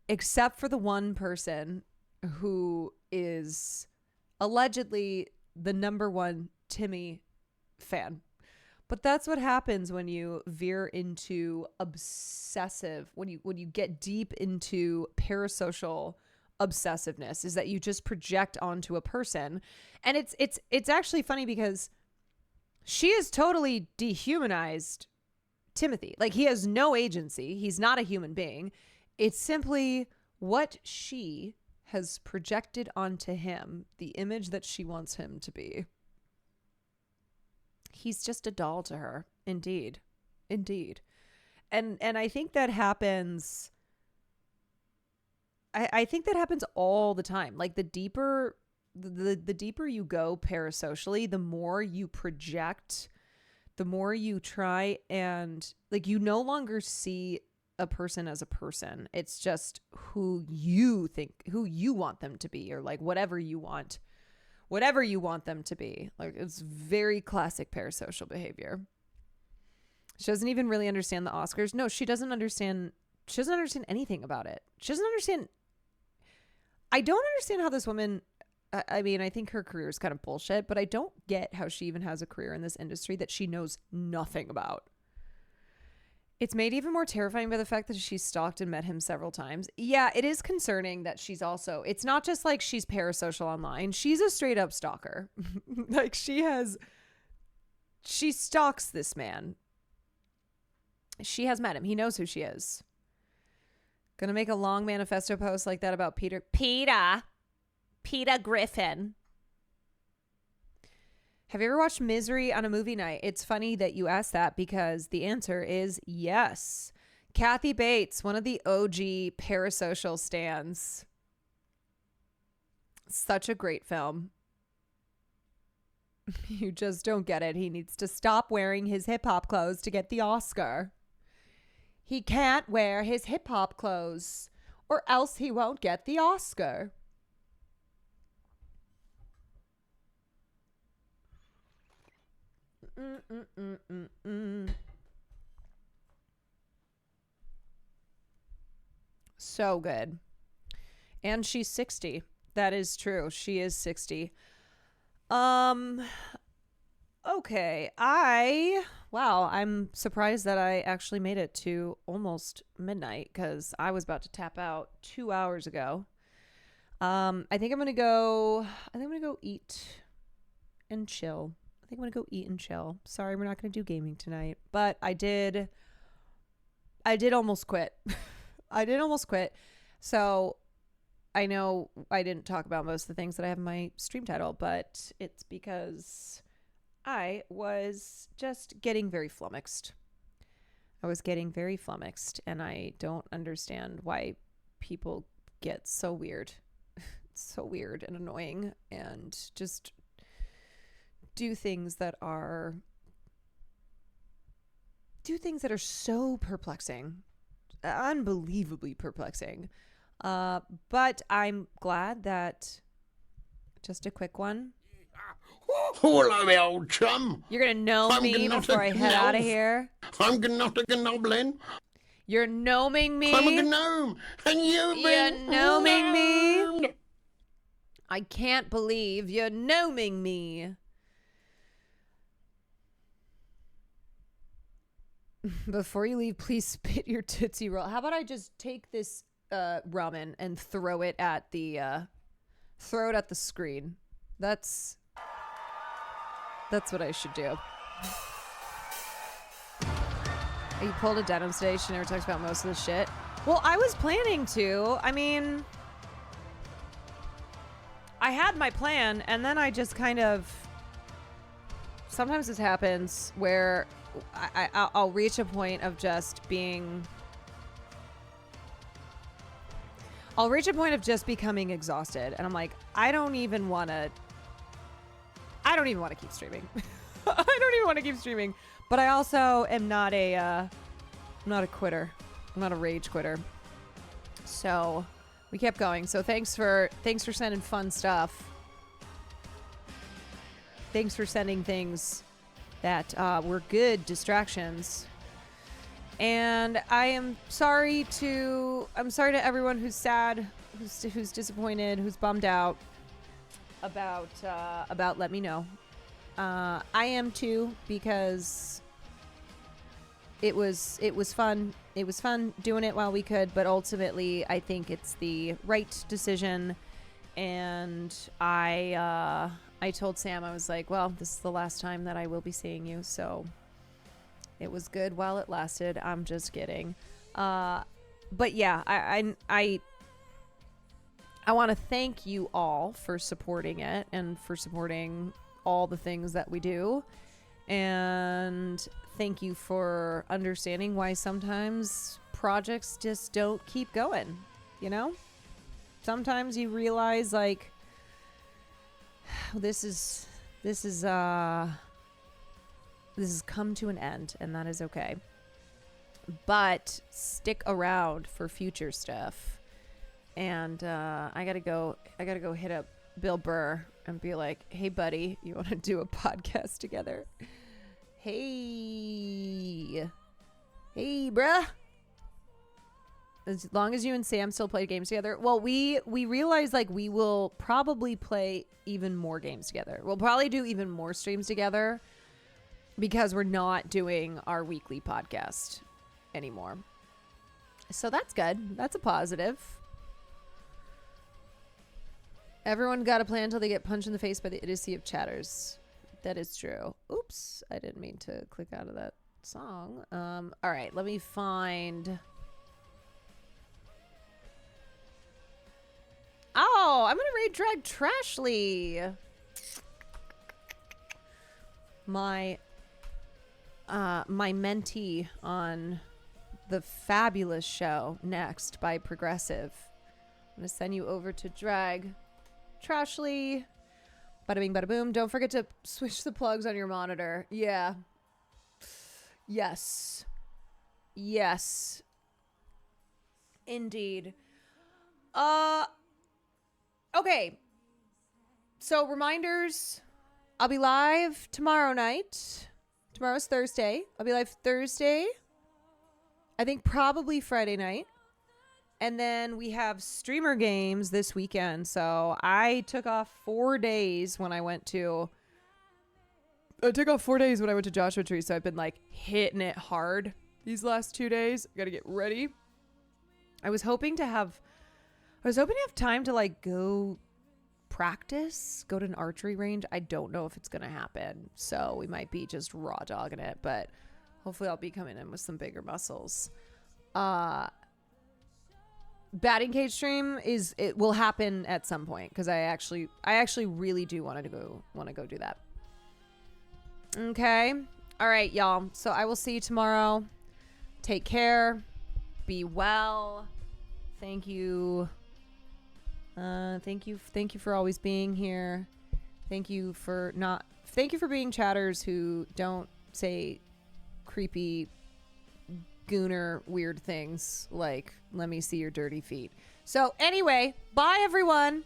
except for the one person who is allegedly the #1 Timmy fan. But that's what happens when you veer into obsessive, when you get deep into parasocial obsessiveness, is that you just project onto a person. And it's actually funny because she has totally dehumanized Timothy. Like, he has no agency. He's not a human being. It's simply what she has projected onto him, the image that she wants him to be. He's just a doll to her. Indeed. Indeed. And I think that happens. I think that happens all the time. Like, the deeper you go parasocially, the more you project, the more you try, and like, you no longer see a person as a person. It's just who you want them to be, or like whatever you want them to be. Like, it's very classic parasocial behavior. She doesn't even really understand the Oscars. No, she doesn't understand anything about it. She doesn't understand. I don't understand how this woman, I mean, I think her career is kind of bullshit, but I don't get how she even has a career in this industry that she knows nothing about. It's made even more terrifying by the fact that she's stalked and met him several times. Yeah, it is concerning that she's also, it's not just like she's parasocial online. She's a straight up stalker. Like, she stalks this man. She has met him. He knows who she is. Gonna make a long manifesto post like that about Peter Griffin. Have you ever watched Misery on a movie night? It's funny that you asked that because the answer is yes. Kathy Bates, one of the OG parasocial stans. Such a great film. You just don't get it. He needs to stop wearing his hip-hop clothes to get the Oscar. He can't wear his hip-hop clothes or else he won't get the Oscar. So good. And she's 60. That is true. She is 60. Okay. I'm surprised that I actually made it to almost midnight because I was about to tap out 2 hours ago. I think I'm going to go eat and chill. I think I'm going to go eat and chill. Sorry, we're not going to do gaming tonight. But I did almost quit. I did almost quit. So I know I didn't talk about most of the things that I have in my stream title, but it's because I was just getting very flummoxed. And I don't understand why people get so weird. It's so weird and annoying and just do things that are so perplexing, unbelievably perplexing. But I'm glad that, just a quick one. Hello, old chum. You're gonna know me before I head out of here. I'm gnobbling. You're gnoming me. I'm a gnome, and you've been gnoming me. I can't believe you're gnoming me. Before you leave, please spit your Tootsie Roll. How about I just take this ramen and throw it at the screen? That's what I should do. You pulled a denim today. She never talks about most of the shit. Well, I was planning to. I mean, I had my plan, and then I just kind of... Sometimes this happens where I'll reach a point of just being... I'll reach a point of just becoming exhausted, and I'm like, I don't even want to keep streaming. I don't even want to keep streaming. But I also am not a quitter. I'm not a rage quitter. So we kept going. So thanks for sending fun stuff. Thanks for sending things that were good distractions. And I'm sorry to everyone who's sad who's disappointed, who's bummed out about let me know. I am too, because it was fun. It was fun doing it while we could, but ultimately I think it's the right decision. And I told Sam, I was like, well, this is the last time that I will be seeing you, so it was good while it lasted. I'm just kidding. But yeah, I want to thank you all for supporting it and for supporting all the things that we do. And thank you for understanding why sometimes projects just don't keep going, you know? Sometimes you realize, like, this is come to an end, and that is okay. But stick around for future stuff. And I gotta go hit up Bill Burr and be like, hey buddy, you want to do a podcast together? Hey bruh. As long as you and Sam still play games together. Well, we realize, like, we will probably play even more games together. We'll probably do even more streams together because we're not doing our weekly podcast anymore. So that's good. That's a positive. Everyone got a plan until they get punched in the face by the idiocy of chatters. That is true. Oops. I didn't mean to click out of that song. All right. Let me find... Oh, I'm gonna raid drag Trashly. My mentee on the fabulous show Next by Progressive. I'm gonna send you over to drag Trashly. Bada bing, bada boom. Don't forget to switch the plugs on your monitor. Yeah. Yes. Yes. Indeed. Okay. So reminders, I'll be live tomorrow night. Tomorrow's Thursday. I'll be live Thursday. I think probably Friday night. And then we have streamer games this weekend. So I took off 4 days when I went to... I took off 4 days when I went to Joshua Tree. So I've been, like, hitting it hard these last 2 days. I gotta get ready. I was hoping to have time to, like, go practice, go to an archery range. I don't know if it's gonna happen. So we might be just raw dogging it. But hopefully I'll be coming in with some bigger muscles. Batting cage stream it will happen at some point because I actually really do want to go do that. Okay. All right, y'all. So I will see you tomorrow. Take care. Be well. Thank you. Thank you for always being here. Thank you for being chatters who don't say creepy gooner weird things like, let me see your dirty feet. So anyway, bye everyone.